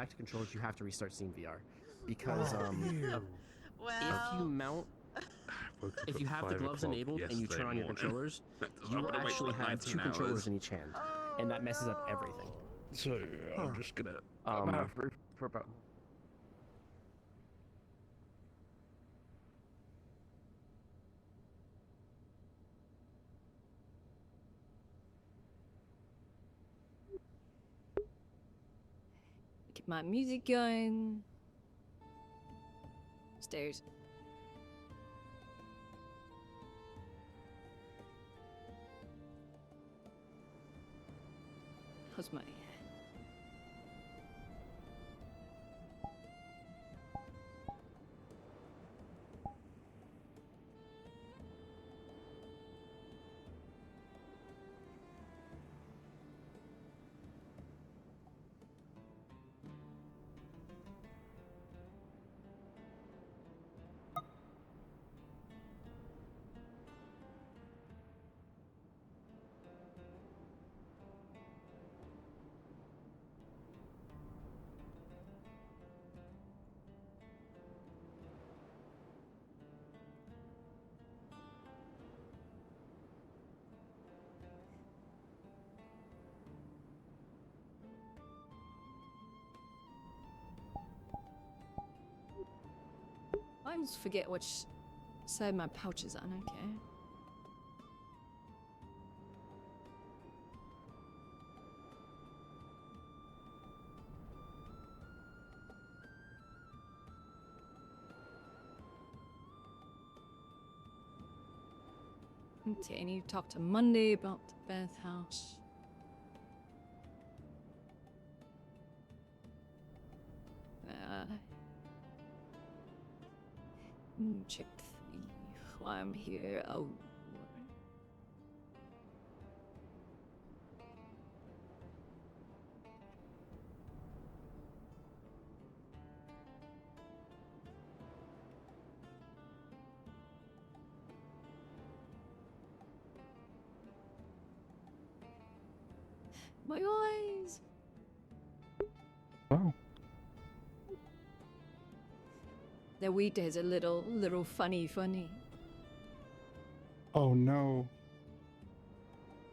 back to controls, you have to restart Steam VR. Because Well, if you have the gloves enabled and you turn on your controllers, you will actually have 2 controllers in each hand, and that messes up everything. So I'm just gonna for about Get my music going. Stairs. How's my... I always forget which side my pouch is on, okay. Okay, I need to talk to Monday about the bathhouse. Check 3 while I'm here. Oh. My eyes. Oh. The wheat is a little funny. Oh no.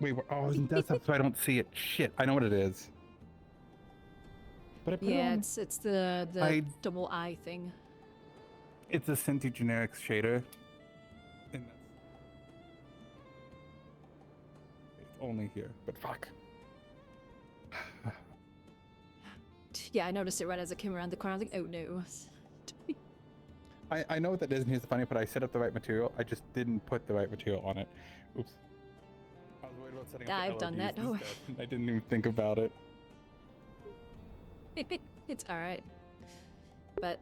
Wait, that's up so I don't see it. Shit, I know what it is. But I put it on. it's the double eye thing. It's a Cinti Generics shader. And that's... It's only here, but fuck. Yeah, I noticed it right as it came around the corner. I was like, oh no. I know what that is, and here's the funny, but I set up the right material. I just didn't put the right material on it. Oops. I was worried about setting up I've done that. Oh. I didn't even think about it. It's alright. But...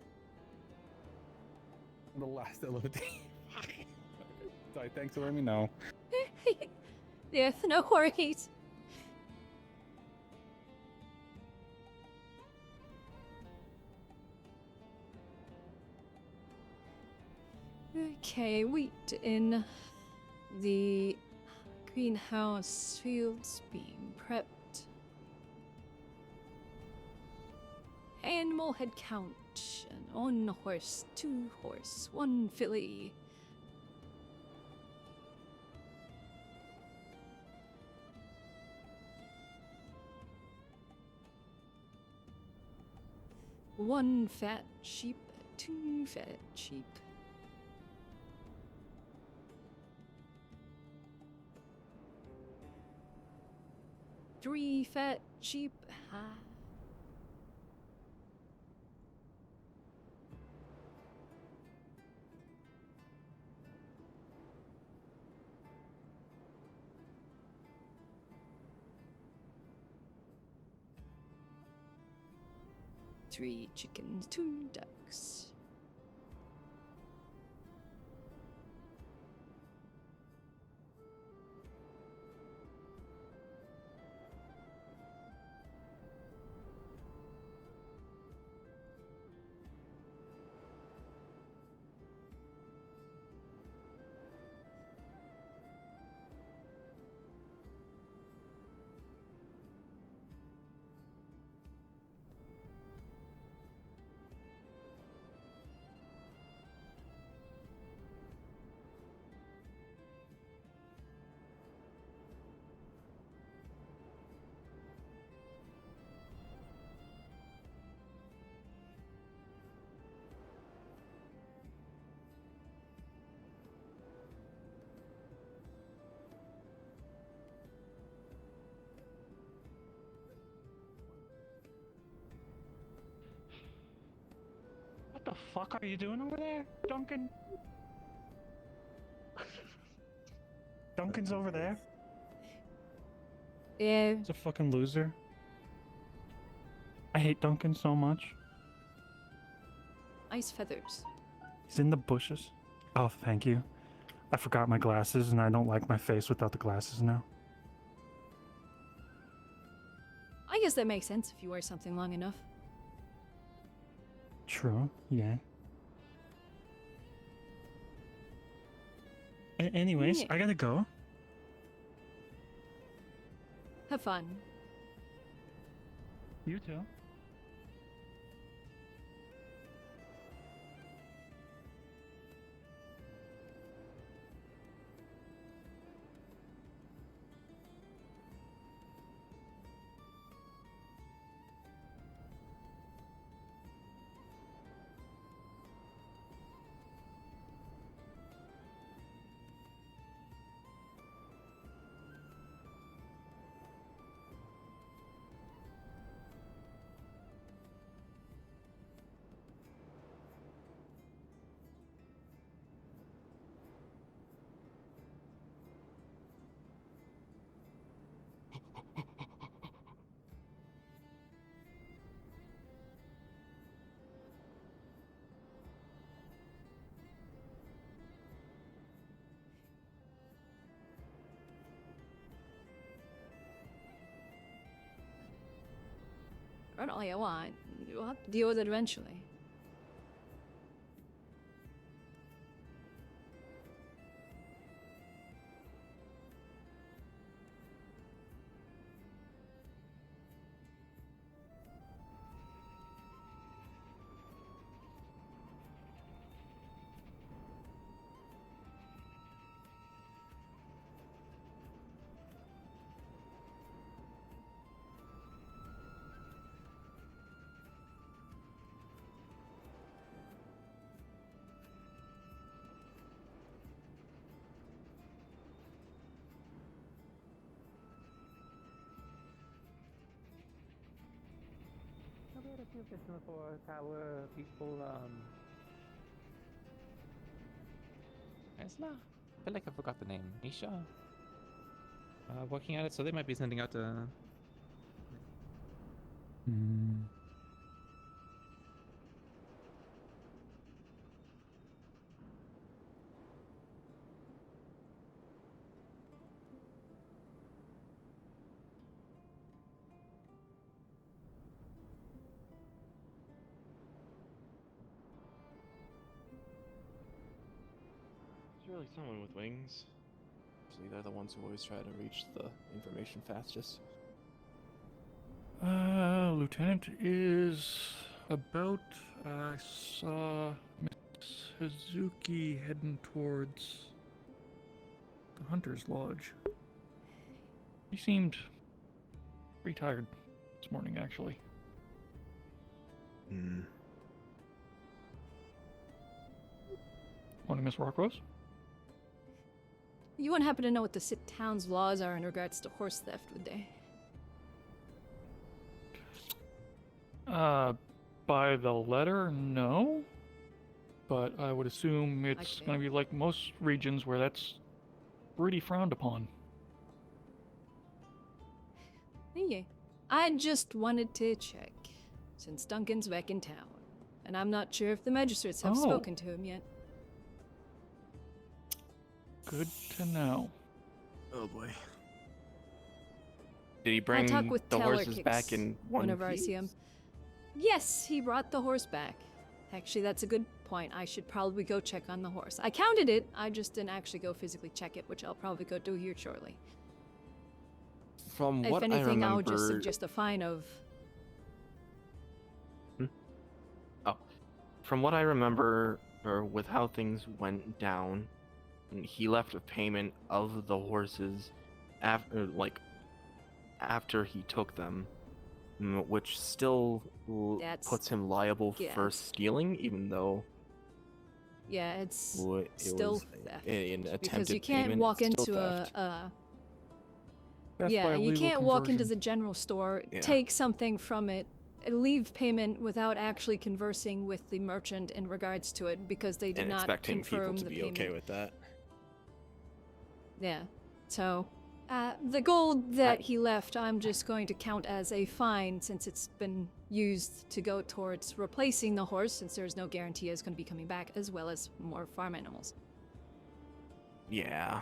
The last LED. Sorry, thanks for letting me know. Yeah, no worries. Okay, wheat in the greenhouse fields being prepped. Animal head count: 1 horse, 2 horse, 1 filly. One fat sheep, 2 fat sheep. Three fat sheep. Three chickens, 2 ducks. The fuck are you doing over there, Duncan? Duncan's over there? Yeah. He's a fucking loser. I hate Duncan so much. Nice feathers. He's in the bushes. Oh, thank you. I forgot my glasses and I don't like my face without the glasses now. I guess that makes sense if you wear something long enough. True, yeah. Anyways, Yeah. I gotta go. Have fun. You too. Run all you want. You'll have to deal with it eventually. For our people, Esla? I feel like I forgot the name. Nisha? Working at it, so they might be sending out to... It's really someone with wings. Usually they're the ones who always try to reach the information fastest. Lieutenant is about. I saw Miss Hazuki heading towards the Hunter's Lodge. He seemed pretty tired this morning, actually. Morning, Miss Rockrose. You wouldn't happen to know what the town's laws are in regards to horse theft, would they? By the letter, no. But I would assume it's Okay. going to be like most regions where that's pretty frowned upon. Yeah. I just wanted to check, since Duncan's back in town. And I'm not sure if the magistrates have spoken to him yet. Good to know. Oh boy. Did he I'll bring talk with the Teller horses Kicks back in one whenever I piece? see him. Yes, he brought the horse back. Actually, that's a good point. I should probably go check on the horse. I counted it, I just didn't actually go physically check it, which I'll probably go do here shortly. From If what I anything, remember... I would just suggest a fine of... From what I remember, or with how things went down, he left a payment of the horses after he took them, which still That's- puts him liable yeah. for stealing, even though Yeah, it's it still was theft. an attempted Because you can't payment, walk it's still into theft. Best yeah, by you legal can't walk into conversion. the general store, Yeah. take something from it, leave payment without actually conversing with the merchant in regards to it because they did And not expecting confirm people to the be payment. okay with that. Yeah. So, the gold that he left, I'm just going to count as a fine since it's been used to go towards replacing the horse, since there's no guarantee it's going to be coming back, as well as more farm animals. Yeah.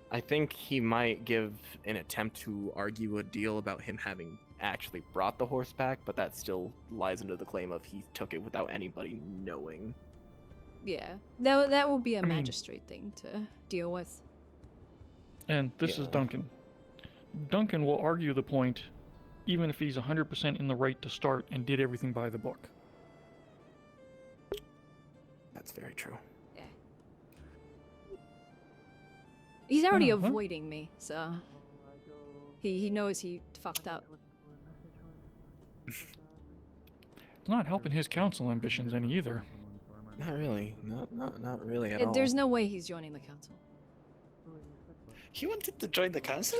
I think he might give an attempt to argue a deal about him having actually brought the horse back, but that still lies under the claim of he took it without anybody knowing. Yeah. That will be a I mean- magistrate thing to deal with. And this is Yeah. Duncan. Duncan will argue the point, even if he's 100% in the right to start and did everything by the book. That's very true. Yeah. He's already Uh-huh. avoiding me, so he knows he fucked up. It's not helping his council ambitions any either. Not really. Not really at all. There's no way he's joining the council. He wanted to join the council?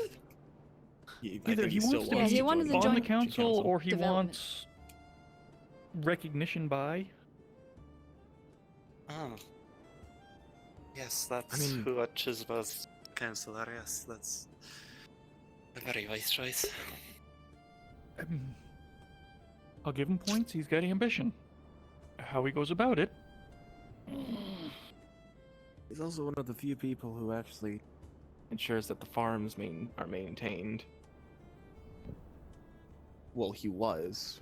I Either think he still wants to Yeah, be he wanted to on join the council, or he development. wants recognition by. Oh. Yes, that's I mean- who watches both councillor. Yes, that's a very wise choice. I'll give him points. He's got ambition. How he goes about it. He's also one of the few people who actually ensures that the farms are maintained. Well, he was.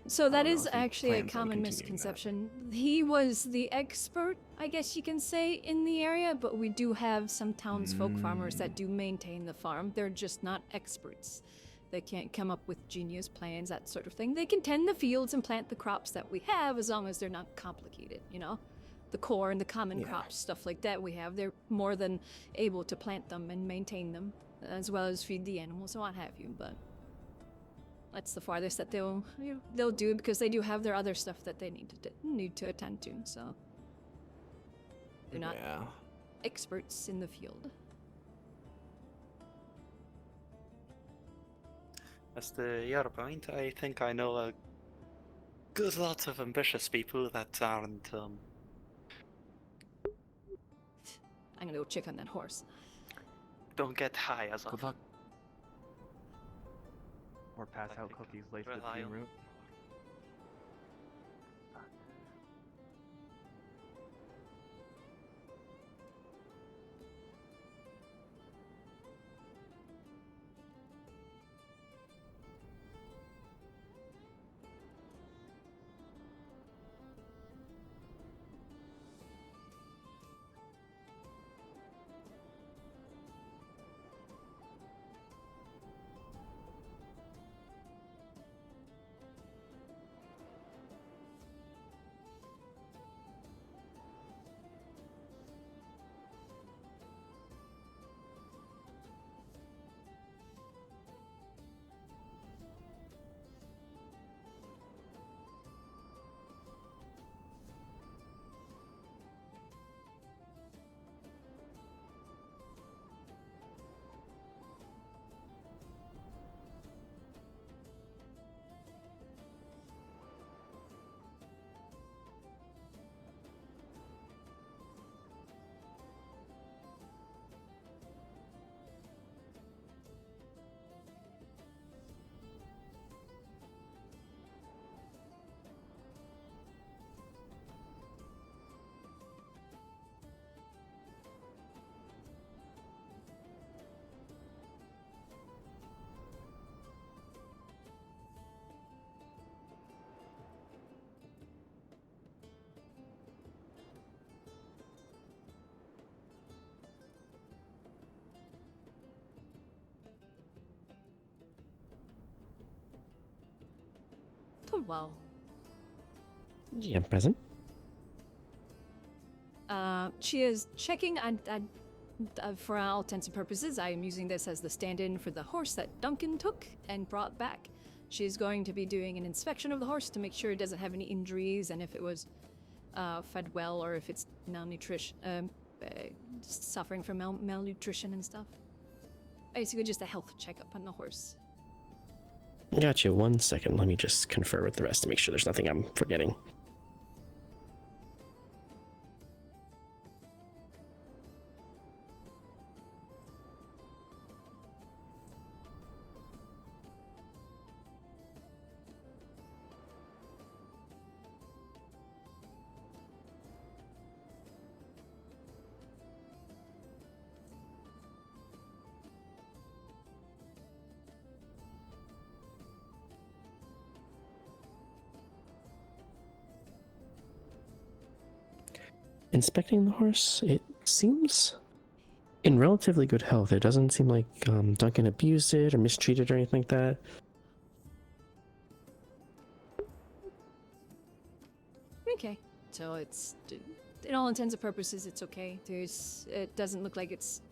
So that don't know is if he actually a plans on common continuing that. misconception. He was the expert, I guess you can say, in the area, but we do have some townsfolk farmers that do maintain the farm. They're just not experts. They can't come up with genius plans, that sort of thing. They can tend the fields and plant the crops that we have as long as they're not complicated, you know? The corn, the common Yeah. crops, stuff like that we have. They're more than able to plant them and maintain them, as well as feed the animals and what have you, but that's the farthest that they'll do because they do have their other stuff that they need to attend to, so they're not Yeah. experts in the field. As to your point, I think I know a good lot of ambitious people that aren't. I'm gonna go check on that horse. Don't get high as Good a luck. Or pass out cookies laced with rely bean on- root. Oh, wow. Yeah, present. She is checking, and for all intents and purposes, I am using this as the stand-in for the horse that Duncan took and brought back. She's going to be doing an inspection of the horse to make sure it doesn't have any injuries and if it was fed well or if it's malnutrition, suffering from malnutrition and stuff. Basically, just a health checkup on the horse. Gotcha. 1 second. Let me just confer with the rest to make sure there's nothing I'm forgetting. Inspecting the horse, it seems in relatively good health. It doesn't seem like Duncan abused it or mistreated or anything like that. Okay, so it's, in all intents and purposes, it's okay. It doesn't look like it's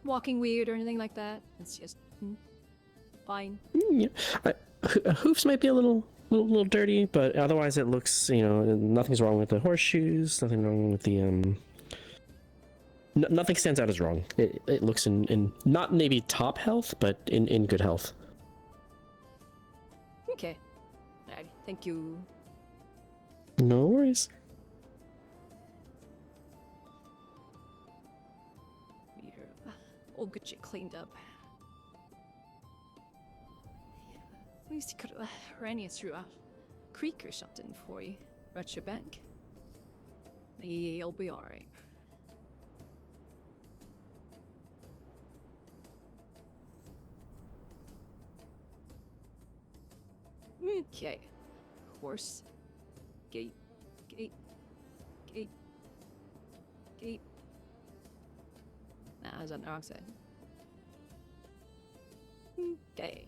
walking weird or anything like that. It's just fine. Yeah. Hoofs might be a little dirty, but otherwise it looks, nothing's wrong with the horseshoes, nothing wrong with the, nothing stands out as wrong. It looks in not maybe top health, but in good health. Okay. Alright, thank you. No worries. I'll get you cleaned up. At least you could have ran you through a creek or something before you rush your bank. You'll be alright. Okay. Horse. Gate. Gate. Gate. Gate. Nah, I was on the wrong side. Okay.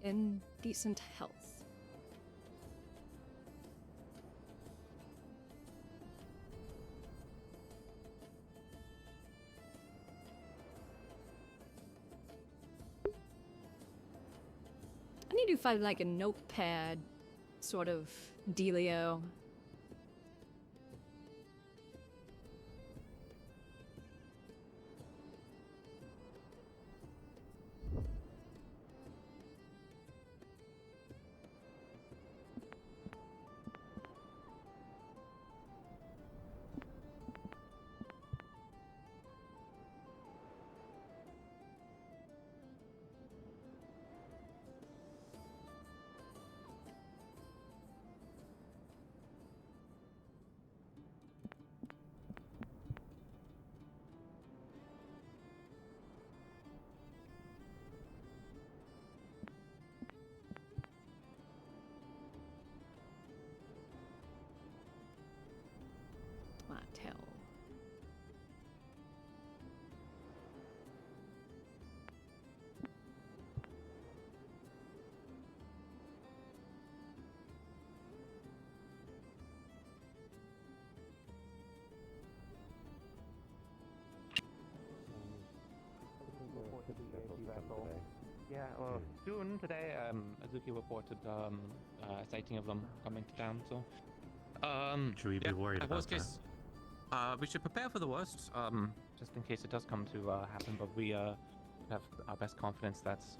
In decent health. I need to find like a notepad sort of dealio. Tell. Yeah, well, soon today, Azuki reported a sighting of them coming to town, so... Should we be worried about that? We should prepare for the worst, just in case it does come to happen, but we have our best confidence that's,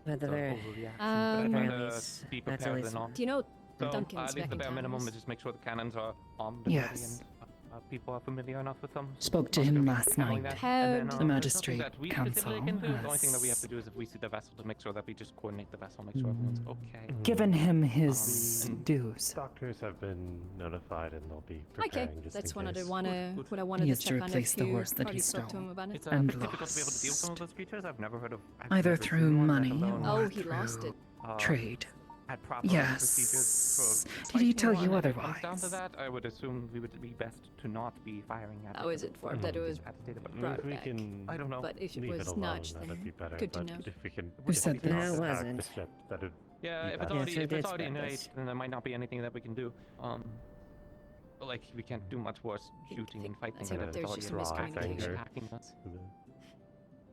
At the it's very, overreaction. at the But I'd very rather least, be that's prepared always... than not. Do you know So, Duncan's at least back the in bare town? minimum is just make sure the cannons are armed and ready Yes. and people are familiar enough with them. Spoke to Not him gonna be last handling night. that. Had And then, The there's nothing Magistrate that we specifically can do. Council The only thing that we have has to do is if we see the vessel to make sure that we just coordinate the vessel, make sure everyone's okay. given him his and dues. Doctors have been notified and they'll be Okay, preparing just that's in what I case. what I wanted He to is to check on replace if the you horse that already he spoke to stole. him about it. It's And difficult to be able to deal with some of those creatures. I've never heard of... Either never through seen one, let money alone, Oh, or he lost it. trade. had proper Yes. procedures for Did he fighting tell one. you If it comes down to otherwise? that, I would assume we would be best to not be firing at How it. is it for that it was Agitated, but brought If we back? can I don't know. But if it leave was it alone, notched, that'd then be better. good to but know. if we can, Who if said we cannot this? attack Wasn't. the ship, that'd Yeah, be if it's better. already Yes, if who it's did already spread enraged, this? then there might not be anything that we can do. But, like we can't do much worse shooting and fighting. I think if that it's there's already just draw enraged and miscommunication. attacking us.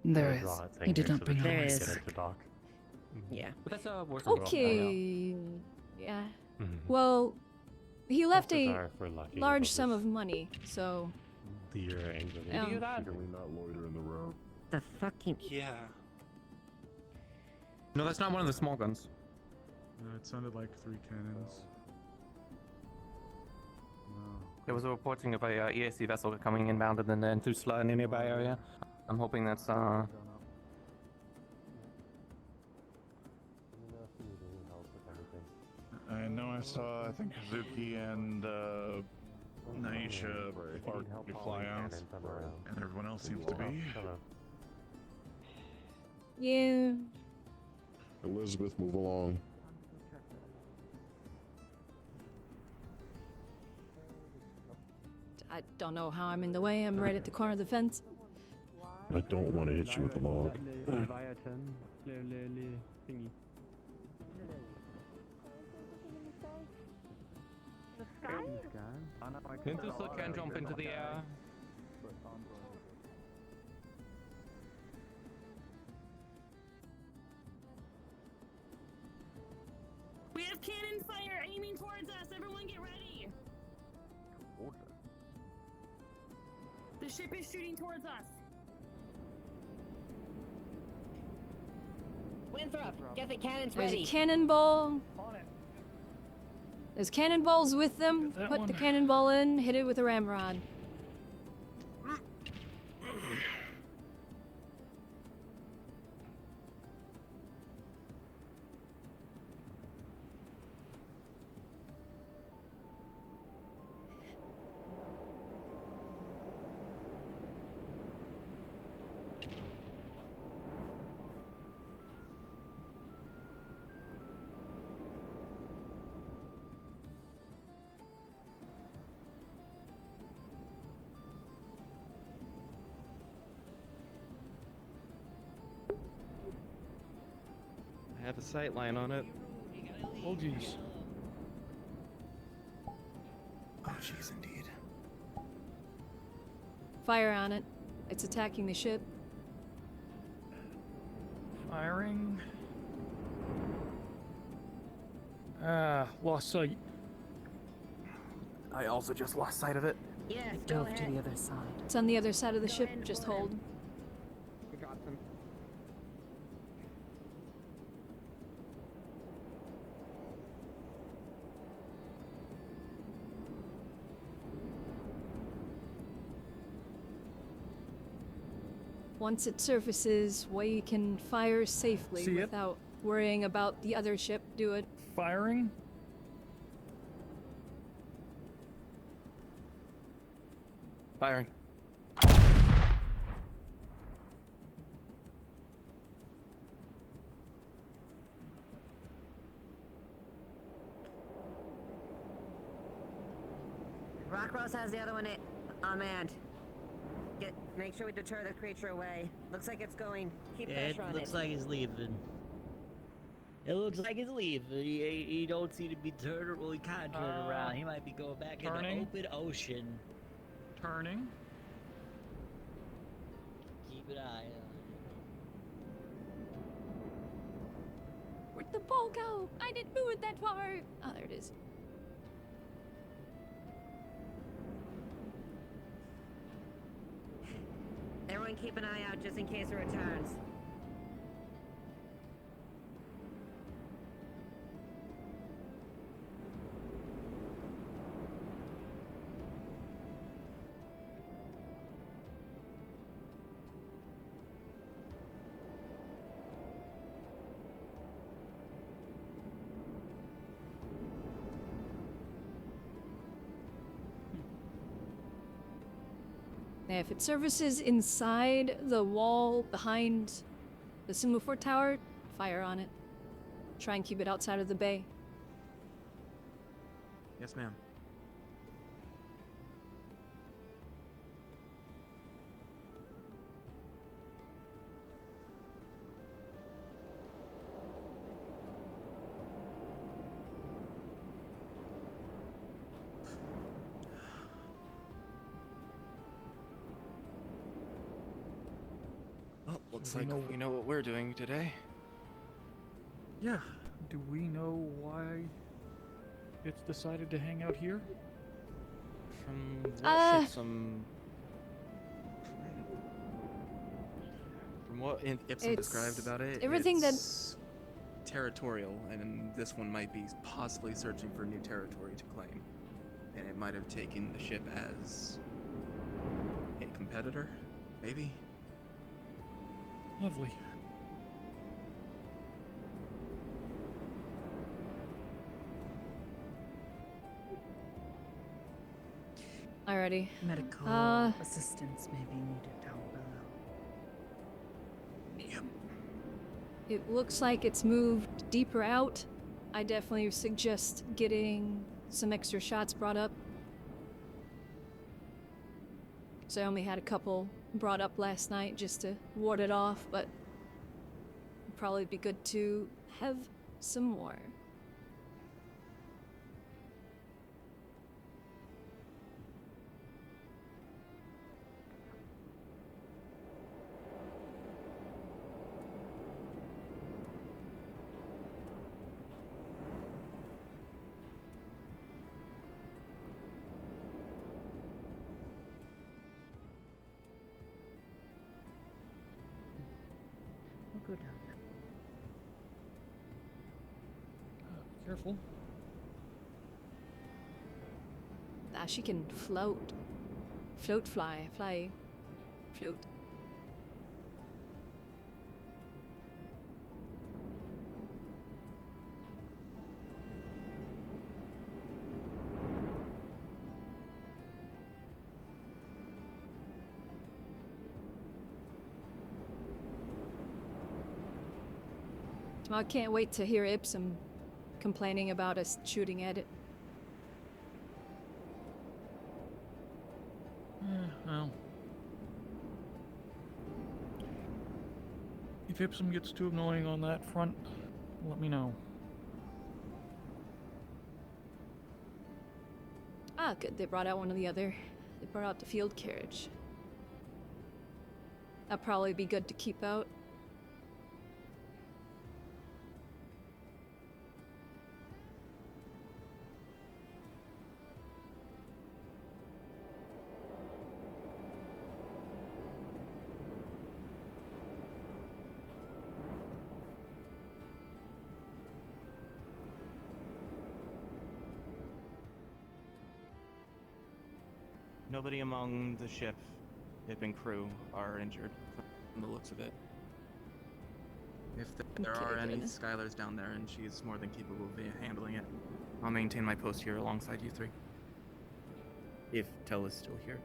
There We'll is. draw its He did anger not so bring that the we can horse. get it to dock. Yeah. But that's a worse overall. Okay. Yeah. Mhm. Well, he left Chances a are, if we're lucky, large we'll sum just- of money, so steer angrily. Did you do that? Can we not loiter in the road? The fucking. Yeah. No, that's not one of the small guns. It sounded like 3 cannons. There was a reporting of a EAC vessel coming inbound and then through Slur in the nearby area. I'm hoping that's Let me know if you need any help with anything. I know I saw, I think, Hazuki and Naisha are fly out, and everyone else seems to be. Yeah. Elizabeth, move along. I don't know how I'm in the way. I'm right at the corner of the fence. I don't want to hit you with the log. Hintus can jump into the air. We have cannon fire aiming towards us. Everyone get ready. The ship is shooting towards us. Winthrop, get the cannons There's ready. a cannonball. There's cannonballs with them. That Put one. the cannonball in, hit it with a ramrod. I have a sight line on it. Oh jeez. Oh, jeez, indeed. Fire on it. It's attacking the ship. Firing. Lost sight. I also just lost sight of it. Yeah, go Dove to ahead. the other side. It's on the other side of the ship. Just hold. We got them. Once it surfaces, we can fire safely See it? without worrying about the other ship. Do it. Firing. Firing. Rockrose has the other one on manned. Make sure we deter the creature away. Looks like it's going. Keep pressure on it. Looks like he's leaving. It looks like he's leaving. He don't seem to be turning. Well, he can't turn around. He might be going back in Turning. the open ocean. Turning. Keep an eye on it. Where'd the ball go? I didn't move it that far. Oh, there it is. Everyone keep an eye out just in case it returns. Now, if it surfaces inside the wall behind the Semaphore Tower, fire on it. Try and keep it outside of the bay. Yes, ma'am. Well, looks like we know what we're doing today. Yeah. Do we know why it's decided to hang out here? From what ship? From what Ipsum described about it, everything it's territorial, and this one might be possibly searching for new territory to claim. And it might have taken the ship as a competitor, maybe? Lovely. Alrighty. Medical Uh, assistance may be needed down below. Yep. It looks like it's moved deeper out. I definitely suggest getting some extra shots brought up. So I only had a couple brought up last night just to ward it off, but it'd probably be good to have some more. We'll go down. Careful. Ah, she can float. Float, fly, float. I can't wait to hear Ipsum complaining about us shooting at it. Well. If Ipsum gets too annoying on that front, let me know. Ah, good. They brought out one or the other. They brought out the field carriage. That'd probably be good to keep out. Nobody among the ship and crew are injured, from the looks of it. If there Okay, are any good. Skylar's down there, and she's more than capable of handling it, I'll maintain my post here alongside you three. If Tell is still here.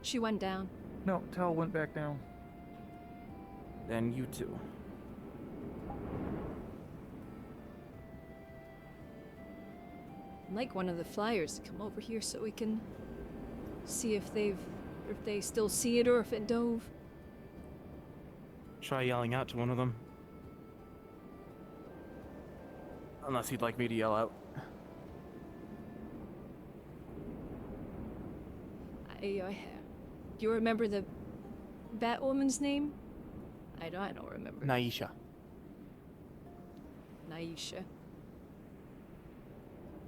She went down. No, Tal went back down. Then you two. I'd like one of the flyers to come over here so we can see if they still see it or if it dove. Try yelling out to one of them. Unless you'd like me to yell out. Do you remember the Batwoman's name? I don't remember. Naisha. Naisha.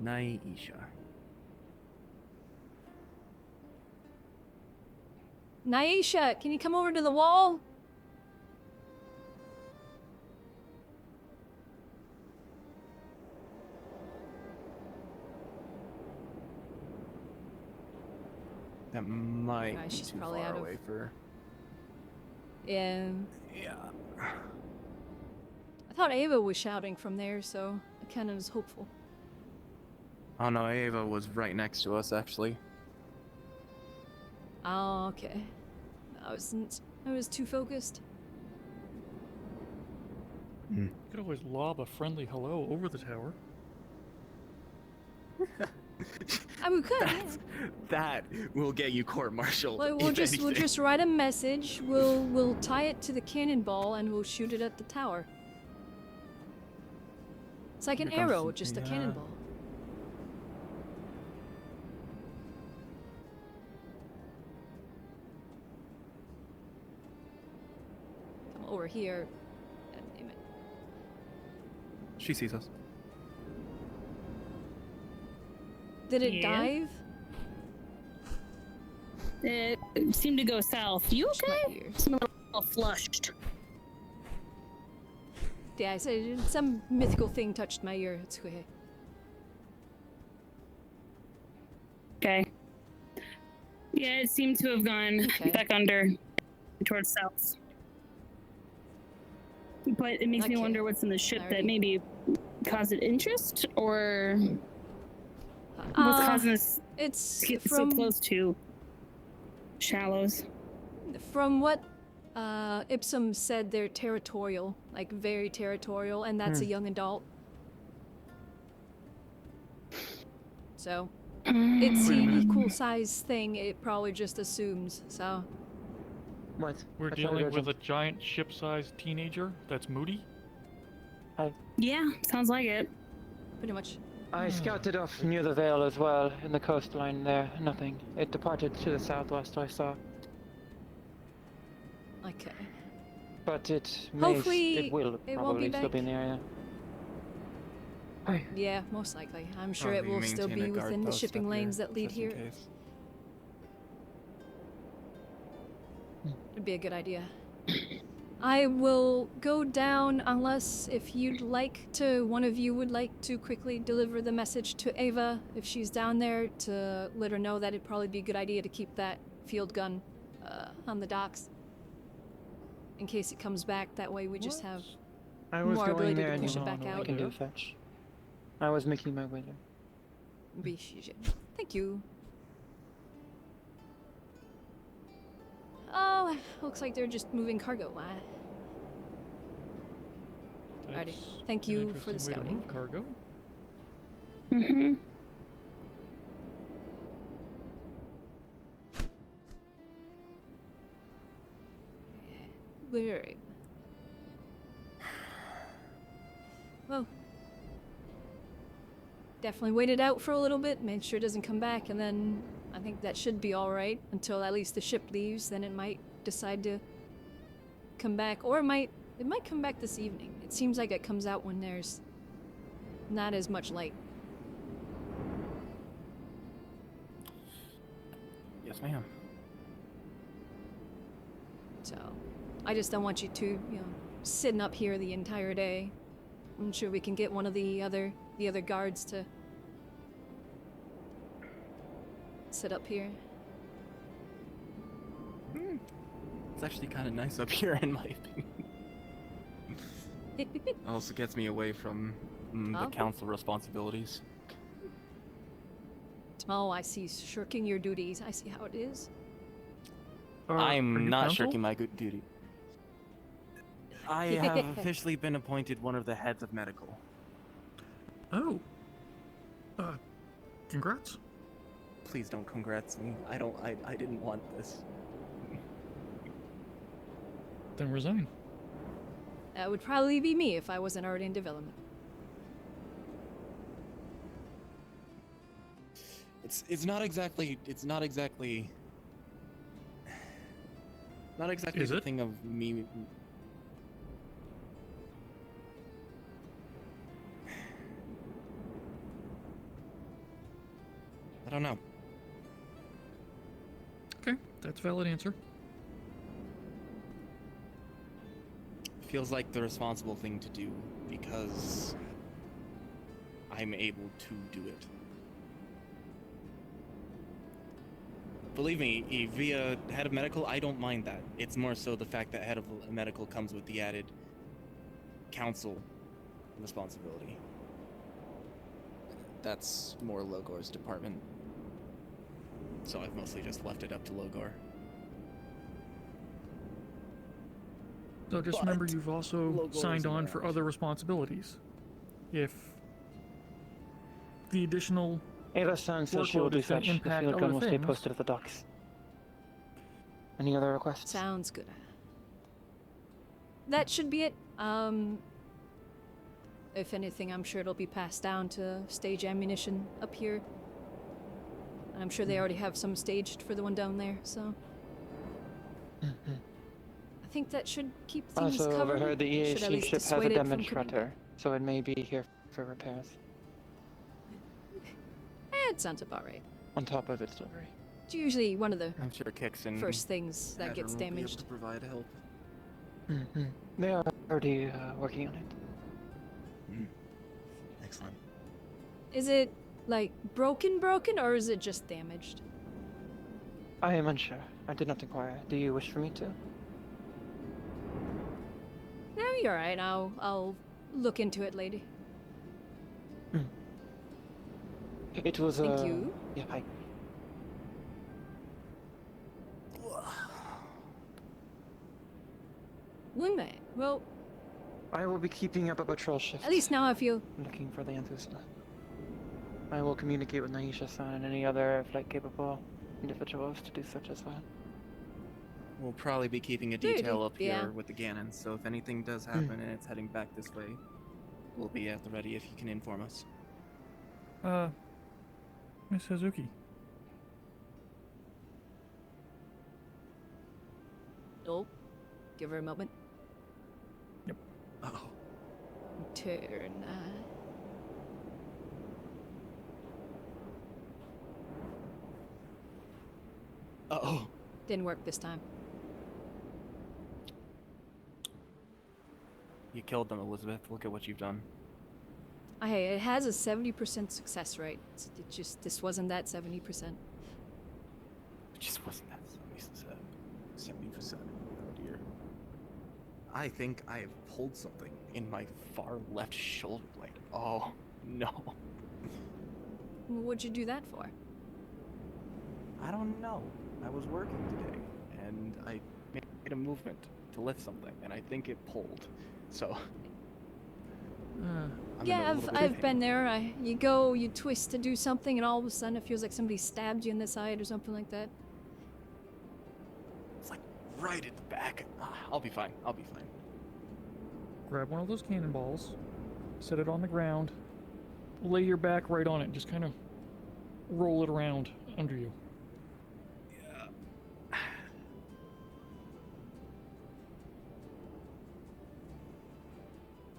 Naisha. Naisha, can you come over to the wall? That might be She's too probably far out of- away for... Yeah. Yeah. I thought Ava was shouting from there, so I kind of was hopeful. Oh no, Ava was right next to us, actually. Oh, okay. I was too focused. You could always lob a friendly hello over the tower. We could. Yeah. That will get you court-martialed. We'll just write a message. We'll tie it to the cannonball and we'll shoot it at the tower. It's like an Here comes arrow, some- just a yeah. cannonball. Come over here. God damn it. She sees us. Did it Yeah. dive? It seemed to go south. You okay? Seem a little flushed. Yeah, I said some mythical thing touched my ear. It's okay. Okay. Yeah, it seemed to have gone back under towards south. But it makes me wonder what's in the ship that maybe caused it interest, or what's causing us it's to get so from- close to shallows. From what Ipsum said, they're territorial, like very territorial, and that's a young adult. So, it's Wait a the minute. equal size thing, it probably just assumes, so. What? We're dealing with a giant ship-sized teenager that's moody? Yeah, sounds like it. Pretty much. I scouted off near the Vale as well, in the coastline there. Nothing. It departed to the southwest, I saw. Okay. But it Hopefully it will it won't probably be still back. be in the area. Yeah, most likely. I'm sure it Probably will still maintain be a guard within the post shipping up lanes here, that lead just in here. case. It'd be a good idea. I will go down unless if you'd like to, one of you would like to quickly deliver the message to Ava if she's down there to let her know that it'd probably be a good idea to keep that field gun on the docks in case it comes back. That way we just have I was more going ability there to push it anyway. back I out. can do fetch. I was making my way there. Thank you. Oh, looks like they're just moving cargo. Alrighty. That's Thank an you for the interesting way to scouting. move cargo. Mm-hmm. Alright. Well, definitely waited out for a little bit, made sure it doesn't come back, and then I think that should be alright until at least the ship leaves. Then it might decide to come back, or it might come back this evening. It seems like it comes out when there's not as much light. Yes, ma'am. So, I just don't want you to, sitting up here the entire day. I'm sure we can get one of the other guards to sit up here. It's actually kind of nice up here, in my opinion. Also gets me away from the Okay. council responsibilities. Oh, I see. Shirking your duties. I see how it is. Are I'm you not counsel? shirking my good duty. I have officially been appointed one of the heads of medical. Oh. Congrats. Please don't congrats me. I didn't want this. Then resign. That would probably be me if I wasn't already in development. It's not exactly Is the it? thing of me. I don't know. Okay, that's a valid answer. Feels like the responsible thing to do because I'm able to do it. Believe me, via head of medical, I don't mind that. It's more so the fact that head of medical comes with the added council responsibility. That's more Logor's department. So I've mostly just left it up to Logor. So just remember you've also signed on for other responsibilities. If the additional Ava San says she will workload do is going fetch. to The impact field gun other will stay things, posted at the docks. Any other requests? Sounds good. That should be it. If anything, I'm sure it'll be passed down to stage ammunition up here. And I'm sure they already have some staged for the one down there, so. I think that should keep things Also covered. overheard the Should at EAC least ship has dissuade a it from damaged coming rudder, so it may be here for repairs. It sounds about right. On top of its delivery. It's usually one of the I'm sure it kicks in. first things that Adder gets will be able damaged. to provide help. They are already working on it. Excellent. Is it like broken, or is it just damaged? I am unsure. I did not inquire. Do you wish for me to? No, you're right. I'll look into it, lady. It was Thank you. Yeah, hi. Wingman. Well, I will be keeping up a patrol shift. at least now I feel. Looking for the Anthusa. I will communicate with Naisha-san and any other flight-capable individuals to do such as well. We'll probably be keeping a Dude, detail up yeah. here with the Ganon, so if anything does happen and it's heading back this way, we'll be at the ready if you can inform us. Miss Hazuki. Oh, give her a moment. Yep. Uh-oh. Turn. Uh-oh. Didn't work this time. You killed them, Elizabeth. Look at what you've done. Hey, it has a 70% success rate. It just this wasn't that 70%. It just wasn't that 70%. Oh dear. I think I have pulled something in my far left shoulder blade. Oh, no. What'd you do that for? I don't know. I was working today, and I made a movement to lift something, and I think it pulled. So. I'm in a Yeah, little bit of I've pain. been there. You twist to do something, and all of a sudden it feels like somebody stabbed you in the side or something like that. It's like right at the back. I'll be fine. I'll be fine. Grab one of those cannonballs, set it on the ground, lay your back right on it, just kind of roll it around under you.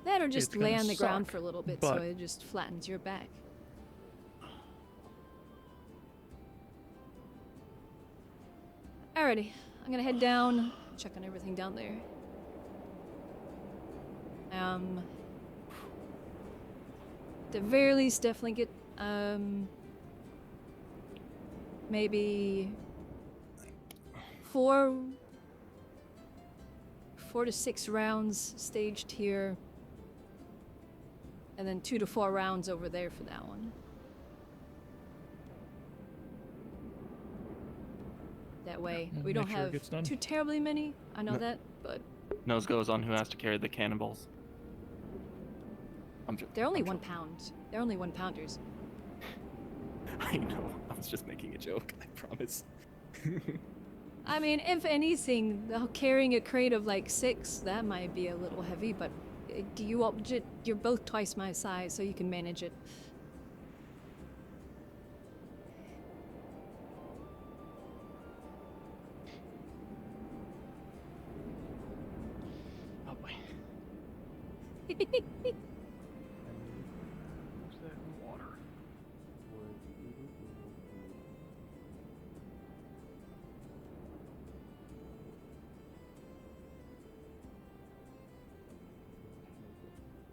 That or just It's gonna lay on the ground suck, for a little bit so but- it just flattens your back. Alrighty, I'm gonna head down, check on everything down there. At the very least, definitely get, maybe 4 to 6 rounds staged here. And then 2 to 4 rounds over there for that one. That way, We'll we don't make sure it have gets done. too terribly many. I know No. that, but Nose goes on who has to carry the cannonballs. they're only 1 pound. They're only 1 pounders. I know. I was just making a joke. I promise. I mean, if anything, carrying a crate of like 6, that might be a little heavy, but you're both twice my size, so you can manage it. Oh boy. Water.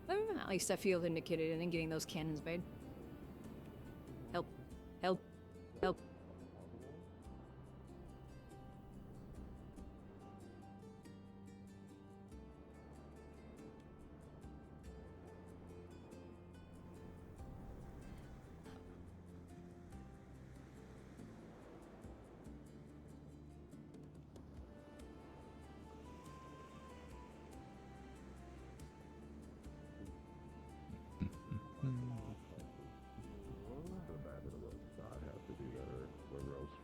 At least I feel indicated in getting those cannons made. Help. Help. Help.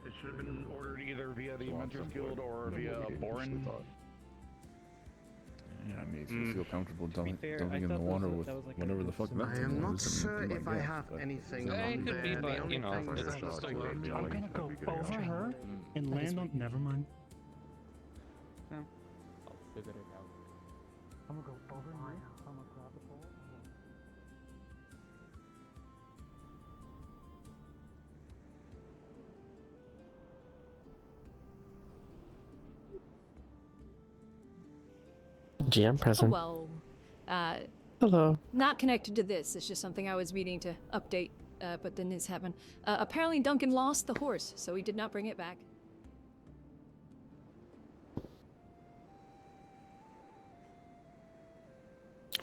It should have been ordered either via the Inventors Guild or via Boren. Yeah, I mean, if you feel comfortable dumping fair, dumping I in the thought water that with was like a whatever the fuck that I thing am not was, sure I mean, if my I guess, have but- anything Yeah, it on could be, there. The but, only you know, thing it's that still I good. saw- I'm gonna go over her and land on. Never mind. I'll figure it out. I'm gonna go over here. I'm gonna grab the pole. GM present. Well, Hello. not connected to this. It's just something I was meaning to update, but then this happened. Apparently Duncan lost the horse, so he did not bring it back.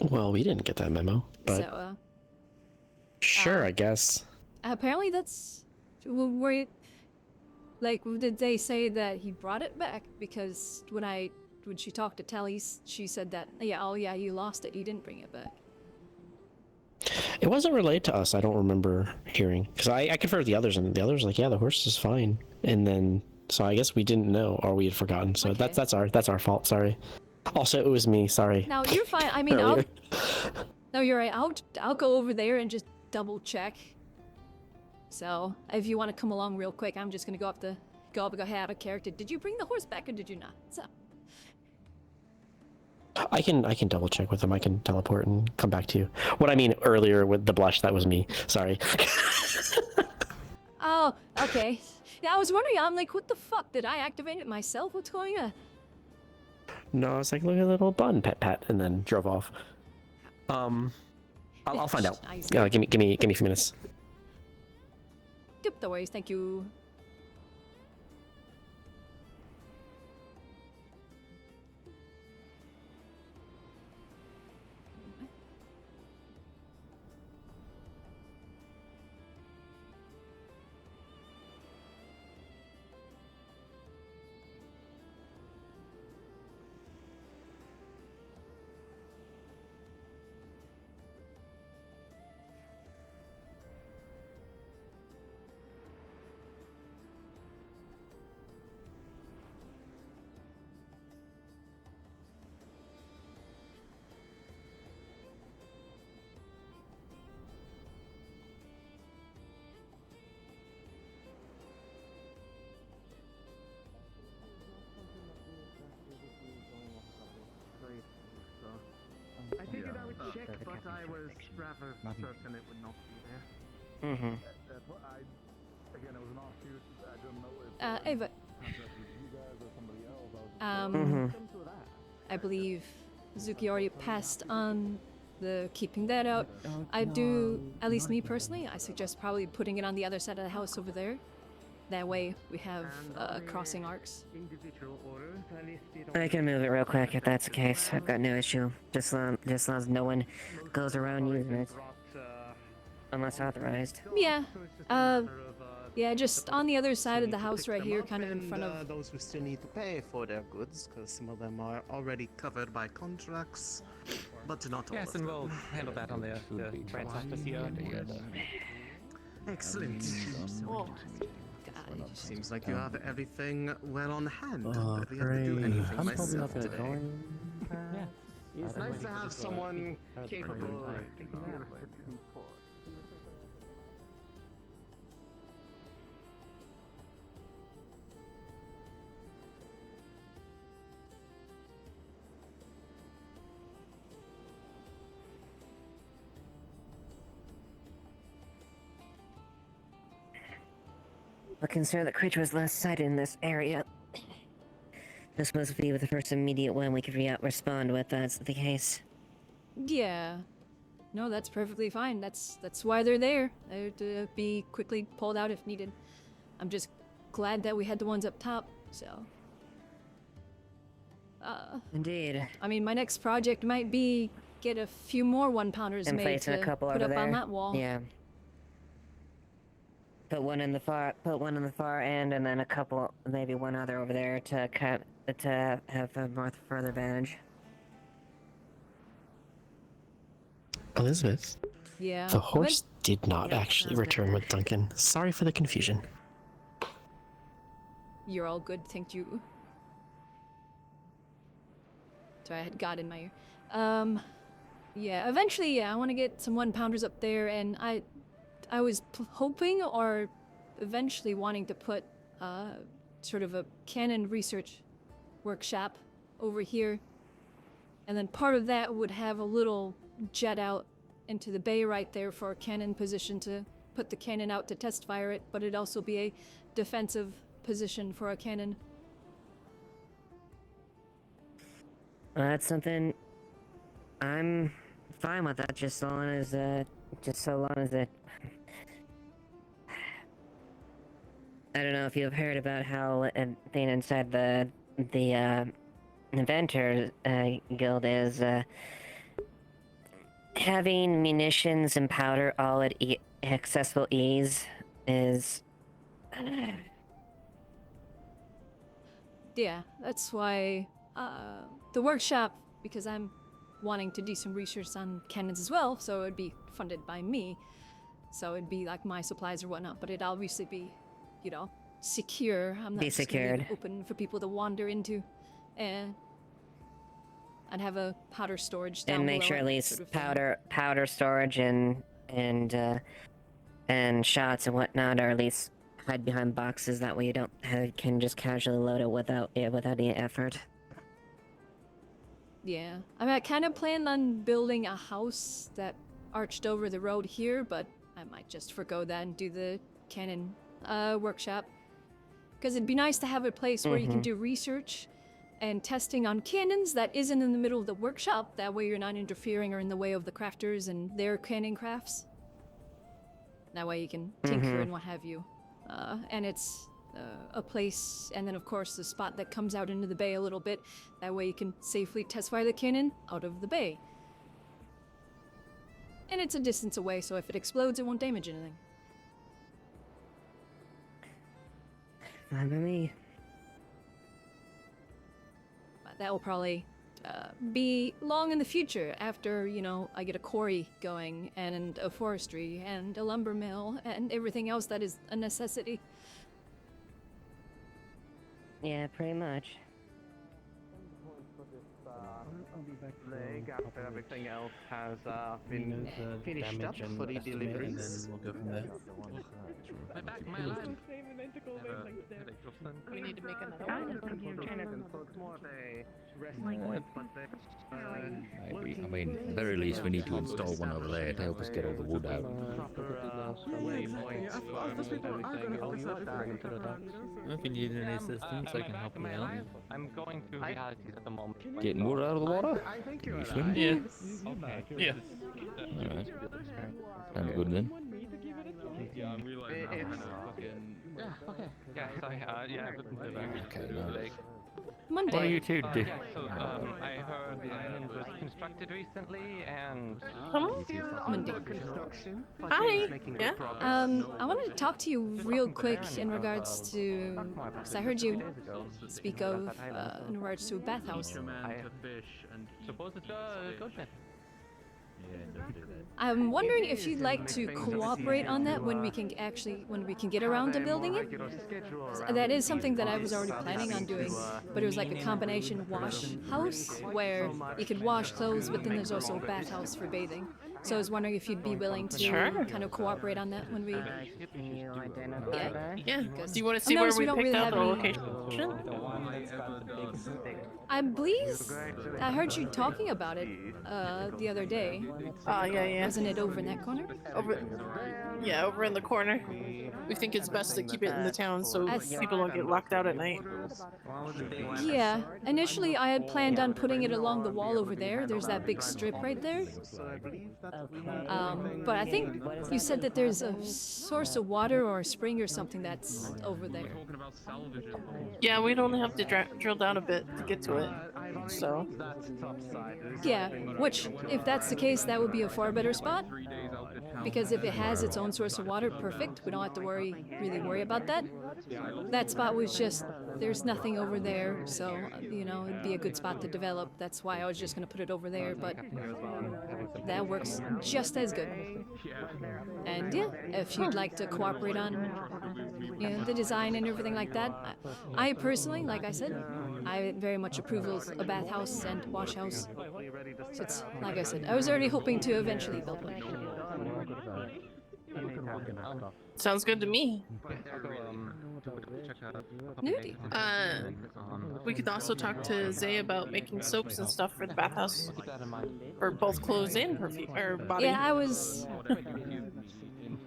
Well, we didn't get that memo, but So, sure, I guess. apparently that's where. Like, did they say that he brought it back? Because when she talked to Telly, she said that, yeah, oh yeah, you lost it. You didn't bring it back. It wasn't relayed to us. I don't remember hearing because I confirmed with the others, and the others were like, yeah, the horse is fine. And then so I guess we didn't know, or we had forgotten. So Okay. that's our fault. Sorry. Also, it was me. Sorry. Now you're fine. I mean, Earlier. no, you're right. I'll go over there and just double check. So if you want to come along real quick, I'm just gonna go up and go hey, out of character. Did you bring the horse back or did you not? So. I can double check with him. I can teleport and come back to you. What I mean earlier with the blush, that was me. Sorry. Oh, okay. Yeah, I was wondering. I'm like, what the fuck? Did I activate it myself? What's going on? No, I was like, look at that little bun, pet, and then drove off. I'll find out. Nice. Yeah, give me a few minutes. Yep, no worries. Thank you. I figured I would check, but I was rather certain it would not be there. Mm-hmm. Again, it was an offshoot. I don't know if Ava. you guys or somebody else. I believe Zuki already passed on the keeping that out. I do, at least me personally, I suggest probably putting it on the other side of the house over there. That way we have crossing arcs. I can move it real quick if that's the case. I've got no issue. Just as long as no one goes around using it. Unless authorized. Yeah. Yeah, just on the other side of the house right here, kind of in front of... those who still need to pay for their goods, because some of them are already covered by contracts, but not all Yes, of and them. we'll handle that on the grants office here. Excellent. Oh, Seems like you have everything well on hand. Oh, If you have to do great. anything I'm probably myself not gonna today. join. Yeah. It's nice to have someone capable. Looking sir, the creature was last sighted in this area. This must be the first immediate one we could respond with. That's the case. Yeah. No, that's perfectly fine. That's why they're there. They're to be quickly pulled out if needed. I'm just glad that we had the ones up top, so... Indeed. I mean, my next project might be get a few more one-pounders And made placing to a couple put over up on there. that wall. Yeah. Put one in the far end, and then a couple, maybe one other over there to have a more further advantage. Elizabeth, Yeah. the horse did not actually return with Duncan. Sorry for the confusion. You're all good, thank you. Sorry, I had God in my ear. Yeah, eventually, yeah, I want to get some one-pounders up there, and I was hoping or eventually wanting to put sort of a cannon research workshop over here. And then part of that would have a little jet out into the bay right there for a cannon position to put the cannon out to test fire it, but it'd also be a defensive position for a cannon. That's something I'm fine with that, just so long as it. I don't know if you've heard about how thing inside the inventor guild is having munitions and powder all at accessible ease is. Yeah, that's why the workshop, because I'm wanting to do some research on cannons as well, so it'd be funded by me. So it'd be like my supplies or whatnot, but it'd obviously be, you know, secure. I'm not Be just gonna leave secured. it open for people to wander into. And I'd have a powder storage down And make below sure it, at least sort of thing. powder storage and shots and whatnot, or at least hide behind boxes. That way you can just casually load it without any effort. Yeah, I mean, I kind of planned on building a house that arched over the road here, but I might just forgo that and do the cannon workshop. Because it'd be nice to have a place where you can do research and testing on cannons that isn't in the middle of the workshop. That way you're not interfering or in the way of the crafters and their cannon crafts. That way you can tinker and what have you. And it's a place, and then of course the spot that comes out into the bay a little bit. That way you can safely test fire the cannon out of the bay. And it's a distance away, so if it explodes, it won't damage anything. Fine by me. But that will probably be long in the future after, you know, I get a quarry going and a forestry and a lumber mill and everything else that is a necessity. Yeah, pretty much. Leg after everything else has been finished up for the deliveries. We'll go from there. My line. We need to make another I one. mean, at the very least, we need to install one over there to help us get all the wood out. If you need any assistance, I can help you out. I'm going through realities at the moment. Getting wood out of the water? Can you swim? Yeah. Okay. Yeah. Alright. Sounds good then. Yeah, I'm realizing I'm kind of fucking. Yeah. Okay. Yeah. Sorry. Yeah. I couldn't do that. Okay, nice. Monday. What are you two doing? So, I heard the island was constructed recently, and. Monday. Hi. Yeah. I wanted to talk to you real quick in regards to, because I heard you speak of in regards to a bathhouse. Suppose it's a good then. I'm wondering if you'd like to cooperate on that when we can get around to building it. 'Cause that is something that I was already planning on doing, but it was like a combination wash house where you could wash clothes, but then there's also a bathhouse for bathing. So I was wondering if you'd be willing to kind of cooperate on that when we. Yeah. Do you want to see where Notice we don't picked really out have the any- location? I believe I heard you talking about it the other day. Yeah. Wasn't it over in that corner? Over in the corner. We think it's best to keep it in the town so people don't get locked out at night. Yeah. Initially, I had planned on putting it along the wall over there. There's that big strip right there. But I think you said that there's a source of water or a spring or something that's over there. Yeah, we'd only have to drill down a bit to get to it. So. Yeah, which, if that's the case, that would be a far better spot. Because if it has its own source of water, perfect. We don't have to really worry about that. That spot was just, there's nothing over there, so, you know, it'd be a good spot to develop. That's why I was just going to put it over there, but that works just as good. And yeah, if you'd like to cooperate on, you know, the design and everything like that, I personally, like I said, I very much approve of a bathhouse and wash house. So it's, like I said, I was already hoping to eventually build one. Sounds good to me. Nudie. We could also talk to Zay about making soaps and stuff for the bathhouse. For both clothes and perfume, or body. Yeah, I was...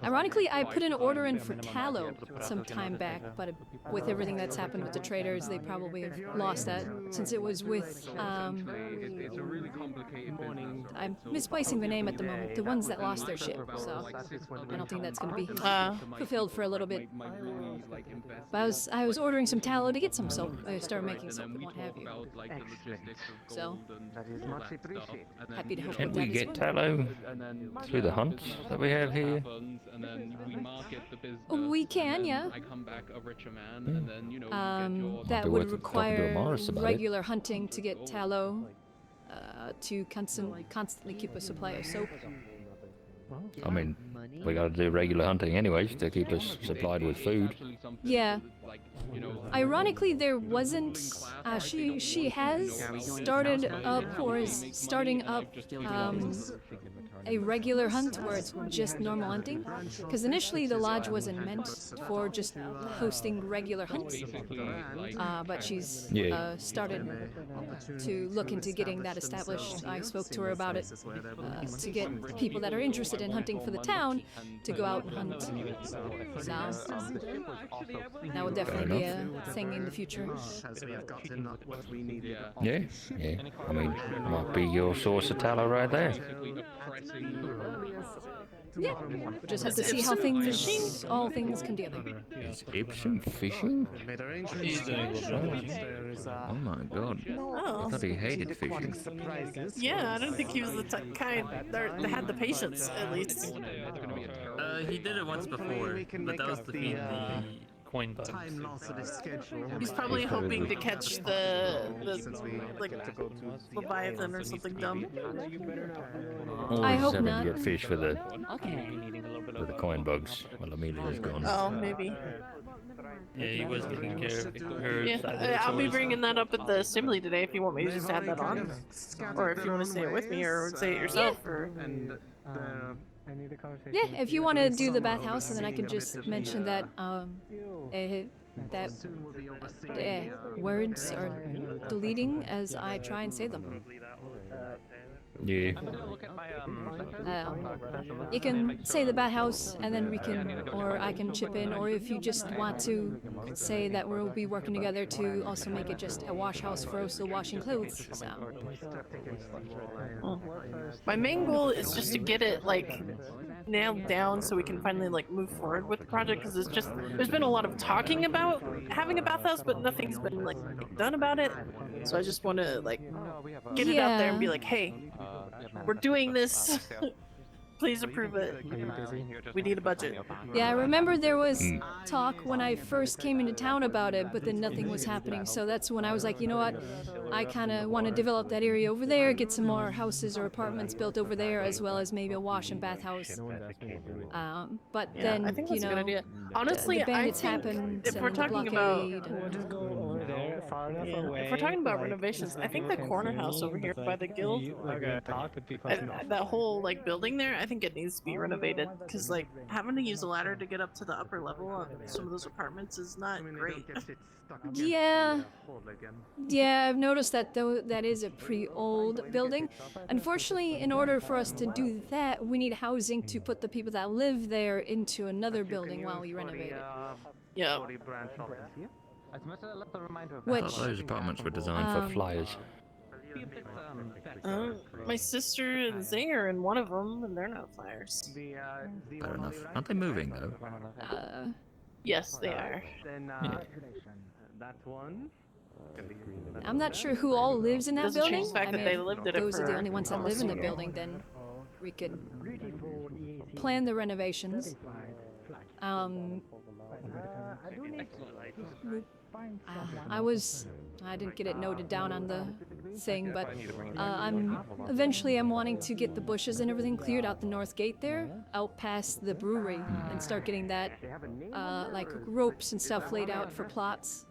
Ironically, I put an order in for tallow some time back, but with everything that's happened with the traders, they probably have lost that since it was with, It's a really complicated business. I'm misplacing the name at the moment, the ones that lost their ship, so I don't think that's going to be fulfilled for a little bit. But I was ordering some tallow to get some soap. I started making soap and what have you. So, happy to help Can't with we that as get well. tallow through the hunts that we have here? We can, yeah. I come back a richer man, and then, you know, That be would worth talking to require Morris about it. regular hunting to get tallow, to constantly keep a supply of soap. I mean, we gotta do regular hunting anyways to keep us supplied with food. Yeah. Ironically, there wasn't. She has started up or is starting up a regular hunt where it's just normal hunting. Because initially the lodge wasn't meant for just hosting regular hunts. But she's started to look into getting that established. I spoke to her about it to get people that are interested in hunting for the town to go out and hunt. So that would definitely be a thing in the future. Yeah, yeah. I mean, might be your source of tallow right there. Yeah, we'll just have to see how all things come together. Is Ibsen fishing? Oh my god. I thought he hated fishing. Yeah, I don't think he was the kind that had the patience, at least. He did it once before, but that was to feed the coin bugs. He's probably hoping to catch the like Leviathan or something dumb. I hope having not. to get fish for the coin bugs. Well, Amelia's gone. Oh, maybe. Yeah, he was taking care of her. Yeah, I'll be bringing that up at the assembly today if you want me to just add that on. Or if you want to say it with me or say it yourself. Or... Yeah, if you want to do the bathhouse, and then I could just mention that words are deleting as I try and say them. Yeah. You can say the bathhouse, and then we can, or I can chip in, or if you just want to say that we'll be working together to also make it just a wash house for also washing clothes. So. My main goal is just to get it like nailed down so we can finally like move forward with the project, because it's just there's been a lot of talking about having a bathhouse, but nothing's been like done about it. So I just want to like get it out there and be like, hey, we're doing this. Please approve it. We need a budget. Yeah, I remember there was talk when I first came into town about it, but then nothing was happening. So that's when I was like, you know what? I kind of want to develop that area over there, get some more houses or apartments built over there, as well as maybe a wash and bath house. But then, I think you that's know, a good idea. Honestly, the bandits I think happen. if we're talking about if we're talking about renovations, I think the corner house over here by the guild, that whole like building there, I think it needs to be renovated, because like having to use a ladder to get up to the upper level of some of those apartments is not great. Yeah, I've noticed that though that is a pretty old building. Unfortunately, in order for us to do that, we need housing to put the people that live there into another building while we renovate it. Yeah. I thought those apartments were designed for flyers. My sister and Zing are in one of them, and they're not flyers. Fair enough. Aren't they moving though? Yes, they are. Yeah. That's one. I'm not sure who all lives in that Doesn't building. change the fact that mean, they lived in it those are the for only ones that live in the building. Then we could plan the renovations. I didn't get it noted down on the thing, but I'm wanting to get the bushes and everything cleared out the north gate there, out past the brewery, and start getting that like ropes and stuff laid out for plots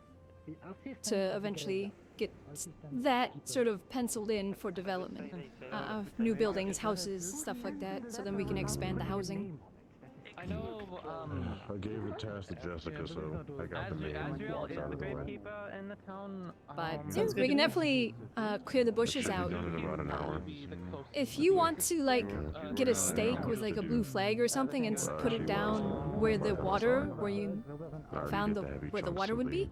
to eventually get that sort of penciled in for development of new buildings, houses, stuff like that, so then we can expand the housing. I gave the task to Jessica, so I got the main blocks out of the way. But we can definitely clear the bushes out. If you want to like get a stake with like a blue flag or something and put it down where the water, where you found where the water would be,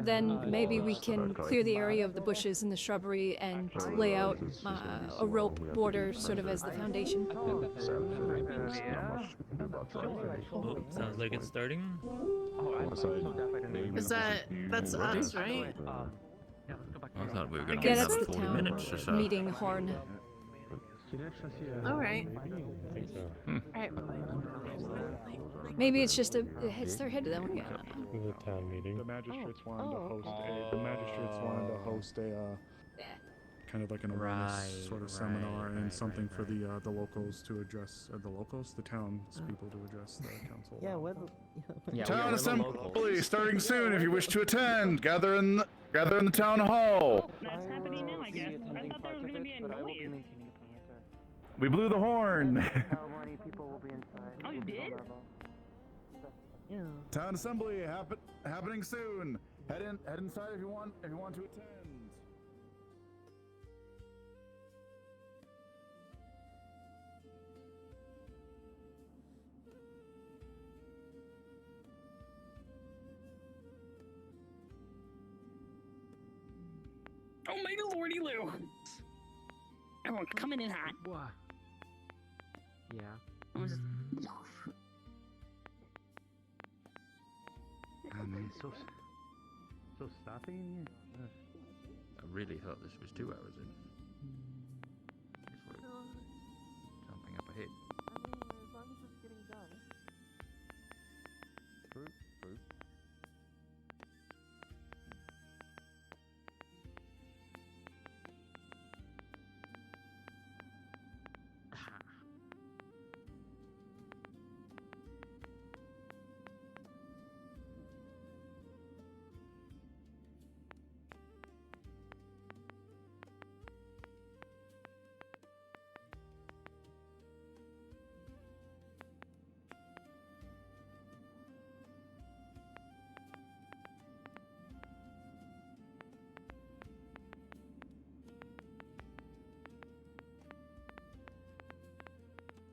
then maybe we can clear the area of the bushes and the shrubbery and lay out a rope border sort of as the foundation. Oh, sounds like it's starting. Is that's us, right? I thought we were going to Yeah, get that's another the 40 town minutes or so. meeting horn. All right. Hmm. All right. Maybe it's just it's their head to them. Yeah. The town meeting. The magistrates wanted to host a kind of like an awareness sort of seminar and something for the locals to address the townspeople to address the council. Yeah, Town assembly starting soon. If you wish to attend, gather in the town hall. That's happening now, I guess. I thought there was gonna be a noise. We blew the horn. Oh, you did? Yeah. Town assembly happening soon. Head inside if you want to attend. Oh my lordy Lou! Everyone's coming in hot. Yeah. I'm just... So stopping? I really thought this was 2 hours in. Guess we're jumping up ahead. As long as it's getting done. Fruit.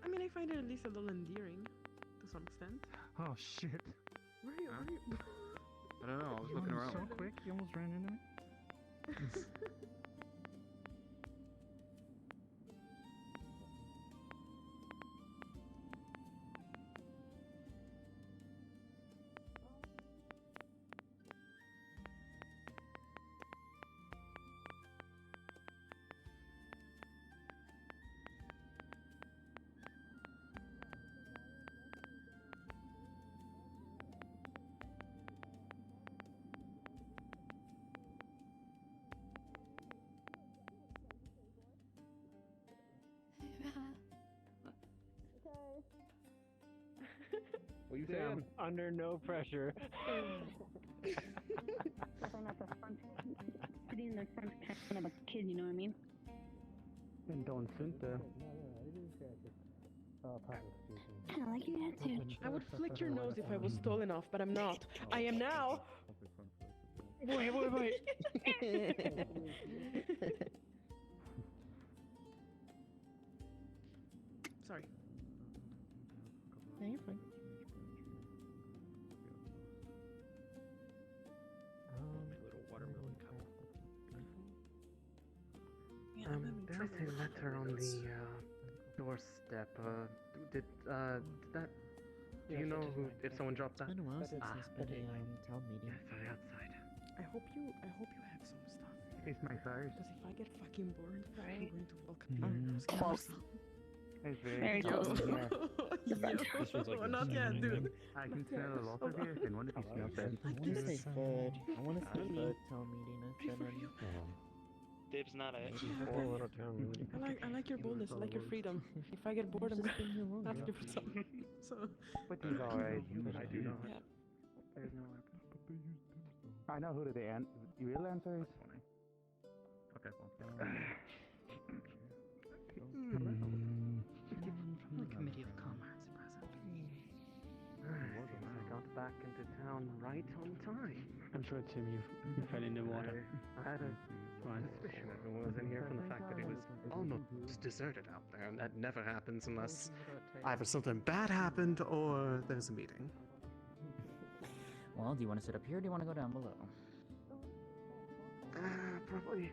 I mean, I find it at least a little endearing, to some extent. Oh shit. Where are you? I don't know. I was looking around. So quick, you almost ran into me. What you Sam, saying? under no pressure. I'm at the front, sitting in the front kind of a kid, you know what I mean? And don't think that. I like your attitude. I would flick your nose if I was tall enough, but I'm not. I am now. Wait. Sorry. Yeah, you're fine. My little watermelon cup. There's a letter on the doorstep. Did that? Do you know if someone dropped that? It's been a while since there's been a town meeting. Sorry, outside. I hope you have some stuff. It's my first. Because if I get fucking bored, I'm going to welcome you. Close. It's Very close. Yo, not yet, dude. I can smell a lot of you, and one of you smells bad. I want to say Bud. I want to say Bud town meeting. I've been in. Dib's not it. I like your boldness. I like your freedom. If I get bored, I'm asking for something. So. But he's alright. I do know. Yeah. There's no I know who the real answer is. Okay, The Committee of Commerce present. I got back into town right on time. I'm sure, Tim, you fell in the water. I had a suspicion at it's deserted out there, and that never happens unless either something bad happened or there's a meeting. Well, do you want to sit up here or do you want to go down below? Probably.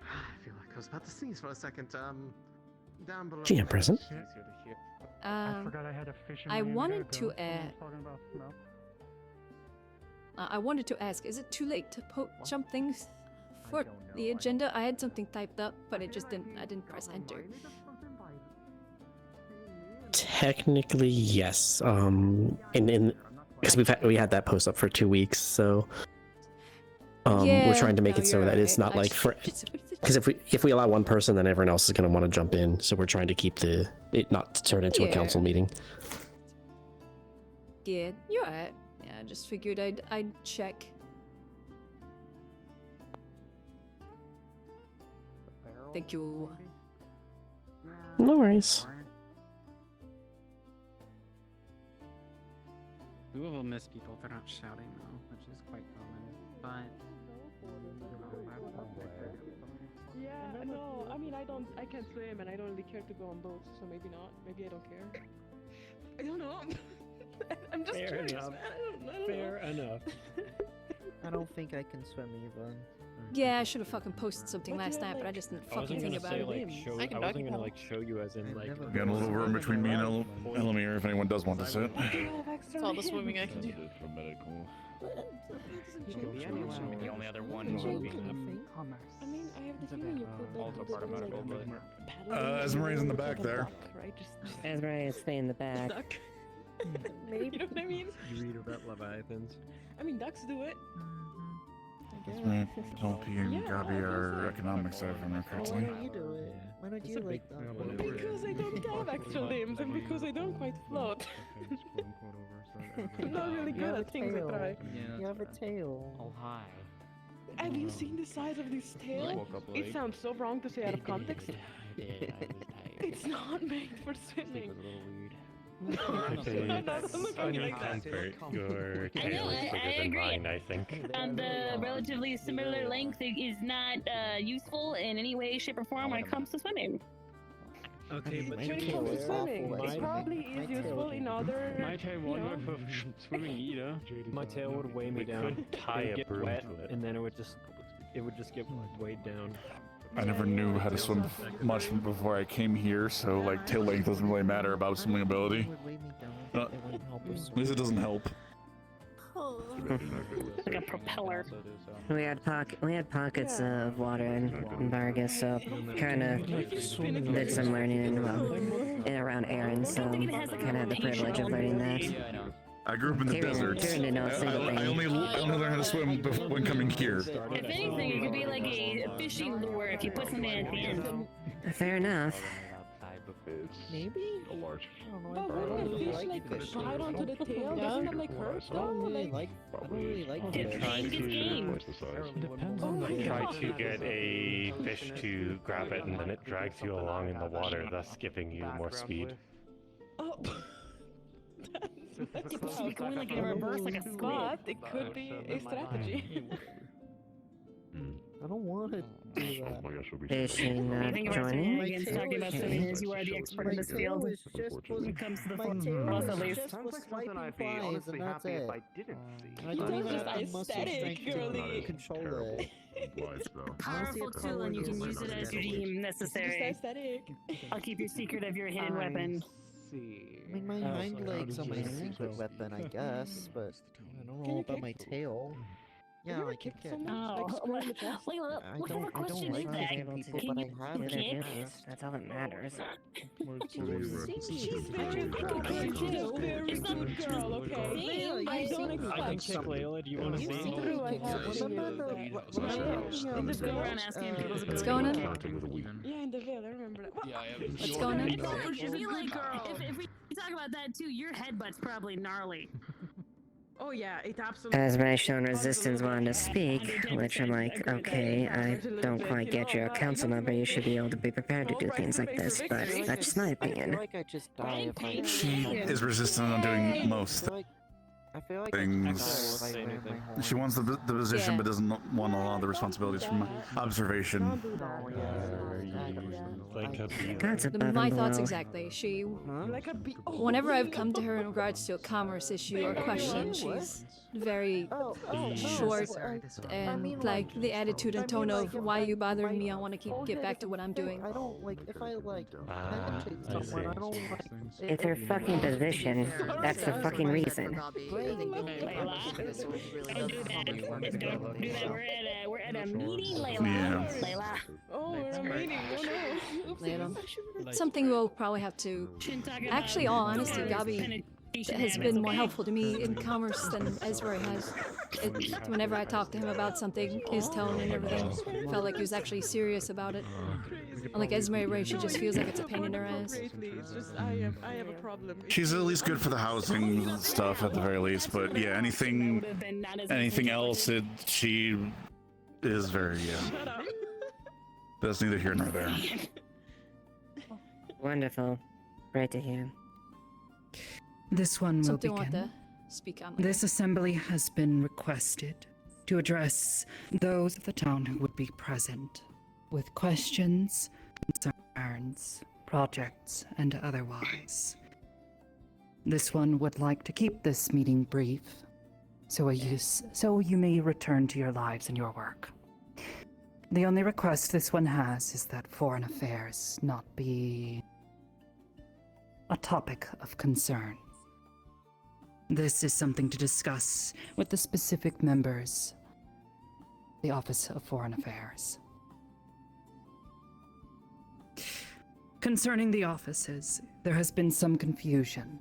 I feel like I was about to sneeze for a second. Down below. GM present. I forgot I had a fisherman. I wanted to I wanted to ask, is it too late to post something for the agenda? I had something typed up, but it just didn't. I didn't press enter. Technically, yes. Because we had that post up for 2 weeks, so we're trying to make it so that it's not like for. Because if we allow one person, then everyone else is going to want to jump in. So we're trying to keep it not to turn into a council meeting. Yeah, you're right. Yeah, I just figured I'd check. Thank you. No worries. We will miss people for not shouting though, which is quite common. But yeah, no, I mean I can't swim and I don't really care to go on boats, so maybe not. Maybe I don't care. I don't know. I'm just curious, man. I don't Fair know. enough. I don't think I can swim either. Yeah, I should have fucking posted something last night, but I just didn't fucking think about it. I wasn't gonna like show you as in like. Got a little room between me and Elamir if anyone does want to sit. That's all the swimming I can do. For medical. The only other one I mean, I have the feeling you could also part of medical, but Esmeralda's in the back there. Right? Esmeralda, stay in the back. Maybe. You know what I mean? You read about leviathans. I mean, ducks do it. Topi and Gabi are economics over there correctly. Why don't you do it? Why don't you like that? Because I don't have extra limbs and because I don't quite float. I'm not really good at things I try. You have a tail. Oh, hi. Have you seen the size of this tail? It sounds so wrong to say out of context. It's not made for swimming. Your tail is bigger than mine, I think. And the relatively similar length is not useful in any way, shape, or form when it comes to swimming. Okay, but when it comes to swimming, it probably is useful in other. My tail won't work for swimming either. My tail would weigh me down. Could tie a broom to it, and then it would just get weighed down. I never knew how to swim much before I came here, so like tail length doesn't really matter about swimming ability. At least it doesn't help. Like a propeller. We had pockets of water in Vargas, so kind of did some learning in around Aaron, so kind of had the privilege of learning that. I grew up in the desert. I only learned how to swim when coming here. If anything, it could be like a fishing lure if you put something at the end. Fair enough. Maybe? A large. But wouldn't the fish like bite onto the tail? Doesn't that like hurt though? I don't really like It's game. Try to get a fish to grab it and then it drags you along in the water, thus giving you more speed. Oh. It's supposed to be going like in reverse, like a squid. But it could be a strategy. I don't want to do that. Fishing, joining. Again, talking about swimming as you are the expert in this field. When it comes to the force, at least. Sounds like something I'd be honestly happy if I didn't see. I don't just aesthetic, girly. Control it. Powerful tool, and you can use it as you deem necessary. Just aesthetic. I'll keep your secret of your hidden weapon. I mean, my hind legs are my secret weapon, I guess, but I don't know about my tail. Yeah, I can get. Oh, Layla, what kind of question is that? People, but I have it. That's all that matters. She's very good. Very good girl, okay? I don't expect. I can kick Layla. Do you want to see? What's going on? Yeah, in the veil, I remember that. Yeah, What's going on? I feel like if we talk about that too, your headbutt's probably gnarly. Oh yeah, it absolutely. As my shown resistance wanted to speak, which I'm like, okay, I don't quite get you're a council member, you should be able to be prepared to do things like this, but that's just my opinion. I just die if I. He is resistant on doing most. I feel like things. She wants the position, Yeah. but doesn't want a lot of the responsibilities from observation. That's above My and thoughts below. exactly. She, whenever I've come to her in regards to a commerce issue or question, she's very short and like the attitude and tone of "Why are you bothering me? I want to get back to what I'm doing." I don't like if I like penetrate someone. I don't like. It's her fucking position. That's the fucking reason. Don't do that. We're at a meeting, Layla. Yeah. Layla. Oh, we're a meeting. Oh no. Something we'll probably have to. Actually, all honesty, Gabi has been more helpful to me in commerce than Ezra has. Whenever I talked to him about something, his tone and everything felt like he was actually serious about it. Unlike Esme Ray, she just feels like it's a pain in her ass. It's just I have a problem. She's at least good for the housing stuff at the very least, but yeah, anything else, she is very that's neither here nor there. Wonderful. Great to hear. This one will Something begin. want to speak on. This assembly has been requested to address those of the town who would be present with questions, concerns, projects, and otherwise. This one would like to keep this meeting brief, so you may return to your lives and your work. The only request this one has is that foreign affairs not be a topic of concern. This is something to discuss with the specific members of the Office of Foreign Affairs. Concerning the offices, there has been some confusion.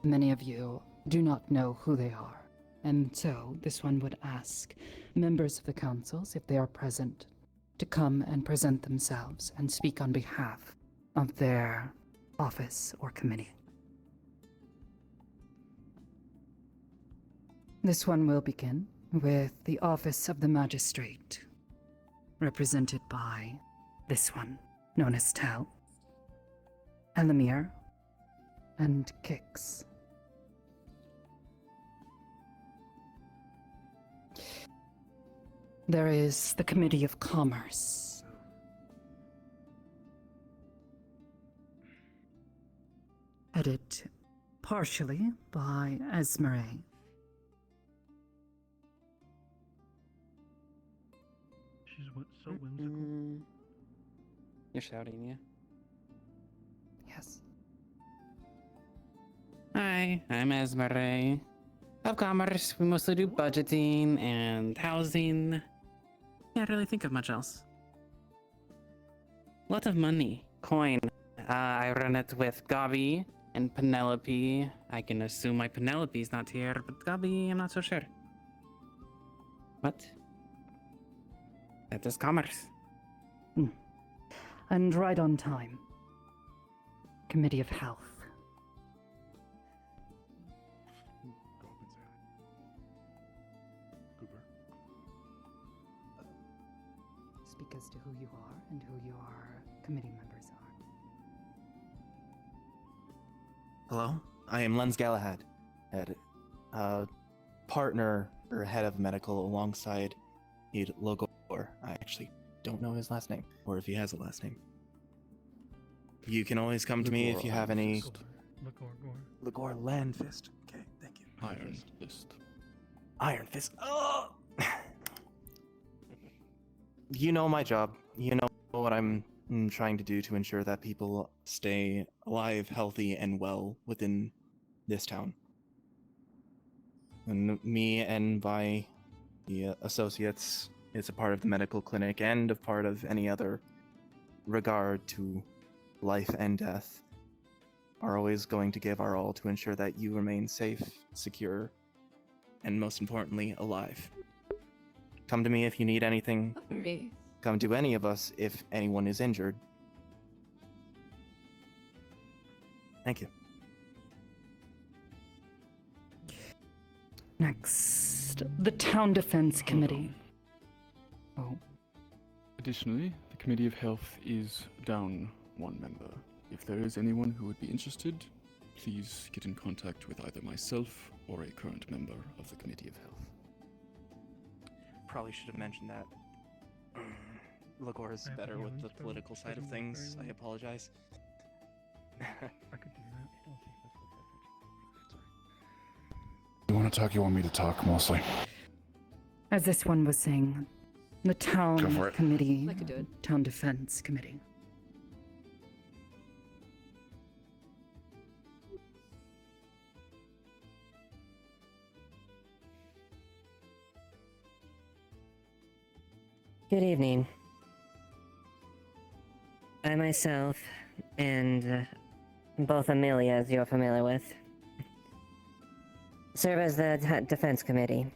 Many of you do not know who they are, and so this one would ask members of the councils, if they are present, to come and present themselves and speak on behalf of their office or committee. This one will begin with the Office of the Magistrate, represented by this one, known as Tal, Elamir, and Kix. There is the Committee of Commerce. Headed partially by Esmeralda. She's so whimsical. You're shouting, yeah? Yes. Hi, I'm Esmeralda. Of commerce, we mostly do budgeting and housing. Can't really think of much else. Lot of money. Coin. I run it with Gabi and Penelope. I can assume my Penelope's not here, but Gabi, I'm not so sure. What? That is commerce. And right on time. Committee of Health. Speak as to who you are and who your committee members are. Hello, I am Lens Galahad, partner or head of medical alongside Logor. I actually don't know his last name, or if he has a last name. You can always come to me if you have any. Logor Landfist. Okay, thank you. Iron Fist. Iron Fist. Oh! You know my job. You know what I'm trying to do to ensure that people stay alive, healthy, and well within this town. And me and my associates, it's a part of the medical clinic and a part of any other regard to life and death, are always going to give our all to ensure that you remain safe, secure, and most importantly, alive. Come to me if you need anything. Come to any of us if anyone is injured. Thank you. Next, the Town Defense Committee. Oh. Additionally, the Committee of Health is down one member. If there is anyone who would be interested, please get in contact with either myself or a current member of the Committee of Health. Probably should have mentioned that. Lagor is better with the political side of things. I apologize. You want to talk? You want me to talk mostly? As this one was saying, the Go town for it. committee, I could do it. town defense committee. Good evening. I myself, and both Amelia, as you're familiar with, serve as the Defense Committee.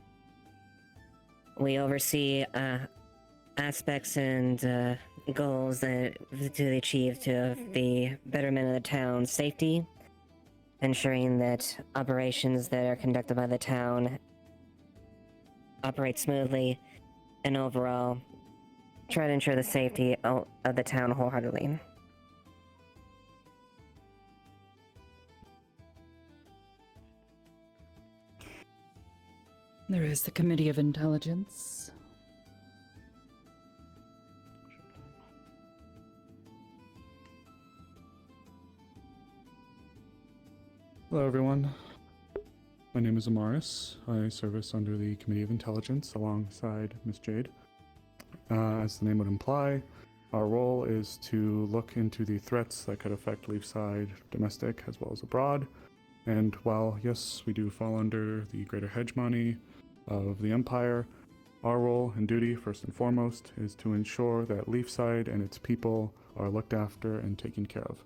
We oversee aspects and goals that to be achieved to the betterment of the town's safety, ensuring that operations that are conducted by the town operate smoothly, and overall try to ensure the safety of the town wholeheartedly. There is the Committee of Intelligence. Hello, everyone. My name is Amaris. I service under the Committee of Intelligence alongside Miss Jade. As the name would imply, our role is to look into the threats that could affect Leafside, domestic as well as abroad. And while, yes, we do fall under the greater hegemony of the Empire, our role and duty, first and foremost, is to ensure that Leafside and its people are looked after and taken care of.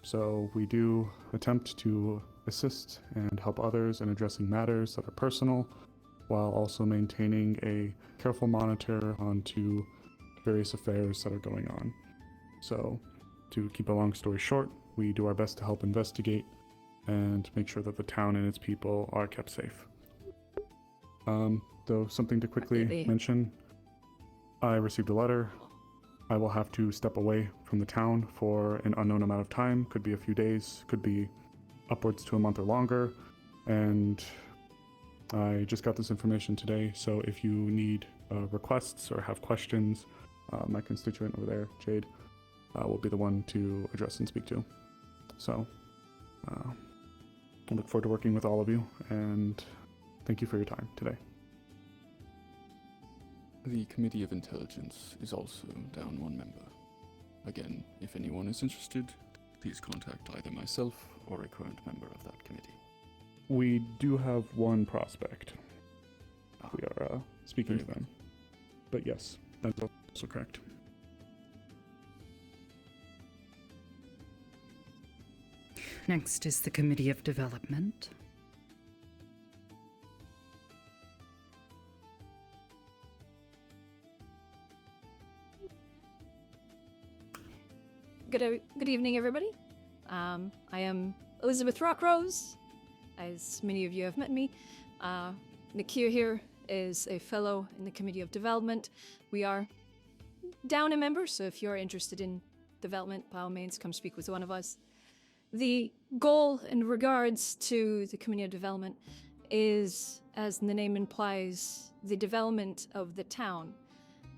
So we do attempt to assist and help others in addressing matters that are personal, while also maintaining a careful monitor onto various affairs that are going on. So, to keep a long story short, we do our best to help investigate and make sure that the town and its people are kept safe. Though something to quickly mention, I received a letter. I will have to step away from the town for an unknown amount of time, could be a few days, could be upwards to a month or longer, and I just got this information today, so if you need requests or have questions, my constituent over there, Jade, will be the one to address and speak to. So, I look forward to working with all of you, and thank you for your time today. The Committee of Intelligence is also down one member. Again, if anyone is interested, please contact either myself or a current member of that committee. We do have one prospect. We are speaking to them. But yes, that's also correct. Next is the Committee of Development. Good evening, everybody. I am Elizabeth Rockrose, as many of you have met me. Nakir here is a fellow in the Committee of Development. We are down a member, so if you're interested in development, by all means, come speak with one of us. The goal in regards to the Committee of Development is, as the name implies, the development of the town,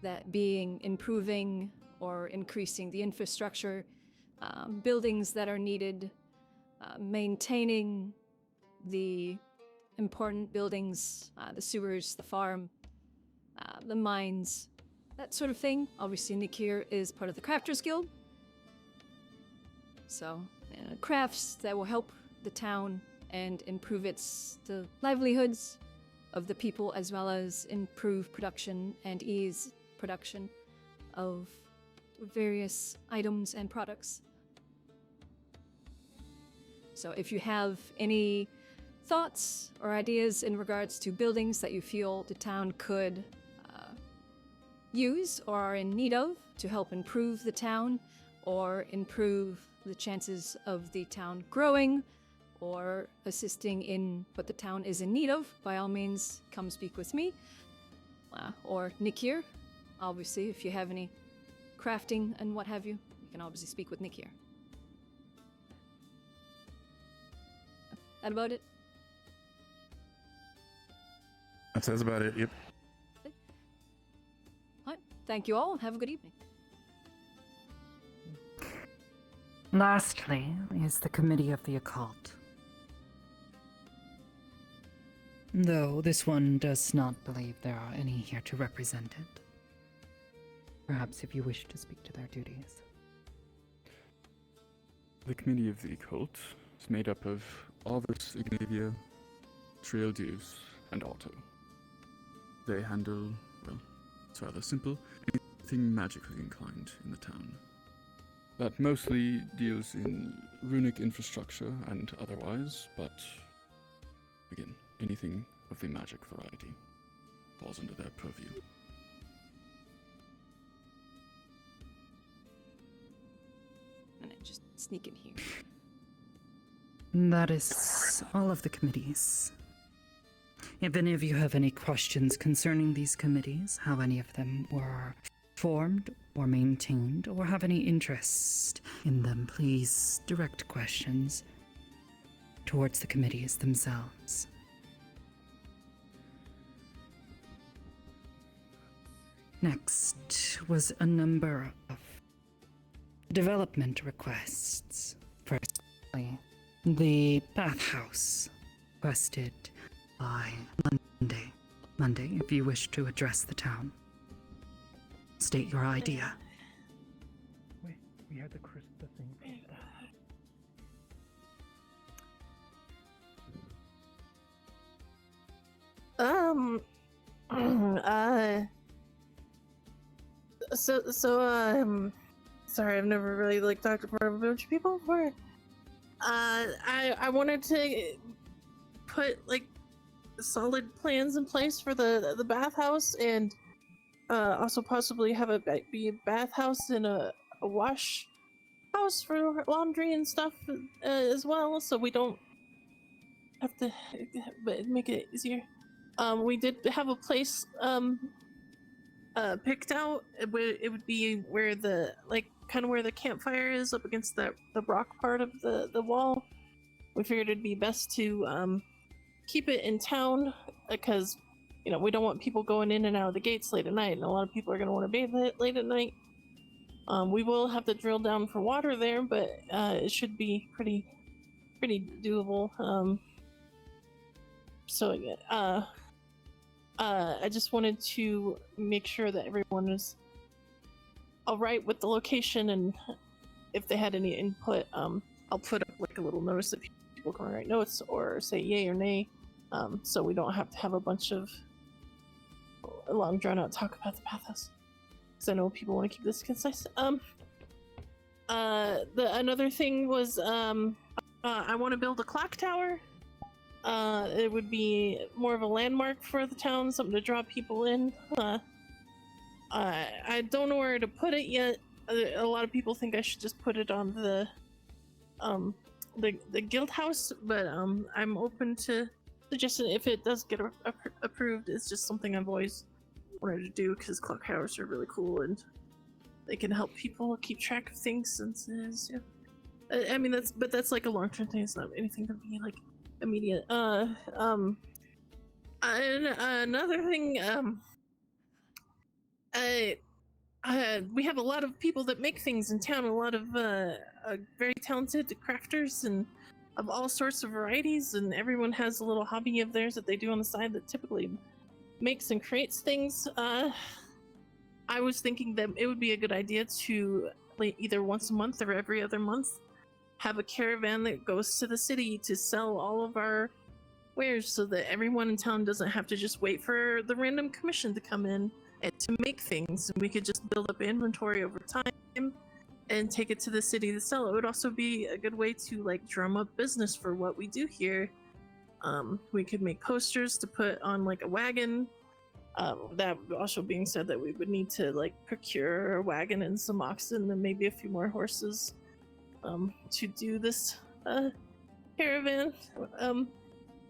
that being improving or increasing the infrastructure, buildings that are needed, maintaining the important buildings, the sewers, the farm, the mines, that sort of thing. Obviously, Nakir is part of the Crafters Guild. So, crafts that will help the town and improve the livelihoods of the people, as well as improve production and ease production of various items and products. So if you have any thoughts or ideas in regards to buildings that you feel the town could use or are in need of to help improve the town or improve the chances of the town growing or assisting in what the town is in need of, by all means, come speak with me or Nick here. Obviously, if you have any crafting and what have you, you can obviously speak with Nick here. That about it? That's about it. Yep. All right. Thank you all. Have a good evening. Lastly is the Committee of the Occult. Though this one does not believe there are any here to represent it. Perhaps if you wish to speak to their duties. The Committee of the Occult is made up of Arvis, Ignavia, Traildews, and Otto. They handle, well, it's rather simple, anything magically inclined in the town. That mostly deals in runic infrastructure and otherwise, but again, anything of the magic variety falls under their purview. And I just sneak in here. That is all of the committees. If any of you have any questions concerning these committees, how any of them were formed or maintained, or have any interest in them, please direct questions towards the committees themselves. Next was a number of development requests. Firstly, the bathhouse requested by Monday. Monday, if you wish to address the town. State your idea. Wait, we had the thing. Sorry, I've never really like talked to a bunch of people before. I wanted to put like solid plans in place for the bathhouse, and also possibly have it be a bathhouse and a wash house for laundry and stuff as well, so we don't have to make it easier. We did have a place picked out. It would be where the kind of where the campfire is, up against the rock part of the wall. We figured it'd be best to keep it in town, because we don't want people going in and out of the gates late at night, and a lot of people are going to want to bathe late at night. We will have to drill down for water there, but it should be pretty doable. I just wanted to make sure that everyone is all right with the location, and if they had any input, I'll put up like a little notice if people can write notes or say yay or nay, so we don't have to have a bunch of long drawn out talk about the bathhouse, because I know people want to keep this concise. Another thing was I want to build a clock tower. It would be more of a landmark for the town, something to draw people in. I don't know where to put it yet. A lot of people think I should just put it on the guild house, but I'm open to suggesting if it does get approved. It's just something I've always wanted to do, because clock towers are really cool and they can help people keep track of things. Since I mean that's like a long-term thing. It's not anything to be like immediate. And another thing, we have a lot of people that make things in town, a lot of very talented crafters and of all sorts of varieties, and everyone has a little hobby of theirs that they do on the side that typically makes and creates things. I was thinking that it would be a good idea to, like, either once a month or every other month, have a caravan that goes to the city to sell all of our wares, so that everyone in town doesn't have to just wait for the random commission to come in and to make things, and we could just build up inventory over time and take it to the city to sell. It would also be a good way to like drum up business for what we do here. We could make posters to put on like a wagon. That also being said, that we would need to like procure a wagon and some oxen and maybe a few more horses to do this caravan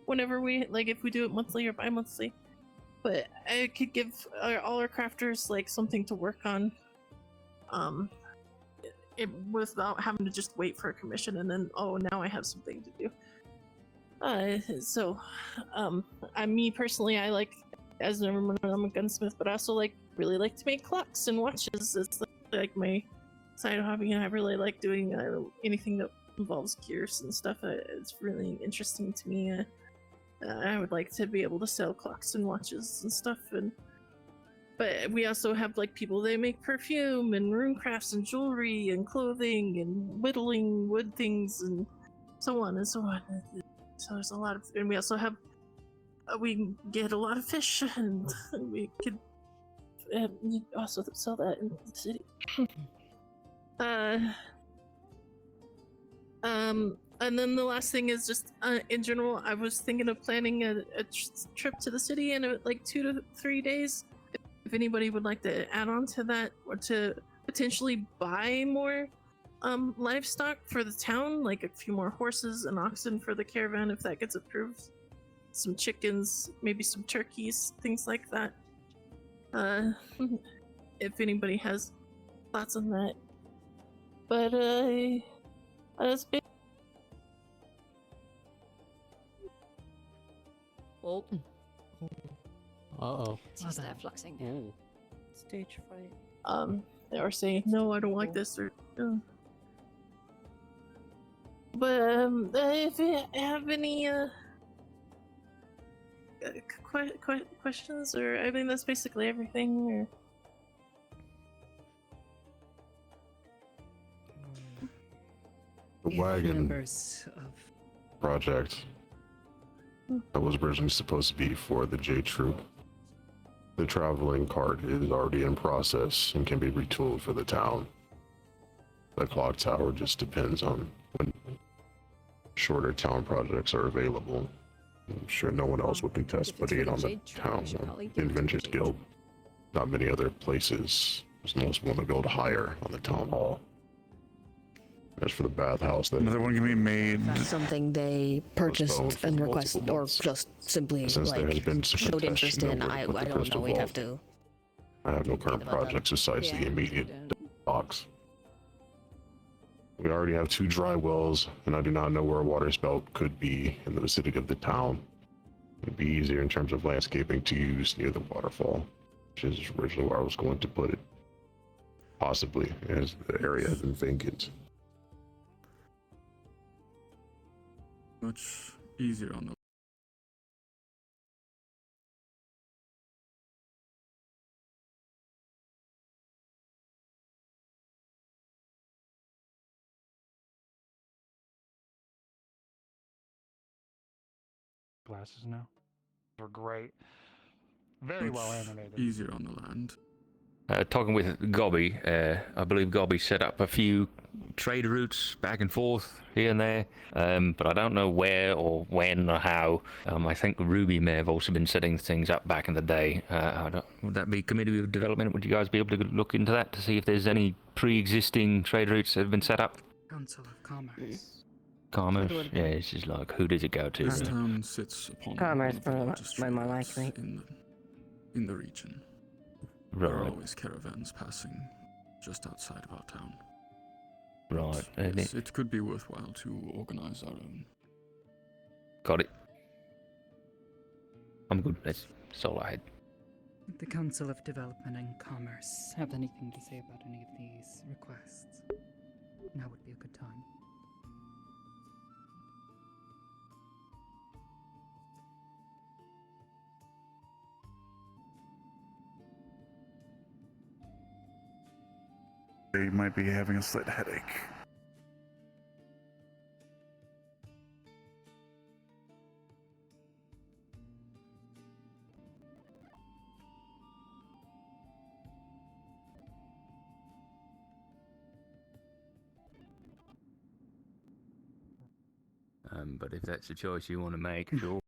whenever we, like, if we do it monthly or bi-monthly. But I could give all our crafters like something to work on without having to just wait for a commission and then, oh, now I have something to do. Me personally, I like guys never know I'm a gunsmith, but I also really like to make clocks and watches. It's like my side hobby, and I really like doing anything that involves gears and stuff. It's really interesting to me. I would like to be able to sell clocks and watches and stuff, but we also have people that make perfume and rune crafts and jewelry and clothing and whittling wood things and so on and so on. So there's a lot of, and we also have we get a lot of fish, and we could also sell that in the city. And then the last thing is just in general, I was thinking of planning a trip to the city in 2 to 3 days. If anybody would like to add on to that, or to potentially buy more livestock for the town, like a few more horses and oxen for the caravan, if that gets approved, some chickens, maybe some turkeys, things like that. If anybody has thoughts on that. But that's been. Oh. Uh-oh. He's that fluxing. Ooh. Stage fright. They are saying, no, I don't like this, or but if you have any questions, or I think that's basically everything. Or the wagon Members of project that was originally supposed to be for the J Troop. The traveling cart is already in process and can be retooled for the town. The clock tower just depends on when shorter town projects are available. I'm sure no one else would contest putting it on the town Inventors Guild. Not many other places. There's most want to build higher on the town hall. As for the bathhouse, that another one can be made. That's something they purchased and requested, or just simply since there has been showed interest in. I don't know. We'd have to. I have no current projects besides the immediate box. We already have 2 dry wells, and I do not know where a water spout could be in the vicinity of the town. It'd be easier in terms of landscaping to use near the waterfall, which is originally where I was going to put it. Possibly, as the area has been vacant. Much easier on the glasses now. They're great. Very well much animated. easier on the land. Talking with Gobby, I believe Gobby set up a few trade routes back and forth here and there, but I don't know where or when or how. I think Ruby may have also been setting things up back in the day. Would that be Committee of Development? Would you guys be able to look into that to see if there's any pre-existing trade routes that have been set up? Council of Commerce. Commerce? Yeah, it's just like, who does it go to? This town sits upon Commerce, one of the largest by more trade routes likely. in the region. There are Right. always caravans passing just outside of our town. Right. Yes, it could be worthwhile to organize our own. Got it. I'm good. That's all I had. The Council of Development and Commerce have anything to say about any of these requests? Now would be a good time. They might be having a slight headache. But if that's a choice you want to make, sure.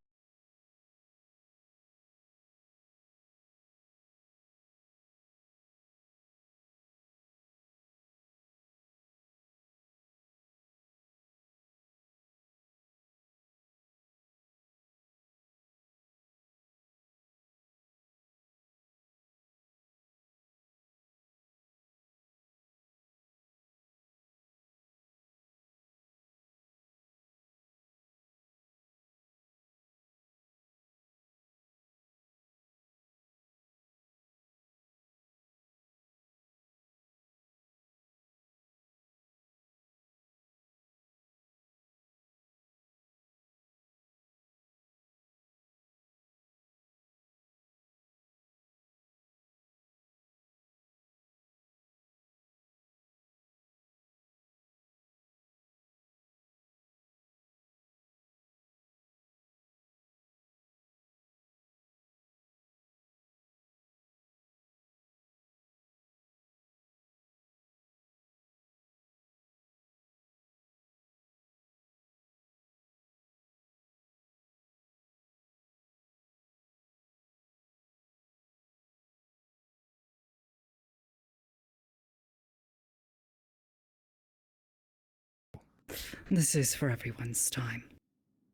This is for everyone's time.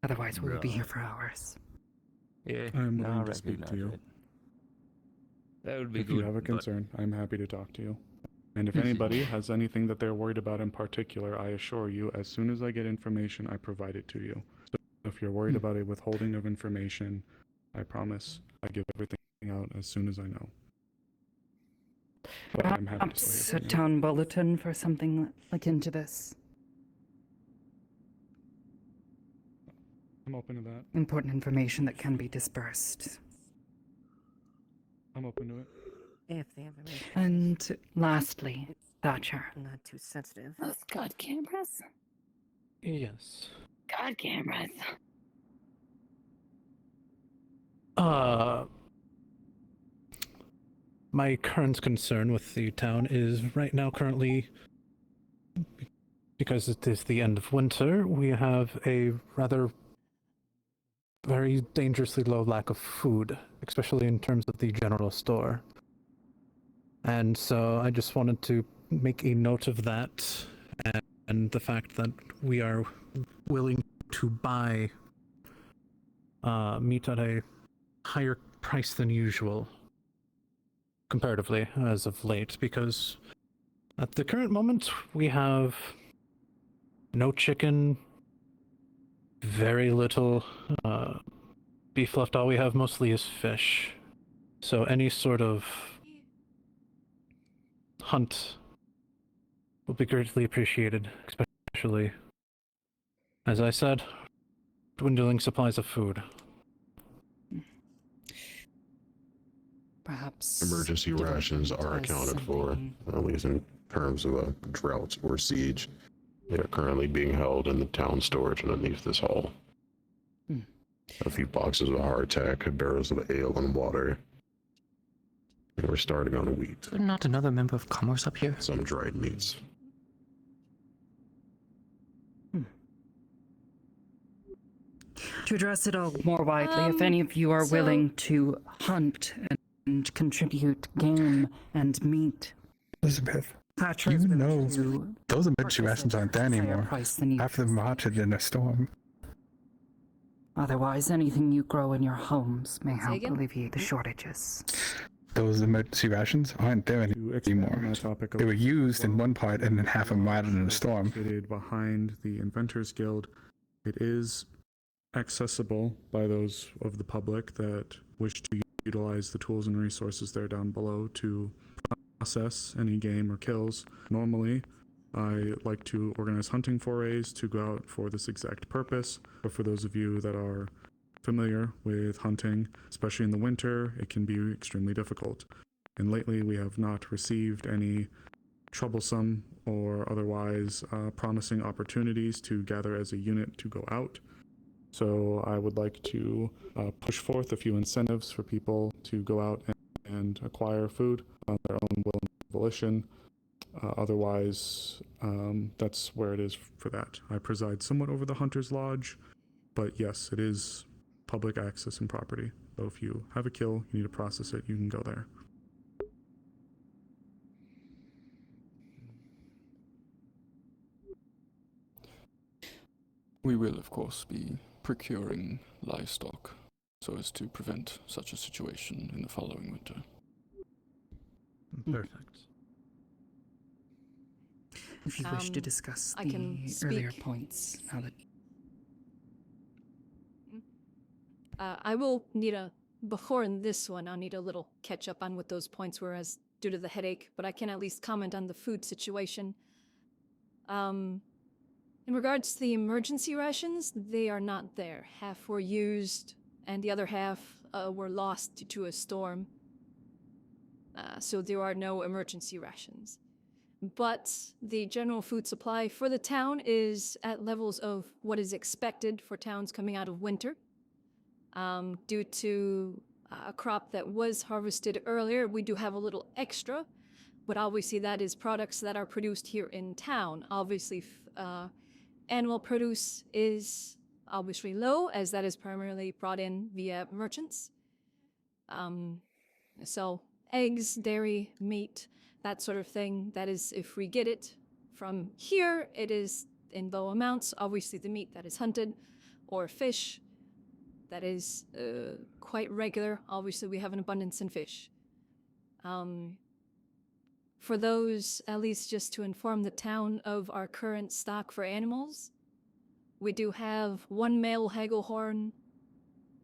Otherwise, we will be here for hours. Yeah, I'm no, I willing to speak to recognize you. it. That would be If good. you have a but- concern, I'm happy to talk to you. And if Yes, anybody has anything that they're worried about in particular, I assure you, as soon as I get information, I provide it to you. So if you're worried about a withholding of information, I promise I give everything out as soon as I know. But I'm happy to Perhaps still a hear from you. town bulletin for something akin to this. I'm open to that. Important information that can be dispersed. I'm open to it. If the information And lastly, Thatcher. not too sensitive. Those god cameras. Yes. God cameras. My current concern with the town is right now currently, because it is the end of winter, we have a rather very dangerously low lack of food, especially in terms of the general store. And so I just wanted to make a note of that and the fact that we are willing to buy meat at a higher price than usual, comparatively, as of late, because at the current moment we have no chicken, very little beef left. All we have mostly is fish. So any sort of hunt will be greatly appreciated, especially, as I said, dwindling supplies of food. Perhaps Emergency rations are accounted for, at least in terms of a drought or siege. They are currently being held in the town storage underneath this hall. A few boxes of hardtack, barrels of ale and water. And we're starting on wheat. Is there not another member of commerce up here? Some dried meats. To address it all more widely, if any of you are willing to hunt and contribute game and meat, Elizabeth, Thatcher you is willing know to those emergency rations aren't there anymore. price than you. After the rotted in a storm. Otherwise, anything you grow in your homes may help again? alleviate the shortages. Those emergency rations aren't there anymore. They were used in one part and then half of them rotted in a storm. Located behind the Inventors Guild. It is accessible by those of the public that wish to utilize the tools and resources there down below to process any game or kills. Normally, I like to organize hunting forays to go out for this exact purpose, but for those of you that are familiar with hunting, especially in the winter, it can be extremely difficult. And lately, we have not received any troublesome or otherwise promising opportunities to gather as a unit to go out. So I would like to push forth a few incentives for people to go out and acquire food on their own will and volition. Otherwise, that's where it is for that. I preside somewhat over the Hunter's Lodge, but yes, it is public access and property. So if you have a kill, you need to process it, you can go there. We will, of course, be procuring livestock so as to prevent such a situation in the following winter. Perfect. If you wish to discuss I can the earlier speak. points, now that I will need before in this one, I'll need a little catch up on what those points were as due to the headache, but I can at least comment on the food situation. In regards to the emergency rations, they are not there. Half were used, and the other half were lost due to a storm. So there are no emergency rations. But the general food supply for the town is at levels of what is expected for towns coming out of winter. Due to a crop that was harvested earlier, we do have a little extra, but obviously that is products that are produced here in town. Obviously, animal produce is obviously low, as that is primarily brought in via merchants. So eggs, dairy, meat, that sort of thing, that is, if we get it from here, it is in low amounts. Obviously, the meat that is hunted, or fish that is quite regular. Obviously, we have an abundance in fish. For those, at least just to inform the town of our current stock for animals, we do have 1 male hagelhorn,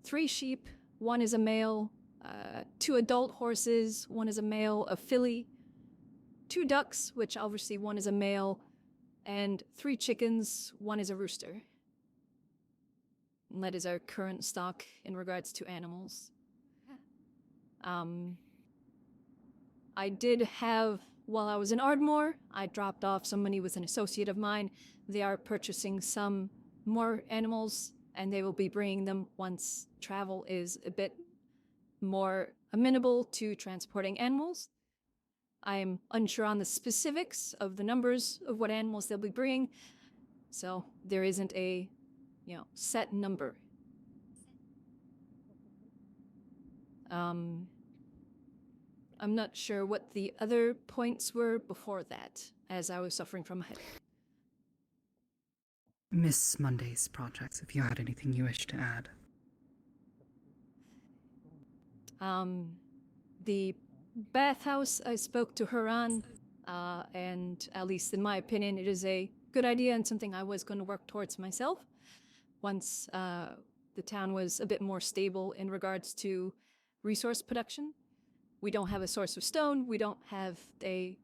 3 sheep, 1 is a male, 2 adult horses, 1 is a male, a filly, 2 ducks, which obviously 1 is a male, and 3 chickens, 1 is a rooster. And that is our current stock in regards to animals. I did have, while I was in Ardmore, I dropped off some money with an associate of mine. They are purchasing some more animals, and they will be bringing them once travel is a bit more amenable to transporting animals. I am unsure on the specifics of the numbers of what animals they'll be bringing, so there isn't a, set number. I'm not sure what the other points were before that, as I was suffering from a headache. Miss Monday's projects, if you had anything you wish to add. The bathhouse, I spoke to her on, and at least in my opinion, it is a good idea and something I was going to work towards myself once the town was a bit more stable in regards to resource production. We don't have a source of stone, we don't have a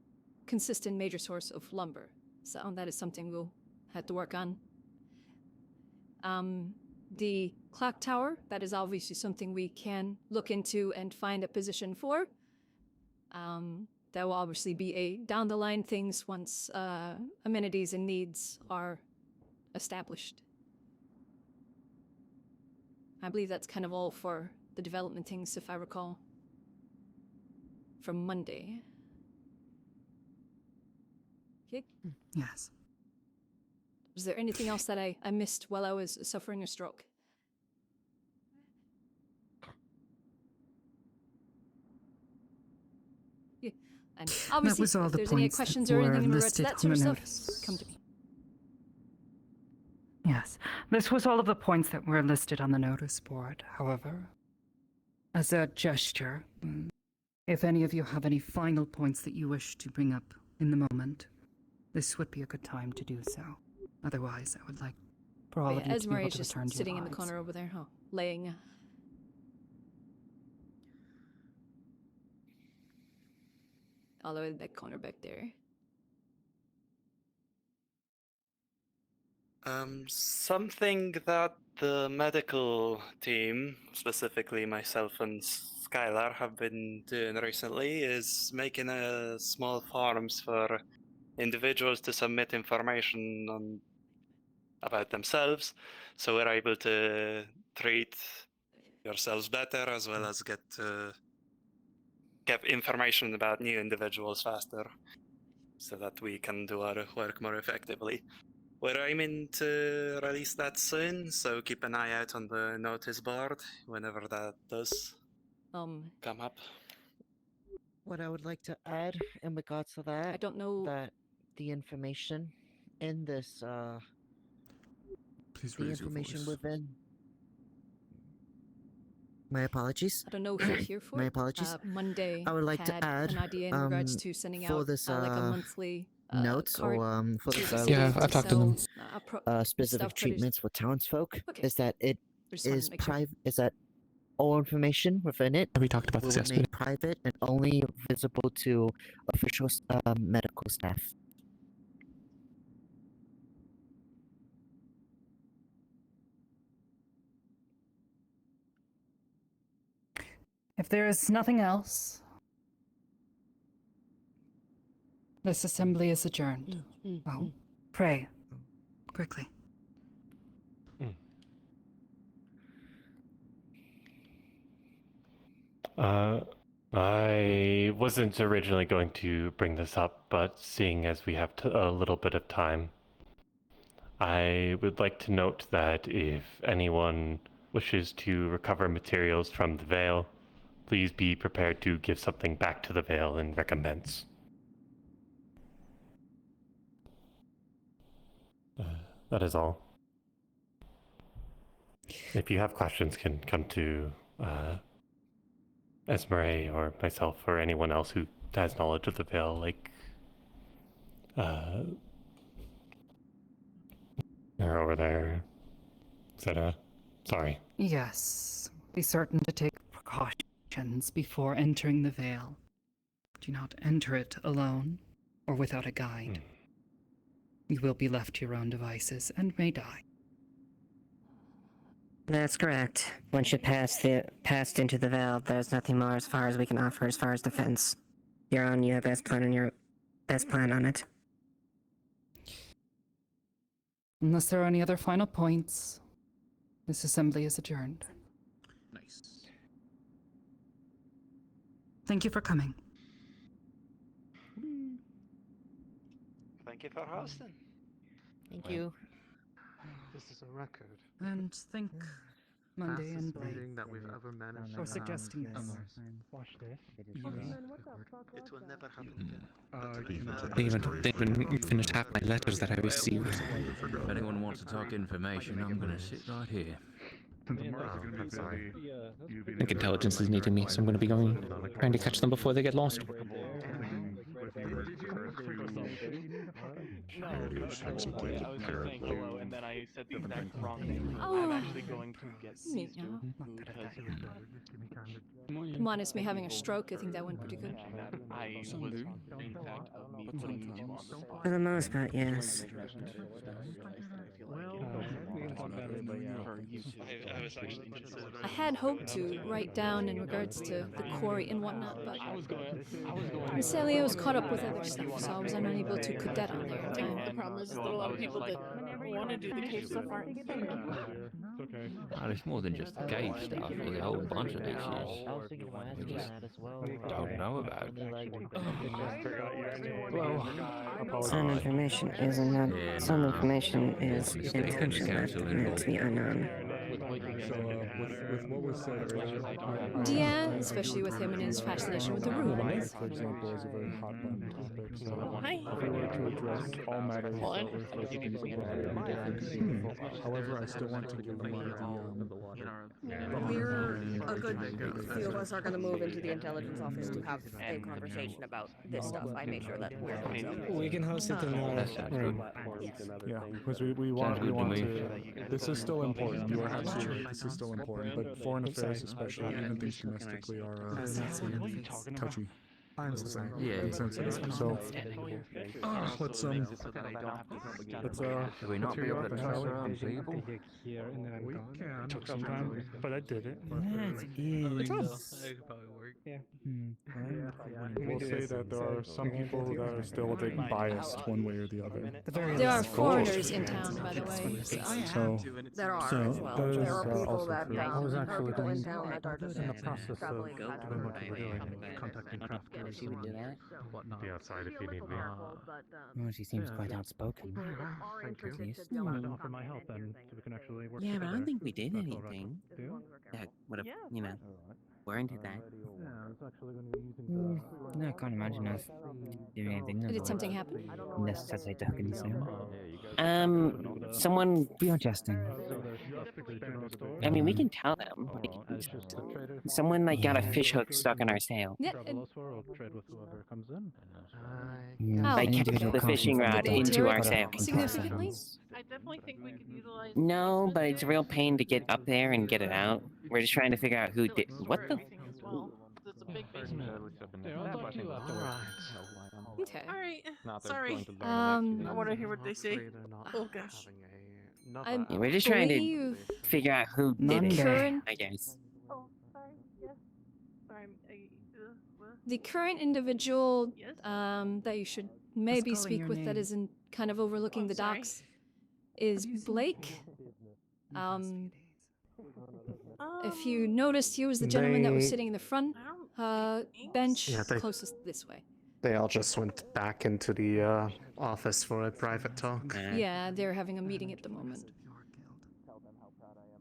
consistent major source of lumber, so that is something we'll have to work on. The clock tower, that is obviously something we can look into and find a position for. That will obviously be a down the line things once amenities and needs are established. I believe that's kind of all for the development things, if I recall, from Monday. Okay. Yes. Was there anything else that I missed while I was suffering a stroke? Yeah. And obviously, was all if the there's any points that questions or anything were in regards to listed that on sort of the stuff, notice. come to me. Yes, this was all of the points that were listed on the notice board. However, as a gesture, if any of you have any final points that you wish to bring up in the moment, this would be a good time to do so. Otherwise, I would like for all of you to be able Esmeralda's to just return to sitting your in the lives. corner over there, laying. All the way to that corner back there. Something that the medical team, specifically myself and Skylar, have been doing recently is making small forms for individuals to submit information about themselves, so we're able to treat yourselves better as well as get information about new individuals faster, so that we can do our work more effectively. We're aiming to release that soon, so keep an eye out on the notice board whenever that does come up. What I would like to add in regards to that, I don't know that the information in this, Please the raise your information voice. within. My apologies. I don't know who you're here for. My apologies. Monday I would like had to add an idea in regards to sending for out this like a monthly notes card or for to this the Yeah, city I've talked to them. sell, specific stuff, but it's- treatments for townsfolk Okay. is that it Just wanted is to make sure. private. Is that all information within it We talked about will this remain yesterday. private and only visible to official medical staff. If there is nothing else, this assembly is adjourned. Oh, pray, quickly. I wasn't originally going to bring this up, but seeing as we have a little bit of time, I would like to note that if anyone wishes to recover materials from the Vale, please be prepared to give something back to the Vale in recompense. That is all. If you have questions, can come to Esmeralda or myself or anyone else who has knowledge of the Vale, like they're over there, etc. Sorry. Yes, be certain to take precautions before entering the Vale. Do not enter it alone or without a guide. You will be left to your own devices and may die. That's correct. Once you passed into the Vale, there's nothing more as far as we can offer as far as defense. You're on your best plan on it. Unless there are any other final points, this assembly is adjourned. Nice. Thank you for coming. Thank you for hosting. Thank you. This is a record. And think Monday Fastest and Blake meeting that we've ever managed. for suggesting this. Watch this. It will never happen again. They even finished half my letters that I received. If anyone wants to talk information, I'm gonna sit right here. I think intelligence is needing me, so I'm going to be trying to catch them before they get lost. No, I was saying hello, and then I said the exact wrong thing. Oh. I'm actually going to get seized Minus me having a stroke, I think that went pretty good. I was in fact of me putting you two on the spot. For the most part, yes. I had hoped to write down in regards to the quarry and whatnot, but Miss Celia was caught up with other stuff, so I was unable to put that on there in time. The problem is that a lot of people that want to do the cave stuff aren't there. Well, it's more than just the cave stuff. There's a whole bunch of issues we just don't know about. Some information is not. Some information is intentional meant to be unknown. With what was said earlier, Yeah, especially with him and his fascination with the ruins. for example, is a very hot button topic. So Hi. if we were to address all matters that were supposed to be different, however, I still want to give them We're a good few of us are going to move into the intelligence office to have a conversation about this stuff. I made sure that we're doing so. We can host it in our room. Yeah, because we want to. This is still important. You are absolutely right. This is still important. But foreign affairs, especially, even things domestically, are touchy. I'm so sorry. Yeah. And sensitive. So let's Should we not be able to trust our own people? We can. Took some time, but I did it. It does. Yeah. We'll say that there are some people that are still a bit biased one way or the other. There are foreigners in town, by the way. So There are So, as well. that is, There are people also that true. there I was are actually people in doing- town that are just in the process of traveling doing what you were doing, contacting crafters She would do and that. whatnot. Be outside if you need me. Well, she seems quite outspoken. Thank you. Yes. I wanted to offer my help then, so we can actually work Yeah, but I together. don't think we did That's all right. anything Do? that would have, warranted that. Yeah, it's actually going to be using No, I can't imagine us doing anything. Did something happen? Necessary tokens. Someone be adjusting. I mean, we can tell them. Someone got a fish hook stuck in our sail. Yeah. Trade with whoever comes in. They kept the fishing rod They into tear our it sail. significantly? I definitely think we could utilize. No, but it's a real pain to get up there and get it out. We're just trying to figure out who did. What the? As well. It's a big basement. Okay. All right. Sorry. I want to hear what they say. Oh gosh. Yeah, we're just trying to believe figure out who did it. current- I guess. Oh, sorry. Yes. Sorry. the current individual that you should maybe calling speak your with that name. isn't kind of overlooking the docks is Blake. If you noticed, he was the gentleman that was They- sitting in the front bench Yeah, they- closest this way. They all just went back into the office for a private talk. Yeah, they're having a meeting at the moment.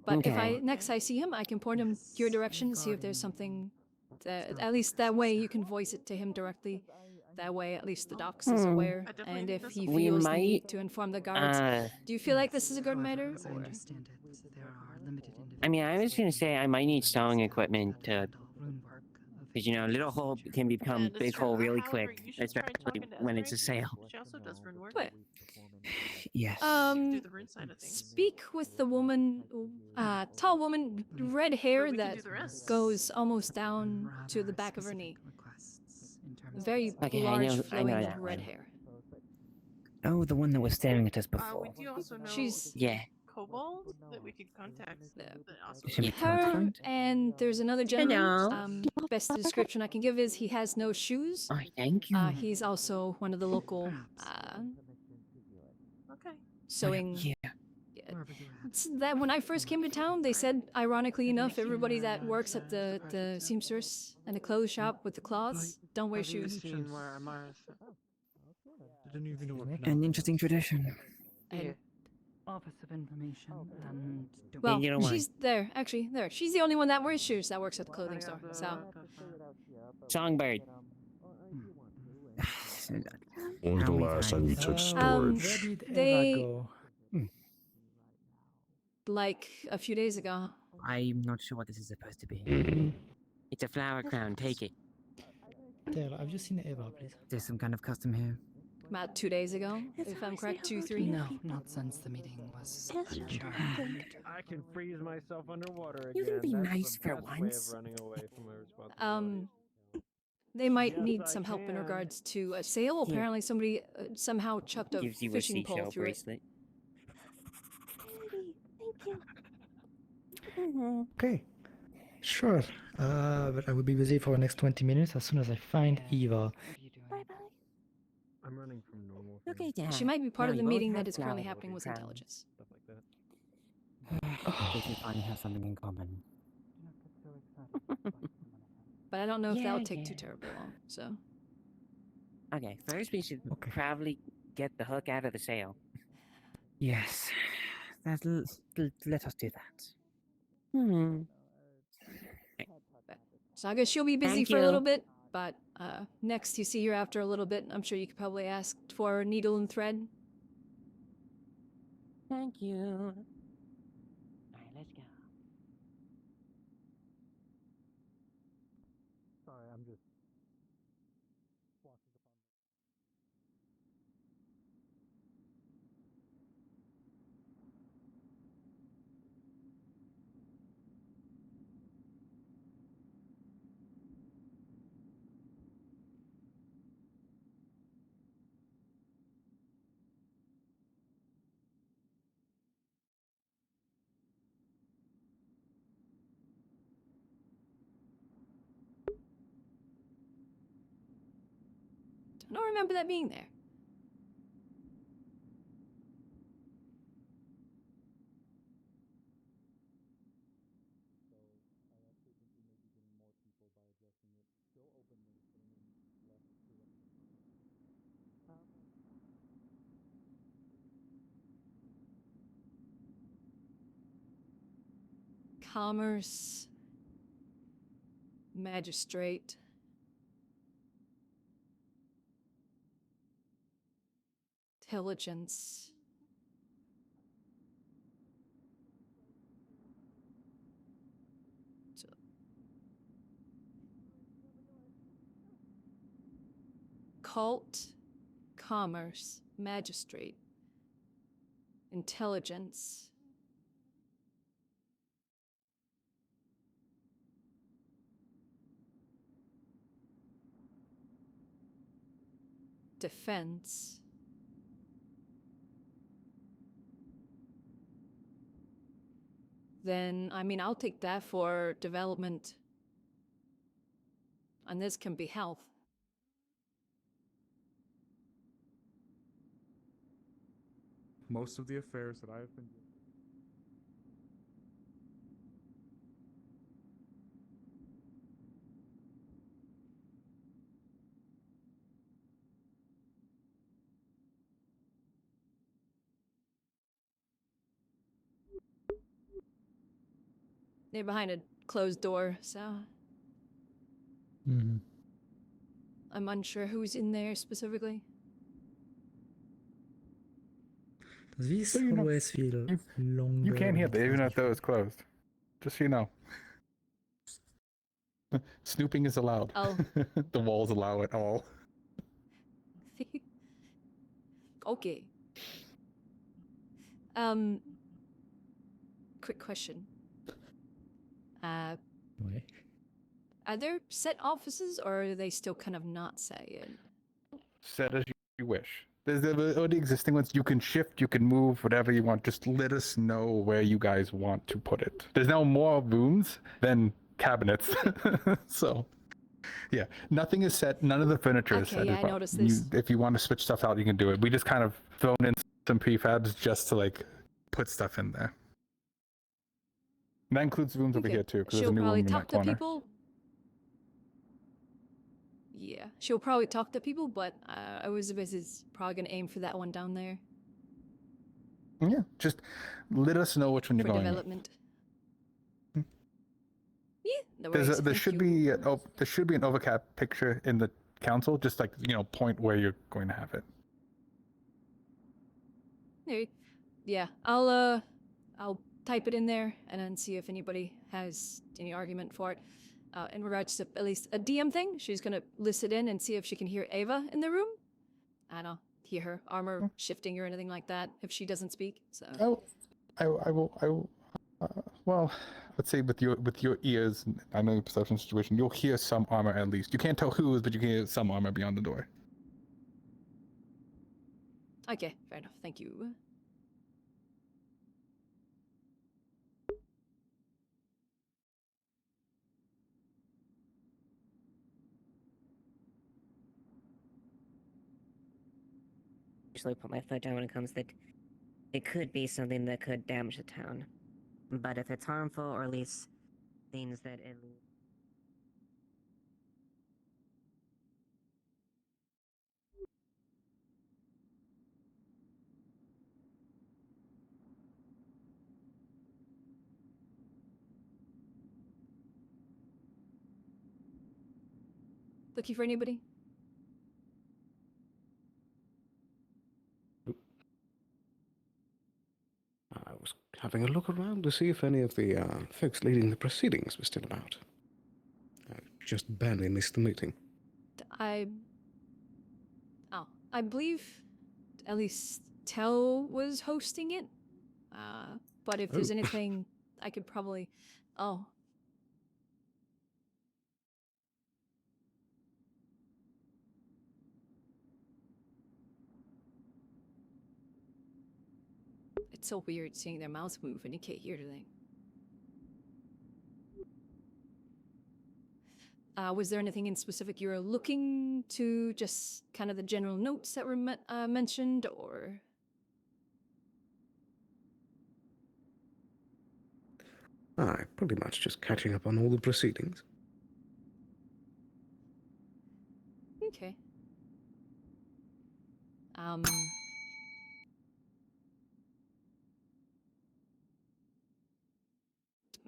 But if next I see him, I can point him your direction, see if there's something. At least that way you can voice it to him directly. That way, at least the docks is aware. And if he We feels the need might, to inform the guards, do you feel like this is a good matter? I Or? understand it. There are limited I mean, I was gonna say I might need sewing equipment to, because you know, little hole can become that's big true. hole really However, quick, you should try especially talking to when it's a Ezra. sale. She also does rune work. What? Yes. Do the rune side of things. Speak with the woman, tall woman, red hair But we can that do the rest. goes almost down to the back of her knee. Very Okay, I large, know flowing that red one. hair. Oh, the one that was staring at us before. We do also know Yeah. Kobold that we could contact. That also Should be Her transferred? and there's another gentleman. Hello. Best description I can give is he has no shoes. Oh, thank you. He's also one of the local Okay. sewing. Yeah. It's that when I first came to town, they said, ironically enough, everybody that works at the seamstress and the clothes shop with the cloths don't wear shoes. An interesting tradition. And, Office of Information and well, you know what? she's there, actually, there. She's the only one that wears shoes that works at the clothing store. So, Songbird. When was the last time you took storage? they like a few days ago. I'm not sure what this is supposed to be. It's a flower crown. Take it. Taylor, I've just seen the Eva, please. There's some kind of custom here. About 2 days ago, if I'm correct, 2, 3. No, not since the meeting was adjourned. I can freeze myself underwater again. You can be That's nice the for best way once. of running away from my responsibility. They might Yes, need I some help in can. regards to a sale. Here. Apparently, somebody somehow chucked a Gives you a fishing pole seashell through it. bracelet. Okay, sure. But I will be busy for the next 20 minutes as soon as I find Eva. I'm running from normal. Okay, Dad. She might be part Now of the we both meeting have that is currently flowers happening with crowns. intelligence. Stuff like that. I think we finally have something in common. But I don't know if Yeah, that'll take yeah. too terribly long. So, Okay, first we should probably get the hook out of the sail. Yes, let us do that. so I guess she'll be busy Thank for a little you. bit. But next, you see her after a little bit. I'm sure you could probably ask for needle and thread. Thank you. All right, let's go. Sorry, I'm just. Don't remember that being there. Commerce, magistrate, intelligence, cult, commerce, magistrate, intelligence. Defense. Then, I mean, I'll take that for development. And this can be health. Most of the affairs that I've been They're behind a closed door, so. I'm unsure who's in there specifically. This So you know, always feel longer. You can't hear when it that even was if the door is closed. Just so you know. Snooping is allowed. Oh. The walls allow it all. Okay. Quick question. Ouais. Are there set offices, or are they still kind of not set yet? Set as you wish. There's the already existing ones. You can shift, you can move, whatever you want. Just let us know where you guys want to put it. There's now more rooms than cabinets. So, yeah, nothing is set. None of the furniture is Okay, set yeah, as I well. noticed this. If you want to switch stuff out, you can do it. We just kind of thrown in some prefabs just to like put stuff in there. And that includes rooms over here too, because there's a She'll new room probably in that talk to corner. people. Yeah, she'll probably talk to people, but Elizabeth is probably gonna aim for that one down there Yeah, just let us know which one you're for going with. development. Yeah, no There worries. should be there should be an overcap picture in the council, just like point where you're going to have it. There, yeah, I'll type it in there and then see if anybody has any argument for it. In regards to at least a DM thing, she's gonna list it in and see if she can hear Ava in the room. I don't hear her armor shifting or anything like that if she doesn't speak. So. I will. Well, let's say with your ears, I know the perception situation. You'll hear some armor at least. You can't tell whose, but you can hear some armor beyond the door. Okay, fair enough. Thank you. Usually put my foot down when it comes that it could be something that could damage the town. But if it's harmful, or at least things that it Looking for anybody? I was having a look around to see if any of the folks leading the proceedings were still about. I just barely missed the meeting. I believe at least Tell was hosting it. But if there's Oh. anything, I could probably. Oh. It's so weird seeing their mouths move and you can't hear anything. Was there anything in specific you were looking to, just kind of the general notes that were mentioned, or? Pretty much just catching up on all the proceedings. Okay. I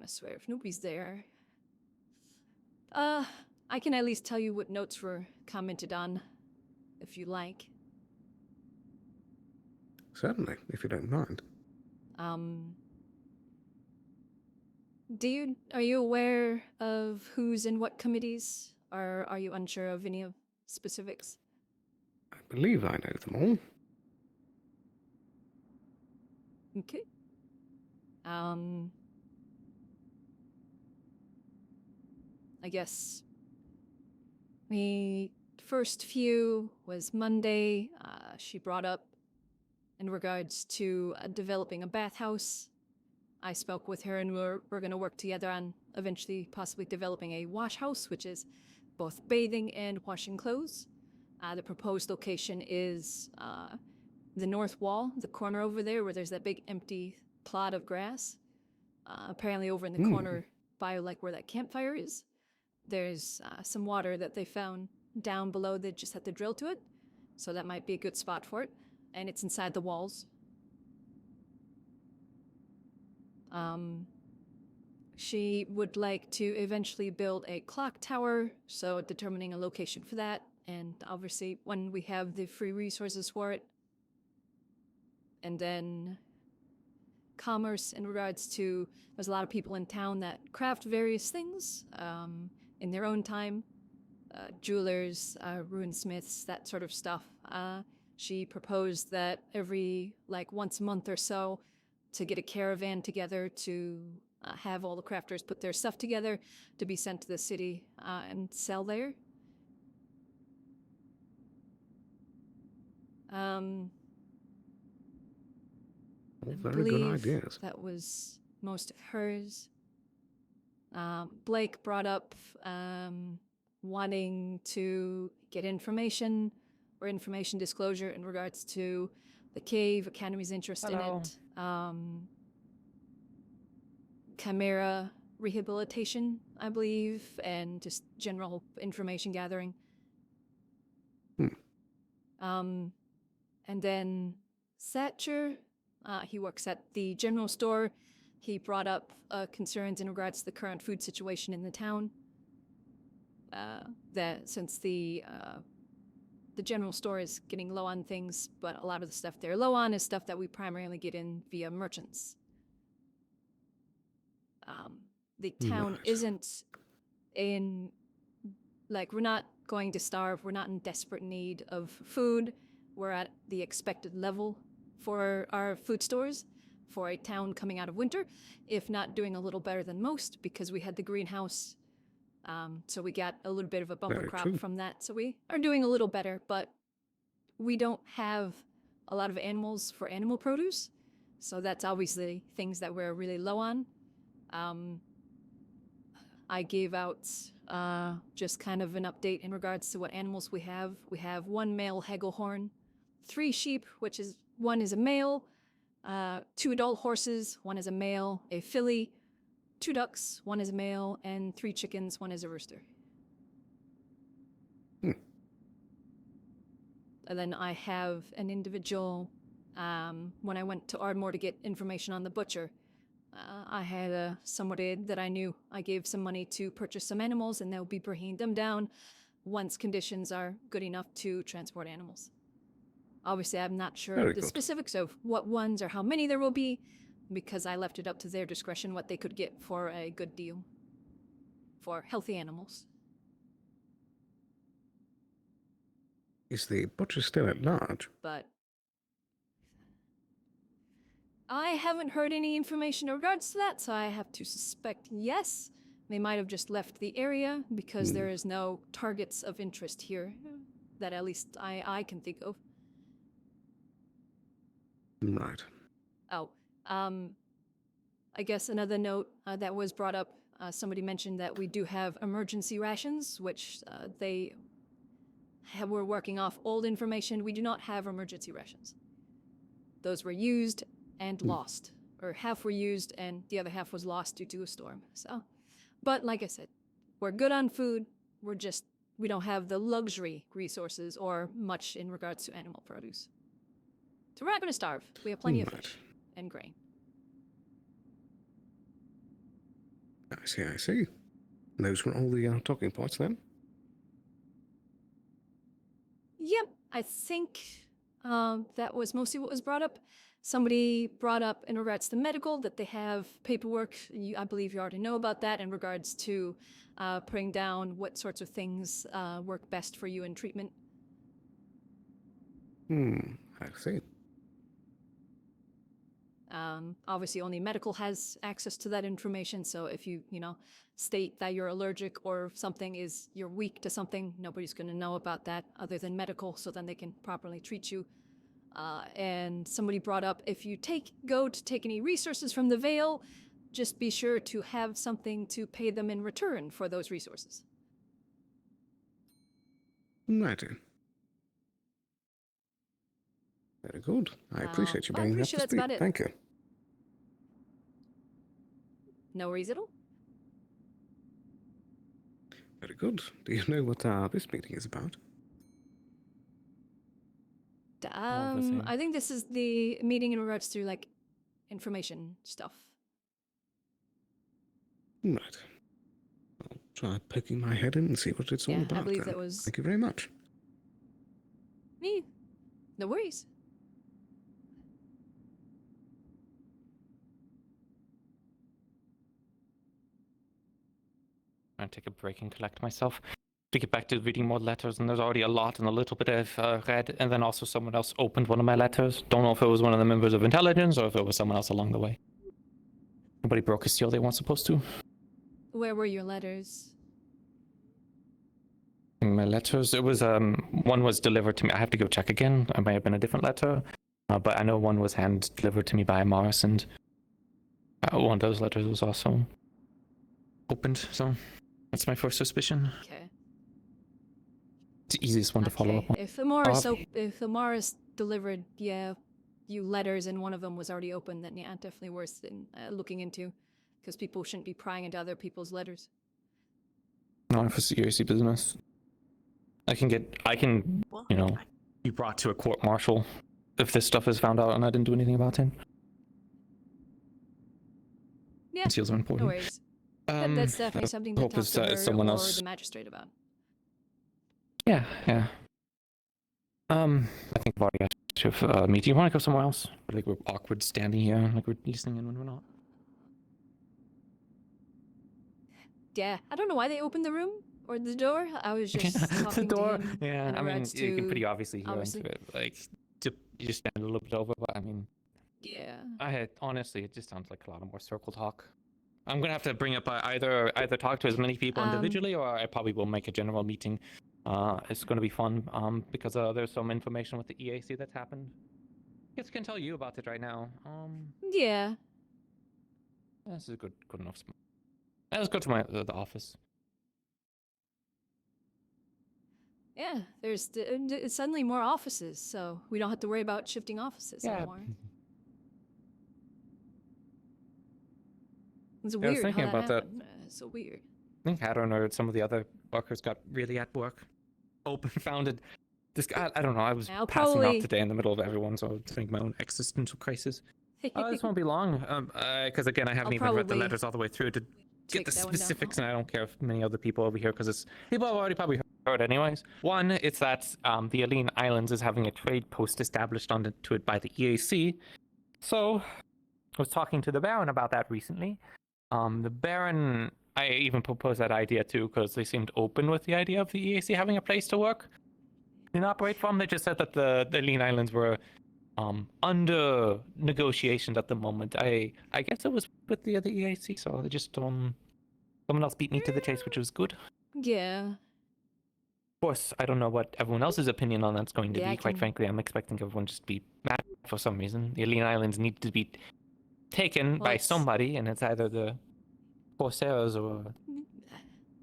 swear, if nobody's there. I can at least tell you what notes were commented on, if you like. Certainly, if you don't mind. Are you aware of who's in what committees, or are you unsure of any of specifics? I believe I know them all. Okay. I guess the first few was Monday. She brought up in regards to developing a bathhouse. I spoke with her and we're going to work together on eventually possibly developing a wash house, which is both bathing and washing clothes. The proposed location is the north wall, the corner over there where there's that big empty plot of grass. Apparently over in the corner by like where that campfire is, there's some water that they found down below. They just had to drill to it. So that might be a good spot for it. And it's inside the walls. She would like to eventually build a clock tower, so determining a location for that And obviously, when we have the free resources for it, and then commerce in regards to, there's a lot of people in town that craft various things in their own time. Jewelers, runesmiths, that sort of stuff. She proposed that every, like, once a month or so, to get a caravan together to have all the crafters put their stuff together to be sent to the city and sell there. Very good ideas. That was most of hers. Blake brought up wanting to get information or information disclosure in regards to the cave, Academy's interest in it, Chimera rehabilitation, I believe, and just general information gathering. And then Satcher, he works at the general store. He brought up concerns in regards to the current food situation in the town. That since the general store is getting low on things, but a lot of the stuff they're low on is stuff that we primarily get in via merchants. The town isn't in, like, we're not going to starve. We're not in desperate need of food. We're at the expected level for our food stores for a town coming out of winter, if not doing a little better than most, because we had the greenhouse. So we got a little bit of a bumper Very crop true. from that. So we are doing a little better, but we don't have a lot of animals for animal produce. So that's obviously things that we're really low on. I gave out just kind of an update in regards to what animals we have. We have 1 male Hegelhorn, 3 sheep, which is 1 is a male, 2 adult horses, 1 is a male, a filly, 2 ducks, 1 is a male, and 3 chickens, 1 is a rooster. And then I have an individual, when I went to Ardmore to get information on the butcher, I had somebody that I knew. I gave some money to purchase some animals, and they'll be bringing them down once conditions are good enough to transport animals. Obviously, I'm not sure Very the good. specifics of what ones or how many there will be, because I left it up to their discretion what they could get for a good deal for healthy animals. Is the butcher still at large? But I haven't heard any information in regards to that, so I have to suspect yes. They might have just left the area because there is no targets of interest here that at least I can think of. Right. Oh, I guess another note that was brought up, somebody mentioned that we do have emergency rations, which we're working off old information. We do not have emergency rations. Those were used and lost, or half were used and the other half was lost due to a storm. So, but like I said, we're good on food. We don't have the luxury resources or much in regards to animal produce. So we're not going to starve. We have plenty of fish and grain. I see, I see. Those were all the talking points then? Yep, I think that was mostly what was brought up. Somebody brought up in regards to medical that they have paperwork. I believe you already know about that in regards to putting down what sorts of things work best for you in treatment. I see. Obviously, only medical has access to that information. So if you state that you're allergic or you're weak to something, nobody's going to know about that other than medical. So then they can properly treat you. And somebody brought up, if you go to take any resources from the Vale, just be sure to have something to pay them in return for those resources. Righty. Very good. I appreciate you I'm bringing pretty that sure to that's speed. about it. Thank you. No worries at all. Very good. Do you know what this meeting is about? I think this is the meeting in regards to information stuff. Right. I'll try poking my head in and see what it's all Yeah, about. I believe then. that was. Thank you very much. Me? No worries. I take a break and collect myself to get back to reading more letters, and there's already a lot and a little bit I've read, and then also someone else opened one of my letters. Don't know if it was one of the members of intelligence or if it was someone else along the way. Nobody broke a seal they weren't supposed to. Where were your letters? My letters, it was, one was delivered to me. I have to go check again. It may have been a different letter, but I know one was hand-delivered to me by Morris, and one of those letters was also opened, so that's my first suspicion. Okay. It's the easiest one to follow up on. If the Morris delivered, you letters and one of them was already open, then yeah, definitely worth looking into, because people shouldn't be prying into other people's letters. No, if it's EAC business, I can, you know, be brought to a court-martial if this stuff is found out and I didn't do anything about it. Yeah, Seals are important. no worries. That's definitely something to hope talk it's, to her someone or else. the magistrate about. Yeah. I think I've already got to meet. Do you want to go somewhere else? Like we're awkward standing here, like we're listening in when we're not. Yeah, I don't know why they opened the room or the door. I was just talking the door. to him. Yeah, in I mean, regards you can to- pretty obviously hear obviously. into it. Like, you just stand a little bit over, but I mean, Yeah. Honestly, it just sounds like a lot of more circle talk. I'm gonna have to bring up either talk to as many people individually, or I probably will make a general meeting. It's gonna be fun because there's some information with the EAC that's happened. I guess I can tell you about it right now. Yeah. This is a good enough. Let's go to the office. Yeah, there's suddenly more offices, so we don't have to worry about shifting offices anymore. It's I was weird thinking how that about that. happened. It's so weird. I think Hadron or some of the other workers got really at work. Founded this guy. I don't know. I was I'll passing probably- out today in the middle of everyone, so I was thinking my own existential crisis. This won't be long, because again, I haven't even read the probably letters all the way through to get the that one down. specifics, and I don't care if many other people over here, because it's people have already probably heard anyways. One, it's that the Aline Islands is having a trade post established onto it by the EAC. So, I was talking to the Baron about that recently. The Baron, I even proposed that idea too, because they seemed open with the idea of the EAC having a place to work and operate from. They just said that the Aline Islands were under negotiations at the moment. I guess it was with the other EAC, so they just someone else beat me to the chase, which was good. Yeah. Of course, I don't know what everyone else's opinion on that's going to Yeah, be. I Quite can- frankly, I'm expecting everyone just to be mad for some reason. The Aline Islands need to be taken by it's- somebody, and it's either the Corsairs or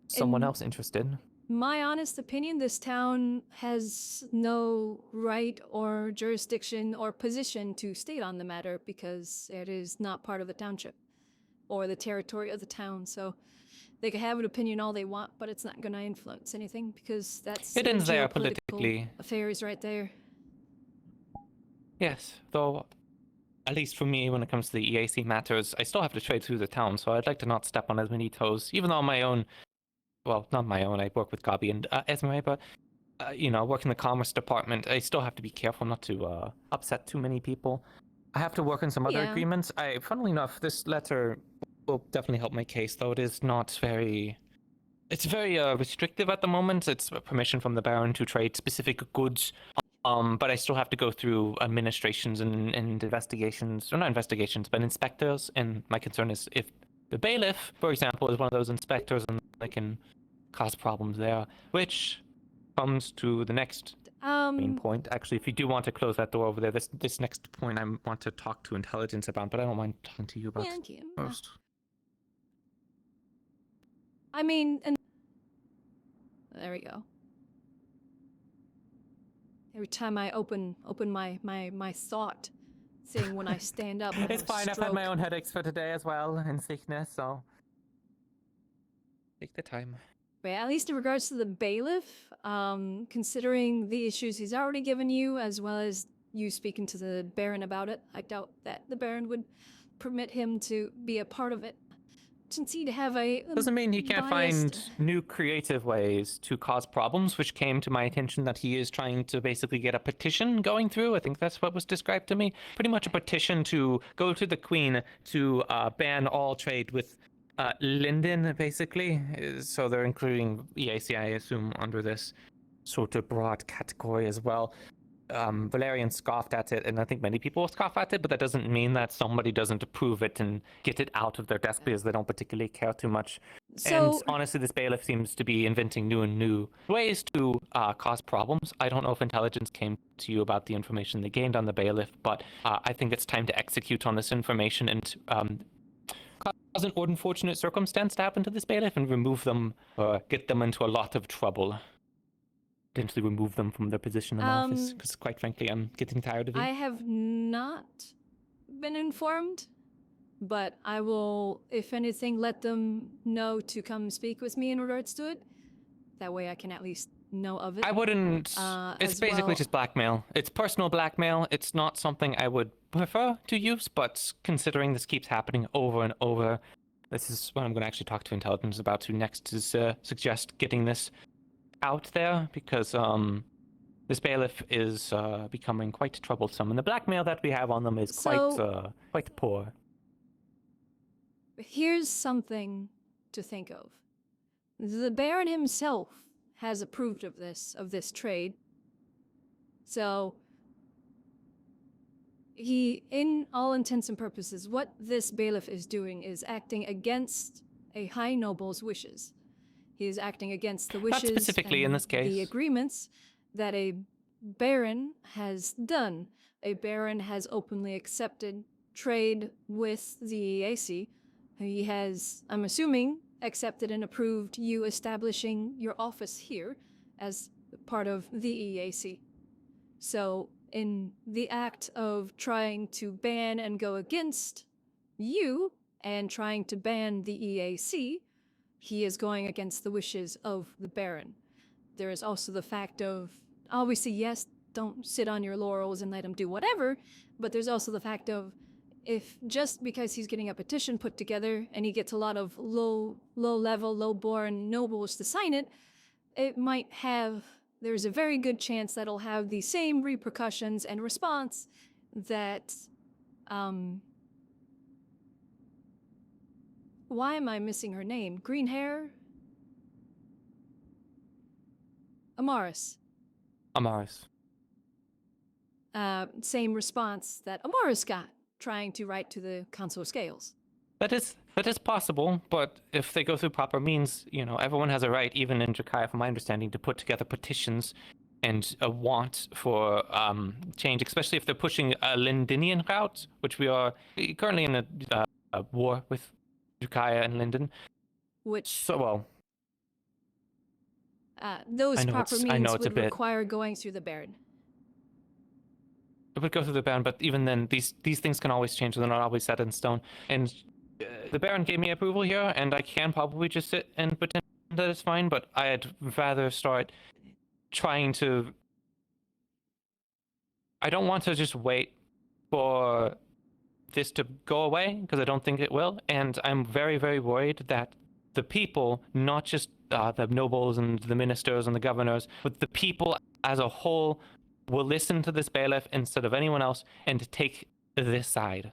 someone And- else interested. My honest opinion, this town has no right or jurisdiction or position to state on the matter because it is not part of the township or the territory of the town. So they can have an opinion all they want, but it's not going to influence anything because that's It ends there geopolitical politically. affairs right there. Yes, though, at least for me, when it comes to the EAC matters, I still have to trade through the town, so I'd like to not step on as many toes, even though on my own, well, not my own, I work with Gabi and Esme, but, you know, I work in the commerce department, I still have to be careful not to upset too many people. I have to work on some other Yeah. agreements. Funnily enough, this letter will definitely help my case, though it is not very... It's very restrictive at the moment. It's permission from the Baron to trade specific goods, but I still have to go through administrations and investigations, or not investigations, but inspectors, and my concern is if the bailiff, for example, is one of those inspectors, and they can cause problems there, which comes to the next main point. Actually, if you do want to close that door over there, this next point I want to talk to intelligence about, but I don't mind talking to you about Yeah, okay. first. I mean, and there we go. Every time I open my thought, saying when I stand up, I It's have a fine, I've had my stroke. own headaches for today as well, and sickness, so... Take the time. But at least in regards to the bailiff, considering the issues he's already given you, as well as you speaking to the Baron about it, I doubt that the Baron would permit him to be a part of it. tendency to have a Doesn't mean he can't biased- find new creative ways to cause problems, which came to my attention that he is trying to basically get a petition going through. I think that's what was described to me. Pretty much a petition to go to the Queen to ban all trade with Linden, basically. So they're including EAC, I assume, under this sort of broad category as well. Valerian scoffed at it, and I think many people will scoff at it, but that doesn't mean that somebody doesn't approve it and get it out of their desk because they don't particularly care too much. So- And honestly, this bailiff seems to be inventing new ways to cause problems. I don't know if intelligence came to you about the information they gained on the bailiff, but I think it's time to execute on this information and cause an unfortunate circumstance to happen to this bailiff and remove them or get them into a lot of trouble. Potentially remove them from their position in office, because quite frankly, I'm getting tired of it. I have not been informed, but I will, if anything, let them know to come speak with me in regards to it. That way I can at least know of it. I wouldn't. It's as basically well. just blackmail. It's personal blackmail. It's not something I would prefer to use, but considering this keeps happening over and over, this is what I'm going to actually talk to intelligence about to next, is suggest getting this out there, because this bailiff is becoming quite troublesome, and the blackmail that we have on them is quite poor. Here's something to think of. The Baron himself has approved of this trade. So he, in all intents and purposes, what this bailiff is doing is acting against a high noble's wishes. He is acting against the wishes specifically in and this case. the agreements that a baron has done. A baron has openly accepted trade with the EAC. He has, I'm assuming, accepted and approved you establishing your office here as part of the EAC. So, in the act of trying to ban and go against you and trying to ban the EAC, he is going against the wishes of the Baron. There is also the fact of, obviously, yes, don't sit on your laurels and let him do whatever, but there's also the fact of, if just because he's getting a petition put together and he gets a lot of low-level, low-born nobles to sign it, it might have, there's a very good chance that'll have the same repercussions and response that, why am I missing her name? Green hair? Amaris. Amaris. Same response that Amaris got, trying to write to the Council of Scales. That is possible, but if they go through proper means, everyone has a right, even in Drakaya, from my understanding, to put together petitions and a want for change, especially if they're pushing a Lindinian route, which we are currently in a war with Drakaya and Linden. Which, those proper means would require going through the Baron. It would go through the Baron, but even then, these things can always change. They're not always set in stone. And the Baron gave me approval here, and I can probably just sit and pretend that it's fine, but I'd rather start trying to... I don't want to just wait for this to go away, because I don't think it will, and I'm very, very worried that the people, not just the nobles and the ministers and the governors, but the people as a whole will listen to this bailiff instead of anyone else and take this side.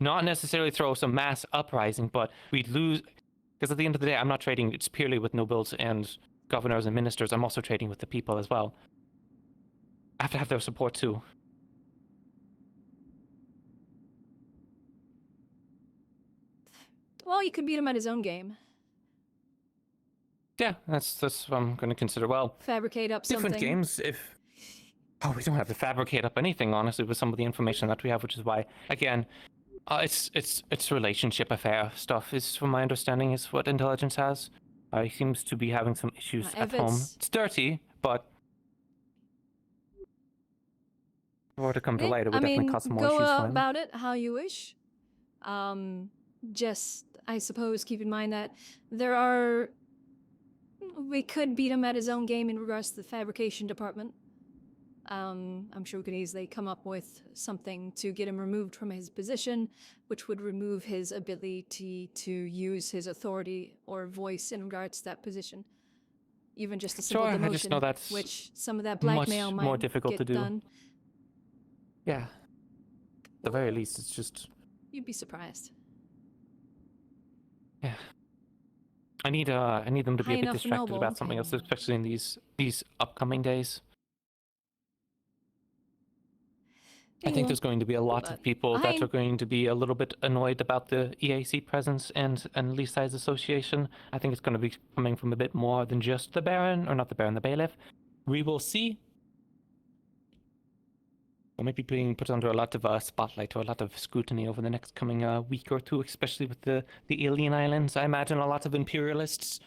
Not necessarily throw some mass uprising, but we'd lose, because at the end of the day, I'm not trading it's purely with nobles and governors and ministers. I'm also trading with the people as well. I have to have their support too. Well, you could beat him at his own game. Yeah, that's what I'm going to consider. Well, fabricate up different something. games. We don't have to fabricate up anything, honestly, with some of the information that we have, which is why, again, it's relationship affair stuff. Is, from my understanding, is what intelligence has. He seems to be having some issues at home. It's dirty, but if it were to come to light, it would definitely cause some more issues for Go him. about it how you wish. Just, I suppose, keep in mind that we could beat him at his own game in regards to the fabrication department. I'm sure we could easily come up with something to get him removed from his position, which would remove his ability to use his authority or voice in regards to that position. Even just a simple Sure, demotion, I just know that's which some of that blackmail much might more difficult get to do. done. Yeah. At the very least, it's just... You'd be surprised. Yeah. I need them to be High a bit enough for distracted noble, about something okay. else, especially in these upcoming days. I think there's going to be a lot of people that are going to be a little bit annoyed about the EAC presence and Leaside Association. I think it's going to be coming from a bit more than just the Baron, or not the Baron, the Bailiff. We will see. We might be being put under a lot of spotlight or a lot of scrutiny over the next coming week or two, especially with the Alien Islands. I imagine a lot of imperialists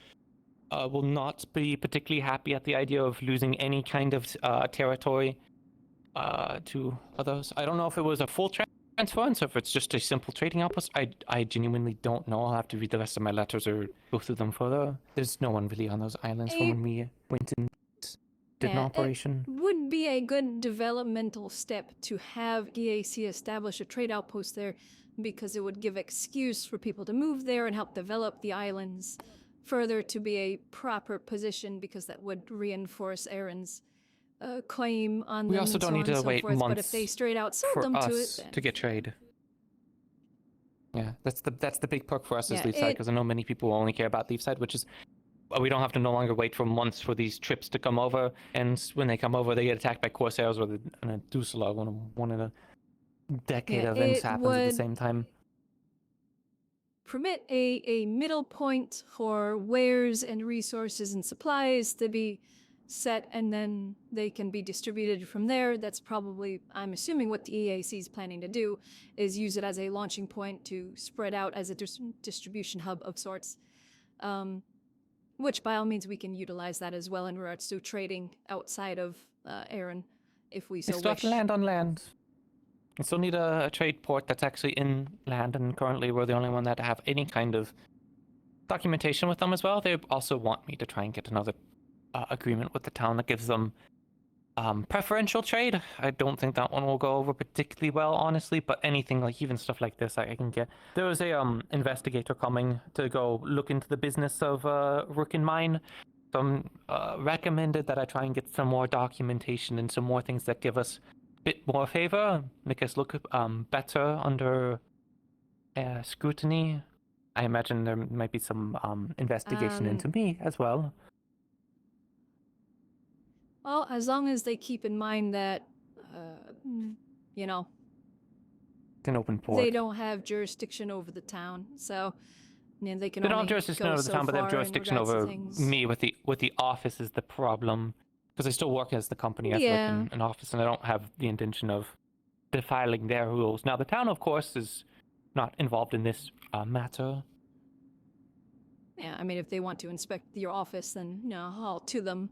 will not be particularly happy at the idea of losing any kind of territory to others. I don't know if it was a full transference or if it's just a simple trading outpost. I genuinely don't know. I'll have to read the rest of my letters or go through them further. There's no one really on those islands from when we went and did an operation. It would be a good developmental step to have EAC establish a trade outpost there, because it would give excuse for people to move there and help develop the islands further to be a proper position, because that would reinforce Aaron's claim on them. We also and don't so need on to and so wait forth, months but if they straight out sold for them to it, us then... to get trade. Yeah, that's the big perk for us as Yeah, Leafside, because I know many people only care about Leafside, which is we don't have to no longer wait for months for these trips to come over, and when they come over, they get attacked by Corsairs or a Dusela. One in a decade of events happens at the same time. Permit a middle point for wares and resources and supplies to be set, and then they can be distributed from there. That's probably, I'm assuming, what the EAC is planning to do, is use it as a launching point to spread out as a distribution hub of sorts. Which by all means we can utilize that as well in regards to trading outside of Aaron, if we so We still have wish. to land on land. We still need a trade port that's actually in land, and currently we're the only one that have any kind of documentation with them as well. They also want me to try and get another agreement with the town that gives them preferential trade. I don't think that one will go over particularly well, honestly, but anything like even stuff like this I can get. There was a investigator coming to go look into the business of Rook and Mine. Some recommended that I try and get some more documentation and some more things that give us a bit more favor, make us look better under scrutiny. I imagine there might be some investigation into me as well. Well, as long as they keep in mind that, you know, It's an open port. they don't have jurisdiction over the town, so you know, they can They don't only have jurisdiction go over the so town, but they have far in jurisdiction regards to over things. me with the office is the problem. Because I still work as the company, I work Yeah. in an office, and I don't have the intention of defiling their rules. Now, the town, of course, is not involved in this matter. Yeah, I mean, if they want to inspect your office, then, you know, all to them.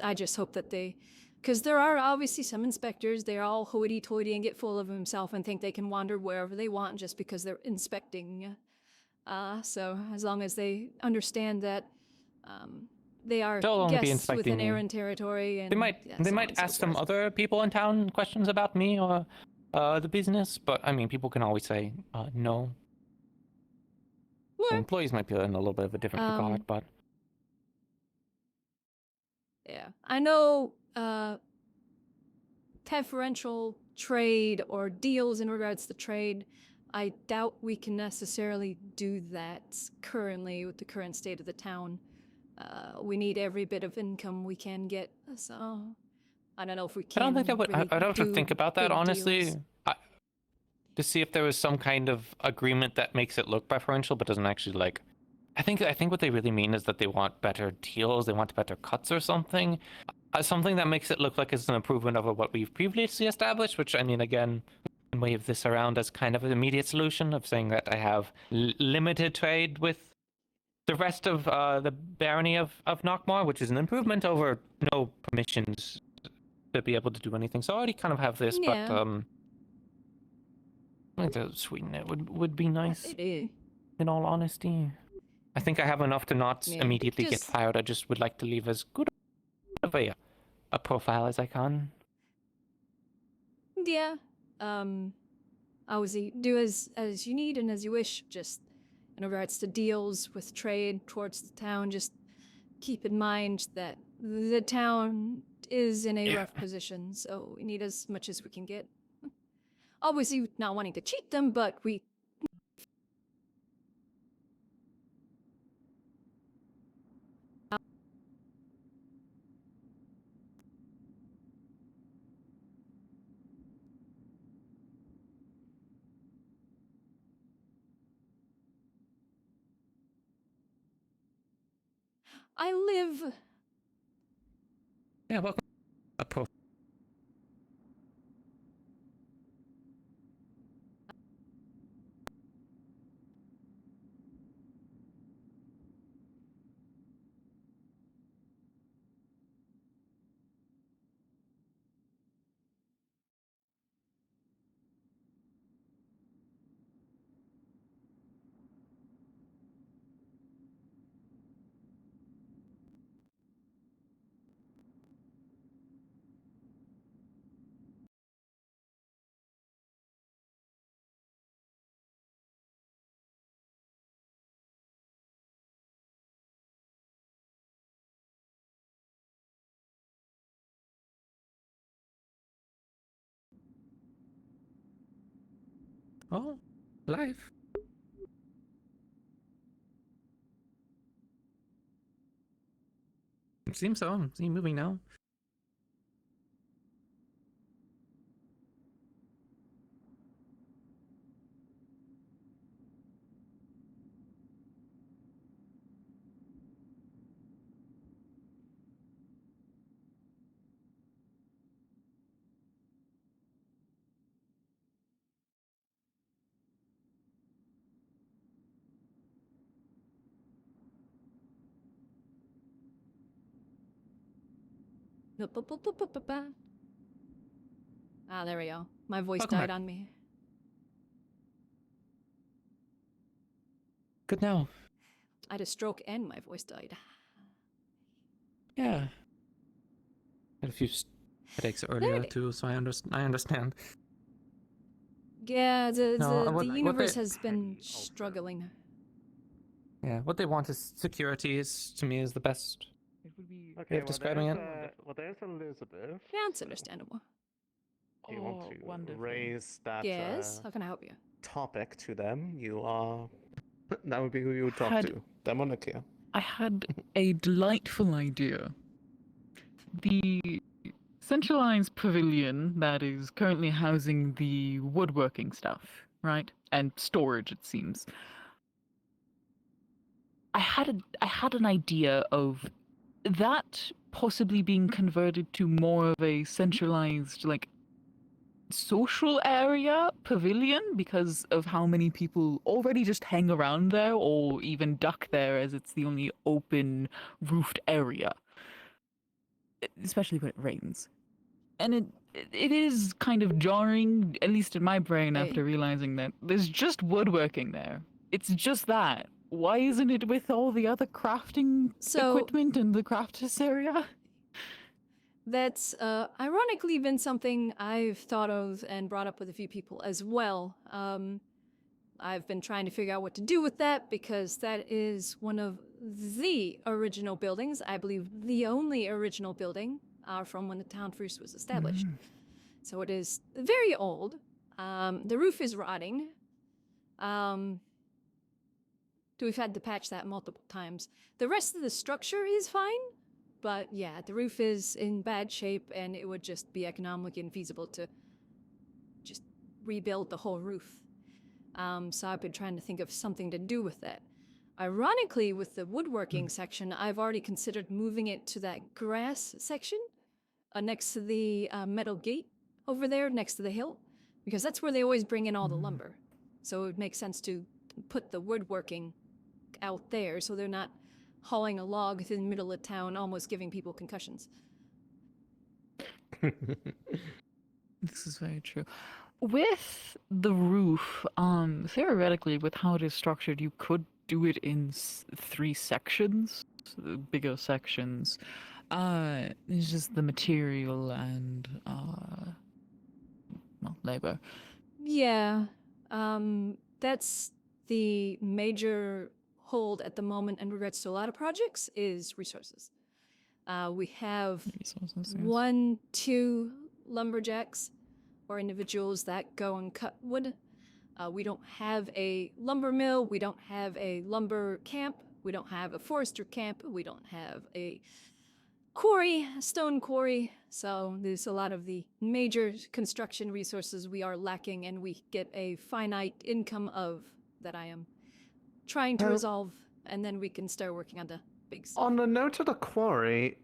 I just hope that they... Because there are obviously some inspectors, they're all hoity-toity and get full of themselves and think they can wander wherever they want just because they're inspecting. So as long as they understand that they are They'll only be guests within inspecting me. Aaron territory, and They might yeah, they so on might and so ask some forth. other people in town questions about me or the business, but I mean, people can always say no. The employees might be in a little bit of a different regard, but Yeah, I know preferential trade or deals in regards to trade, I doubt we can necessarily do that currently with the current state of the town. We need every bit of income we can get, so I don't know if we can. I don't think that would. Really I'd have to do think about that big honestly, deals. to see if there was some kind of agreement that makes it look preferential, but doesn't actually like. I think what they really mean is that they want better deals, they want better cuts or something, something that makes it look like it's an improvement over what we've previously established. Which I mean, again, we can wave this around as kind of an immediate solution of saying that I have limited trade with the rest of the barony of Knockmore, which is an improvement over no permissions to be able to do anything. So I already kind of have this, Yeah. but I think to sweeten it would be nice. In all honesty, I think I have enough to not Yeah, immediately get just- fired. I just would like to leave as good of a profile as I can. yeah. Obviously, do as you need and as you wish. Just in regards to deals with trade towards the town, just keep in mind that the town is in a rough position, so we need as much as we can get. Obviously, not wanting to cheat them, but we. I live. Yeah, welcome. Oh, live. It seems so. See, moving now. Ah, there we go. My voice Welcome died back. on me. Good now. I had a stroke and my voice died. Yeah. Had a few headaches earlier too, so I understand. Yeah, No, the what universe they- has been struggling. Yeah, what they want is security. Is to me is the best way of describing it. Well, there's Elizabeth. Yeah, it's understandable. Do you want to wonderful. raise that Yes, how can I help you? topic to them? You are. That would be who you would talk Had- to. Them or Nikia. I had a delightful idea. The centralized pavilion that is currently housing the woodworking stuff, right? And storage, it seems. I had an idea of that possibly being converted to more of a centralized, like, social area pavilion because of how many people already just hang around there or even duck there as it's the only open roofed area, especially when it rains. And it is kind of jarring, at least in my brain, after realizing that there's just woodworking there. It's just that. Why isn't it with all the other crafting equipment in the crafters area? That's ironically been something I've thought of and brought up with a few people as well. I've been trying to figure out what to do with that because that is one of the original buildings, I believe the only original building from when the town first was established. So it is very old. The roof is rotting. We've had to patch that multiple times. The rest of the structure is fine. But yeah, the roof is in bad shape and it would just be economically infeasible to just rebuild the whole roof. So I've been trying to think of something to do with that. Ironically, with the woodworking section, I've already considered moving it to that grass section next to the metal gate over there, next to the hill, because that's where they always bring in all the lumber. So it would make sense to put the woodworking out there so they're not hauling a log through the middle of town, almost giving people concussions. This is very true. With the roof, theoretically, with how it is structured, you could do it in 3 sections, bigger sections. It's just the material and labor. Yeah, that's the major hold at the moment in regards to a lot of projects is resources. We have resources, one, two lumberjacks or individuals that go and cut wood. We don't have a lumber mill. We don't have a lumber camp. We don't have a forester camp. We don't have a quarry, stone quarry. So there's a lot of the major construction resources we are lacking, and we get a finite income of that I am trying to resolve, and then we can start working on the big stuff. On the note of the quarry,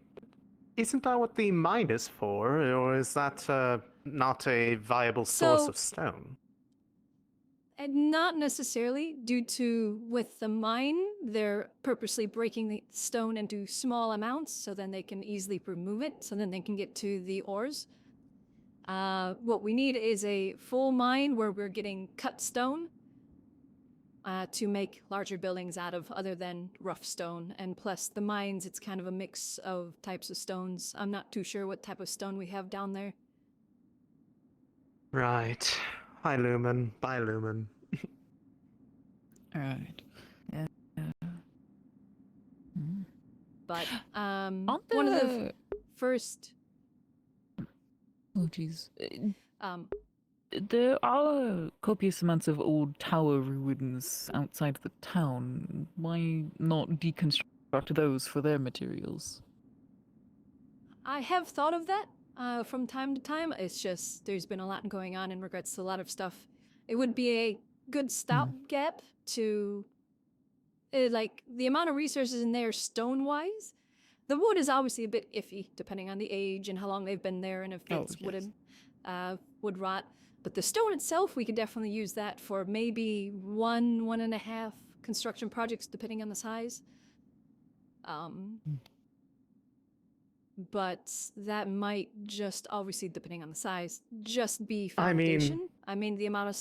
isn't that what the mine is for, or is that not a viable source So- of stone? And not necessarily, due to with the mine, they're purposely breaking the stone into small amounts so then they can easily remove it, so then they can get to the ores. What we need is a full mine where we're getting cut stone to make larger buildings out of other than rough stone. And plus the mines, it's kind of a mix of types of stones. I'm not too sure what type of stone we have down there. Right. Hi, Lumen. Bye, Lumen. Alright. But On one of the the- first Oh, jeez. um There are copious amounts of old tower ruins outside the town. Why not deconstruct those for their materials? I have thought of that from time to time. It's just there's been a lot going on in regards to a lot of stuff. It would be a good stopgap to, like, the amount of resources in there stone-wise. The wood is obviously a bit iffy, depending on the age and how long they've been there and if it's wood rot. But the stone itself, we could definitely use that for maybe 1.5 construction projects, depending on the size. But that might just, obviously, depending on the size, just be foundation. I mean the amount of...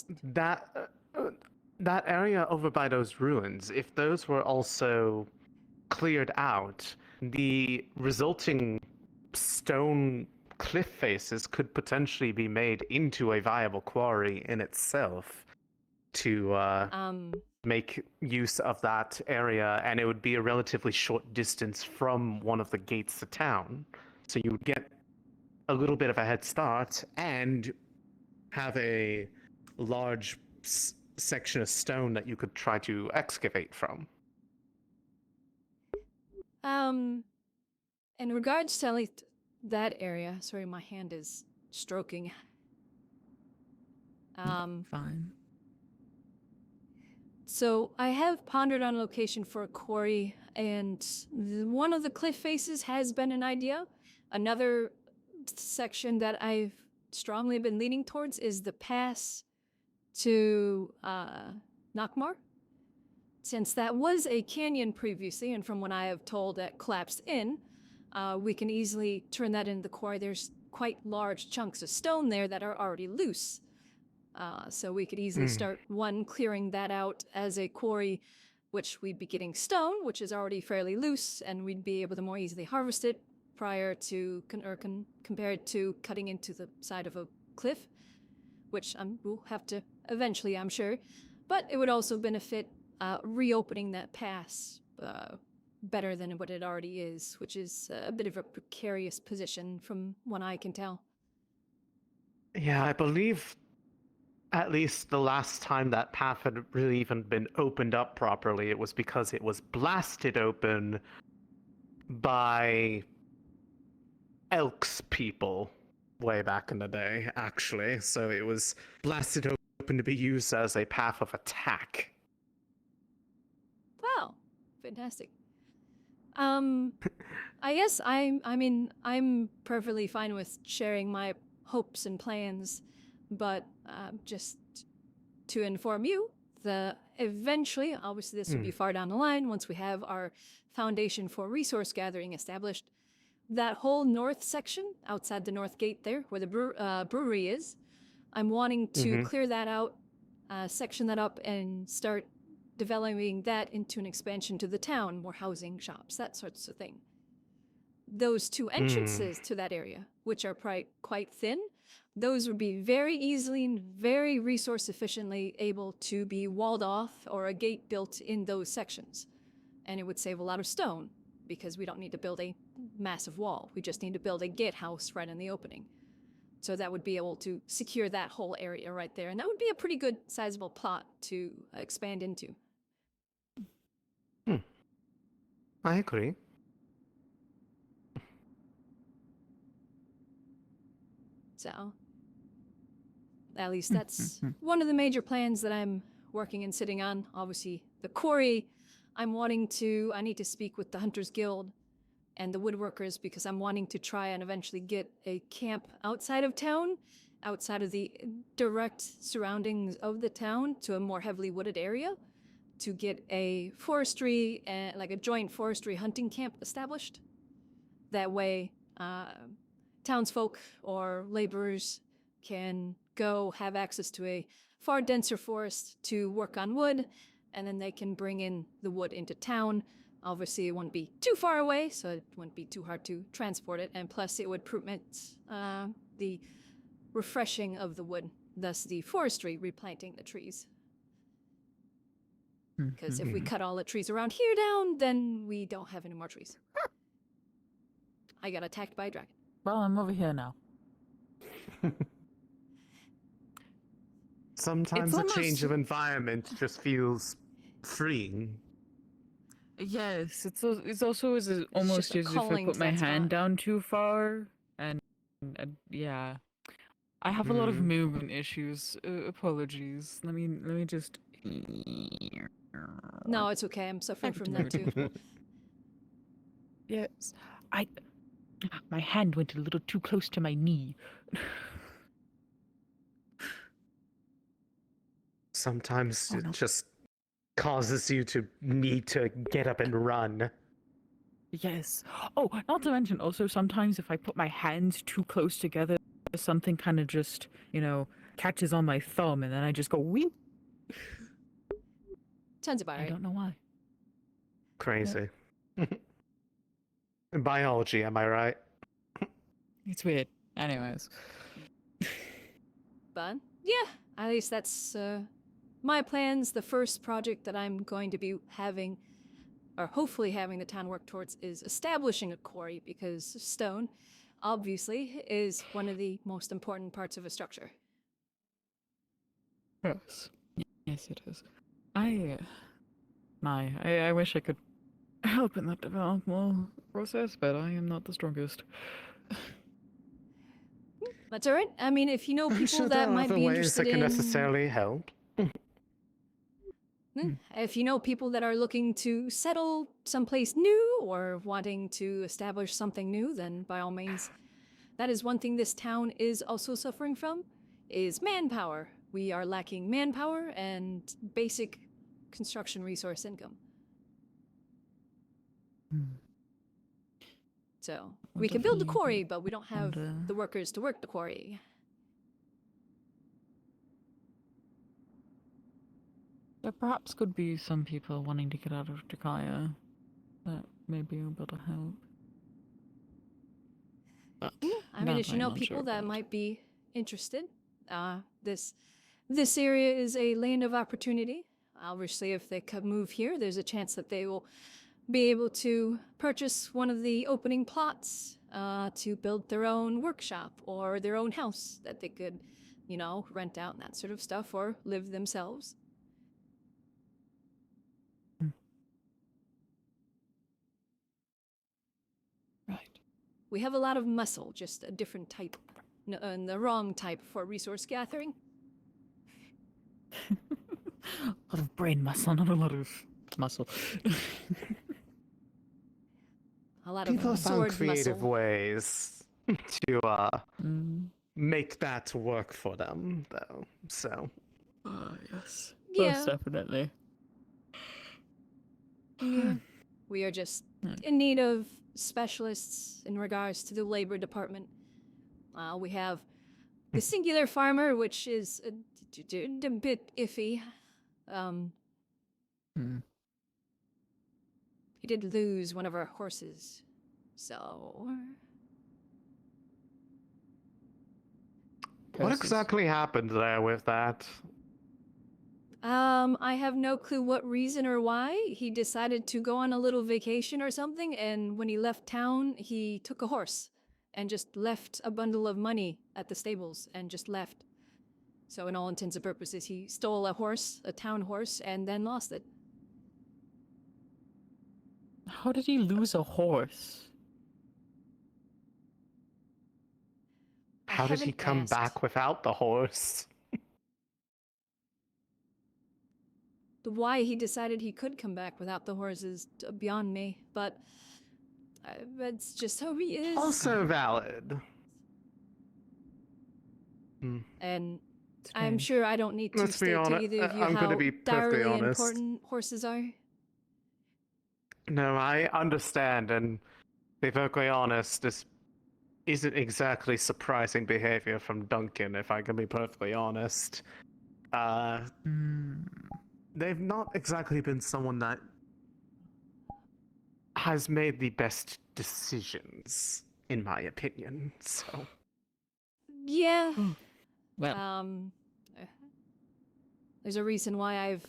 That area over by those ruins, if those were also cleared out, the resulting stone cliff faces could potentially be made into a viable quarry in itself to make use of that area, and it would be a relatively short distance from one of the gates to town. So you would get a little bit of a head start and have a large section of stone that you could try to excavate from. In regards to at least that area, sorry, my hand is stroking. Fine. So I have pondered on a location for a quarry, and one of the cliff faces has been an idea. Another section that I've strongly been leaning towards is the pass to Nakmar. Since that was a canyon previously, and from what I have told that collapsed in, we can easily turn that into the quarry. There's quite large chunks of stone there that are already loose. So we could easily start clearing that out as a quarry, which we'd be getting stone, which is already fairly loose, and we'd be able to more easily harvest it prior to compared to cutting into the side of a cliff, which we'll have to eventually, I'm sure. But it would also benefit reopening that pass better than what it already is, which is a bit of a precarious position from what I can tell. Yeah, I believe at least the last time that path had really even been opened up properly, it was because it was blasted open by Elk's people way back in the day, actually. So it was blasted open to be used as a path of attack. Wow, fantastic. I guess I'm perfectly fine with sharing my hopes and plans, but just to inform you, eventually, obviously this will be far down the line once we have our foundation for resource gathering established. That whole north section outside the north gate there, where the brewery is, I'm wanting to clear that out, section that up, and start developing that into an expansion to the town, more housing, shops, that sorts of thing. Those two entrances to that area, which are quite thin, those would be very easily and very resource efficiently able to be walled off or a gate built in those sections. And it would save a lot of stone because we don't need to build a massive wall. We just need to build a gatehouse right in the opening. So that would be able to secure that whole area right there. And that would be a pretty good sizable plot to expand into. I agree. So, at least that's one of the major plans that I'm working and sitting on. Obviously, the quarry, I need to speak with the Hunters Guild and the woodworkers because I'm wanting to try and eventually get a camp outside of town, outside of the direct surroundings of the town to a more heavily wooded area to get a forestry, like a joint forestry hunting camp established. That way, townsfolk or laborers can go have access to a far denser forest to work on wood, and then they can bring in the wood into town. Obviously, it wouldn't be too far away, so it wouldn't be too hard to transport it, and plus it would permit the refreshing of the wood, thus the forestry, replanting the trees. Because if we cut all the trees around here down, then we don't have any more trees. I got attacked by a dragon. Well, I'm over here now. Sometimes a change of environment just feels freeing. Yes, it's also almost as if I put my hand down too far, and yeah, I have a lot of movement issues. Apologies. Let me just. No, it's okay. I'm suffering from that too. Yes, my hand went a little too close to my knee. Sometimes it just causes you to need to get up and run. Yes. Oh, not to mention, also sometimes if I put my hands too close together, something kind of just, catches on my thumb, and then I just go weep. Sounds about right. I don't know why. Crazy. Biology, am I right? It's weird. Anyways. But yeah, at least that's my plans. The first project that I'm going to be having, or hopefully having the town work towards, is establishing a quarry, because stone, obviously, is one of the most important parts of a structure. Yes. Yes, it is. I wish I could help in that developmental process, but I am not the strongest. That's all right. I mean, if you know people that might be interested that can in, necessarily help. if you know people that are looking to settle someplace new or wanting to establish something new, then by all means, that is one thing this town is also suffering from, is manpower. We are lacking manpower and basic construction resource income. So we can build the quarry, but we don't have the workers to work the quarry. There perhaps could be some people wanting to get out of Takaya that may be able to help. I mean, if you know people that might be interested, this area is a land of opportunity. Obviously, if they could move here, there's a chance that they will be able to purchase one of the opening plots to build their own workshop or their own house that they could, rent out and that sort of stuff, or live themselves. Right. We have a lot of muscle, just a different type, and the wrong type for resource gathering. A lot of brain muscle, not a lot of muscle. A lot of People sword found creative muscle. ways to make that work for them, though. So. Yes. Yeah. Most definitely. Yeah. We are just in need of specialists in regards to the labor department. We have the singular farmer, which is a bit iffy. He did lose one of our horses, so... What curses. exactly happened there with that? I have no clue what reason or why. He decided to go on a little vacation or something, and when he left town, he took a horse and just left a bundle of money at the stables and just left. So in all intents and purposes, he stole a horse, a town horse, and then lost it. How did he lose a horse? How did he haven't come asked. back without the horse? Why he decided he could come back without the horse is beyond me, but it's just how he is. Also valid. And I'm sure I don't need to Let's be state to honest, either of you I'm how gonna be perfectly direly honest. important horses are. No, I understand, and to be perfectly honest, this isn't exactly surprising behavior from Duncan, if I can be perfectly honest. They've not exactly been someone that has made the best decisions, in my opinion, so... Yeah. Well. There's a reason why I've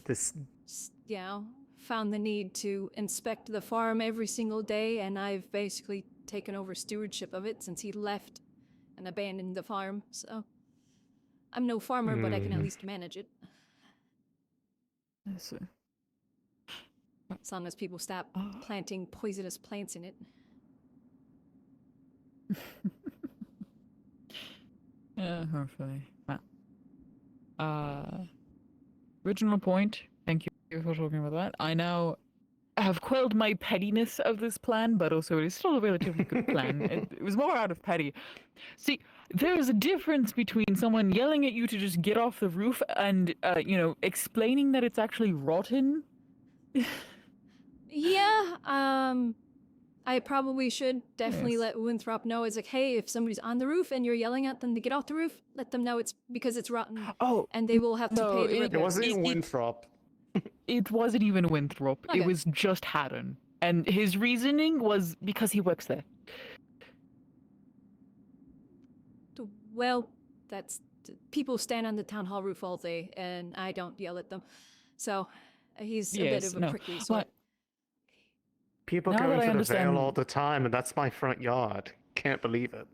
found the need to inspect the farm every single day, and I've basically taken over stewardship of it since he left and abandoned the farm. So I'm no farmer, but I can at least manage it. Yes, sir. As long as people stop planting poisonous plants in it. Yeah, hopefully. Well. Original point. Thank you for talking about that. I now have quelled my pettiness of this plan, but also it is still a relatively good plan. It was more out of petty. See, there is a difference between someone yelling at you to just get off the roof and, explaining that it's actually rotten. Yeah, I probably should definitely let Winthrop know. It's like, hey, if somebody's on the roof and you're yelling at them to get off the roof, let them know it's because it's rotten. Oh, and they will have to pay the repairs. It wasn't even Winthrop. It wasn't even Winthrop. Okay. It was just Haddon. And his reasoning was because he works there. Well, people stand on the town hall roof all day, and I don't yell at them. So he's a bit of a prickly sort. People go into the Vale all the time, and that's my front yard. Can't believe it.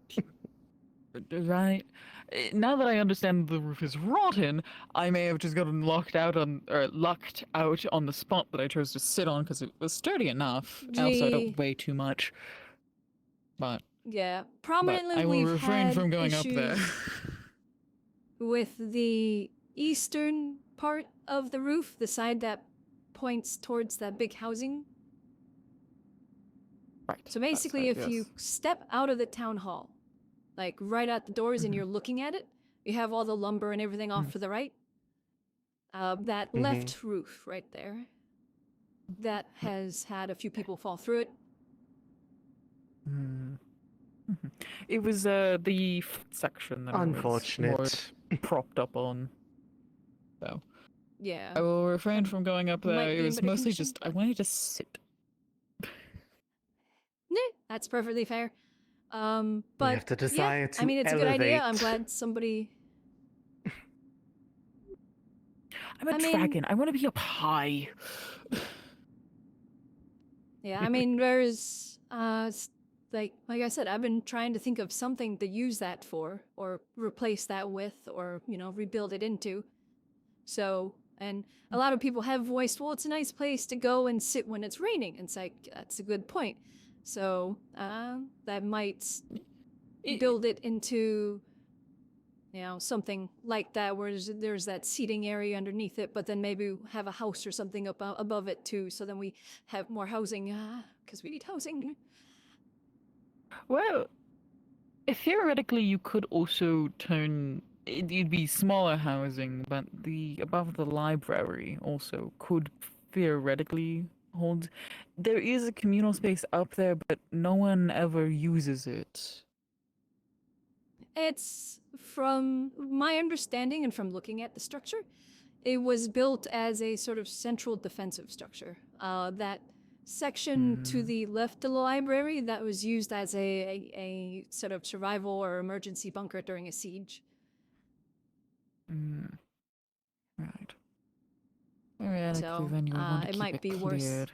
Right. Now that I understand the roof is rotten, I may have just gotten lucked out on the spot that I chose to sit on because it was sturdy enough. Also, I don't weigh too much. But yeah, prominently I will we've refrain had from going up there. issues with the eastern part of the roof, the side that points towards that big housing. Right. So basically, if you step out of the town hall, like right at the doors, and you're looking at it, you have all the lumber and everything off to the right. That left roof right there, that has had a few people fall through it. It was the section that unfortunate I was more propped up on. So yeah, I will refrain from going up there. Might It be, was but it mostly can just I wanted to sit. That's perfectly fair. But have the desire to I mean, it's a good idea. elevate. I'm glad somebody. I'm a dragon. I want to be up high. Yeah, I mean, there's like I said, I've been trying to think of something to use that for, or replace that with, or rebuild it into. So, and a lot of people have voiced, well, it's a nice place to go and sit when it's raining. And it's like, that's a good point. So that might build it into, something like that, where there's that seating area underneath it, but then maybe have a house or something above it too. So then we have more housing, because we need housing. Well, theoretically, you could also turn. It'd be smaller housing, but above the library also could theoretically hold. There is a communal space up there, but no one ever uses it. It's, from my understanding and from looking at the structure, it was built as a sort of central defensive structure. That section to the left of the library, that was used as a sort of survival or emergency bunker during a siege. Right. Very likely So, then you would want to it keep might it be cleared. worth.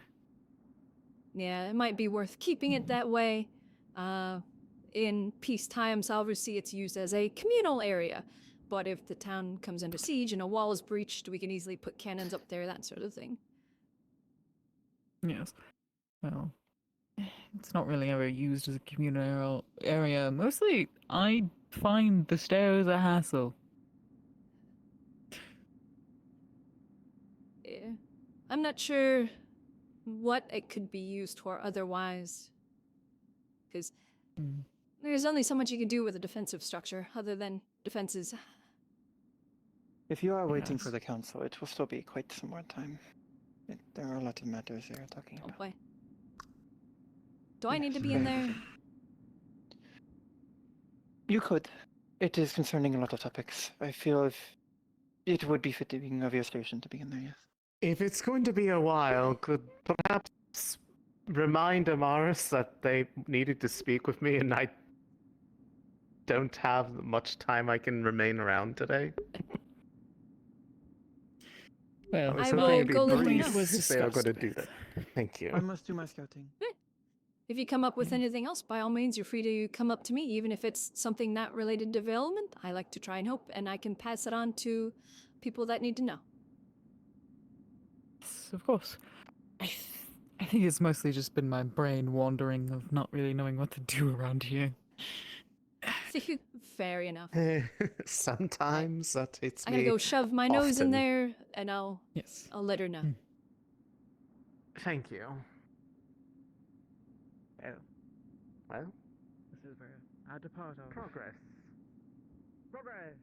Yeah, it might be worth keeping it that way. In peace times, obviously, it's used as a communal area. But if the town comes under siege and a wall is breached, we can easily put cannons up there, that sort of thing. Yes. Well, it's not really ever used as a communal area. Mostly, I find the stairs a hassle. Yeah. I'm not sure what it could be used for otherwise. Because there's only so much you can do with a defensive structure other than defenses. If you are waiting for the council, it will still be quite some more time. There are a lot of matters they are talking about. Boy. Do I need to be in there? You could. It is concerning a lot of topics. I feel if it would be fitting of your station to be in there, yes. If it's going to be a while, could perhaps remind Amaris that they needed to speak with me and I don't have much time I can remain around today? Well, I will go let them know. They are going to do that. Thank you. I must do my scouting. If you come up with anything else, by all means, you're free to come up to me, even if it's something not related to development. I like to try and help, and I can pass it on to people that need to know. Yes, of course. I think it's mostly just been my brain wandering of not really knowing what to do around here. Fair enough. Sometimes that hits I me. gotta go shove my nose in often. there, and I'll let her know. Thank you. Well, This is where I depart of. progress. Progress!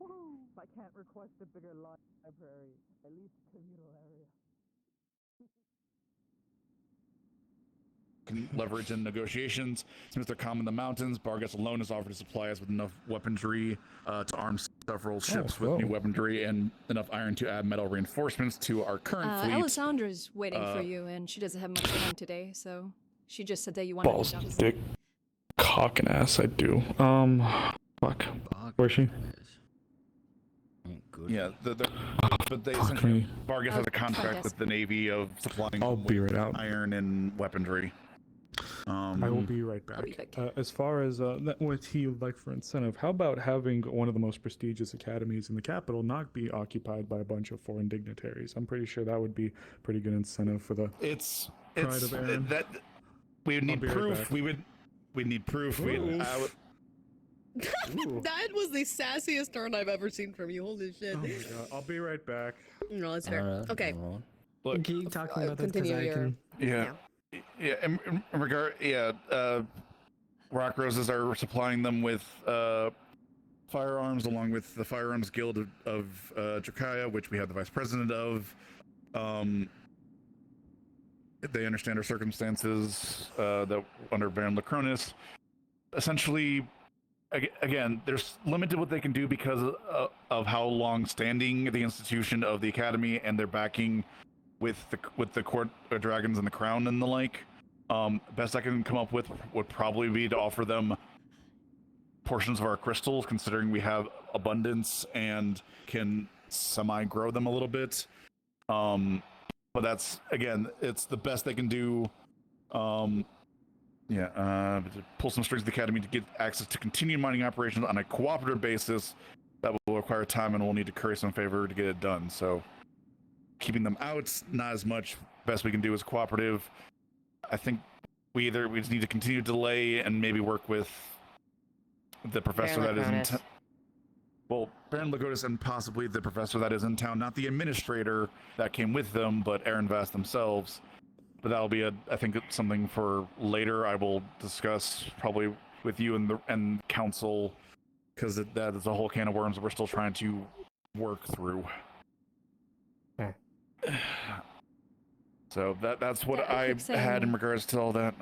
Woohoo! I can't request a bigger library, at least communal area. Can leverage in negotiations. Since they're calm in the mountains, Bargas alone has offered to supply us with enough weaponry to arm several ships with new weaponry and enough iron to add metal reinforcements to our current fleet. Alessandra's waiting for you, and she doesn't have much time today, so she just said that you wanted Balls, to talk. dick, cock and ass. I do. Fuck. Where's she? Yeah, but they fuck essentially, me. Vargas has a contract with the Navy of supplying I'll them be with right out. iron and weaponry. I will be right back. As far as what he would like for incentive, how about having one of the most prestigious academies in the capital not be occupied by a bunch of foreign dignitaries? I'm pretty sure that would be pretty good incentive for the pride of Aaron. That we would need be right proof. back. We'd need proof. That was the sassiest turn I've ever seen from you. Holy shit. Oh my god! I'll be right back. No, that's fair. Okay. Look, keep talking about that continue because I your- can. Yeah, in regard, Rockrose are supplying them with firearms, along with the Firearms Guild of Drakaya, which we have the vice president of. They understand our circumstances that under Baron Lacronis. Essentially, again, there's limited what they can do because of how long-standing the institution of the academy and their backing with the court of dragons and the crown and the like. Best I can come up with would probably be to offer them portions of our crystals, considering we have abundance and can semi-grow them a little bit. But that's, again, it's the best they can do. To pull some strings of the academy to get access to continued mining operations on a cooperative basis. That will require time, and we'll need to curry some favor to get it done. So keeping them out, not as much. Best we can do is cooperative. I think we just need to continue to delay and maybe work with the professor Baron that is in Laconis. town. Well, Baron Lagotis and possibly the professor that is in town, not the administrator that came with them, but Aaron Vast themselves. But that'll be I think it's something for later. I will discuss probably with you and council, because that is a whole can of worms that we're still trying to work through. So that's what I quick saying- had in regards to all that.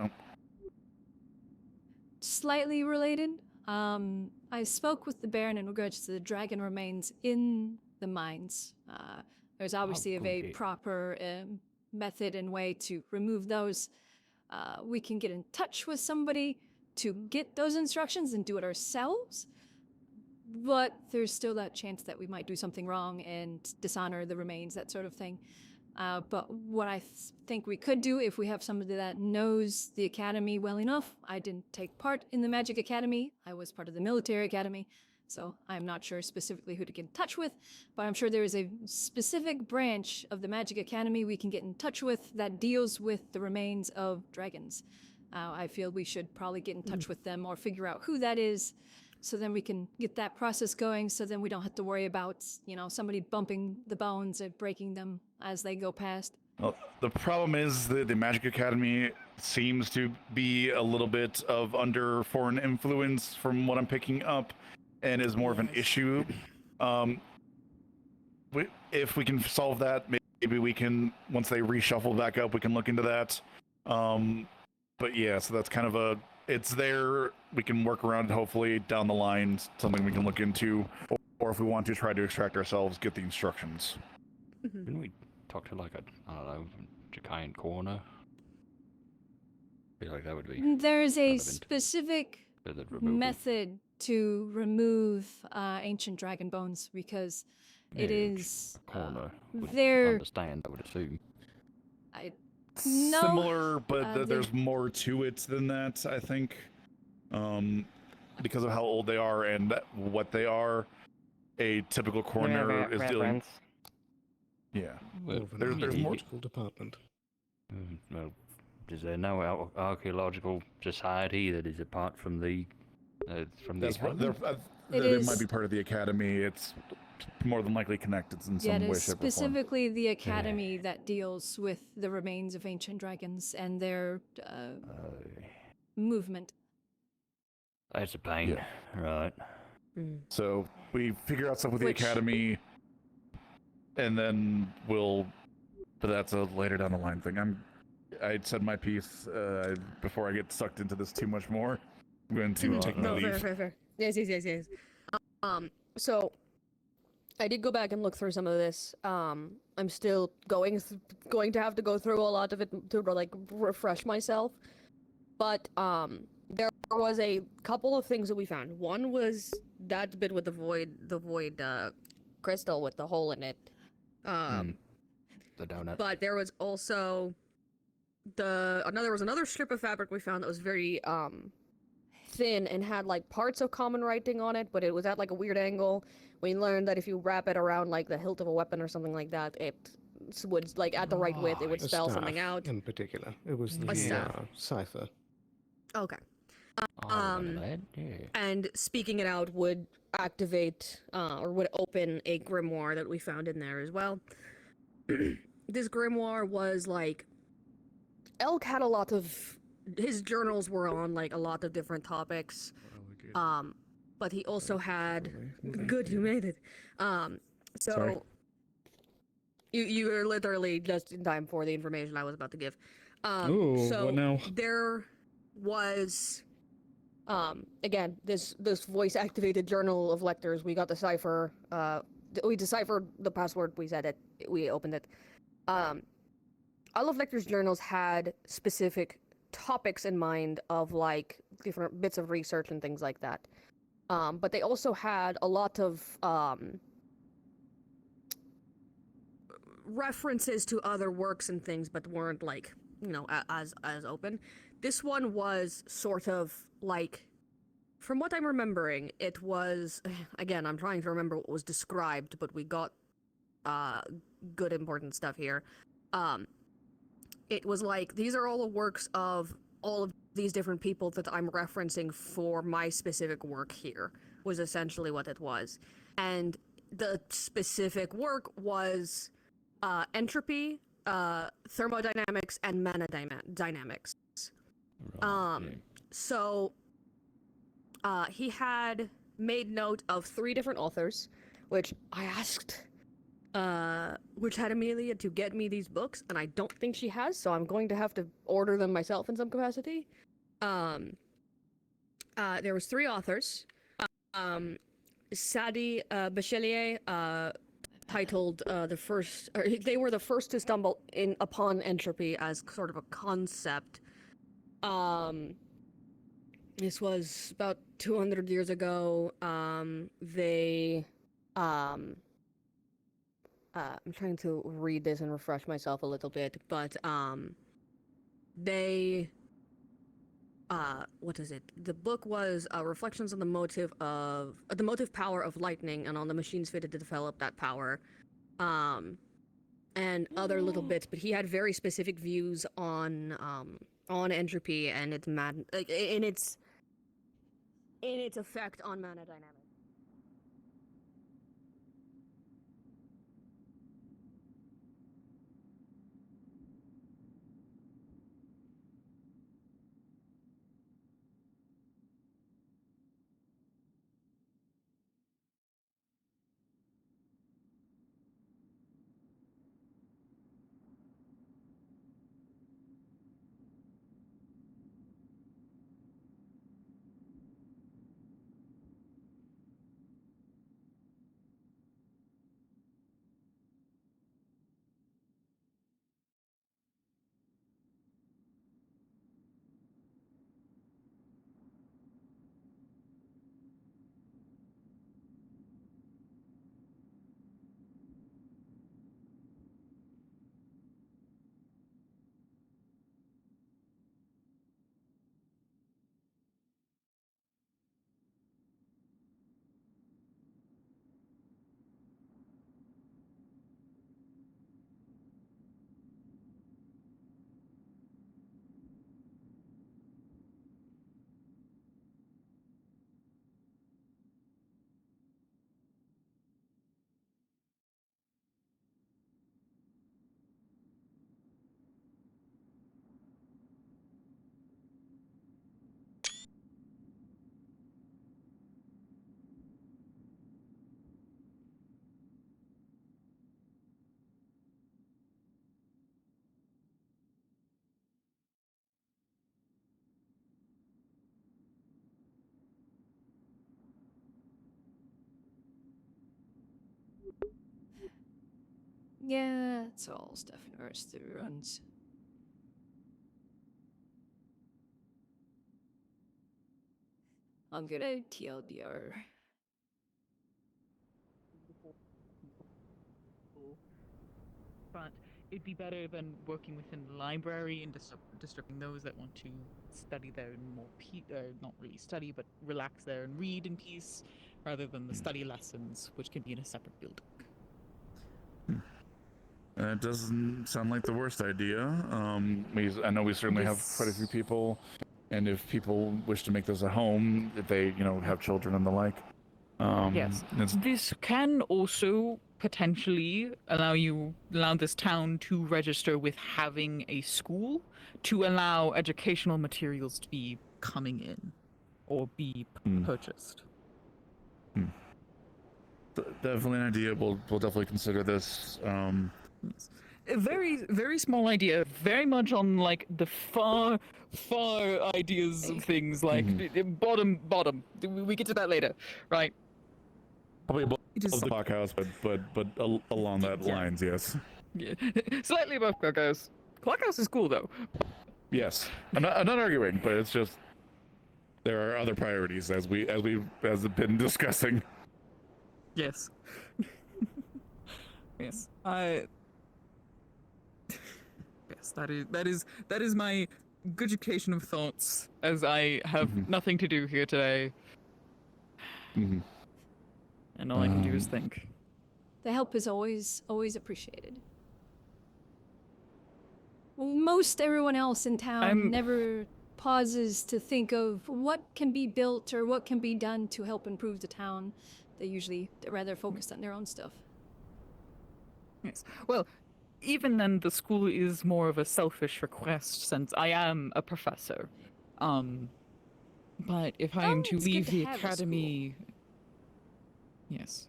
Slightly related. I spoke with the Baron in regards to the dragon remains in the mines. There's obviously a very proper method and way to remove those. We can get in touch with somebody to get those instructions and do it ourselves. but there's still that chance that we might do something wrong and dishonor the remains, that sort of thing. But what I think we could do, if we have somebody that knows the academy well enough, I didn't take part in the Magic Academy. I was part of the military academy, so I'm not sure specifically who to get in touch with, but I'm sure there is a specific branch of the Magic Academy we can get in touch with that deals with the remains of dragons. I feel we should probably get in touch with them or figure out who that is, so then we can get that process going, so then we don't have to worry about, you know, somebody bumping the bones and breaking them as they go past. Well, the problem is that the Magic Academy seems to be a little bit of under foreign influence from what I'm picking up, and is more of an issue. If we can solve that, maybe we can, once they reshuffle back up, we can look into that. But yeah, so that's kind of it's there. We can work around it, hopefully, down the line, something we can look into. Or if we want to try to extract ourselves, get the instructions. Can we talk to, like, I don't know, giant corner? I feel like that would be... There's a specific method to remove ancient dragon bones, because it is... corner would they're... understand, I would assume. No. Similar, but there's more to it than that, I think. Because of how old they are and what they are, a typical coroner is dealing... Yeah. Well, there's more... archaeological department. Well, is there no archaeological society that is apart from the academy? They might be part of the academy. It's more than likely connected in some it way, is shape, or form. specifically the academy that deals with the remains of ancient dragons and their movement. That's a pain, right? So we figure out stuff with the academy, and then we'll. But that's a later down the line thing. I said my piece before I get sucked into this too much more. I'm going to take my leave. Fair. Yes. So I did go back and look through some of this. I'm still going to have to go through a lot of it to like refresh myself. But there was a couple of things that we found. One was that bit with the void crystal with the hole in it. The donut. But there was also another strip of fabric we found that was very thin and had like parts of common writing on it, but it was at like a weird angle. We learned that if you wrap it around like the hilt of a weapon or something like that, it would, like, at the right width, it would spell something out. In particular, it was the cipher. Okay. And speaking it out would activate or would open a grimoire that we found in there as well. This grimoire was like, Elk had a lot of, his journals were on like a lot of different topics. But he also had, good, you made it. Sorry. You were literally just in time for the information I was about to give. Ooh, so what now? There was, again, this voice activated journal of lectors. We got the cipher. We deciphered the password. We said it. We opened it. All of Lecter's journals had specific topics in mind of like different bits of research and things like that. But they also had a lot of references to other works and things, but weren't like, you know, as open. This one was sort of like, from what I'm remembering, it was, again, I'm trying to remember what was described, but we got good important stuff here. It was like, these are all the works of all of these different people that I'm referencing for my specific work here, was essentially what it was. And the specific work was entropy, thermodynamics, and mana dynamics. So he had made note of 3 different authors, which I asked which had Amelia to get me these books, and I don't think she has, so I'm going to have to order them myself in some capacity. There was 3 authors. Sadi Bachelier, titled they were the first to stumble upon entropy as sort of a concept. This was about 200 years ago. They, I'm trying to read this and refresh myself a little bit, but, they, what is it? The book was reflections on the motive power of lightning and on the machines fitted to develop that power, and other little bits. But he had very specific views on entropy and its in its effect on mana dynamics. Yeah, it's all stuff in Earth that runs. I'm gonna TLDR. But it'd be better than working within the library and disrupting those that want to study there in more not really study, but relax there and read in peace, rather than the study lessons, which can be in a separate building. It doesn't sound like the worst idea. I know we certainly have quite a few people, and if people wish to make this a home, if they, have children and the like. Yes, this can also potentially allow this town to register with having a school to allow educational materials to be coming in or be purchased. Definitely an idea. We'll definitely consider this. A very, very small idea, very much on like the far ideas of things, like bottom. We get to that later, right? Probably above the clockhouse, but along that lines, yes. Yeah. Slightly above clockhouse. Clockhouse is cool though. Yes, I'm not arguing, but it's just there are other priorities as we've been discussing. Yes. Yes. Yes, that is my good education of thoughts, as I have nothing to do here today. And all I can do is think. The help is always appreciated. Most everyone else in town never pauses to think of what can be built or what can be done to help improve the town. They're rather focused on their own stuff. Yes. Well, even then, the school is more of a selfish request, since I am a professor. But if I am to leave the academy... Yes.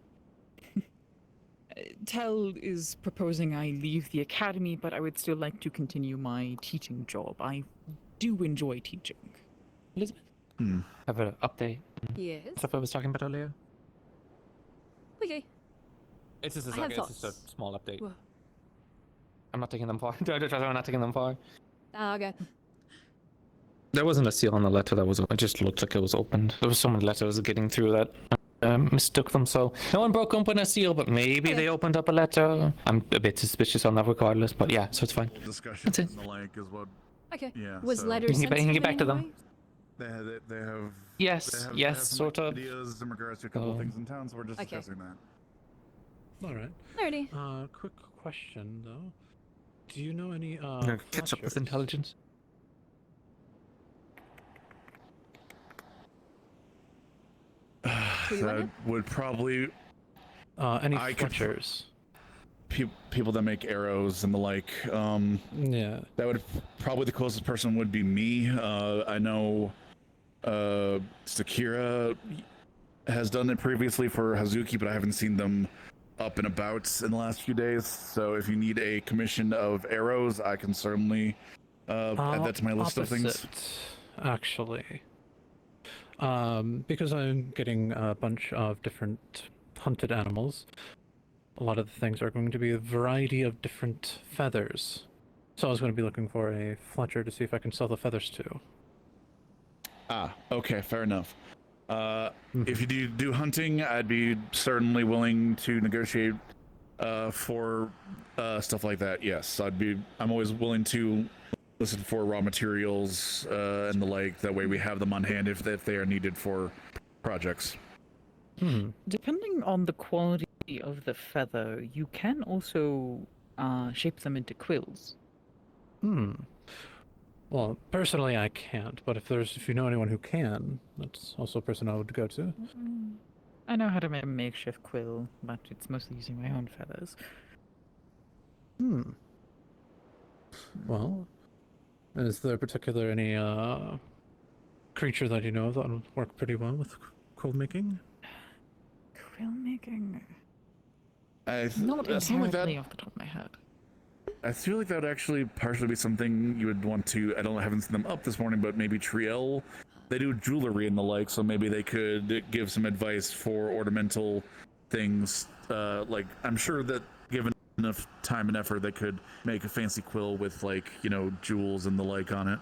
Tell is proposing I leave the academy, but I would still like to continue my teaching job. I do enjoy teaching. Elizabeth? Have an update? Yes. Stuff I was talking about earlier? Okay. It's just a I have second, it's just a thoughts. small update. Whoa. I'm not taking them far. I'm not taking them far. Okay. There wasn't a seal on the letter that was. It just looked like it was opened. There was so many letters getting through that mistook them. So no one broke open a seal, but maybe they opened up a letter. I'm a bit suspicious on that, regardless. But yeah, so it's fine. Discussions and the like is what. Okay. Yeah. Was so letters You can get back to them. They have. Yes, they have, yes, they have some sort of. ideas in regards to a couple of things in town, so we're just Okay. discussing that. All right. Alrighty. Quick question though. Do you know any Catch up with intelligence. That would probably. Any I could- Fletchers? People that make arrows and the like. Yeah. That would probably the closest person would be me. I know Sakira has done it previously for Hazuki, but I haven't seen them up and about in the last few days. So if you need a commission of arrows, I can certainly add that to my list of things. Opposite, actually. Because I'm getting a bunch of different hunted animals, a lot of the things are going to be a variety of different feathers. So I was going to be looking for a Fletcher to see if I can sell the feathers to. Ah, okay, fair enough. If you do hunting, I'd be certainly willing to negotiate for stuff like that. Yes, I'm always willing to listen for raw materials and the like. That way we have them on hand if they are needed for projects. Depending on the quality of the feather, you can also shape them into quills. Well, personally I can't, but if you know anyone who can, that's also a person I would go to. I know how to make a makeshift quill, but it's mostly using my own feathers. Well, is there any creature that you know of that would work pretty well with quill making? Quill making? Not something like entirely that- off the top of my head. I feel like that would actually partially be something you would want to. I haven't seen them up this morning, but maybe Triel. They do jewelry and the like, so maybe they could give some advice for ornamental things. Like I'm sure that given enough time and effort, they could make a fancy quill with jewels and the like on it.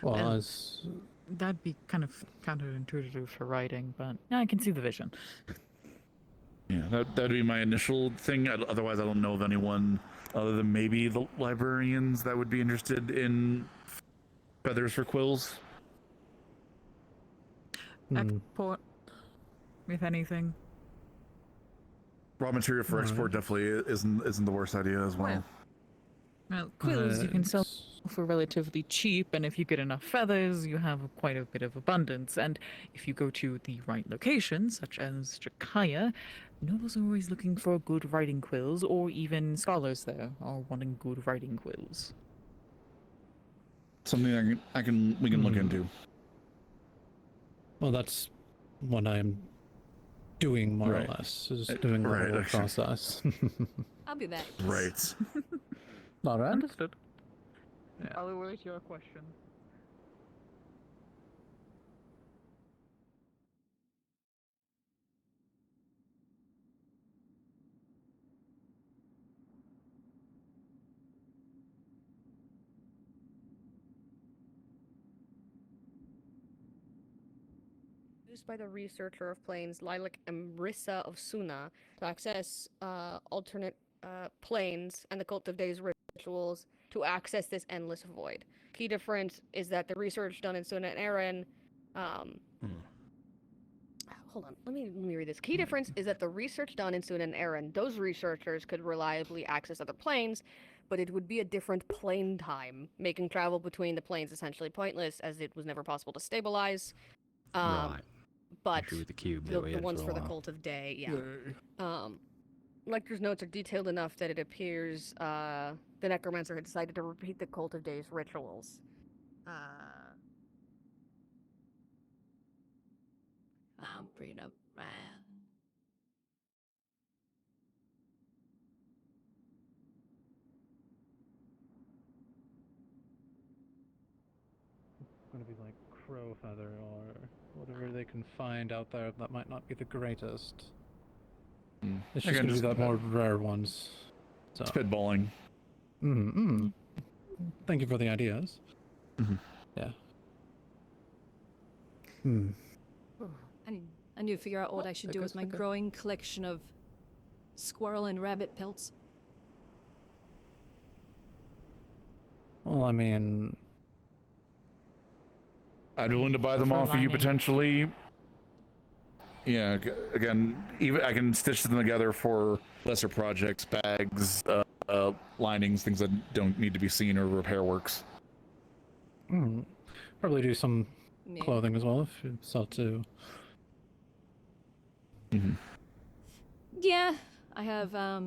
Well, that'd be kind of counterintuitive for writing, but I can see the vision. Yeah, that'd be my initial thing. Otherwise, I don't know of anyone other than maybe the librarians that would be interested in feathers for quills. Export, if anything. Raw material for export definitely isn't the worst idea as well. Well, quills you can sell for relatively cheap, and if you get enough feathers, you have quite a bit of abundance. And if you go to the right locations, such as Jakaya, nobles are always looking for good writing quills, or even scholars there are wanting good writing quills. Something we can look into. Well, that's what I'm doing more or less. Is doing the whole process. I'll be back. Right. All right. Understood. Yeah. I'll await your question. Used by the researcher of planes Lilac Amrissa of Suna to access alternate planes and the Cult of Days rituals to access this endless void. Key difference is that the research done in Suna and Aaron hold on, let me read this. Key difference is that the research done in Suna and Aaron, those researchers could reliably access other planes, but it would be a different plane time, making travel between the planes essentially pointless, as it was never possible to stabilize. Right. But Issue with the cube that the, we the had ones for a for the while. Cult of Day, yeah. Lecter's notes are detailed enough that it appears the Necromancer had decided to repeat the Cult of Days rituals. I'll bring it up. Going to be like crow feather or whatever they can find out there that might not be the greatest. It's just Again, going to be just the more rare ones. So. Spitballing. thank you for the ideas. Yeah. I need to figure out what I should do with my growing collection of squirrel and rabbit pelts. Well, I mean, I'd be willing to buy them off of you potentially. Yeah, again, even I can stitch them together for lesser projects, bags, linings, things that don't need to be seen or repair works. Probably do some clothing as well if you sell to. Yeah, I have a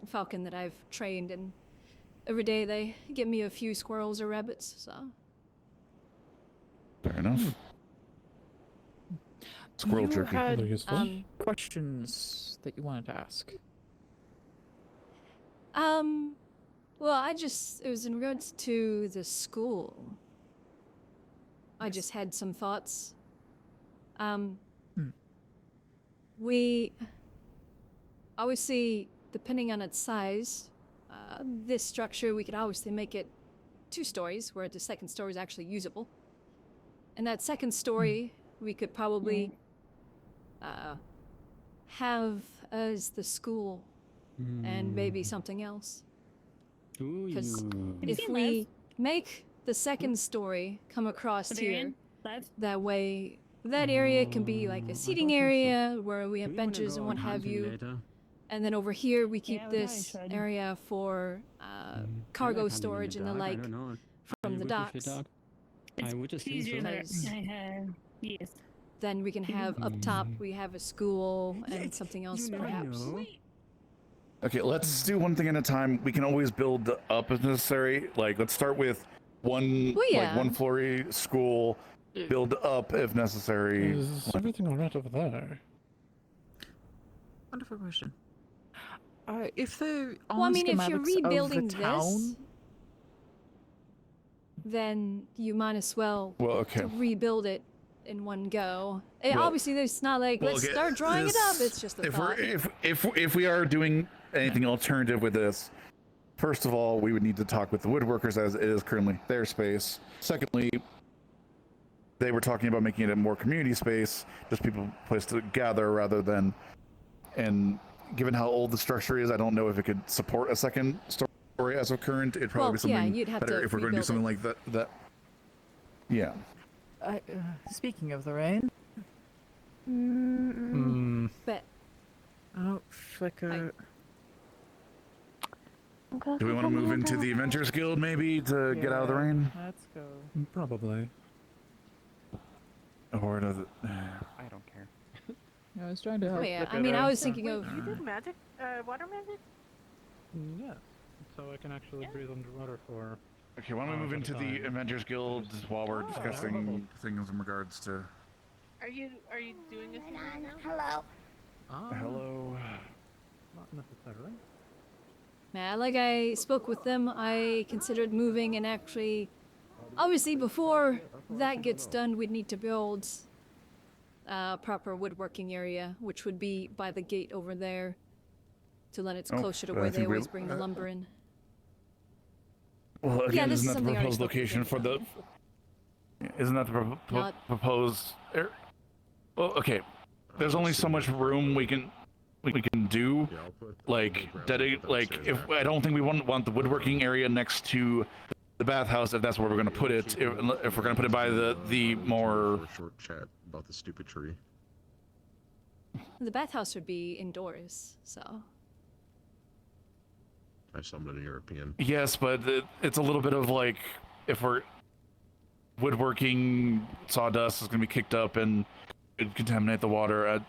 falcon that I've trained, and every day they give me a few squirrels or rabbits, so. Fair enough. Squirrel you turkey. Had, questions that you wanted to ask. Well, it was in regards to the school. I just had some thoughts. We obviously, depending on its size, this structure, we could obviously make it 2 stories, where the second story is actually usable. And that second story, we could probably have as the school and maybe something else. Because if we make the second story come across here, that way that area can be like a seating area where we have benches and what have you. And then over here we keep this area for cargo storage and the like from the docks. I would just Yes. Then we can have up top, we have a school and something else perhaps. Okay, let's do one thing at a time. We can always build up if necessary. Like, let's start with one, like one floor school, build up if necessary. Is everything alright over there? Wonderful question. If there are Well, I mean, if you're rebuilding of the town, this, then you might as well okay. rebuild it in one go. Obviously, it's not like let's start drawing it up. It's just a thought. If we are doing anything alternative with this, first of all, we would need to talk with the woodworkers as it is currently their space. Secondly, they were talking about making it a more community space, just people place to gather rather than. And given how old the structure is, I don't know if it could support a second story as of current. It'd probably be something you'd have better to if we're going to do something like that. Yeah. Speaking of the rain. But. Oh, flicker. Do we want to move into the Adventures Guild maybe to get out of the rain? Let's go. Probably. Or does it? I don't care. I was trying to help. Oh yeah, I mean, I was thinking of. You did magic? Water magic? Yeah. So I can actually breathe underwater for. Okay, why don't we move into the Avengers Guild while we're discussing things in regards to. Are you doing this now? Hello. Hello. Not necessarily. Yeah, like I spoke with them, I considered moving and actually, obviously before that gets done, we'd need to build a proper woodworking area, which would be by the gate over there, to let it closer to where they always bring the lumber in. Well, again, this isn't is that the something I already proposed spoke location for the? Isn't that the proposed? Well, okay. There's only so much room we can do. Like if I don't think we want the woodworking area next to the bathhouse, if that's where we're going to put it. If we're going to put it by the more short chat about the stupid tree. The bathhouse would be indoors, so. I summoned a European. Yes, but it's a little bit of like if we're woodworking, sawdust is going to be kicked up and it'd contaminate the water.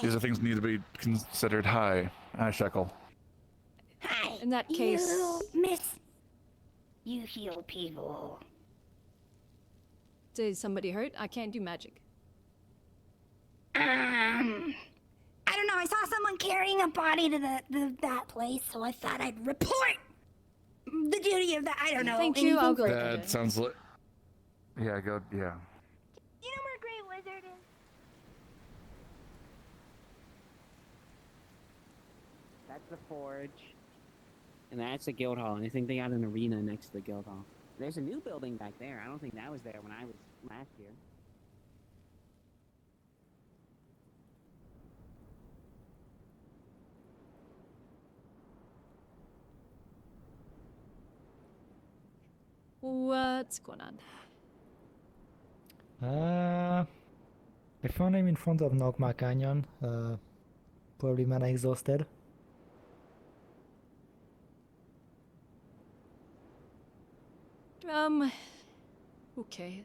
These are things that need to be considered. Hi, Shekel. Hi. In that case, You heal people. Did somebody hurt? I can't do magic. I don't know. I saw someone carrying a body to that place, so I thought I'd report the duty of that. I don't know. Thank you. I'll go. That sounds like. Yeah, go. Yeah. You know where Great Wizard is? That's the forge. And that's the guild hall, and I think they got an arena next to the guild hall. There's a new building back there. I don't think that was there when I was last year. What's going on? I found him in front of Nogma Canyon. Probably mana exhausted. Okay.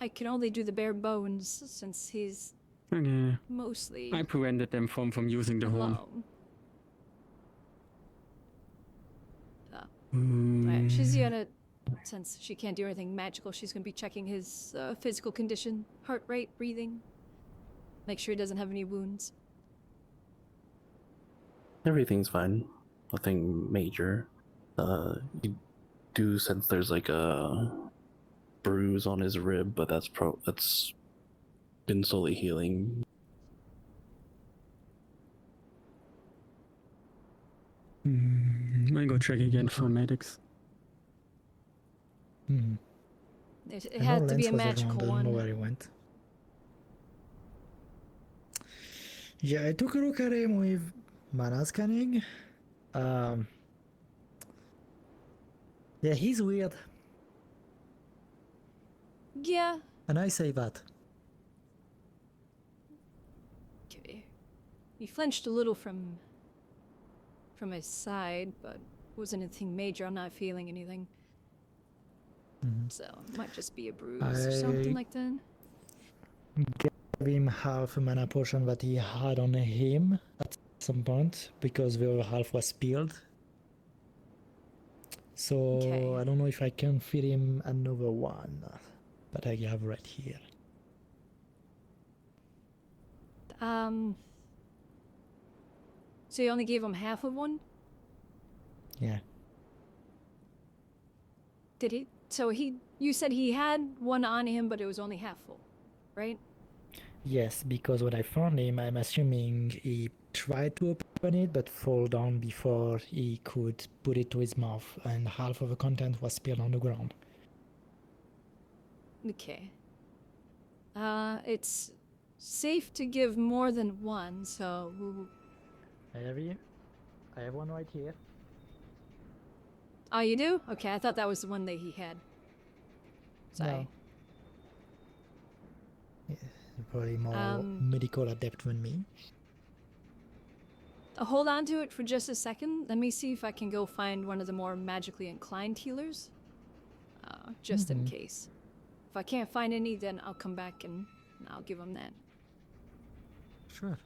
I can only do the bare bones since he's Okay. mostly I prevented them from using the horn. alone. Alright, she's gonna, since she can't do anything magical, she's gonna be checking his physical condition, heart rate, breathing. Make sure he doesn't have any wounds. Everything's fine. Nothing major. You do sense there's like a bruise on his rib, but that's been slowly healing. I go check again for medics. It had to be a magical one. I don't know where he went. Yeah, I took a look at him with mana scanning. Yeah, he's weird. Yeah. And I say that. Okay. He flinched a little from his side, but wasn't anything major. I'm not feeling anything. So it might just be a bruise or something like that. Gave him half a mana potion that he had on him at some point because the other half was spilled. So I don't know if I can feed him another one, but I have right here. So you only gave him half of one? Yeah. Did he? So you said he had one on him, but it was only half full, right? Yes, because when I found him, I'm assuming he tried to open it, but fall down before he could put it to his mouth, and half of the content was spilled on the ground. Okay. It's safe to give more than one, so... I have you. I have one right here. Oh, you do? Okay, I thought that was the one that he had. Sorry. No. Yeah, you're probably more medical adept than me. Hold on to it for just a second. Let me see if I can go find one of the more magically inclined healers. Just in case. If I can't find any, then I'll come back and I'll give him that. Sure.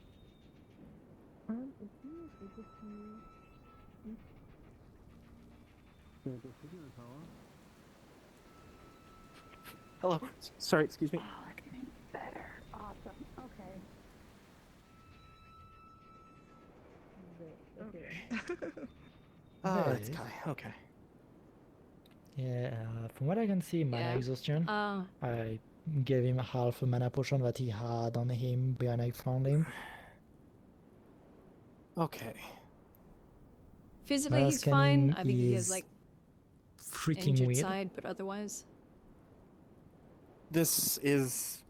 Hello. Sorry, excuse me. Better. Awesome. Okay. It's Kai. Okay. Yeah, from what I can see, mana exhaustion. I gave him half a mana potion that he had on him when I found him. Okay. Physically, Mana he's fine. scanning I think he has is like freaking injured weird. side, but otherwise. This is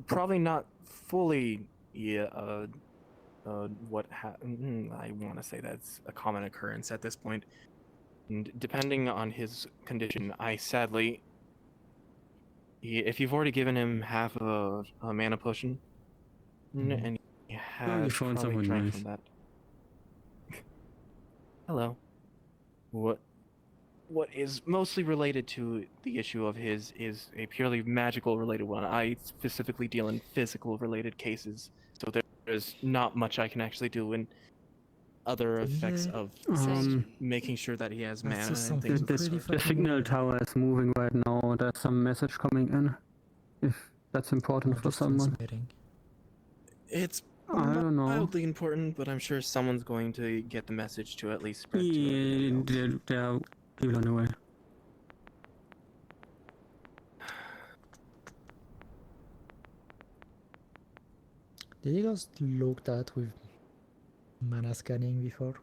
probably not fully what I want to say that's a common occurrence at this point. And depending on his condition, I sadly, if you've already given him half of a mana potion, and he has you found probably someone drank nice. from that. Hello. What is mostly related to the issue of his is a purely magical related one. I specifically deal in physical related cases, so there's not much I can actually do in other effects of making sure that he has mana and things of the sort. The signal tower is moving right now. There's some message coming in. If that's important for someone. It's I don't know. mildly important, but I'm sure someone's going to get the message to at least spread to Yeah, there are people on the way. Did you guys look at with mana scanning before?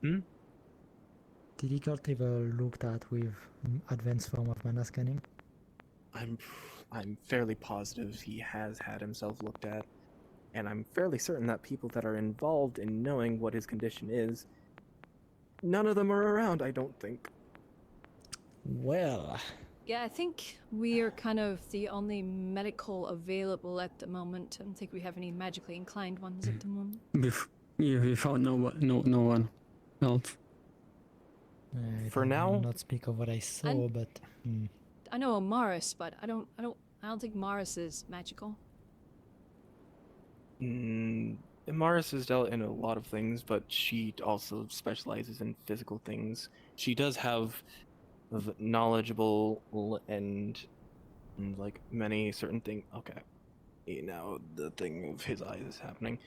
Did he got ever looked at with advanced form of mana scanning? I'm fairly positive he has had himself looked at, and I'm fairly certain that people that are involved in knowing what his condition is, none of them are around, I don't think. Well, Yeah, I think we are kind of the only medical available at the moment. I don't think we have any magically inclined ones at the moment. We found no one else. For now, not speak of what I saw, but I know a Morris, but I don't think Morris is magical. Maris has dealt in a lot of things, but she also specializes in physical things. She does have knowledgeable and like many certain things. Okay, now the thing of his eyes is happening.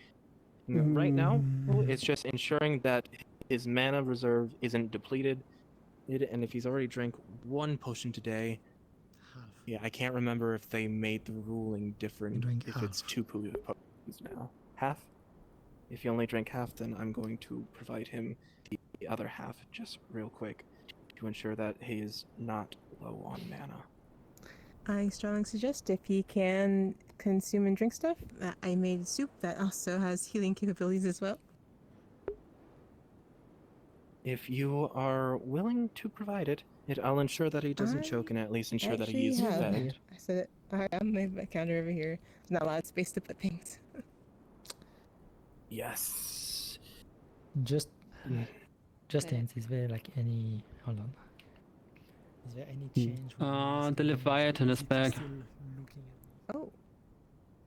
Right now, it's just ensuring that his mana reserve isn't depleted, and if he's already drank one potion today, yeah, I can't remember if they made the ruling different if it's 2 potions now. Half? If you only drink half, then I'm going to provide him the other half just real quick to ensure that he is not low on mana. I strongly suggest if he can consume and drink stuff, I made soup that also has healing capabilities as well. If you are willing to provide it, I'll ensure that he doesn't choke and at least ensure that he is fed. I said it. I have my counter over here. There's not a lot of space to put things. Yes. just is there like any? Hold on. Is there any change? The Leviathan is back. Oh.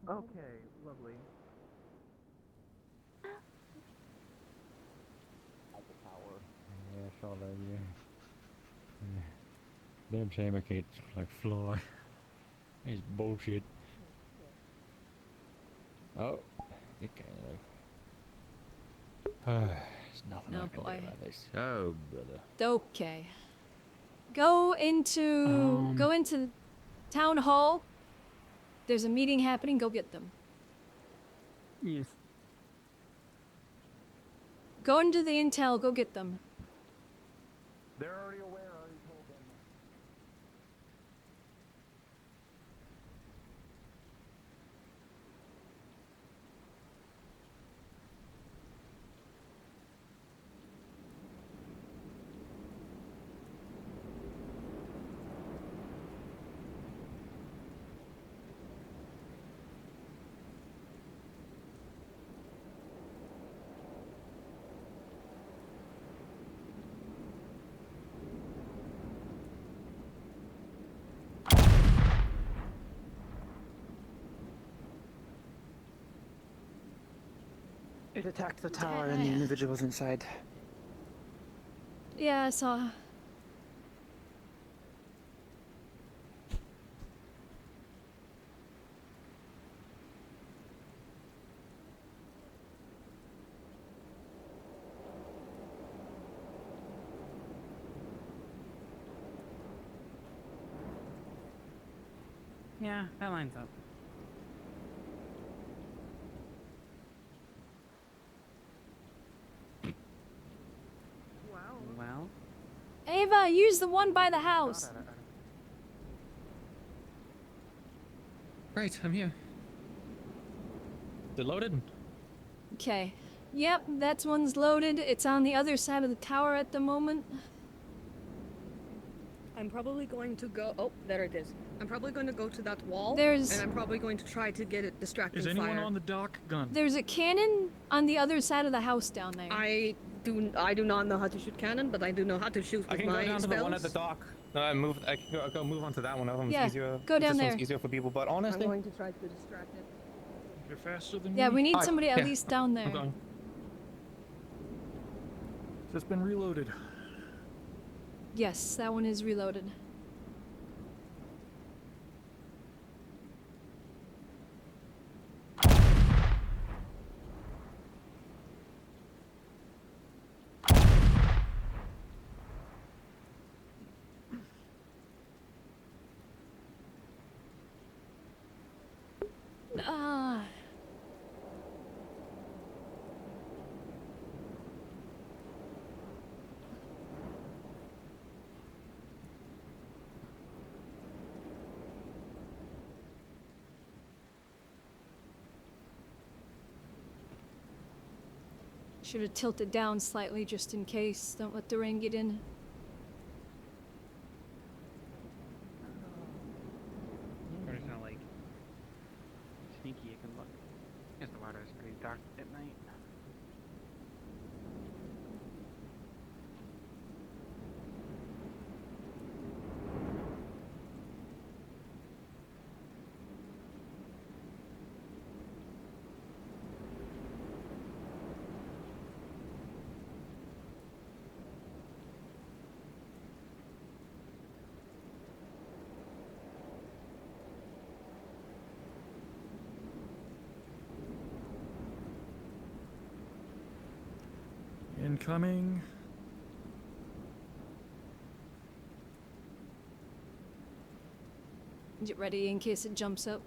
Okay, lovely. Yeah, sure, yeah. Them chamber kids like fly. It's bullshit. Oh, okay. There's nothing No, I can boy. do about this. Oh, brother. Okay. Go into town hall. There's a meeting happening. Go get them. Yes. Go into the intel. Go get them. They're already aware. I already told them. It attacked the tower and the individuals inside. Yeah, I saw. Yeah, that lines up. Well. Ava, use the one by the house. Great, I'm here. Is it loaded? Okay. Yep, that one's loaded. It's on the other side of the tower at the moment. I'm probably going to go. Oh, there it is. I'm probably going to go to that wall. There's- And I'm probably going to try to get it distracting Is anyone fire. on the dock? Gun. There's a cannon on the other side of the house down there. I do not know how to shoot cannon, but I do know how to shoot with I can my go down to the one at the spells. dock. No, I can go move on to that one. That one's Yeah, easier. go down this there. One's easier for people, but honestly. I'm going to try to distract it. You're faster than Yeah, me. we need Alright, somebody at yeah. least down there. I'm going. It's been reloaded. Yes, that one is reloaded. Ah. Should have tilted down slightly just in case. Don't let the rain get in. Or it's not like sneaky. It can look. Guess the water is pretty dark at night. Incoming. Get ready in case it jumps up.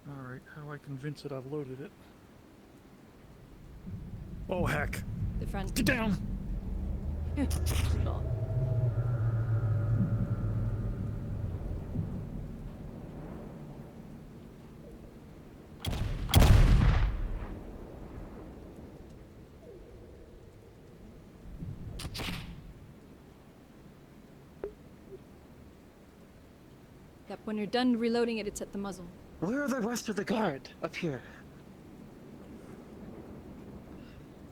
Alright, how do I convince it I've loaded it? Oh, heck. The front. Get down! Yep, when you're done reloading it, it's at the muzzle. Where are the rest of the guard? Up here.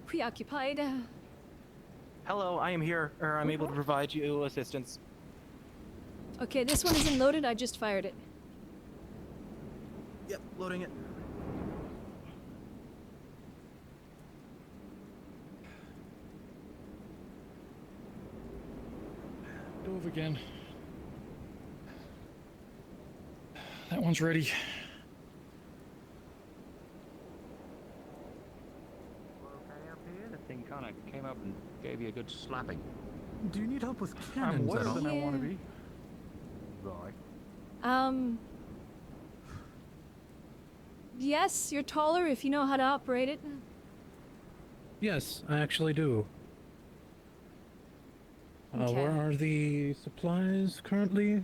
Preoccupied. Hello, I am here, or I'm able to provide you assistance. Okay, this one isn't loaded. I just fired it. Yep, loading it. Dove again. That one's ready. That thing kind of came up and gave you a good slapping. Do you need help with I'm cannons? wetter than I want to Yeah. be. Right. Yes, you're taller if you know how to operate it. Yes, I actually do. Okay. Where are the supplies currently?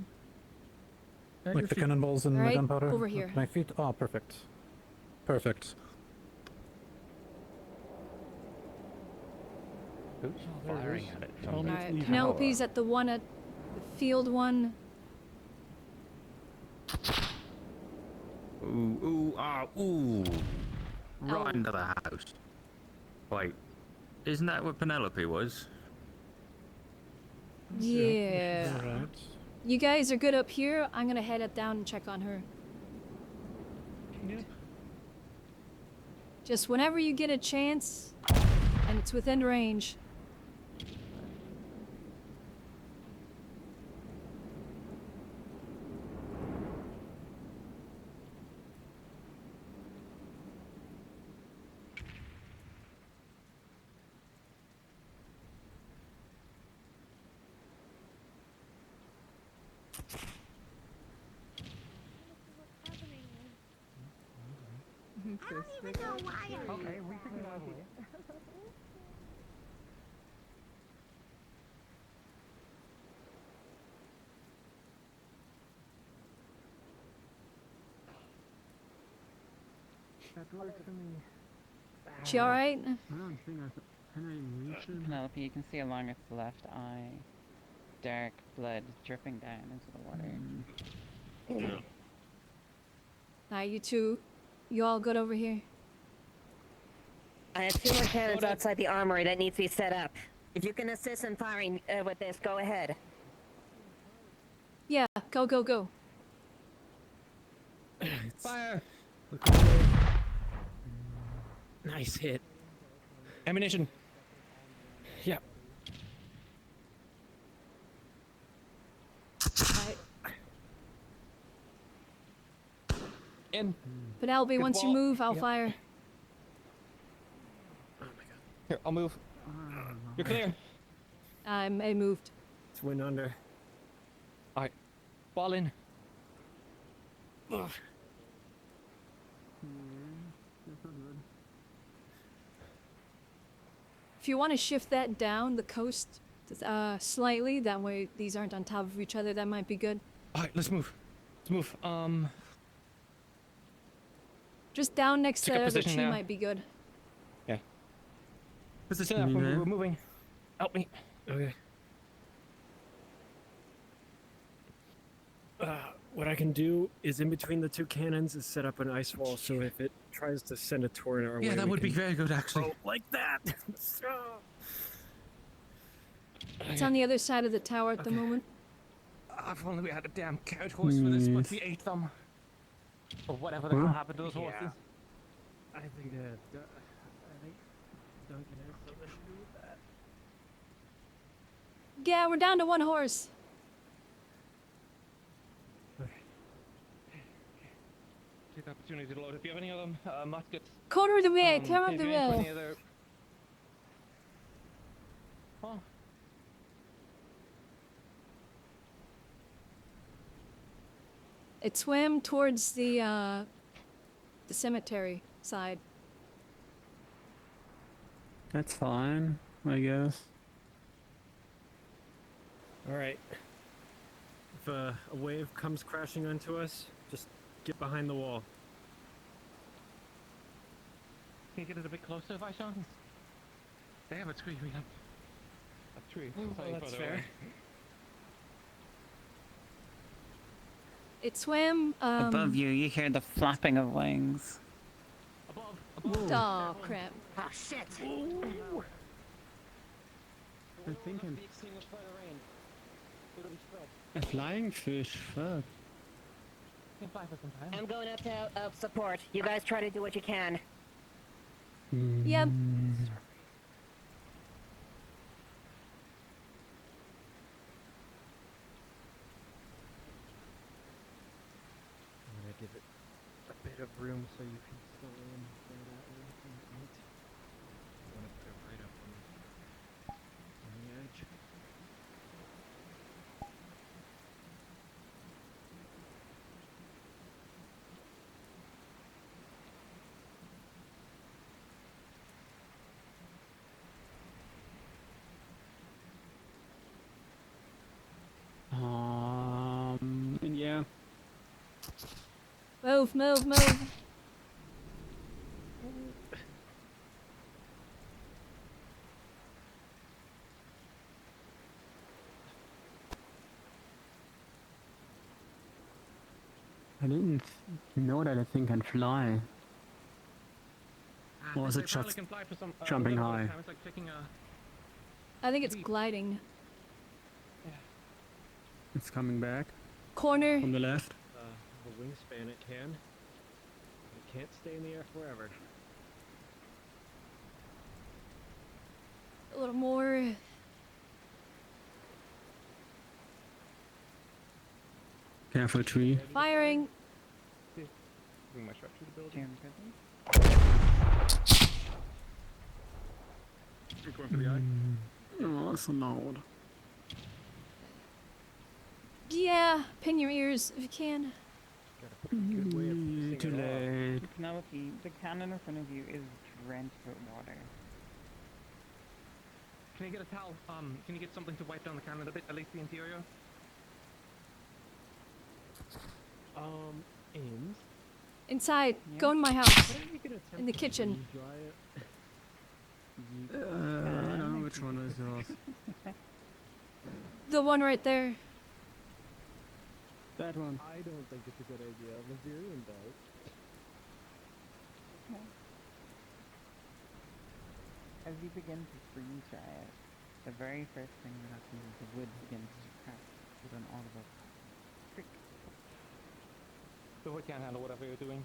At Like your the feet. cannonballs and Alright, the gunpowder? over At here. my feet? Oh, perfect. Perfect. Who's there it firing is. at it? Tell me it's Alright, leaving. Penelope's at the one at the field one. Ooh, ooh, ah, ooh. Right into the house. Wait, isn't that what Penelope was? Yeah. Alright. You guys are good up here. I'm gonna head it down and check on her. Yep. Just whenever you get a chance, and it's within range. I don't even know why I'm Okay, we figured out a way. That works for me. She alright? I don't think I can reach it. Penelope, you can see along its left eye, dark blood dripping down into the water. Now you two, you all good over here? I have 2 more cannons outside the armory that needs to be set up. If you can assist in firing with this, go ahead. Yeah, go, go, go. Fire! Nice hit. Ammunition. Yep. Alright. In. Penelope, Good once you ball. move, I'll Yep. fire. Here, I'll move. You're clear. I moved. It's wind under. Alright. Ball in. Ugh. If you want to shift that down the coast slightly, that way these aren't on top of each other, that might be good. Alright, let's move. Let's move. Just down next to Take a that other position tree now. might be good. Yeah. Position up. We're moving. Help me. Okay. What I can do is in between the two cannons is set up an ice wall, so if it tries to send a torrent our way, Yeah, that we would be can very good, actually. throw it like that. It's on the other side of the tower at the moment. If only we had a damn carrot horse for this, but we ate them. Or whatever the hell happened to those horses. I think Duncan has something to do with that. Yeah, we're down to one horse. Take the opportunity to load. If you have any of them, muskets. Corner the way, come up if the you have way. any other- Oh. It swam towards the cemetery side. That's fine, I guess. Alright. If a wave comes crashing onto us, just get behind the wall. Can you get it a bit closer, Vishon? They have a tree. We have a tree. Slightly that's further fair. away. It swam. Above you, you hear the flapping of wings. Oh crap! Ah, shit. I'm thinking. A flying fish, fuck. I'm going up to help support. You guys try to do what you can. Yep. I'm gonna give it a bit of room so you can still aim right at it if you need. I want to put it right up on the edge. Yeah. Move, move, move. I didn't know that a thing can fly. Or was They it just apparently can fly for some, jumping little high? time. It's like clicking a... I think it's gliding. It's coming back. Corner. From the left. The wingspan it can. It can't stay in the air forever. A little more. Careful, tree. Firing. Bring my shot through the building. Going for the eye. Oh, so loud. Yeah, pin your ears if you can. Too late. Penelope, the cannon in front of you is drenched with water. Can you get a towel? Can you get something to wipe down the cannon a bit, at least the interior? Ames. Inside. Yeah. Go in my house. In the kitchen. I don't know which one is yours. The one right there. That one. I don't think it's a good idea. Laverian does. As you begin to freeze dry it, the very first thing that happens is the wood begins to crack with an audible creak. The wood can't handle whatever you're doing.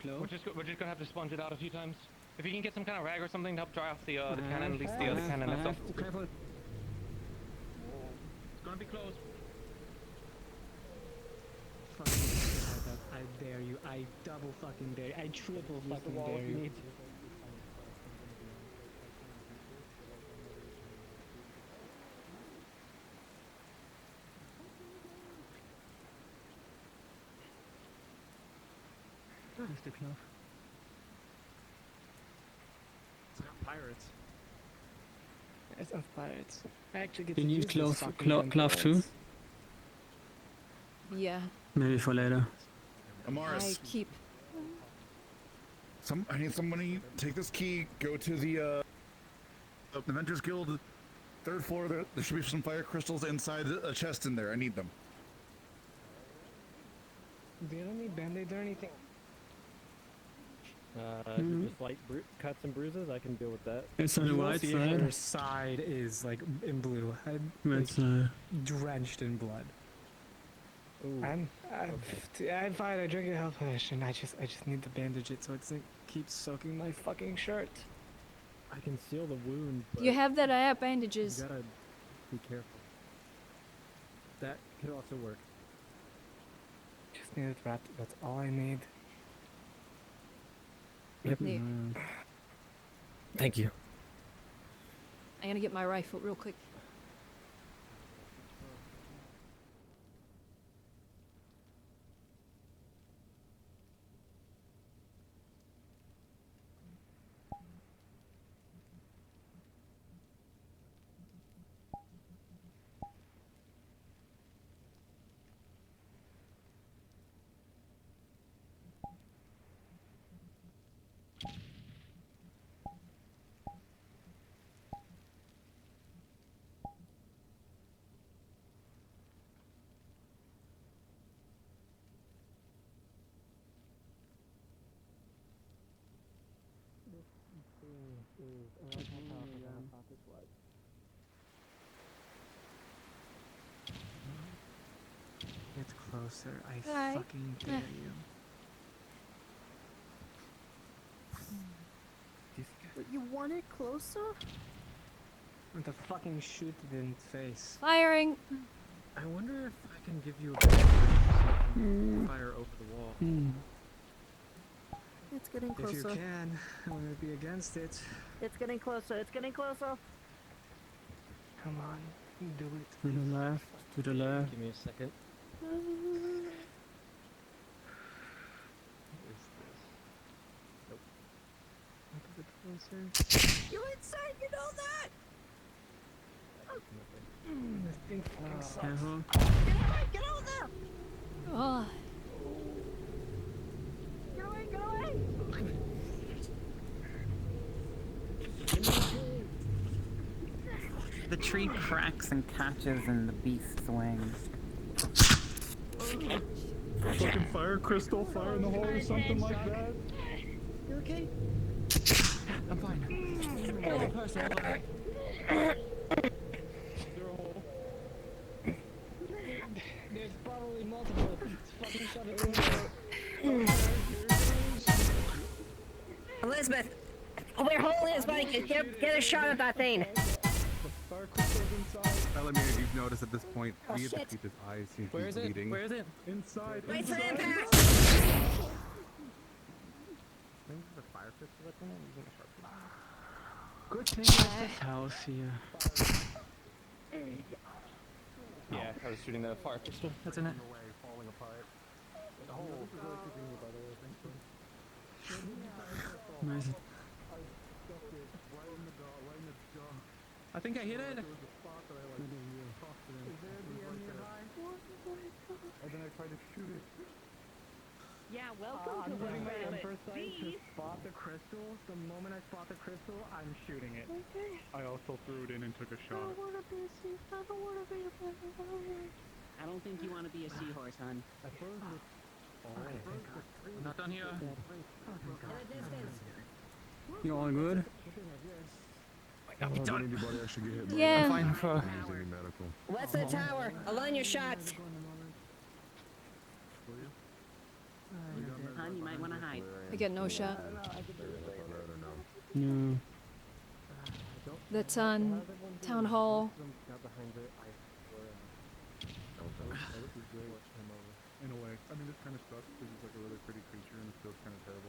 Close. We're just gonna have to sponge it out a few times. If you can get some kind of rag or something to help dry off the cannon, at least the cannon itself. Careful. It's gonna be closed. I dare you. I double fucking dare you. I triple fucking dare if you you. need to. Mr. Clough. It's got pirates. It's of pirates. I actually get to use Clough too? Yeah. Maybe for later. Amaris. I keep. I need somebody take this key. Go to the Inventors Guild, 3rd floor. There should be some fire crystals inside a chest in there. I need them. Do you need band-aids or anything? Mhm. Just light cuts and bruises, I can deal with that. It's on the You will right see side. Her side is like in blue, Right side. drenched in blood. I'm fine. I drink a health potion. I just need to bandage it so it doesn't keep soaking my fucking shirt. I can seal the wound. But You have that? I have bandages. You gotta be careful. That could also work. Just need it wrapped. That's all I need. Yep. There. Thank you. I'm gonna get my rifle real quick. It's closer. I Hi. fucking dare you. You want it closer? Want to fucking shoot it in the face. Firing. I wonder if I can give you a gun so you can fire over the wall. It's getting If closer. you can, I wouldn't be against it. It's getting closer. It's getting closer. Come on, do it. To the left. To the left. Give me a second. You're inside. You know that. This thing fucking sucks. Careful. Get out there. Oh. Get away. Get away. The tree cracks and catches in the beast's wings. Fucking fire crystal, fire in the hole or something like that. You okay? I'm fine. Oh, person. There's probably multiple. Fucking shove it in Elizabeth, where hole is, buddy? Get a shot at that thing. Bellamere, you've noticed at this point, Oh, we have shit. to keep his eyes seem to Where be is it? bleeding. Where is it? Inside. Wait for impact. Good thing there's this house here. Yeah, I was shooting the fire pistol. That's in it. Falling apart. Where is it? I think I hit it. And then I tried to shoot it. Yeah, welcome I'm to putting my Planet Emperor sight to B. spot the crystal. The moment I spot the crystal, I'm shooting it. I also threw it in and took a shot. I don't think you want to be a seahorse, hon. I'm not done here. In a distance. You all good? Did anybody actually get hit by Yeah. that? I'm fine for. Any medical? What's the tower? Align your shots. Hon, you might want to hide. I get no shot. No. That's on Town Hall. In a way. I mean, this kind of sucks because he's like a really pretty creature and it feels kind of terrible.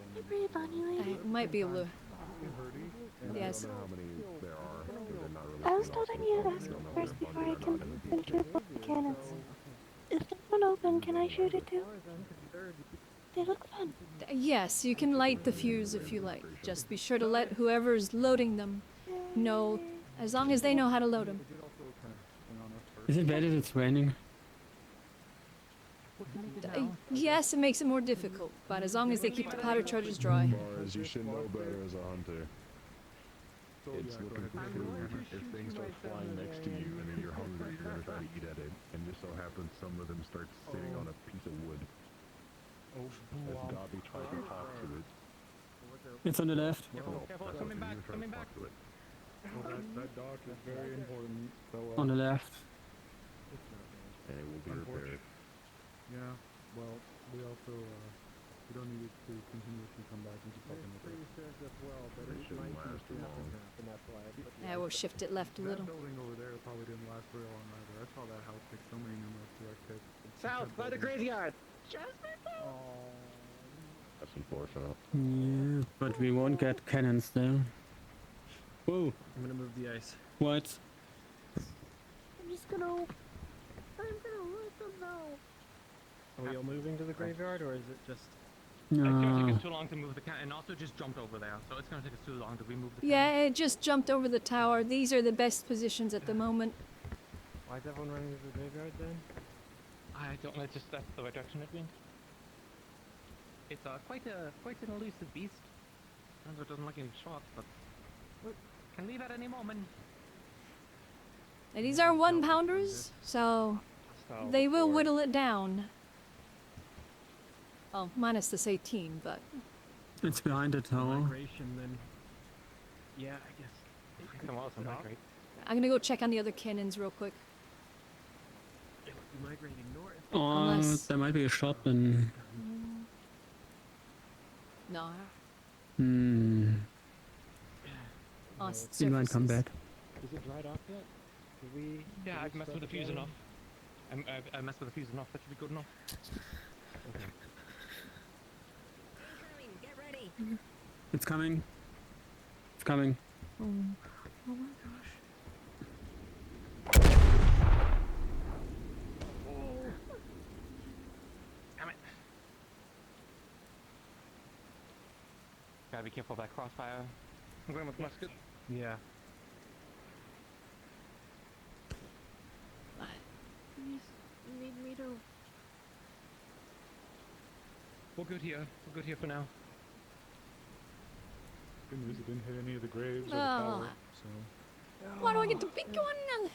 I might be able to. Yes. I don't know how many there are. They're not really I was told I needed to ask first before I can shoot both cannons. Is this one open? Can I shoot it too? They look fun. Yes, you can light the fuse if you like. Just be sure to let whoever's loading them know, as long as they know how to load them. Is it bad that it's raining? Yes, it makes it more difficult, but as long as they keep the powder charges dry. As you should know better as a hunter. It's looking for food. If things start flying next to you and then you're hungry, you're gonna try to eat at it. And just so happens some of them start sitting on a piece of wood. As Dobby tries to talk to it. It's on the left. Careful, coming back, coming back. Well, that dock is very important. So, On the left. And it will be repaired. Yeah, well, we also, we don't need it to continuously come back into fucking with it. It shouldn't last too long. Yeah, we'll shift it left a little. That building over there probably didn't last very long either. I saw that house take so many numerous direct hits. South, by the graveyard! That's unfortunate. Yeah, but we won't get cannons there. Whoa. I'm gonna move the ice. What? I'm just gonna let them know. Are we all moving to the graveyard, or is it just... It's gonna No. take us too long to move the cannon, and also just jumped over there, so it's gonna take us too long to remove the Yeah, it just jumped over the tower. These are the best positions at the moment. Why is everyone running to the graveyard then? I don't know, just that's the right direction it went. It's quite an elusive beast. Turns out it doesn't like any shots, but can leave at any moment. And these are 1-pounders, so they will whittle it down. Oh, minus this 18, but... It's behind the tower. Migration, then... Yeah, I guess. Come on, some migrate. I'm gonna go check on the other cannons real quick. It would be migrating north. Oh, Unless- there might be a shop in... No. Hmm. On You might come surfaces. back. Is it dried off yet? Did we... Yeah, I've messed with the fuse enough. I messed with the fuse enough. That should be good enough. Okay. Get ready. It's coming. It's coming. Oh my gosh. Damn it. Gotta be careful of that crossfire. I'm going with musket. Yeah. You need me to... We're good here. We're good here for now. Good news, it didn't hit any of the graves or the Oh. tower, so... Why do I get the big one?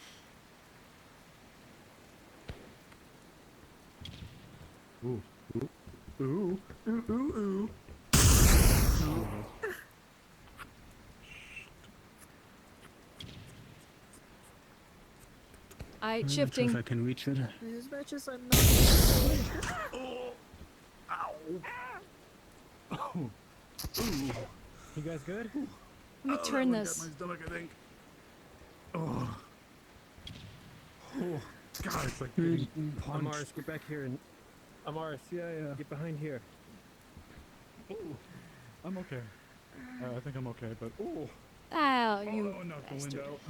Ooh, ooh, ooh, ooh, ooh, ooh. Alright, Not sure shifting. if I can reach it. As much as I'm not... Oh. You guys good? Let me turn this. My stomach, I think. Oh. Oh. God, it's like getting punched. Amaris, get back here and... Amaris, Yeah. get behind here. Ooh. I'm okay. I think I'm okay, but ooh. Oh, you Oh, knocked the bastard. wind out.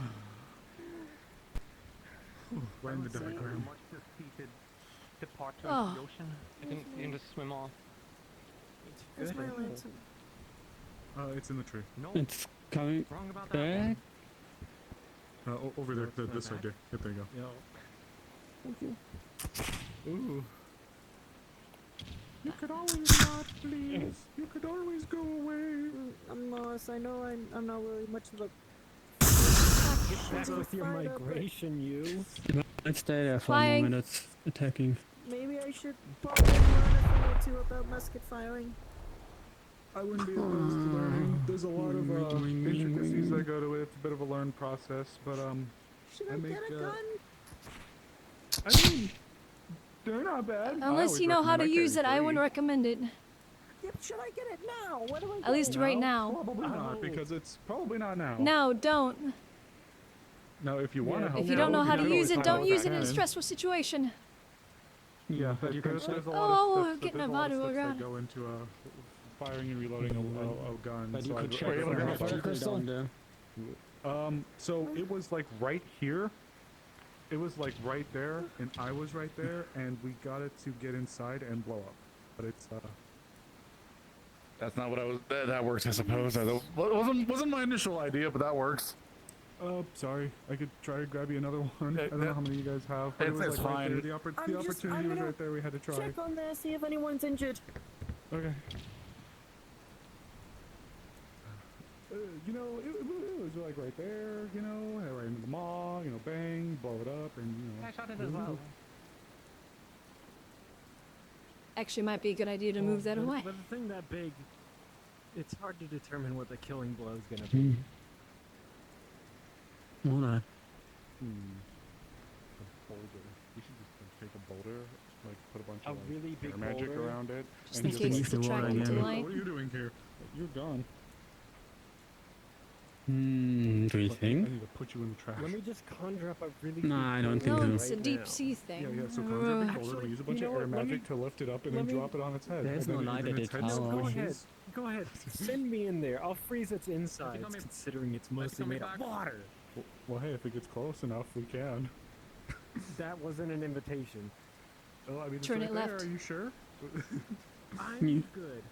Right in the diagram. Much defeated depart to Oh. the ocean. I think you can just swim off. Where's my lantern? It's in the tree. No, It's coming wrong about that. back. Over there, this side, yeah. Yep, there you go. Yeah. Thank you. Ooh. You could always not, please. You could always go away. I'm lost. I know I'm not really much of a... Get back with your Fired up, but migration, you. Let's stay there for Flying. a moment. It's attacking. Maybe I should probably learn a thing or two about musket firing. I wouldn't be opposed to learning. There's a lot of intricacies that go to it. It's a bit of a learned process, but Should I make, get a gun? I mean, they're not bad. I Unless always you know how to recommend use it, I carry wouldn't recommend it. Yep, should I get it now? What do I At least right now. Probably not, because it's probably not now. No, don't. No, if you want to help If you don't know how to can use always it, don't help use it out. in a stressful situation. Yeah, but You can there's a lot Oh, of steps, getting there's a lot of bottle steps that around. go into firing and reloading a gun. But so you could I'd check recommend for help. fire down there. So it was like right here. It was like right there, and I was right there, and we got it to get inside and blow up. But it's That's not what I was. That works, I suppose. Wasn't my initial idea, but that works. Sorry. I could try to grab you another one. I don't know how many you guys have, but it was It's like right there. fine. The opportunity was right there. We had to try. Check on there, see if anyone's injured. Okay. You know, it was like right there, you know, right into the maw, you know, bang, blow it up, and you know. I shot it as well. Actually, might be a good idea to move that away. With a thing that big, it's hard to determine what the killing blow is gonna be. Oh no. A boulder. We should just take a boulder, like put a bunch of like, really big magic boulder? around it. Just and in case it's attracted to light. What are you doing here? You're gone. Do you I think? need to put you in the trash. Let me just conjure up a really Nah, I don't big think No, so. boulder it's a right deep now. sea thing. Yeah, so conjure a big boulder, we use a bunch you know of air what, let magic me- to lift it up and let then me- drop it on its head. There's and no then light when at its the head tower. squishes- Go ahead. Send me in there. I'll freeze its insides, coming- considering it's mostly coming made of back? water. Well, hey, if it gets close enough, we can. That wasn't an invitation. Oh, I mean, Turn it's it right there. left. Are you sure? I'm good.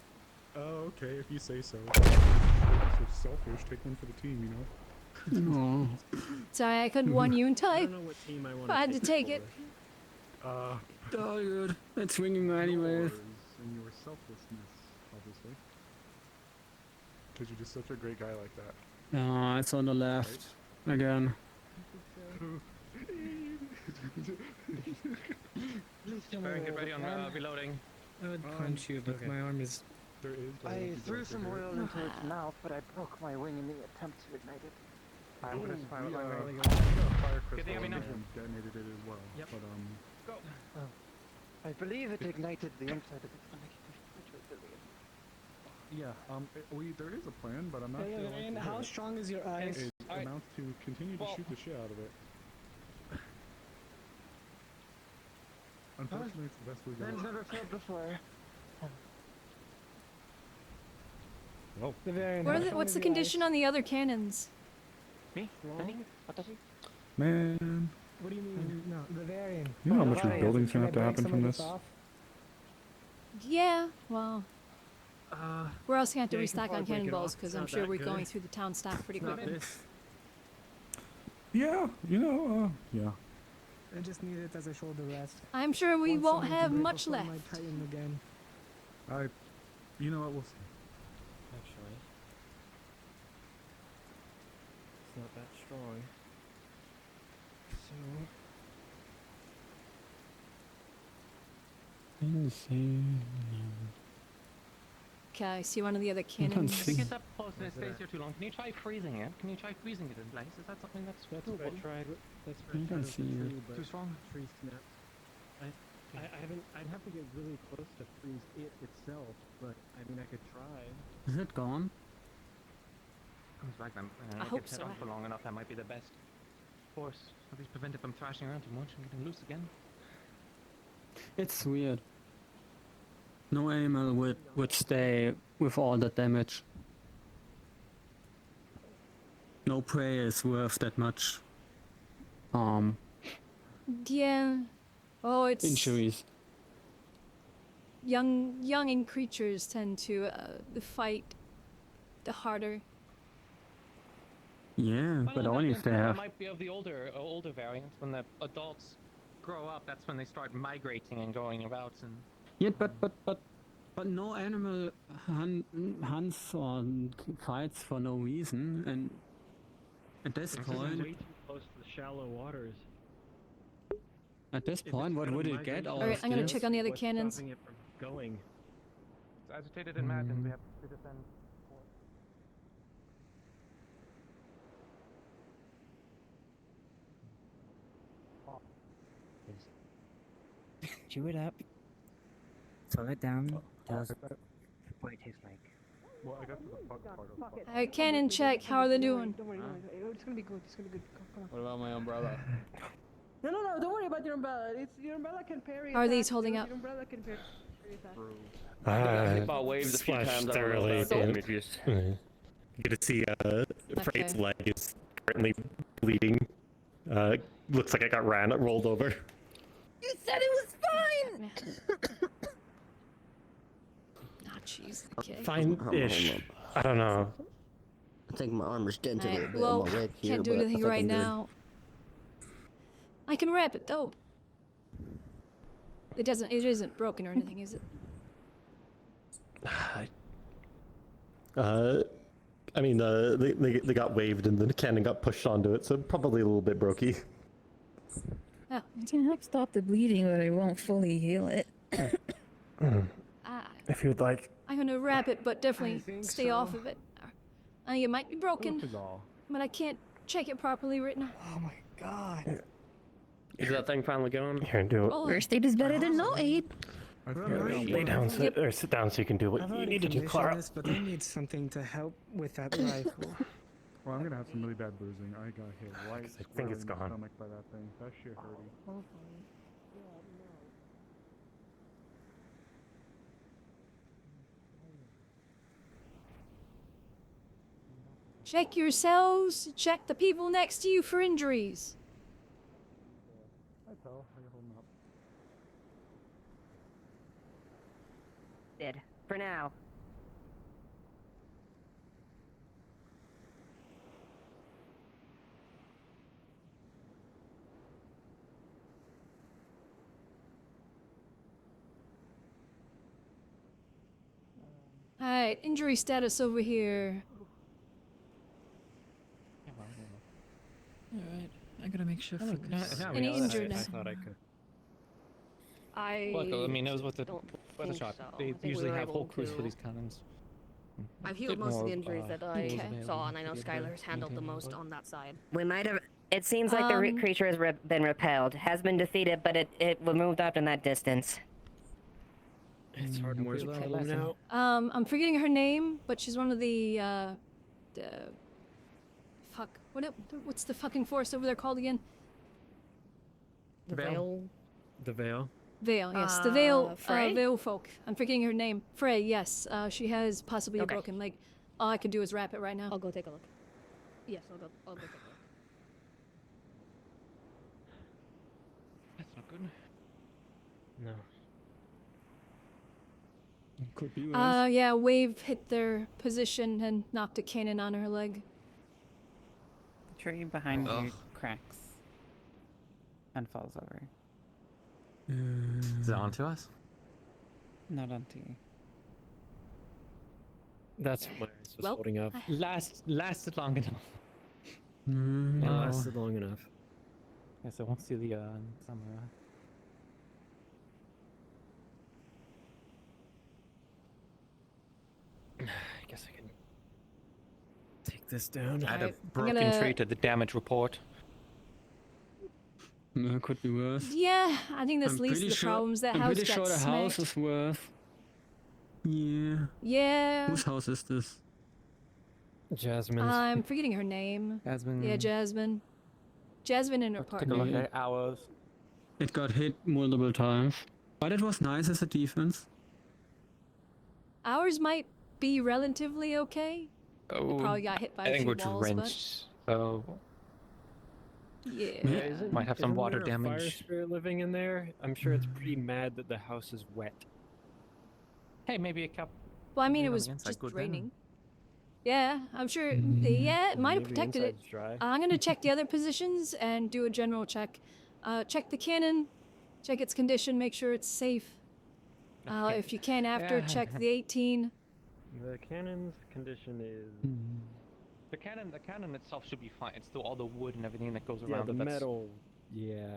Oh, okay, if you say so. You're so selfish. Take one for the team, you know? No. Sorry, I couldn't want you in I time. don't know what team I want But I had to take it. Oh, good. It's swinging anyways. And your selflessness, obviously. Because you're just such a great guy like that. Oh, it's on the left. Again. Baron, get ready on reloading. I would punch you, but my arm is. There is. I threw some oil into its mouth, but I broke my wing in the attempt to ignite it. I'm gonna fire Get the crystal ammunition. and detonated it as well. Yep. But Go. I believe it ignited the inside of its connective, which was brilliant. yeah, there is a plan, but I'm not sure. And how strong is your eyes? It amounts to continue to shoot the shit out of it. Unfortunately, it's the best we I've got. never failed before. Well, What's the condition on the other cannons? Me? Any? What does he? man, What do you mean? No, Bavarian. you know how much Bavarian. rebuilding's Can gonna I have to break happen some from of this? off? Yeah, well, we're also gonna have to yeah, you can restock on probably break it cannonballs off. because It's I'm not sure that we're good. going through the town stock pretty Not quickly. this. Yeah, you know, yeah. I just need it as a shoulder rest. I'm sure we Want won't something to have break much before left. my Titan again. You know what? We'll see. Actually, it's not that strong. So. Okay, I see one of the other I can't cannons. see. If it gets up close and it stays here too long, can you try freezing it? Can you try freezing it in place? Is that something that's That's doable? what I tried. That's what You I can tried with see the it. tree, but Too strong? Tree snapped. I haven't. I'd have to get really close to freeze it itself, but I mean I could try. Is it gone? Comes back then. I hope Gets set so. on for long enough, that might be the best course. At least prevent it from thrashing around too much and getting loose again. It's weird. No animal would stay with all that damage. No prey is worth that much Yeah. Oh, it's injuries. young creatures tend to fight the harder. Yeah, Well, but that only if they have. might be of the older variants. When the adults grow up, that's when they start migrating and going about. And Yeah, but no animal hunts or fights for no reason, and at this This is point, way too close to the shallow waters. what If it's would gonna it migrate get? All Alright, of I'm gonna this? check on the other What's cannons. stopping it from going? it's agitated and mad, and we have to defend. Chew it up. Slow it down. Tell us what it tastes like. Well, I got to the fuck part of Alright, cannon check. How are they doing? Don't worry, don't worry. It's gonna be good. It's gonna be good. Come on. What about my umbrella? No, don't worry about your umbrella. Your umbrella can parry. How are these attacks. holding up? Your umbrella can parry attacks. Slashed thoroughly, but you get to see Freight's leg is currently bleeding. Looks like it got rolled over. You said it was fine. Ah, jeez. Okay. Fine-ish. I don't know. think my armor's dented a little bit Well, on my leg here, can't do but I anything think right I'm good. now. I can wrap it though. It isn't broken or anything, is it? I mean, they got waved and the cannon got pushed onto it, so probably a little bit brokey. Oh. It can help stop the bleeding, but it won't fully heal it. If you would like. I'm gonna wrap it, but definitely stay off of it. It might be broken, but I can't check it properly right now. Oh my god. Is that thing finally going? Here, do it. First aid is better than no aid. Lay down, or sit down so you can do what you need to do, Clara. This, but I need something to help with that rifle. Well, I'm gonna have some really bad bruising. I got hit right I think it's square in gone. the stomach by that thing. That shit hurting. Check yourselves. Check the people next to you for injuries. Hi, pal. How you holding up? Did for now. Alright, injury status over here. Alright, I gotta make sure. Any injured? I thought I could. I. Look, I mean, it was with the don't weather think shot. so. I They think we usually were have whole able crews for to- these cannons. I've healed Bit most of more the injuries that I available saw, and I know to be Skylar's handled the maintained, most but- on that side. We might have. It seems like the creature has been repelled. Has been defeated, but it moved up in that distance. It's hard more now. I'm forgetting her name, but she's one of the fuck. What's the fucking force over there called again? The Veil. The Veil. Veil, yes. The Veil, Frey? Veil folk. I'm forgetting her name. Frey, yes. She has possibly a broken leg. All I can do is wrap it right now. I'll go take a look. Yes, I'll go take a look. That's not good. No. Could be worse. Yeah, wave hit their position and knocked a cannon on her leg. The tree behind you cracks and falls over. Is it onto us? Not onto you. That's what I was holding up. Lasted long enough. It lasted long enough. Yes, I won't see the samurai. I guess I can take this down. Add a Alright, broken gonna- tree to the damage report. Could be worse. Yeah, I think that's I'm least pretty of the sure- problems. That I'm house pretty got sure the house smacked. is worse. Yeah. Yeah. Whose house is this? Jasmine's. I'm forgetting her name. Jasmine. Yeah, Jasmine. Jasmine and her Take a partner. look at ours. It got hit multiple times. But it was nice as a defense. Ours might be relatively okay. Oh, Probably got hit by I a think few we're walls, drenched, so but yeah. Isn't- might have some isn't water there a Fire damage. spirit living in there. I'm sure it's pretty mad that the house is wet. Hey, maybe a cup. Well, I mean, Maybe it on was the inside just good then. raining. Yeah, I'm sure. Yeah, it might have Maybe the protected it. inside's dry. I'm gonna check the other positions and do a general check. Check the cannon, check its condition, make sure it's safe. If you can, after check the 18. The cannon's condition is. The cannon itself should be fine. It's still all the wood and everything that goes Yeah, around. the it. metal. Yeah.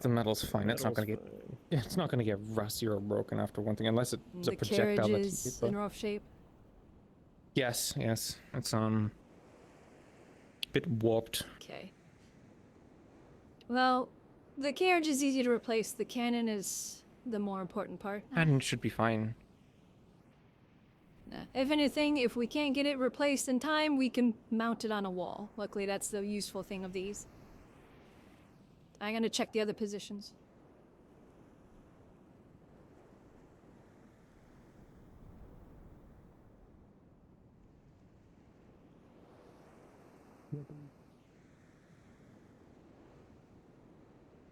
The metal's fine. It's not gonna Metal's get. fine. Yeah, it's not gonna get rusty or broken after one thing, unless it's a The projectile carriage that is you in rough shape. Yes, it's a bit warped. Okay. Well, the carriage is easy to replace. The cannon is the more important part. And it should be fine. If anything, if we can't get it replaced in time, we can mount it on a wall. Luckily, that's the useful thing of these. I'm gonna check the other positions.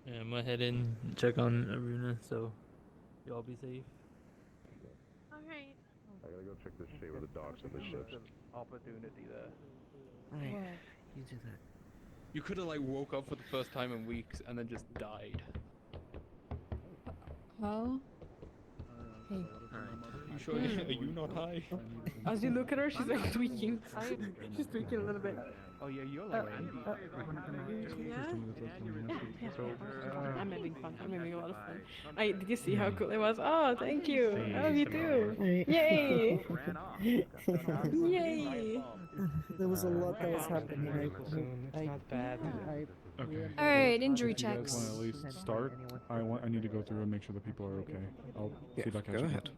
Yeah, I'm gonna head in and check on Aruna, so y'all be safe. I gotta go check this shit with the docks and the ships. Opportunity there. Alright, you do that. You could have like woke up for the first time in weeks and then just died. Oh. Hey. You sure? Are you not high? As you look at her, she's like tweaking. She's tweaking a little bit. Oh yeah, you're like I'm having fun. I'm having a lot of fun. Did you see how cool it was? Oh, thank you. Oh, you too. Yay! Yay! There was a lot that was happening. It's not bad. Okay. All right, injury If you guys checks. want to at least start, I need to go through and make sure that people are okay. I'll see if I catch go you. ahead.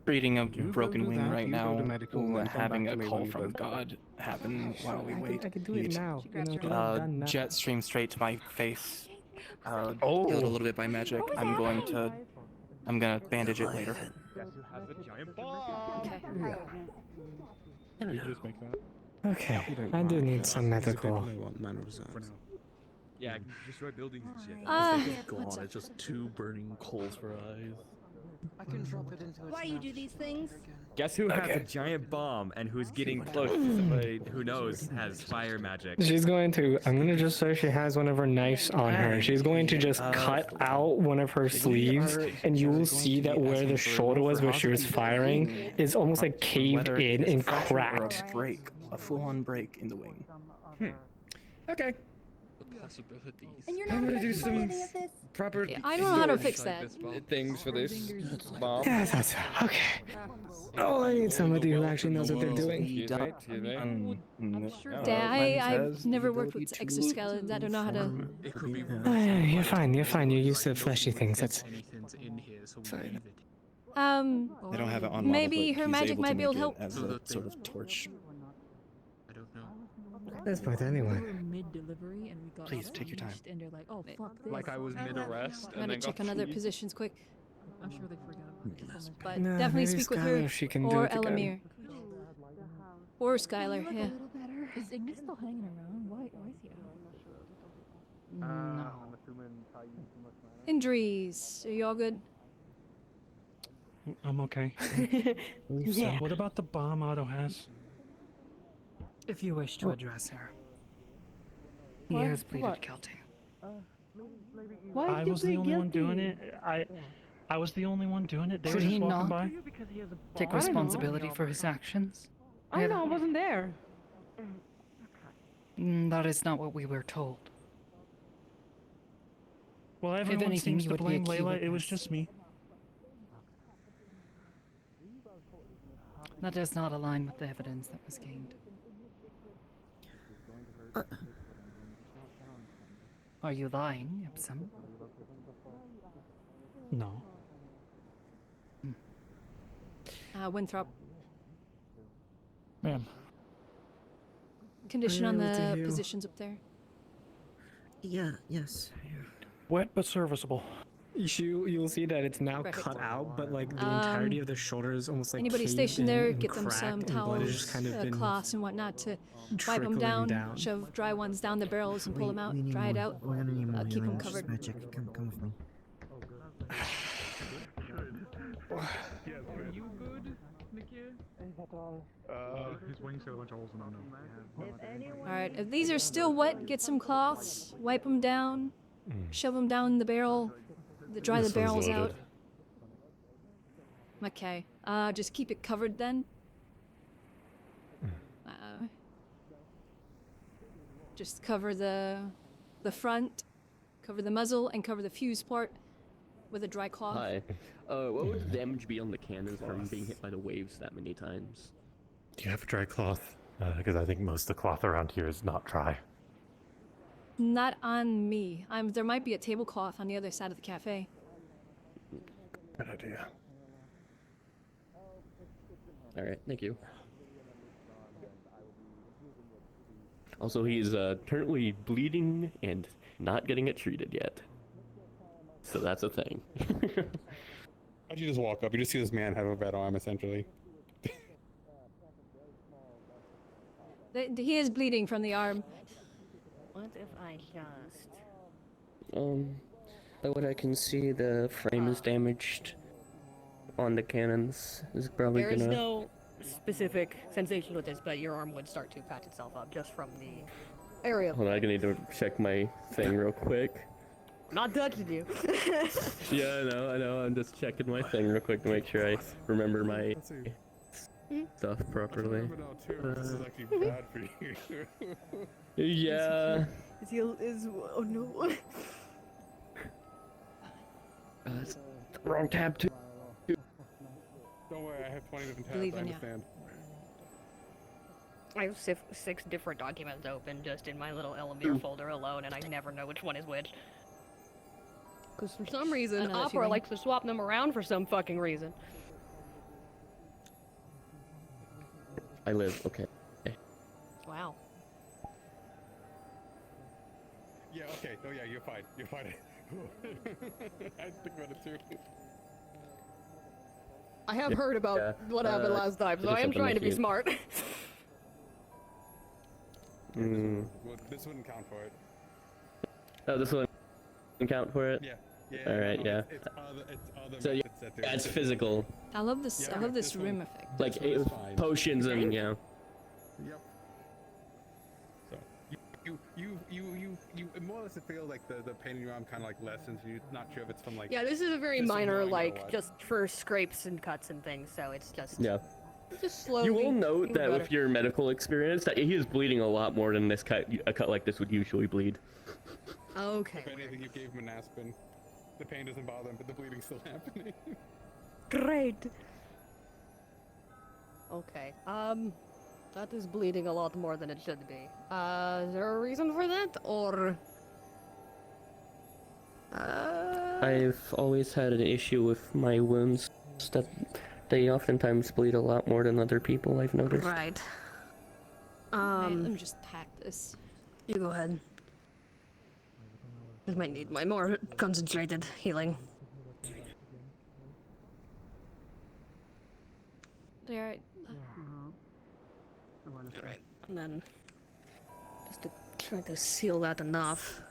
Treating a You go broken do wing that, right you go now, to medical, and then come having back a to me call when you from both- God happen while we wait. I can do it now. You know, get it done now. Jet stream straight to my face. Healed a little bit by magic. I'm gonna bandage it later. Guess who has the giant bomb? Okay. You just make that. Okay, I do need some medical. For now. Yeah, I can destroy buildings and shit. What's up? It's just two burning coals for eyes. I can drop it into its Why you do these things? Guess who has a giant bomb and who's getting close to somebody who knows has fire magic? She's going to, I'm gonna just say she has one of her knives on her. She's going to just cut out one of her sleeves, and you will see that where the shoulder was where she was firing is almost like caved in and cracked. A full-on break in the wing. Okay. Possibilities. And you're I'm not gonna do affected by some any of this? proper I don't know how to storage fix that. things for this bomb. Yeah, that's okay. Oh, I need somebody who actually knows what they're doing. I've never worked with exoskeletons. I don't know how to. You're fine. You're fine. You're used to fleshy things. That's fine. They don't have it on model, Maybe but her he's magic able might to be able make to it help. as a sort of torch. At this point, anyway. Mid-delivery and we got Please, take your time. And they're like, oh fuck this. Like I was mid-arrest I'm and gonna then check got on other freed. positions quick. I'm sure they forgot. But No, definitely maybe speak with Skylar, her she can do or it again. Elamir. Or Skylar, yeah. Is Ignis still hanging around? Why is he out? No. Injuries. Are you all good? I'm okay. Yeah. What about the bomb Otto has? If you wish to address her. He What? has pleaded What? guilty. Why I did you was the plead only one doing guilty? it. I was the only one doing it. They were Should just he walking not by. take responsibility for his actions? I know, I wasn't there. That is not what we were told. Well, everyone anything, seems you to would be a blame key Layla. It was witness. just me. That does not align with the evidence that was gained. Are you lying, Ipsum? No. Winthrop. Ma'am. Condition on Able to the heal. positions up there. Yeah, yes. Wet but serviceable. You'll see that it's now Perfect. cut out, but like the entirety of the shoulder is almost like Anybody caved stationed in there, and get them cracked, some and blood has just towels, kind of been cloths, and whatnot to wipe them trickling down, shove dry ones down the barrels and pull them out, dry it out, We're gonna need more keep them healing. covered. Magic, come with me. Are you good, Nikia? His wings got a bunch of holes in them now. All right, if these are still wet, get some cloths, wipe them down, shove them down the barrel, dry the This one's barrels out. loaded. Okay, just keep it covered then. Just cover the front, cover the muzzle, and cover the fuse part with a dry cloth. Hi. What would the damage be on the cannons from being hit by the waves that many times? Do you have a dry cloth? Because I think most of the cloth around here is not dry. Not on me. There might be a tablecloth on the other side of the cafe. Good idea. Alright, thank you. Also, he's currently bleeding and not getting it treated yet. So that's a thing. How'd you just walk up? You just see this man have a red arm, essentially. He is bleeding from the arm. What if I just... By what I can see, the frame is damaged on the cannons. Is probably There is gonna... no specific sensation with this, but your arm would start to patch itself up just from the area. Hold on, I need to check my thing real quick. Not touching you. Yeah, I know. I'm just checking my thing real quick to make sure I remember my stuff properly. This is actually bad for you. Yeah. Oh no. It's the wrong tab too. Don't worry, I have 20 different tabs. Believe I in ya. understand. I have 6 different documents open just in my little Elamir folder alone, and I never know which one is which. Because for some reason, Opera likes to swap them around for some fucking reason. I live. Okay. Wow. Yeah, okay. Oh, yeah, you're fine. You're fine. I think about it too. I have heard about what happened last time, so I am trying to be smart. Mm. Well, this wouldn't count for it. Oh, this one count for it? Yeah. All right. No, yeah. It's other So yeah, methods that do it's it. physical. I love this. I love this rim effect. Like potions and yeah. Yep. So you more or less feel like the pain in your arm kind of like lessens. You're not sure if it's from like. Yeah, this is a very just minor, annoying or like, what. just for scrapes and cuts and things, so it's just... Yeah. Just slowly... You will note getting that better. with your medical experience that he is bleeding a lot more than this cut. A cut like this would usually bleed. Okay. If anything, you gave him an aspirin. The pain doesn't bother him, but the bleeding's still happening. Great. Okay. That is bleeding a lot more than it should be. Is there a reason for that, or... I've always had an issue with my wounds that they oftentimes bleed a lot more than other people, I've noticed. Right. Let me just pack this. You go ahead. This might need my more concentrated healing. Alright. Alright, and then... Just to try to seal that enough.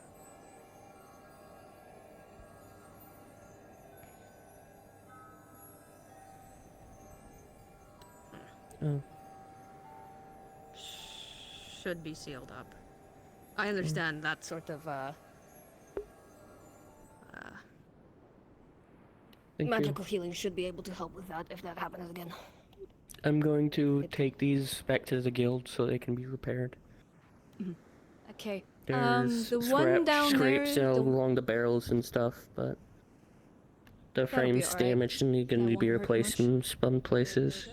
Oh. Should be sealed up. I understand that sort of, Thank magical you. healing should be able to help with that if that happens again. I'm going to take these back to the guild so they can be repaired. Okay. There's The one down there. scrapes along the barrels and stuff, but the be frame's alright. damaged and need to be won't hurt replaced in some places.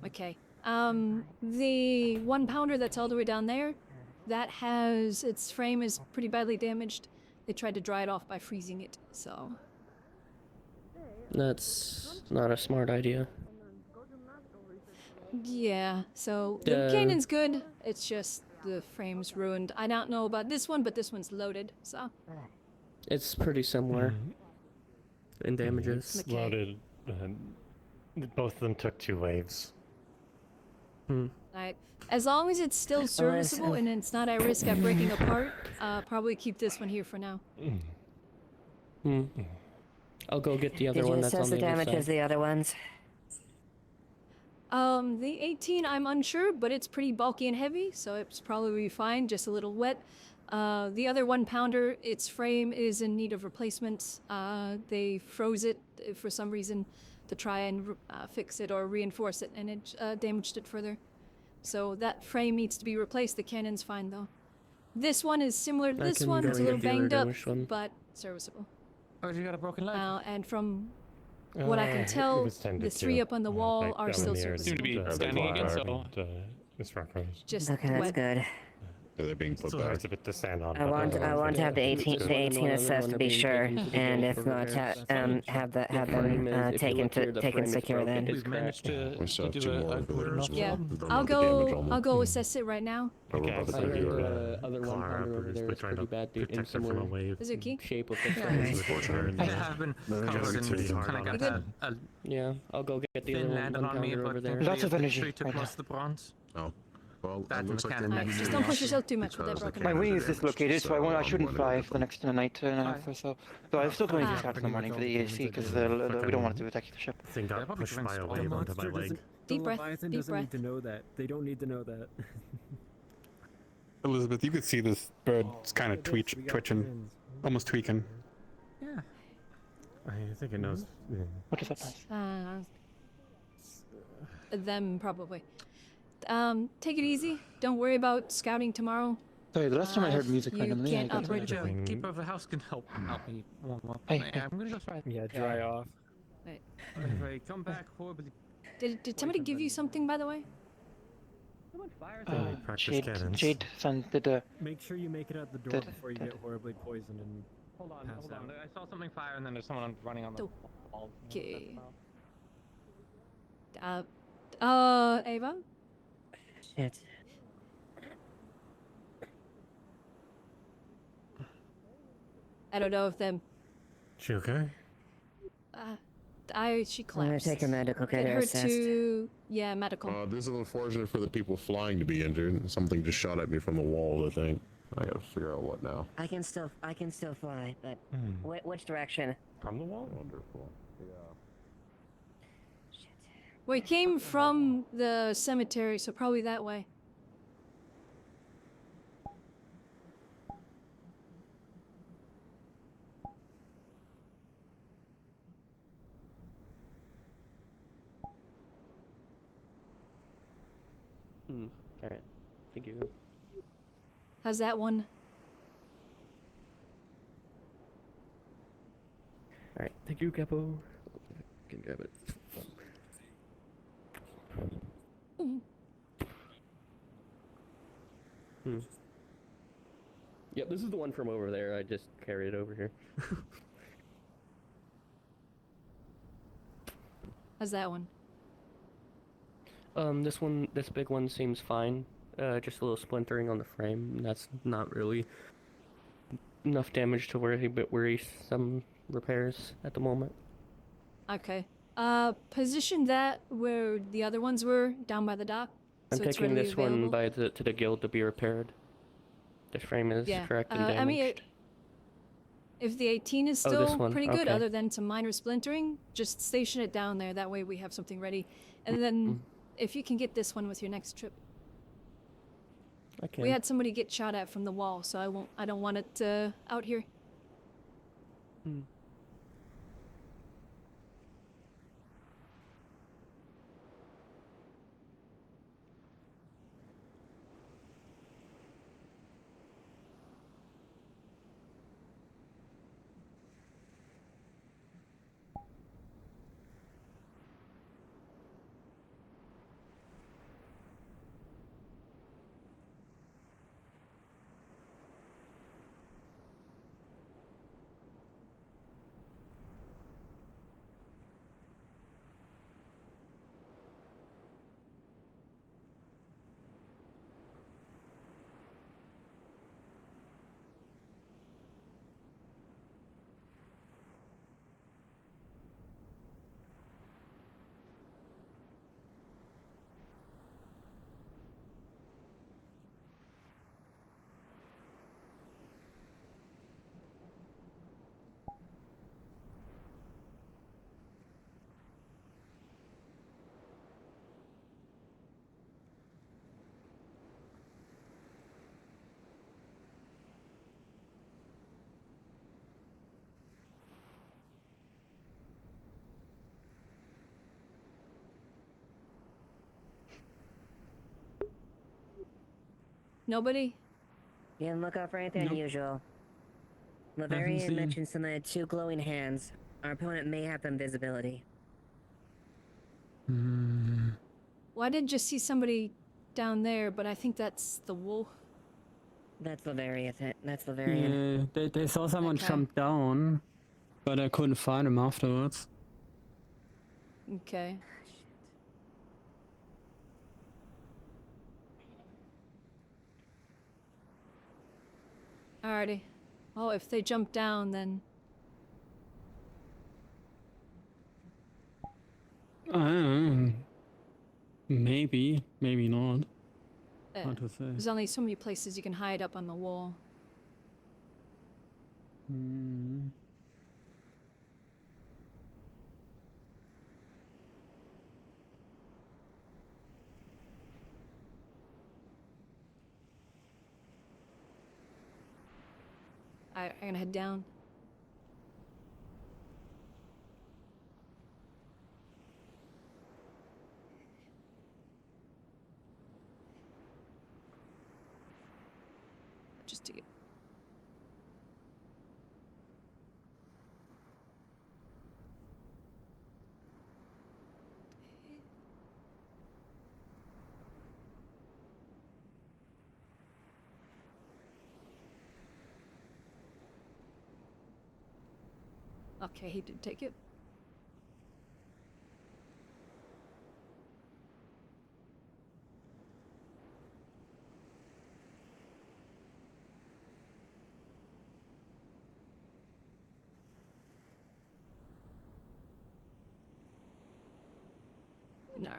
Okay. The 1 pounder that's all the way down there, that has its frame is pretty badly damaged. They tried to dry it off by freezing it, so. That's not a smart idea. Yeah, so the cannon's good. It's just the frame's ruined. I don't know about this one, but this one's loaded, so. It's pretty similar in damages. It's loaded. Both of them took 2 waves. Alright. As long as it's still serviceable and it's not at risk of breaking apart, probably keep this one here for now. I'll go get the other Did you one that's on assess the the other damage side. as the other ones? The 18, I'm unsure, but it's pretty bulky and heavy, so it's probably fine, just a little wet. The other 1 pounder, its frame is in need of replacement. They froze it for some reason to try and fix it or reinforce it, and it damaged it further. So that frame needs to be replaced. The cannon's fine, though. This one is similar to this can one. go It's a and little get the other banged up, damaged one. but serviceable. Oh, you got a broken leg? And from what I can tell, the 3 up on the wall are still serviceable. Seem to be standing again, so. It's Rockrose. Just Okay, that's wet. good. Yeah, they're being put Still back. hurts a bit to stand on. I want to have the 18 assessed to be sure, and if not, have them taken secure then. We've managed to We still have do 2 more a over good there enough as well. Yeah, We don't I'll know the damage go. on I'll them. go assess it right now. But we're about to take your, The other one Clara pounder over Bruce, there we're is trying pretty to bad, dude, in protect her from a similar wave. Izuki? shape of the Yeah. frame. I have been covered in kind of got a Yeah, I'll go get the other thin one landed on me, pounder over but there. lots of energy. Took most of the bronze. Oh. Well, That's it looks in the like cannon. Alright, just don't push yourself too much with that because the broken My arm. wing is dislocated, so I shouldn't fly for the next night and a half or so. So I'm still going to Ah. scout in the morning for the EAC because we don't want it to attack the ship. Thing got probably pushed by a prevents wave all onto my leg. Deep breath, Leviathan deep doesn't breath. need to know that. They don't need to know that. Elizabeth, you could see this bird kind of twitching, almost tweaking. Yeah. I think it knows. What is that noise? Them probably. Take it easy. Don't worry about scouting tomorrow. Sorry, the last time I heard music You randomly, I can't got operate scared. your Keeper of the house can help me warm up. Hey, I'm gonna go try. Yeah, dry off. Wait. If I come back horribly. Did somebody give you something, by the way? Jade son did a. Make sure you make it out the door before you get horribly poisoned and Hold on. pass out. I saw something fire, and then there's someone running on the wall. Okay. Ava? Shit. I don't know if them. She okay? She I'm gonna collapsed. take a medical Get care her assist. to medical. This is unfortunate for the people flying to be injured. Something just shot at me from the walls, I think. I gotta figure out what now. I can still fly, but which direction? From the wall? Wonderful. Yeah. We came from the cemetery, so probably that way. Alright. Thank you. How's that one? Alright, thank you, Capo. Can grab it. Yep, this is the one from over there. I just carried it over here. How's that one? This big one seems fine. Just a little splintering on the frame. That's not really enough damage to worry some repairs at the moment. Okay. Position that where the other ones were, down by the dock. I'm so it's taking readily this one available. to the guild to be repaired. The frame is Yeah. cracked and damaged. I mean, if the 18 is Oh, this still one, pretty good, okay. other than some minor splintering, just station it down there. That way we have something ready. And then, if you can get this one with your next trip. Okay. We had somebody get shot at from the wall, so I don't want it out here. Nobody? You didn't look out for anything unusual. Laverian seen- mentioned something had two glowing hands. Our opponent may have invisibility. Well, I did just see somebody down there, but I think that's the wolf. That's Laverian. That's Laverian. Yeah, they saw someone Okay. jump down, but I couldn't find him afterwards. Okay. Alrighty. Well, if they jump down, then I don't know. Maybe, maybe not. Hard to say. There's only so many places you can hide up on the wall. Hmm. I'm gonna head down. Just to get. Okay, he did take it. No.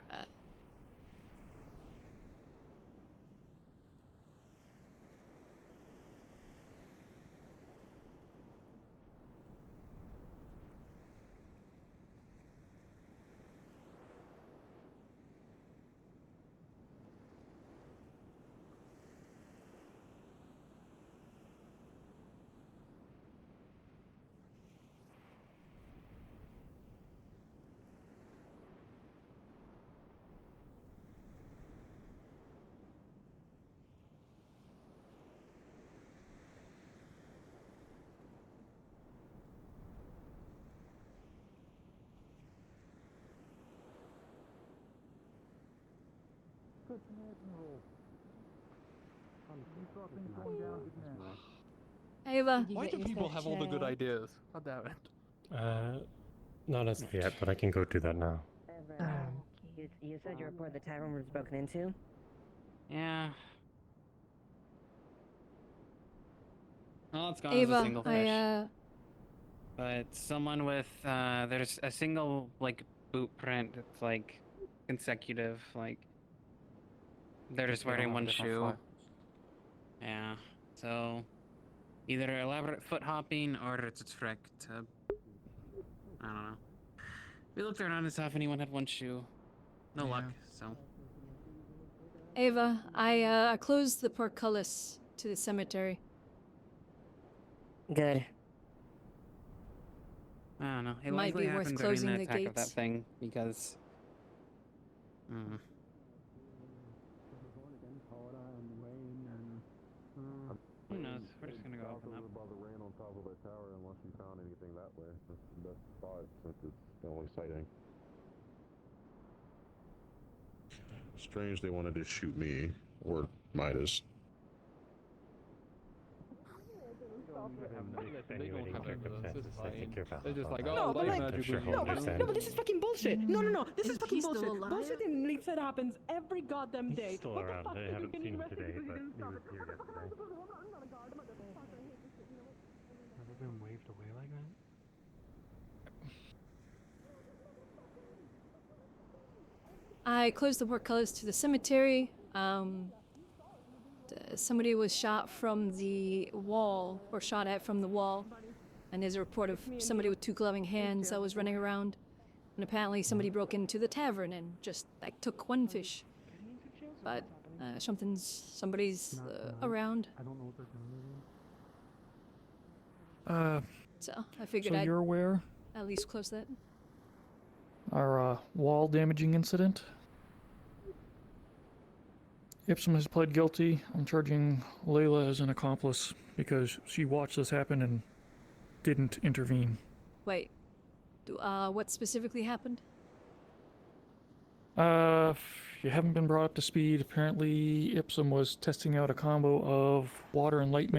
Ava. Why do people have all the good ideas? God damn it. Not as of yet, but I can go do that now. You said your report the tavern was broken into? Yeah. Well, it's gone Ava, as a single fish. But someone with, there's a single, like, boot print that's, like, consecutive, like, they're just wearing one shoe. Yeah, so, either elaborate foot hopping or it's a trick to, I don't know. We looked around and saw if anyone had one shoe. No luck, so. Ava, I closed the portcullis to the cemetery. Good. I don't know. It Might likely be worth happened closing during the the attack of that gates. thing because. Who knows? We're just gonna go open up. Above the rain on top of the tower, unless you found anything that way. That's the best spot since it's the only sighting. Strange they wanted to shoot me or Midas. They don't have evidence. It's fine. They're just like, No, oh, but light like, magic was no, used. but this is fucking bullshit. No, this is fucking He's still bullshit. alive? Bullshit and like that happens every goddamn day. He's still What the around. fuck? I You're haven't getting seen him arrested today, because you but didn't he stop was it. here yesterday. I'm not a guard. I'm not the fucker. I hate this shit, you know what? Never been waved away like that? I closed the portcullis to the cemetery. Somebody was shot from the wall, or shot at from the wall. And there's a report of somebody with 2 glowing hands that was running around. And apparently somebody broke into the tavern and just, like, took one fish. But somebody's around. I don't know what they're doing. So I figured So I'd you're aware at least close that. our wall damaging incident? Ipsum has pled guilty. I'm charging Layla as an accomplice because she watched this happen and didn't intervene. Wait, what specifically happened? You haven't been brought up to speed. Apparently, Ipsum was testing out a combo of water and light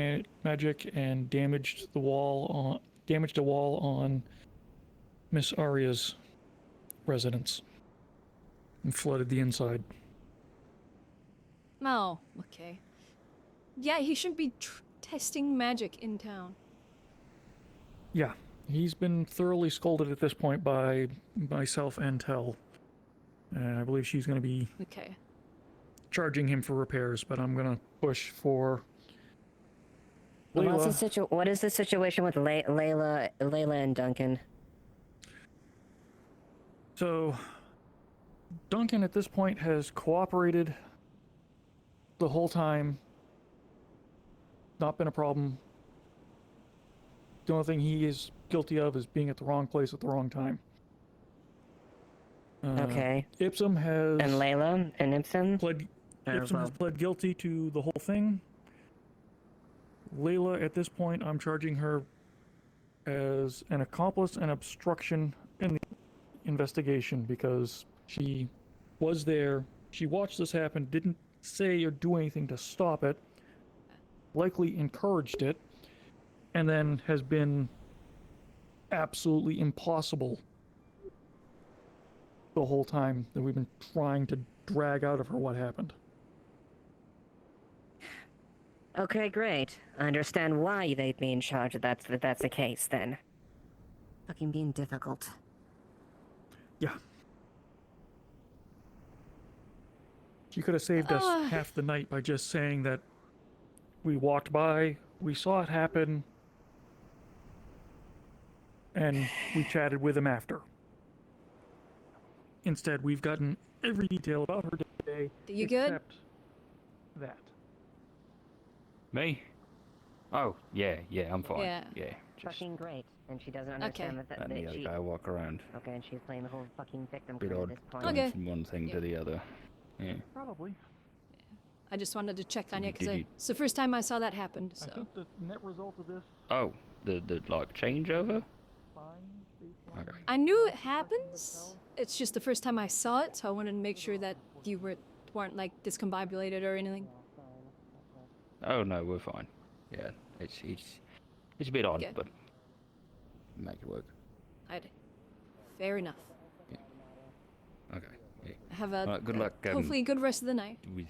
magic and damaged a wall on Miss Arya's residence and flooded the inside. Oh, okay. Yeah, he shouldn't be testing magic in town. Yeah, he's been thoroughly scolded at this point by myself and Tell. And I believe she's going to be Okay. charging him for repairs, but I'm gonna push for What Layla. is the situation with Layla and Duncan? So, Duncan at this point has cooperated the whole time. Not been a problem. The only thing he is guilty of is being at the wrong place at the wrong time. Okay. Ipsum has... And Layla and Ipsum? Ipsum has pled guilty to the whole thing. Layla, at this point, I'm charging her as an accomplice and obstruction in the investigation because she was there, she watched this happen, didn't say or do anything to stop it, likely encouraged it, and then has been absolutely impossible the whole time that we've been trying to drag out of her what happened. Okay, great. I understand why they'd be in charge if that's the case, then. Fucking being difficult. Yeah. She could have saved us half the night by just saying that we walked by, we saw it happen, and we chatted with him after. Instead, we've gotten every detail about her day. You good? Except that. Me? Oh, yeah, I'm fine. Yeah. Fucking great. And she doesn't understand that Let the other she... guy walk around. Okay, and she's playing the whole fucking victim Bit card at odd this point. going from one thing to the other. Yeah. Probably. I just wanted to check on you because Did you- it's the first time I saw that happen. So. I think the net result of this... Oh, the like changeover? Okay. I knew it happens. It's just the first time I saw it, so I wanted to make sure that you weren't like discombobulated or anything. Oh no, we're fine. Yeah, it's a bit odd, Okay. but make it work. Fair enough. Okay. Yeah. Have a Alright, good luck. hopefully good rest of the night. With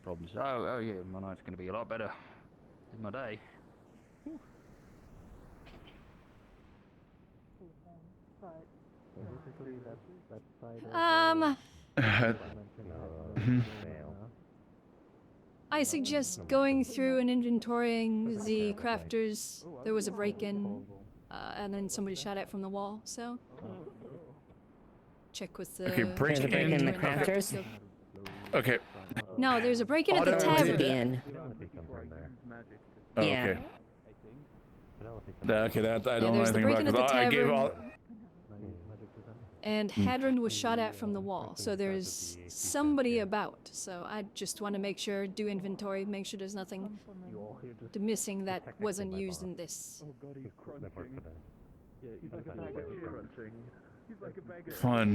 problems. Oh yeah, my night's gonna be a lot better than my day. I suggest going through and inventorying the crafters. There was a break-in, and then somebody shot at from the wall. So check with the. Okay, break-in in the crafters. Okay. No, there's a break-in at the tavern. Oh, Yeah. okay. Okay, that I don't know there's the anything about break-in at the because I gave tavern. all. And Hadron was shot at from the wall, so there's somebody about. So I just want to make sure, do inventory, make sure there's nothing missing that wasn't used in this. Fun.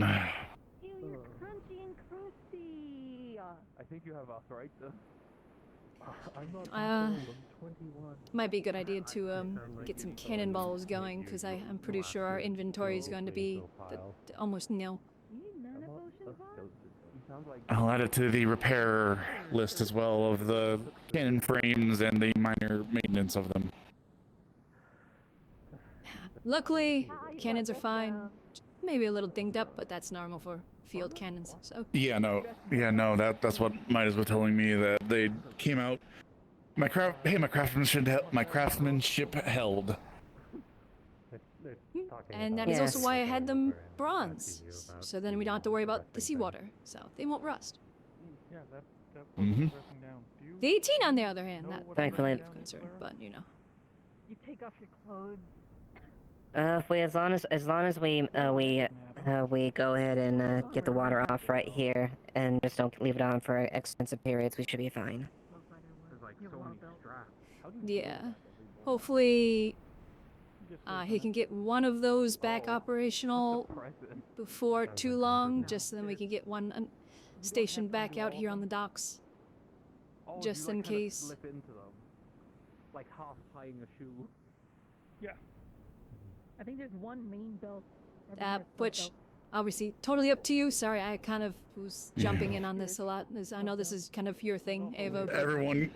Crunchy and crusty. I think you have arthritis. Might be a good idea to get some cannonballs going, because I'm pretty sure our inventory is going to be almost nil. I'll add it to the repair list as well of the cannon frames and the minor maintenance of them. Luckily, cannons are fine. Maybe a little dinged up, but that's normal for field cannons. So Yeah, no, that's what Midas was telling me, that they came out. My craftsmanship held. And that is also why I had them bronze. So then we don't have to worry about the seawater. So they won't rust. Mm-hmm. The 18, on the other hand, not Thankfully. of concern, but you know. You take off your clothes. As long as we go ahead and get the water off right here and just don't leave it on for extensive periods, we should be fine. Yeah. Hopefully, he can get one of those back operational before too long, just so then we can get one stationed back out here on the docks. Just in case. Slip into them, like half tying a shoe. Yeah. I think there's one main belt. Which, obviously, totally up to you. Sorry, I kind of was jumping in on this a lot. I know this is kind of your thing, Ava. But Everyone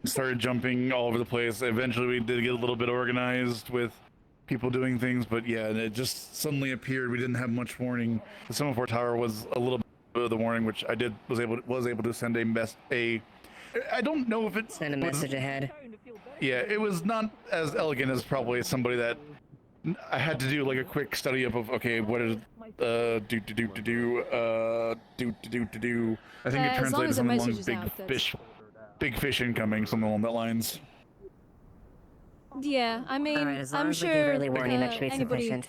started jumping all over the place. Eventually, we did get a little bit organized with people doing things, but yeah, it just suddenly appeared. We didn't have much warning. The semaphore tower was a little the warning, which I was able to send I don't know if it's send a message ahead. Yeah, it was not as elegant as probably somebody that I had to do like a quick study of okay, what is I think it translated something along big fish incoming, something along that lines. Yeah, I mean, Alright, as long I'm as we sure give early warning, that should be anybody. sufficient.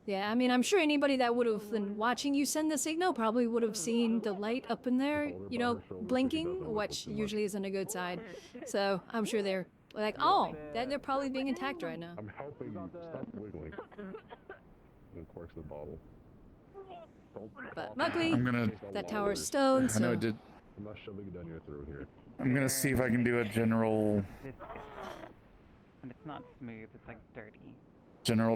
Yeah, I mean, I'm sure anybody that would have been watching you send the signal probably would have seen the light up in there, you know, blinking, which usually isn't a good sign. So I'm sure they're like, oh, they're probably being attacked right now. I'm helping you. Stop wiggling. And corks the bottle. But luckily, that tower is stone, so... I know it did. I'm not shoving it down your throat here. I'm gonna see if I can do a general And it's not smooth, it's like dirty.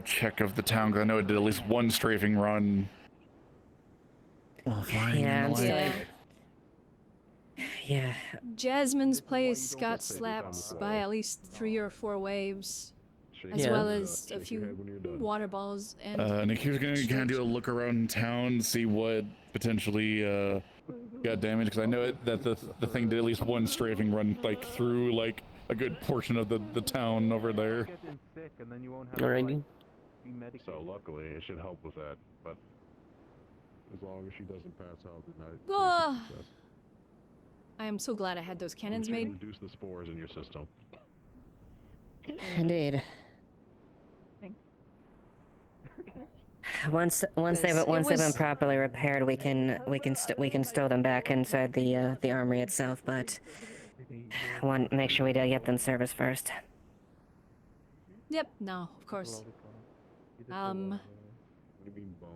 check of the town, because I know it did at least one strafing run. Yeah. Jasmine's place got slapped by at least 3 or 4 waves, as well as a few water balls. And Nick, he was gonna kind of do a look around town, see what potentially got damaged, because I know that the thing did at least one strafing run like through like a good portion of the town over there. Alrighty. So luckily, it should help with that. But as long as she doesn't pass out tonight. Oh, I am so glad I had those cannons made. Reduce the spores in your system. Indeed. Once they've been properly repaired, we can stow them back inside the armory itself. But make sure we get them serviced first. Yep. No, of course.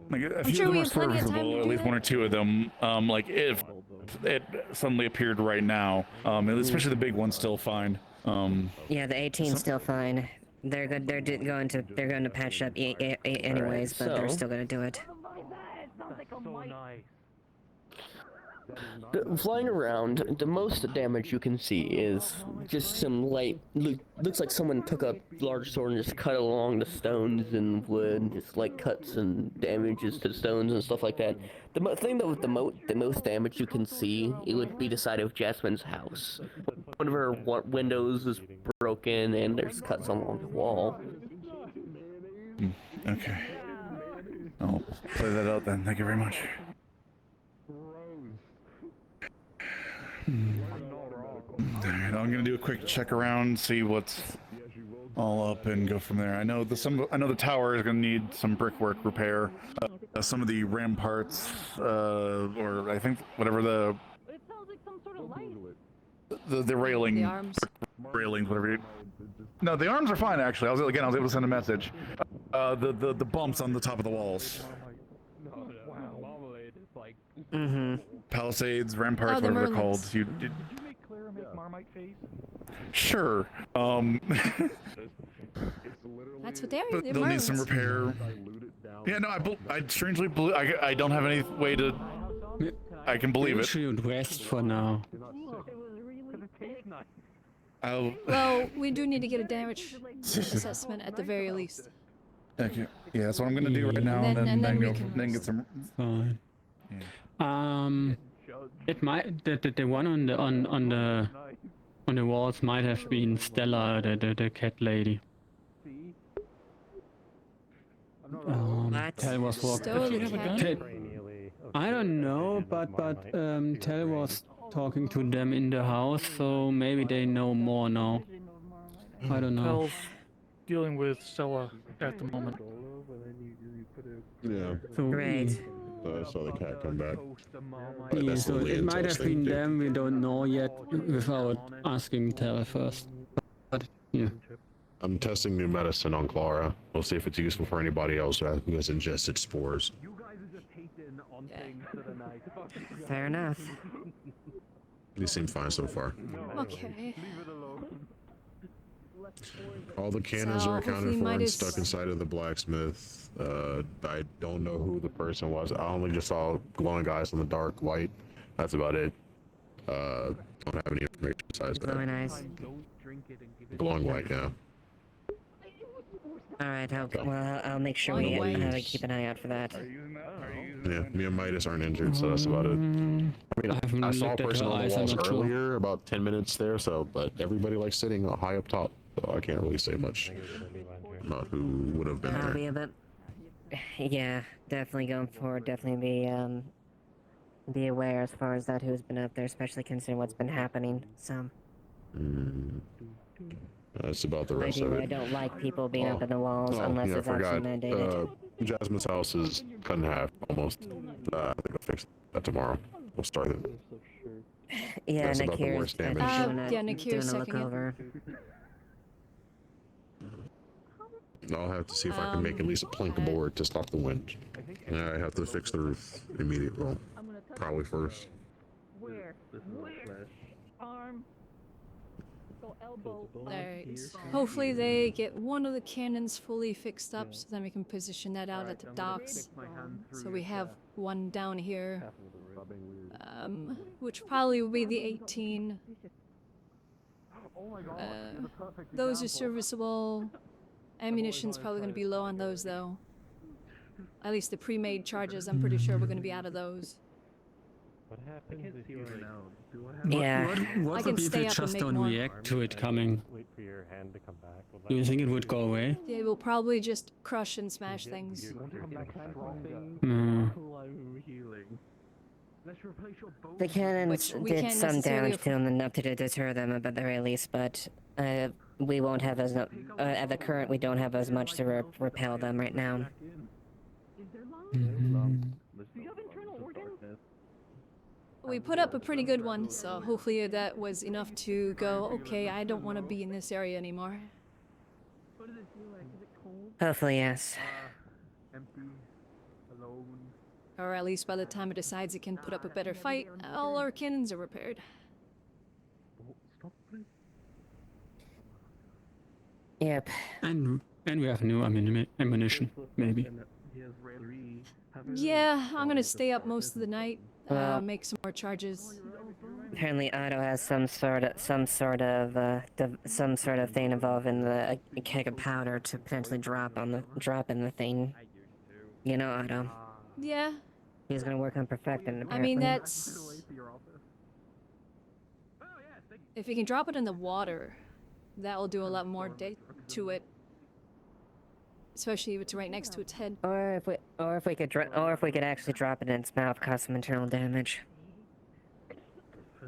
Like a I'm few sure of we them have are plenty of time serviceable, to at do least that. 1 or 2 of them. Like if it suddenly appeared right now, especially the big one's still fine. Yeah, the 18's still fine. They're good. They're going to patch up anyways, but they're still going to do it. Flying around, the most damage you can see is just some light. Looks like someone took a large sword and just cut along the stones and wood, just like cuts and damages to the stones and stuff like that. The thing that with the most damage you can see, it would be the side of Jasmine's house. One of her windows is broken and there's cuts along the wall. Okay. I'll play that out then. Thank you very much. Alright, I'm gonna do a quick check around, see what's all up, and go from there. I know the tower is gonna need some brickwork repair. Some of the ramparts, or I think whatever the railing, The arms. railings, whatever. No, the arms are fine actually. I was able to send a message. The bumps on the top of the walls. Mm-hmm. Palisades, ramparts, Oh, the whatever they're called. merlins. Did you make clear make Marmite face? Sure. That's what they are. But They're they'll need some merlins. repair. Yeah, no, I strangely believe I don't have any way to. I can believe it. Should rest for now. Well, we do need to get a damage assessment at the very least. Okay. Yeah, that's what I'm gonna do right now, and then get some. Fine. It might the one on the walls might have been Stella, the cat lady. Tel was walking. I don't know, but Tel was talking to them in the house, so maybe they know more now. I don't know. Tel's dealing with Stella at the moment. Yeah. Great. I saw the cat come back. Yeah, so it might have been them, we don't know yet without asking Tel first. But yeah. I'm testing new medicine on Clara. We'll see if it's useful for anybody else who has ingested spores. Fair enough. They seem fine so far. Okay. All the cannons So, are accounted hopefully for and Midas- stuck inside of the blacksmith. I don't know who the person was. I only just saw glowing eyes in the dark light. That's about it. Don't have any information besides that. Glowing eyes. Glowing light, yeah. All right. I'll make sure we keep an eye out for that. Yeah, me and Midas aren't injured, so that's about it. I mean, I saw a person on the walls earlier, about 10 minutes there, so, but everybody likes sitting high up top, so I can't really say much about who would have been there. But yeah, definitely going forward. Definitely be aware as far as that who's been up there, especially considering what's been happening. So. That's about the rest of it. I don't like people being up in the walls unless it's actually mandated. Jasmine's house is cut in half, almost. I think I'll fix that tomorrow. We'll start it. Yeah, that's about the worst damage. Nakir's second over. I'll have to see if I can make at least a plank board to stop the wind. Yeah, I have to fix the roof immediately. Probably first. Where? Arm. Alright. Hopefully they get one of the cannons fully fixed up so then we can position that out at the docks. So we have one down here. Which probably will be the 18. Those are serviceable. Ammunition's probably going to be low on those though. At least the pre-made charges, I'm pretty sure we're going to be out of those. What happens if you Yeah. What would be if we just don't react to it coming? Wait for your hand to come back? Do you think it would go away? They will probably just crush and smash things. The cannons did some damage to them enough to deter them at the very least, but we won't have as at the current we don't have as much to repel them right now. We put up a pretty good one, so hopefully that was enough to go, okay, I don't want to be in this area anymore. Hopefully, yes. Or at least by the time it decides it can put up a better fight, all our cannons are repaired. Yep. And we have new ammunition, maybe. Yeah, I'm gonna stay up most of the night, make some more charges. Apparently, Otto has some sort of thing involving a keg of powder to potentially drop in the thing. You know, Otto. Yeah. He's gonna work on perfecting it. I mean, that's... If you can drop it in the water, that will do a lot more to it. Especially if it's right next to its head. Or if we could actually drop it in its mouth, cause some internal damage.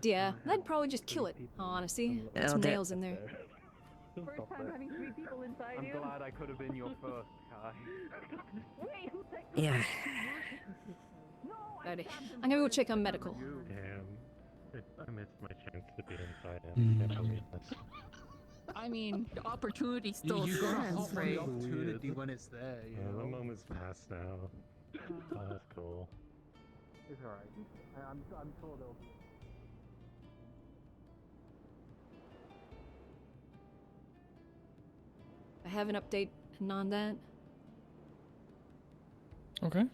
Yeah, that'd probably just kill it, honestly. Put some nails in there. First time having 3 people inside you. I'm glad I could have been your first, Kai. Wait, who said? Yeah. Alrighty. I'm gonna go check on medical. Damn. I missed my chance to be inside. I can't believe this. I mean, the opportunity still You stands, got right? the opportunity when it's there, you know? The moment's passed now. Oh, that's cool. It's alright. I'm sure they'll... I have an update on that. Okay.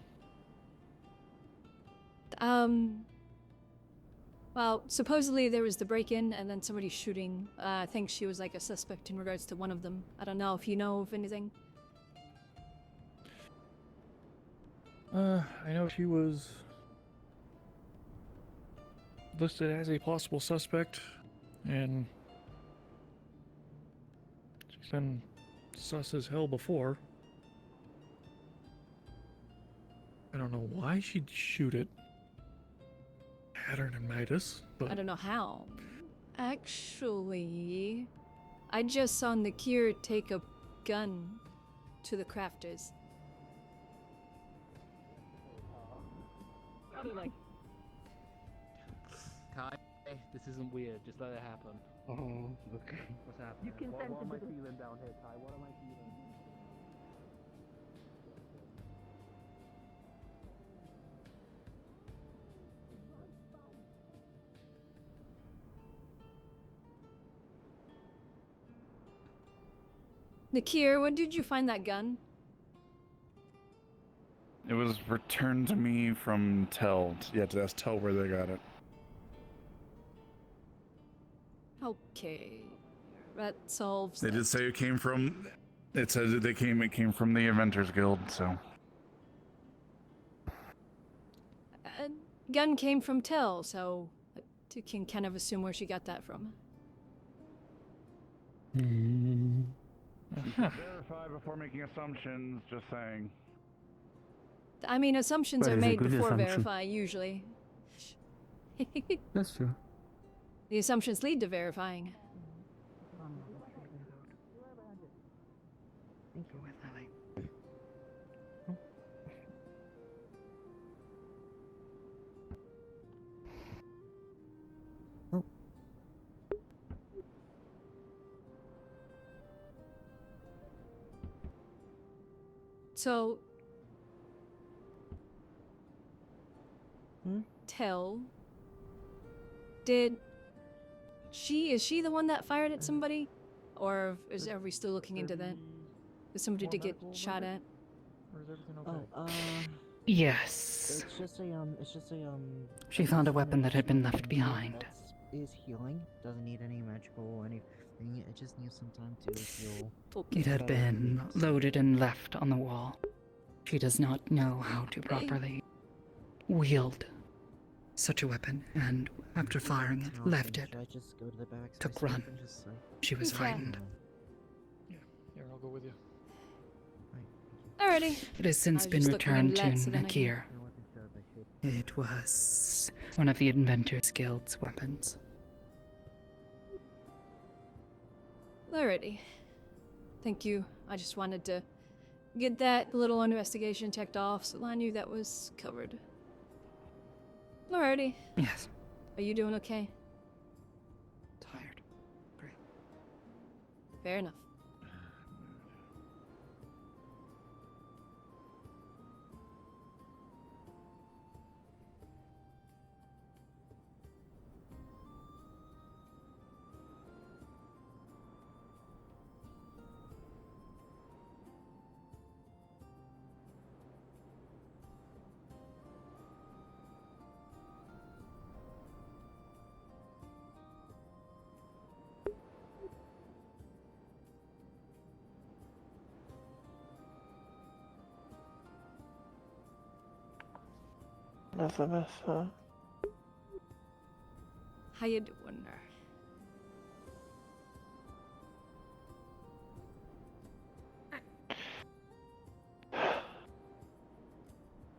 Well, supposedly there was the break-in and then somebody shooting. I think she was like a suspect in regards to one of them. I don't know if you know of anything. I know she was listed as a possible suspect, and she's been sus as hell before. I don't know why she'd shoot it. Pattern and Midas, but I don't know how. Actually, I just saw Nakir take a gun to the crafters. Kai, this isn't weird. Just let it happen. Oh, okay. What's happening? You can What am I sense it. feeling down here, Kai? What am I feeling? Nakir, when did you find that gun? It was returned to me from Tell. You have to ask Tell where they got it. Okay. That solves They that. did say it came from It said that it came from the Inventors Guild, so. Gun came from Tell, so you can kind of assume where she got that from. Verify before making assumptions, just saying. I mean, assumptions But are it's a made good before assumption. verify, usually. That's true. The assumptions lead to verifying. So, Tell, is she the one that fired at somebody? Or are we still looking into that? Is somebody to get shot at? Or is everything okay? Yes. It's just a She found a weapon that had been left behind. Is healing. Doesn't need any magical or anything. It just needs some time to heal. It had been loaded and left on the wall. She does not know how to properly wield such a weapon, and after firing it, left it. Should I just go to the back? Took run. She was frightened. Here, I'll go with you. Alrighty. It has since I was been just looking returned at to that, so then I can- Nakir. It was one of the Inventors Guild's weapons. Alrighty. Thank you. I just wanted to get that little investigation checked off so I knew that was covered. Alrighty. Yes. Are you doing okay? Tired. Great. Fair enough. Elizabeth, How you doing there?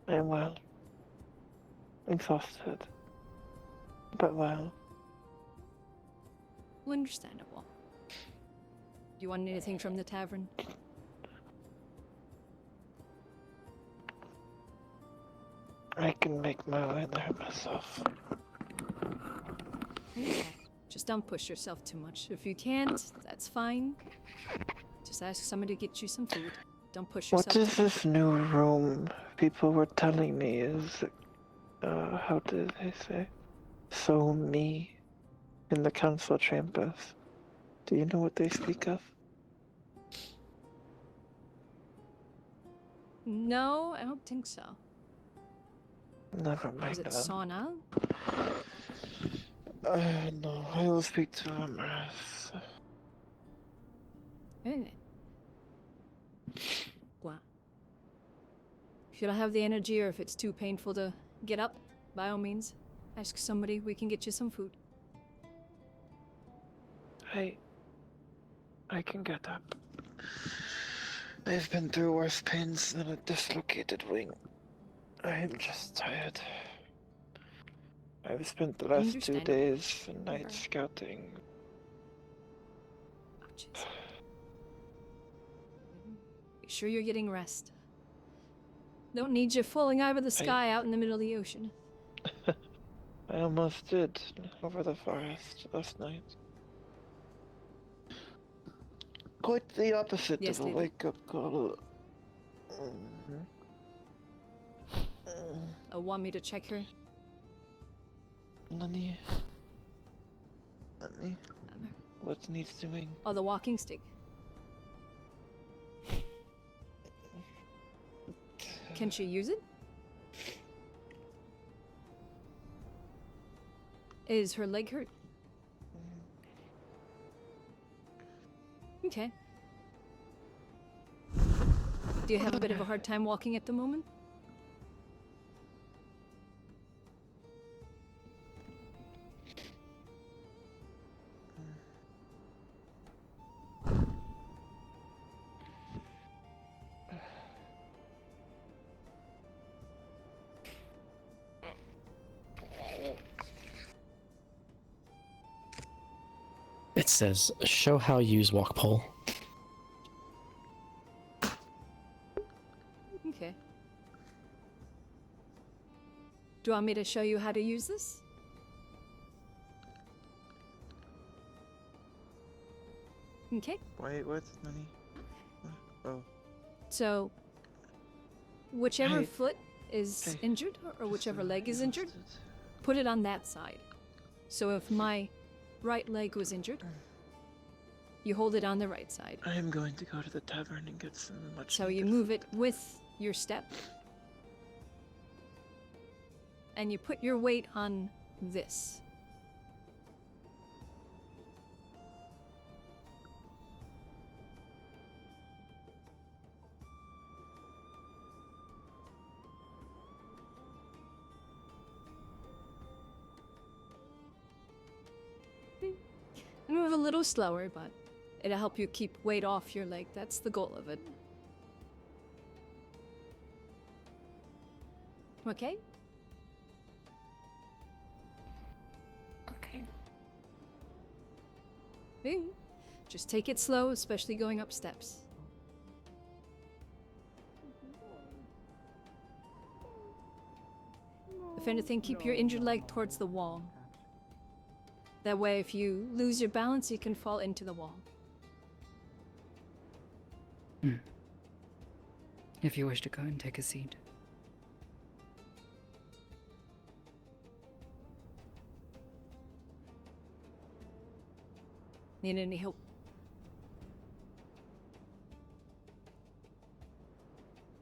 I'm well. Exhausted. But well. Understandable. Do you want anything from the tavern? I can make my way there myself. Okay. Just don't push yourself too much. If you can't, that's fine. Just ask somebody to get you some food. Don't push yourself. What is this new room? People were telling me is, how did they say? So me in the council chambers. Do you know what they speak of? No, I don't think so. Never mind. Is it sauna? No, I will speak to Amaris. Hey. Wow. If you don't have the energy or if it's too painful to get up, by all means, ask somebody. We can get you some food. I can get up. I've been through worse pains than a dislocated wing. I am just tired. I've spent the last 2 days and nights scouting. Oh, jeez. Make sure you're getting rest. Don't need you falling out of the sky out in the middle of the ocean. I almost did over the forest last night. Quite the opposite Yes, of a Lily. wake-up call. Want me to check her? Nani? What needs doing? Oh, the walking stick. Can she use it? Is her leg hurt? Okay. Do you have a bit of a hard time walking at the moment? It says, show how you use walk pole. Okay. Do you want me to show you how to use this? Okay. Wait, what's money? Oh. So, whichever Hey. foot is Hey. injured or whichever leg is injured, put it on that side. So if my right leg was injured, you hold it on the right side. I am going to go to the tavern and get some much. So you move it with your step. And you put your weight on this. And move a little slower, but it'll help you keep weight off your leg. That's the goal of it. Okay? Okay. Okay. Just take it slow, especially going up steps. If anything, keep your injured leg towards the wall. That way, if you lose your balance, you can fall into the wall. If you wish to go and take a seat. Need any help?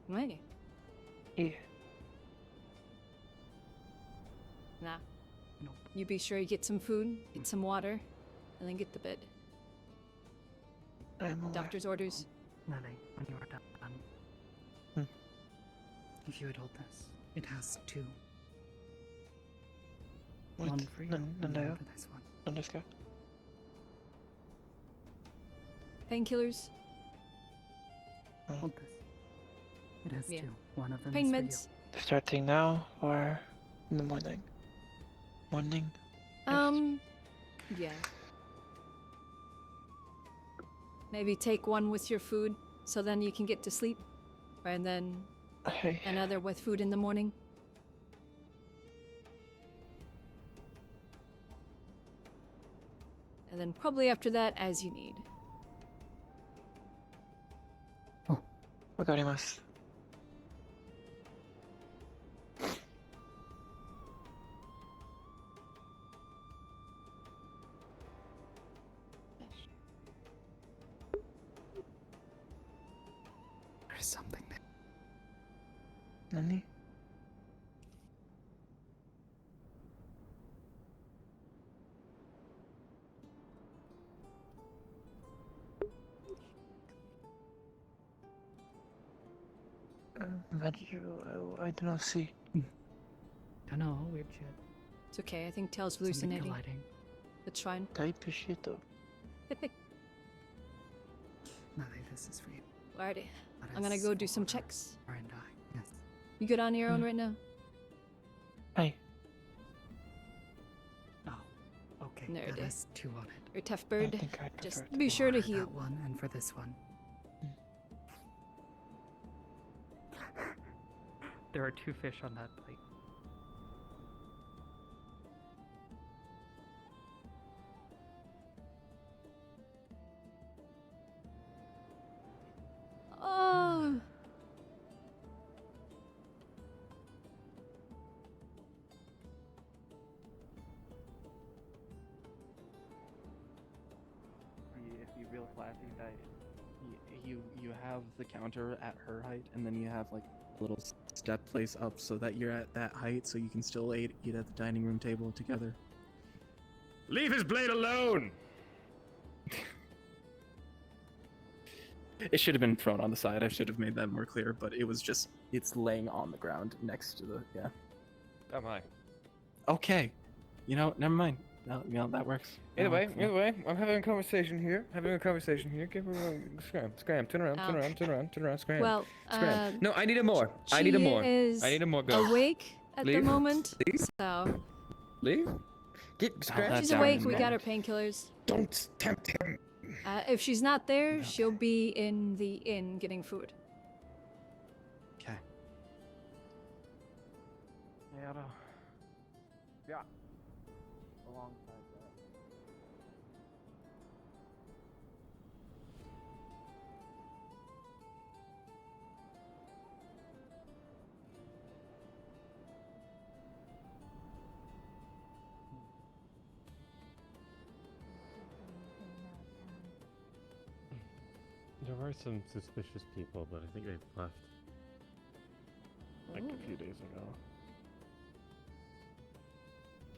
Right. Yeah. Nah. No. You be sure you get some food, get some water, and then get to bed. I'm aware. Doctor's orders. Lily, when you are done, if you would hold this, it has two. What? One for you, No, and no. one for this one. Let's go. Painkillers. Hold this. It has Yeah. two. One of them Pain is meds. Starting now or in the morning? Morning. Yeah. Maybe take one with your food, so then you can get to sleep. And then Hey. another with food in the morning. And then probably after that, as you need. Wagarimasu. There's something there. Nani? I do not see. Don't know, weird shit. It's okay, I think Tail's Something hallucinating. colliding. It's fine. Type of shit though. Lily, this is for you. Alrighty. That I'm gonna is go do some for checks. her and I. Yes. You good on your own right now? Hey. Oh, okay. There it that is. has two on it. You're a tough bird. think I'd Just prefer be sure to For heal. that one and for this one. There are two fish on that plate. Oh. If you real classy, that you have the counter at her height, and then you have like a little step place up so that you're at that height, so you can still eat at the dining room table together. Leave his blade alone! It should have been thrown on the side. I should have made that more clear, but it was just, it's laying on the ground next to the, yeah. Am I? Okay. You know, never mind. No, you know, that works. Either way, I'm having a conversation here. Give me a scram. Turn around, scram. Well, scram. No, I need a more. She is Go. awake at the Leave. moment, Leave. so Leave. Get scram. she's awake. We got her painkillers. Don't tempt him. If she's not there, she'll be in the inn getting food. Okay. Yeah. There were some suspicious people, but I think they've left. Like a few days ago.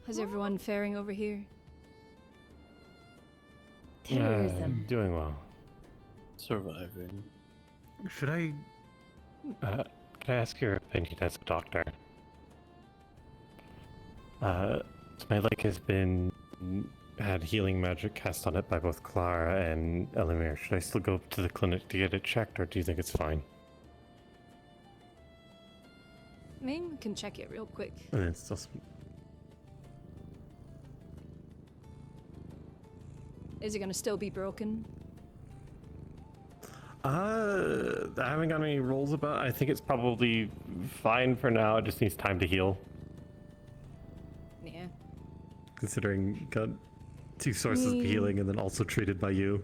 How's everyone faring over here? Doing well. Surviving. Should I... can I ask your opinion as a doctor? My leg has had healing magic cast on it by both Clara and Elamir. Should I still go to the clinic to get it checked, or do you think it's fine? I mean, we can check it real quick. And it's still... Is it gonna still be broken? I haven't got any rolls about. I think it's probably fine for now. It just needs time to heal. Yeah. Considering got 2 sources of healing and then also treated by you.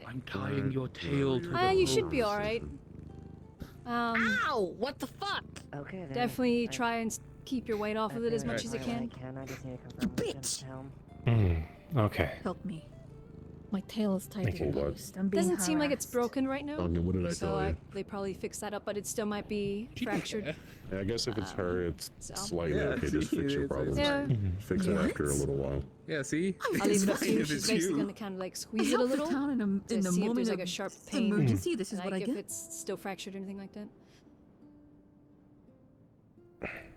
I'm tying your tail to the You should be alright. Ow! What the fuck? Okay, then. Definitely try and keep your weight off of it as much as you can. I just need to confirm Okay. Help me. My tail is tied Thank to you, the Lord. post. I'm being Doesn't seem like it's harassed. broken right now. Okay, what did I So tell you? they probably fixed that up, but it still might be fractured. Yeah, I guess if it's her, it's so- slightly Yeah, okay. Just see, fix your it's- problems. Yeah. Fix it after a little while. Yeah, see? I'll leave it up It's to you. fine if She's it's basically you. gonna kind of like squeeze I it a help the little town in to the see if moment there's of like a sharp pain. emergency. This is like what I if get. it's still fractured or anything like that.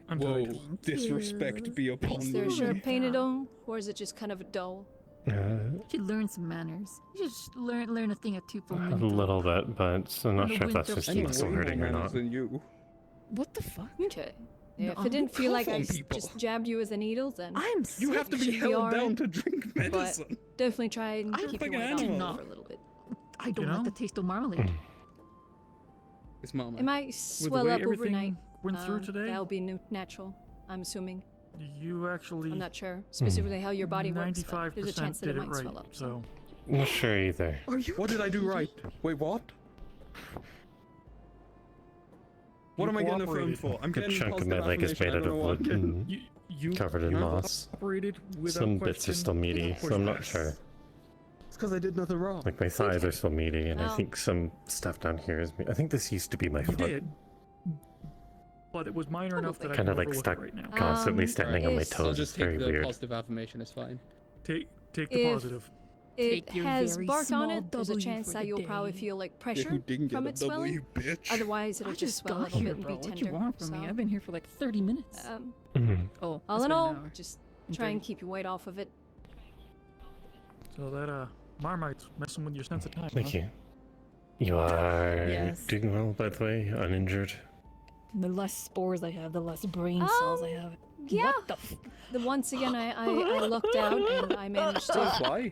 I'm Whoa, tied. disrespect be upon Is there a you. sharp pain at all, or is it just kind of dull? You should learn some manners. You should learn a thing or two from A me. little bit, but I'm not On the sure if that's winter just I know muscle way more hurting or manners not. than you. What the fuck? Okay. Yeah, if No, it didn't feel like cough I on people. just jabbed you with a needle, then I'm You sick. have to be should be held alright, down to drink medicine. But definitely try and I'm keep like your an weight off of animal. it for a little bit. I don't You like know? the taste of marmalade. It's mama. It might With the swell way up everything overnight. went through today, That'll be natural, I'm assuming. you actually I'm not sure specifically how your body works, but 95% there's a chance that did it it might right. swell up. So Not sure either. Are you? What did I do right? Wait, what? What You am I getting a phone cooperated. for? I'm A good getting chunk of positive my leg is affirmation. made I out don't of know what I'm wood getting. and you covered in moss. operated without Some bits are question. still meaty, so I'm not Pushbacks. sure. It's because I did nothing wrong. Like my thighs are still meaty, and I Oh. think some stuff down here is. I think this used to be my You foot. did, but it was minor enough that I Kind can of like overlook stuck it right now. constantly standing on my is- I'll toes. just It's very take the weird. positive affirmation. It's fine. Take the If- positive. It Take your has very bark on small it. There's a W chance for that the you'll probably day. feel like Yeah, pressure who didn't get from a it swelling. W, bitch? Otherwise, it'll I just just swell a got little here, bit and bro. be What tender. you want from me? so, I've been here for like 30 minutes. Mhm. Oh, all it's in been all, an hour. just try and keep your weight off of it. So that Marmite's messing with your sense of time. Thank huh? you. You are Yes. doing well, by the way, uninjured. The less spores I have, the less brain cells I have. Yeah. What the Once again, I lucked out and I managed Oh, to. fly?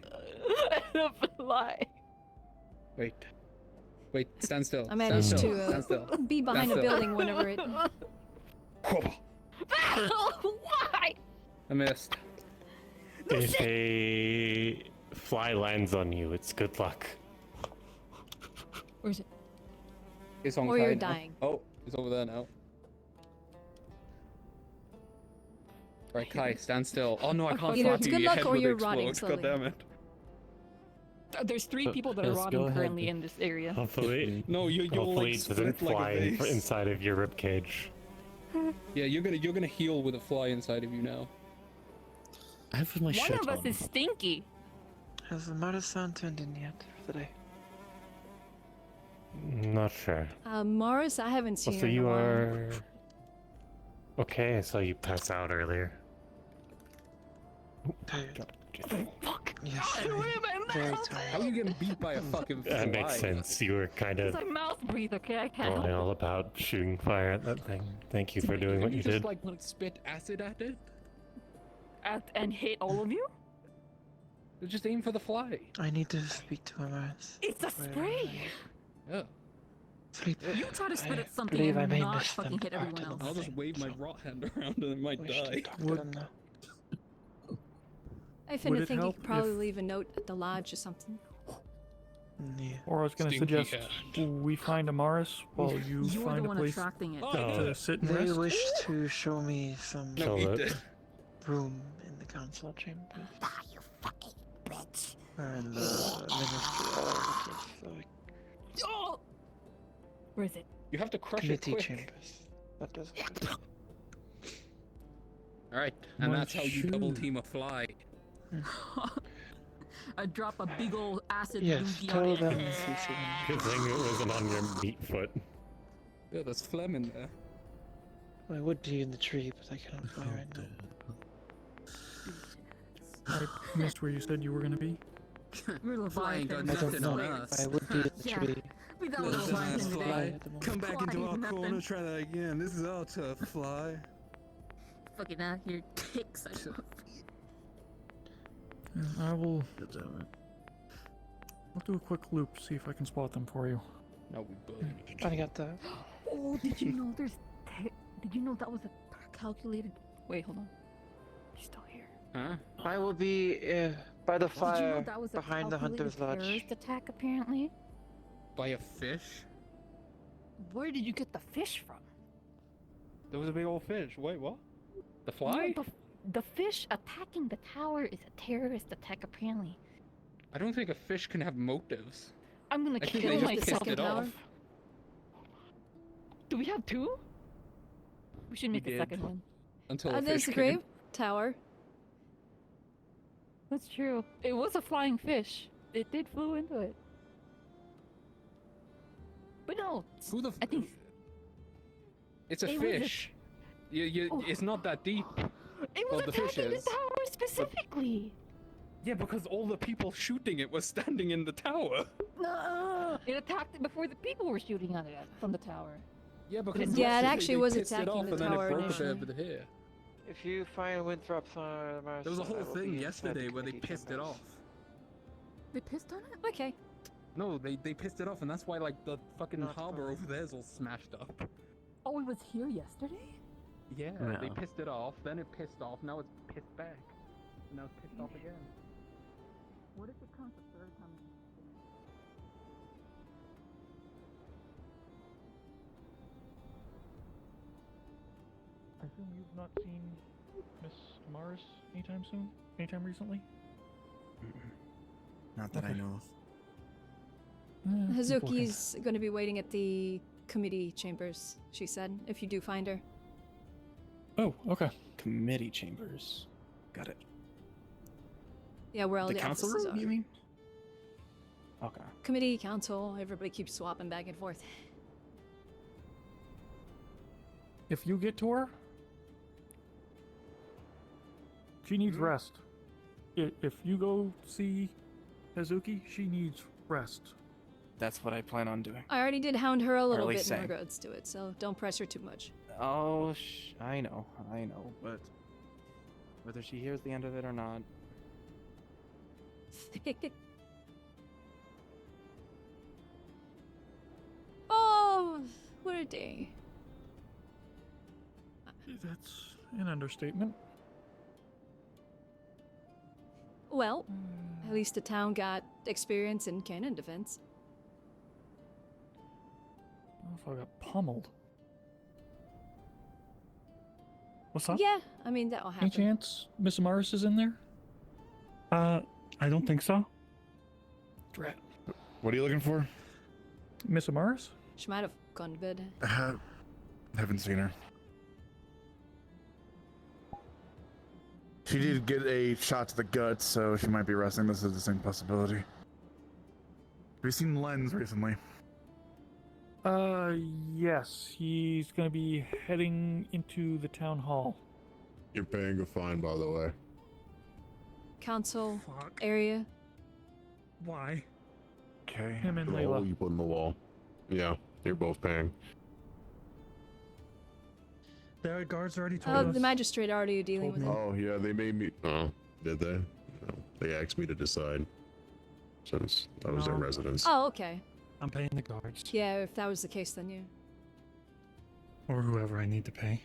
fly. Wait, stand still. I managed stand to still. Stand still. be behind a Stand still. building whenever it. Why? I missed. If a fly lands on you, it's good luck. Where is it? It's on Or Kai you're now. dying. Oh, it's over there now. Right, Kai, stand still. Oh no, I can't Either fly it's you. good Your luck head or will you're explode. rotting God slowly. damn it. There's 3 people that are Yes, go rotting ahead. currently in this area. Hopefully, No, you'll hopefully like it doesn't split like fly a vase. inside of your ribcage. Yeah, you're gonna heal with a fly inside of you now. I have my One shirt of us on. is stinky. Has the marathon turned in yet for the day? Not sure. Morris, I haven't seen So her in a you while. are okay. I saw you pass out earlier. Fuck. Yes. Very tired. How are you getting beat by a fucking fly? That makes sense. You were kind of Because I mouth breathe, okay? I can't going help all about shooting fire at that thing. Thank you for doing what you you just did. like spit acid at it? And hit all of you? Just aim for the fly. I need to speak to Amaris. It's a spray! Yeah. Sleep. You try to spit I at something believe I and may not miss fucking them hit part everyone of else. the I'll just wave my rot hand around and it might Wish to die. talk to them now. I Would finna it think you help could probably if- leave a note at the lodge or something. Yeah. Or I was going to Stinky suggest we find Amaris while you You're find the a one place attracting it. to sit and They rest. wish to show me some No, eat it. room in the council chambers. You fucking bitch. Or in the ministry. Oh! Where is it? You have to crush Committee it quick. chambers. That does it. Alright, and that's how you double team a fly. I drop a big old acid Yes, dookie tell on them. it. Good thing it wasn't on your meat foot. Yeah, there's phlegm in there. I would be in the tree, but I cannot fly right now. I missed where you said you were going to be. We're Flying got I don't nothing know. on us. I would be in the Yeah. tree. We got a Little little flying ass today. fly. At the moment. Come back into Flying our nothing. corner, try that again. This is our turf, fly. Fucking out here, ticks. I will. I'll do a quick loop, see if I can spot them for you. No, we bully. I got that. Oh, did you know there's... Did you know that was a calculated... Wait, hold on. You're still here. Huh? I will be by the Did you know fire that was a behind the hunter's calculated lodge. terrorist attack, apparently? By a fish? Where did you get the fish from? There was a big old fish. Wait, what? The fly? No, the fish attacking the tower is a terrorist attack, apparently. I don't think a fish can have motives. I'm gonna I think kill they just myself. pissed it off. Do we have two? We should make a did. second one. Until a There's fish the came. grave tower. That's true. It was a flying fish. It did flew into it. But no, Who the? I think It's a It was a- fish. It's not that deep. it Well, was the fish attacking the is. tower specifically. Yeah, because all the people shooting it was standing in the tower. No, it attacked it before the people were shooting at it from the tower. Yeah, because Yeah, it yesterday actually they was pissed it attacking off the and then tower it broke initially. over here. If you find Winthrop's on Mars, There was a whole I will thing be inside yesterday the where they committee pissed it chambers. off. They pissed on it? Okay. No, they pissed it off, and that's why like the fucking Not harbor fun. over there is all smashed up. Oh, it was here yesterday? Yeah, they No. pissed it off, then it pissed off, now it's pissed back. Now it's pissed off again. What if it comes the third time? I assume you've not seen Miss Amaris anytime soon? Anytime recently? Not that I Okay. know of. Hazuki's going to be waiting at the committee chambers, she said, if you do find her. Oh, okay. Committee chambers. Got it. Yeah, where all The the council offices room, are. you mean? Okay. Committee, council, everybody keeps swapping back and forth. If you get to her, she needs rest. If you go see Hazuki, she needs rest. That's what I plan on doing. I already did hound her a little Early bit saying. in regards to it, so don't press her too much. Oh, I know, but whether she hears the end of it or not, Oh, what a day. That's an understatement. Well, at least the town got experience in cannon defense. I don't know if I got pummeled. What's up? Yeah, I mean, that'll Any happen. chance Miss Amaris is in there? I don't think so. Drat. What are you looking for? Miss Amaris? She might have gone to bed. Haven't seen her. She did get a shot to the gut, so she might be resting. This is the same possibility. Have you seen Lens recently? Yes, he's gonna be heading into the town hall. You're paying a fine, by the way. Council area. Why? Okay. Him and The Layla. hole you put in the wall. Yeah, you're both paying. The guards already told Oh, us. the magistrate already dealing with it. Oh, yeah, they made me. Oh, did they? No, they asked me to decide. Since that was their residence. Oh, okay. I'm paying the guards. Yeah, if that was the case, then yeah. Or whoever I need to pay.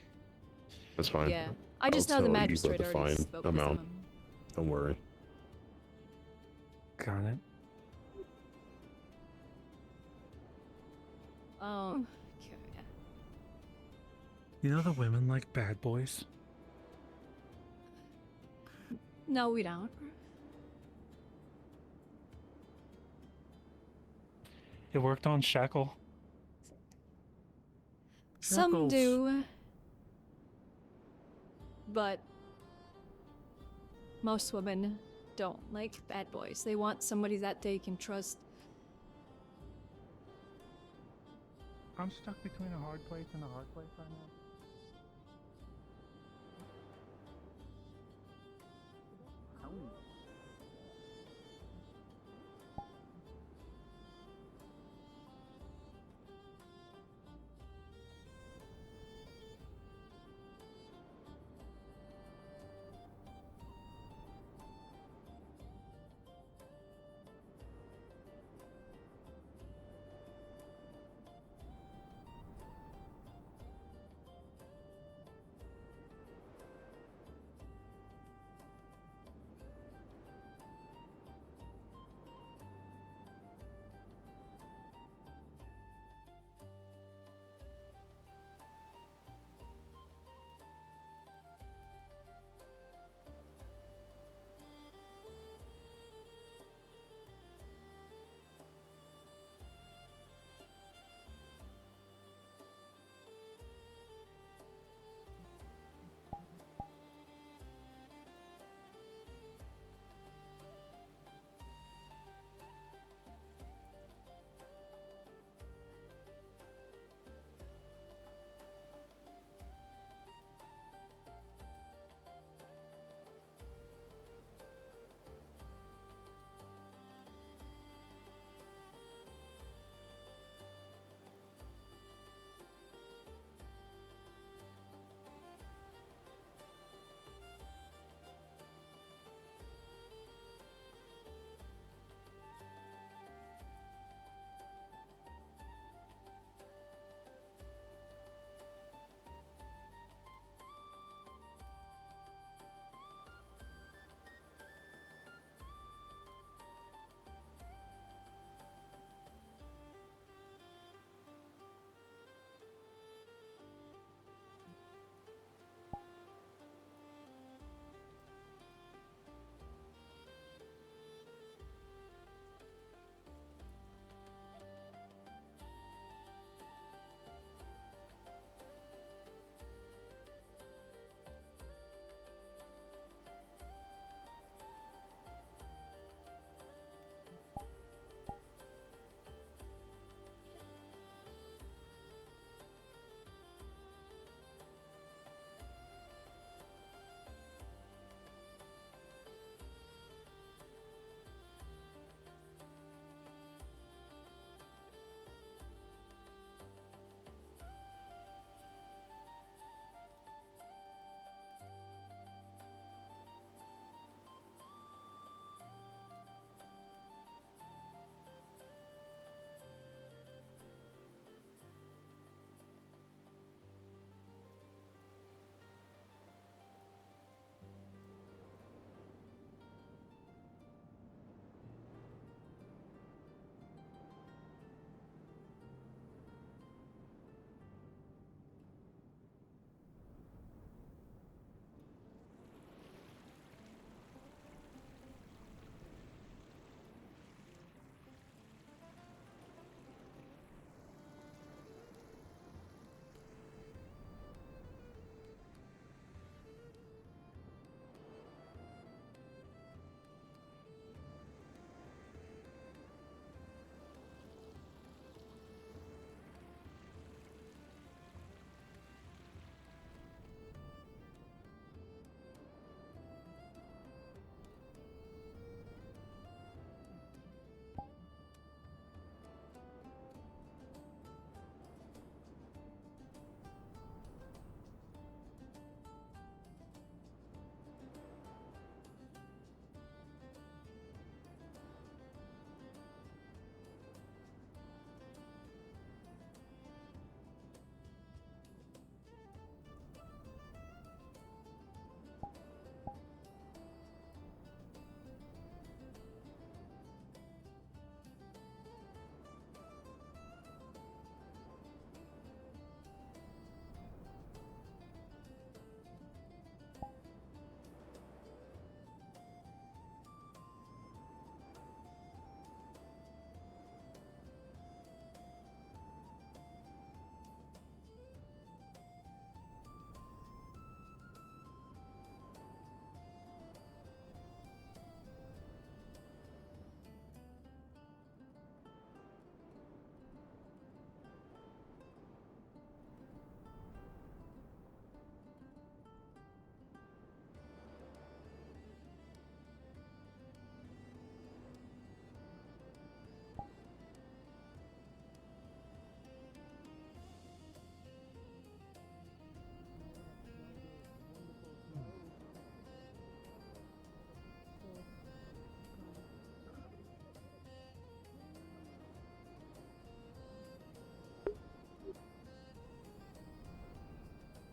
That's fine. Yeah. I just know I'll the tell you magistrate the already fine spoke with amount. them. Don't worry. Got it. Oh, okay. You know the women like bad boys? No, we don't. It worked on Shackle. Some Knuckles. do. But most women don't like bad boys. They want somebody that they can trust. I'm stuck between a hard place and a hard place right now.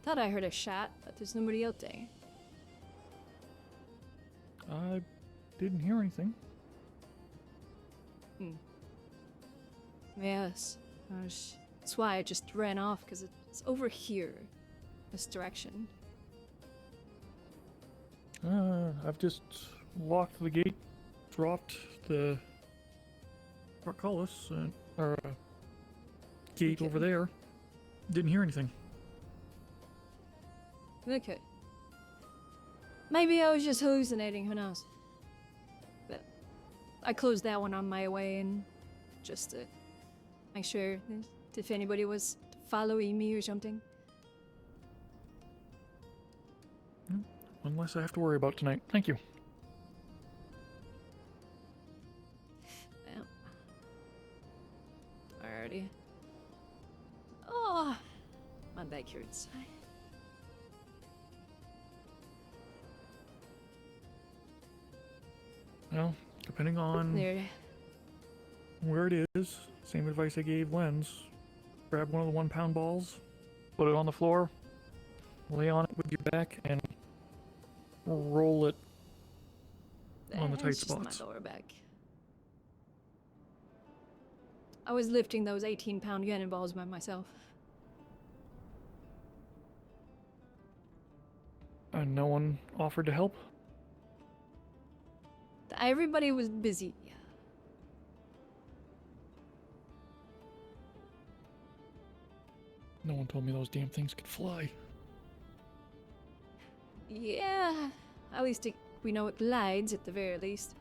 Thought I heard a shot, but there's nobody out there. I didn't hear anything. Yes. That's why I just ran off, because it's over here. This direction. I've just locked the gate, dropped the portcullis, gate over there. Didn't hear anything. Okay. Maybe I was just hallucinating, who knows? But I closed that one on my way in just to make sure if anybody was following me or something. One less I have to worry about tonight. Thank you. Well. Alrighty. Oh, my back hurts. Well, depending on where it is, same advice I gave Lens. Grab one of the 1 pound balls, put it on the floor, lay on it with your back, and roll it on the tight It's just spots. my lower back. I was lifting those 18-pound cannonballs by myself. And no one offered to help? Everybody was busy. No one told me those damn things could fly. Yeah, at least we know it glides at the very least.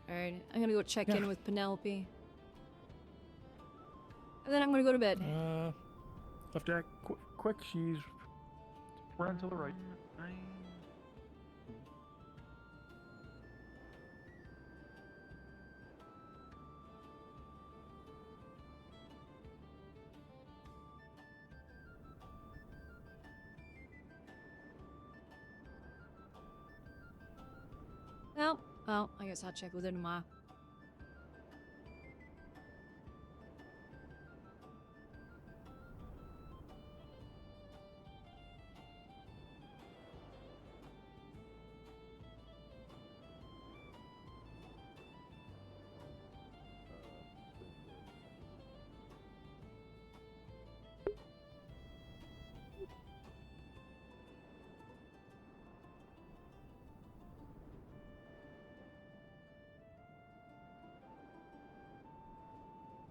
Alright, I'm gonna go check in with Penelope. And then I'm gonna go to bed. Left to act quick, she's running to the right. Well, I guess I'll check with her tomorrow.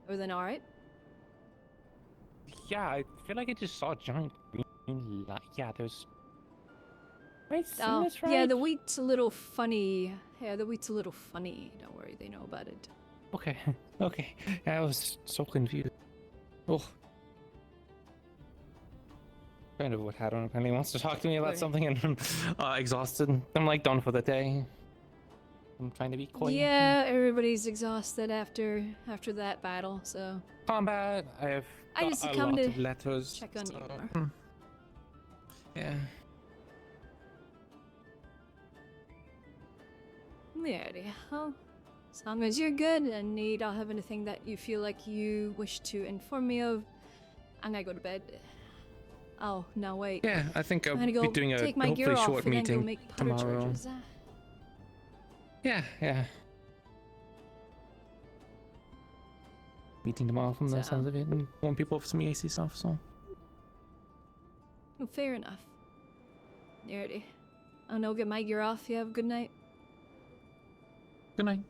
Everything alright? Yeah, I feel like I just saw a giant green light. Yeah, there's... Am I seeing this right? Yeah, the wheat's a little funny. Yeah, the wheat's a little funny. Don't worry, they know about it. Okay, okay. I was so confused. Oh. Kind of what I don't know. Apparently wants to talk to me about something and I'm exhausted. I'm like done for the day. I'm trying to be coy. Yeah, everybody's exhausted after that battle, so... Combat, I just got a come lot to of letters. check on you. Yeah. Alrighty, well, as long as you're good and you don't have anything that you feel like you wish to inform me of, I'm gonna go to bed. Oh, no, wait. Yeah, I think I'll I'm gonna be go doing a take my hopefully gear off short and then go meeting make powder tomorrow. charges. Yeah. Meeting tomorrow from the sounds of it, and want people for some EAC stuff, so. Well, fair enough. Alrighty. I'll now get my gear off. You have a good night. Good night.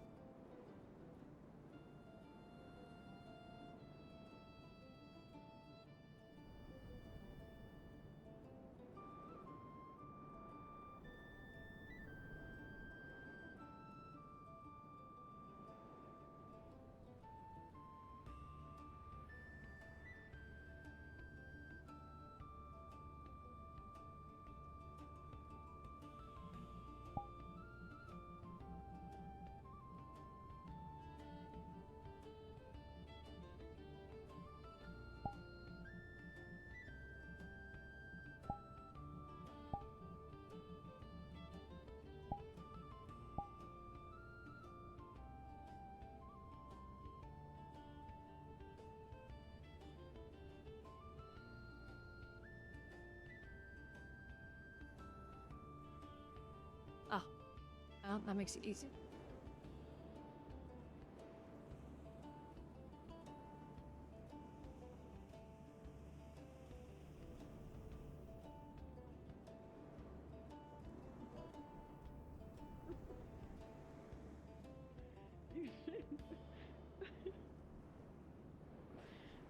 Well, that makes it easy.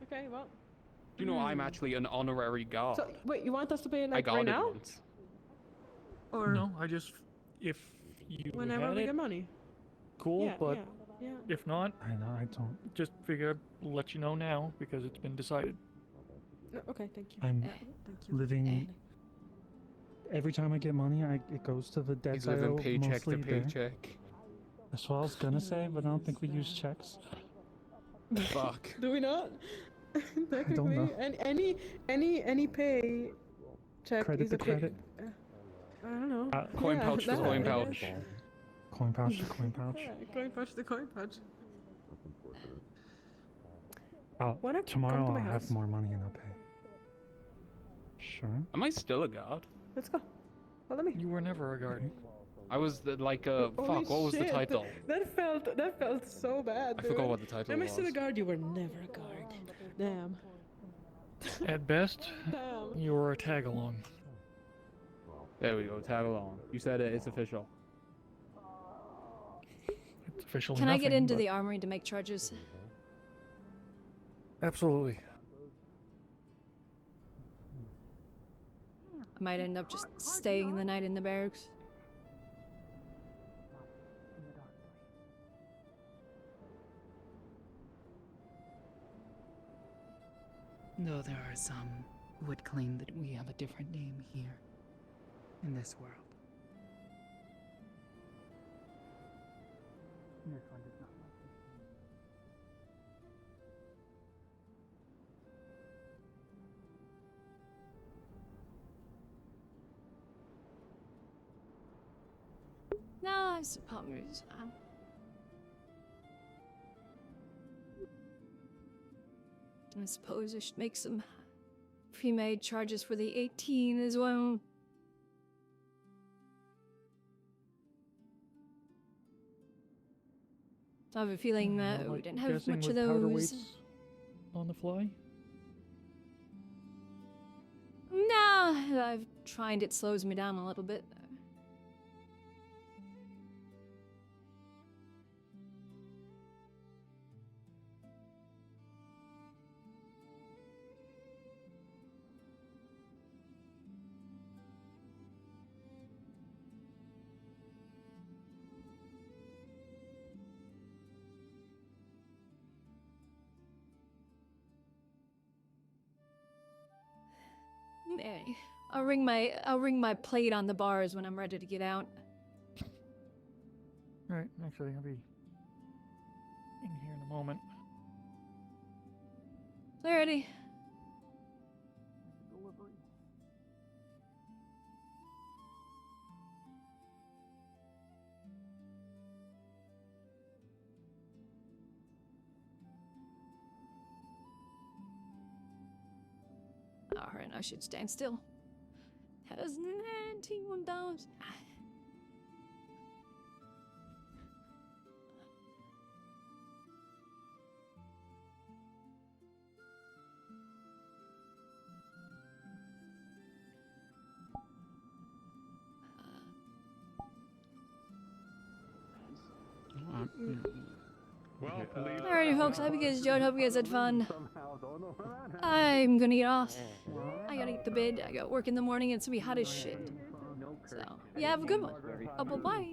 Okay, well. Do you know I'm actually an honorary guard? So, wait, you want us to pay I like right guarded now? once. Or No, I just if you whenever had we it, get money? cool. Yeah, but yeah. if not, I know, I don't. just figure I'd let you know now because it's been decided. No, okay, thank you. I'm Thank you. living. Every time I get money, it goes to the debt He's living I owe, paycheck to mostly there. paycheck. That's what I was gonna say, but I don't think we use checks. Fuck. Do we not? Technically, know. and any pay check Credit is to a pay. credit. I don't know. Coin Yeah, pouch to that, coin I pouch. guess. Coin pouch to coin pouch. Yeah, coin pouch to coin pouch. Tomorrow Wanna come to I'll my have house? more money and I'll pay. Sure. Am I still a guard? Let's go. Follow me. You were never a guard. I was like Holy fuck. What was the shit, title? That felt so bad. I forgot dude. what the title Am I still a was. guard? You were never a guard. Damn. At best, Damn. you were a tag along. There we go. Tag along. You said it. It's official. It's officially Can I get nothing, into but- the armory to make charges? Absolutely. I might end up just staying the night in the barracks. Though there are some who would claim that we have a different name here, in this world. This one does not like this name. No, I suppose. I suppose I should make some pre-made charges for the 18 as well. I have a feeling that we Like didn't have guessing much of with powder those. weights on the fly. No, I've tried. It slows me down a little bit. Mary, I'll ring my plate on the bars when I'm ready to get out. Alright, actually, I'll be in here in a moment. Clarity. Alright, I should stand still. Has $91. Alrighty, folks. I hope you guys enjoyed. Hope you guys had fun. I'm gonna get off. I gotta eat the bid. I got work in the morning. It's gonna be hot as shit. So, yeah, have a good one. Oh, bye-bye.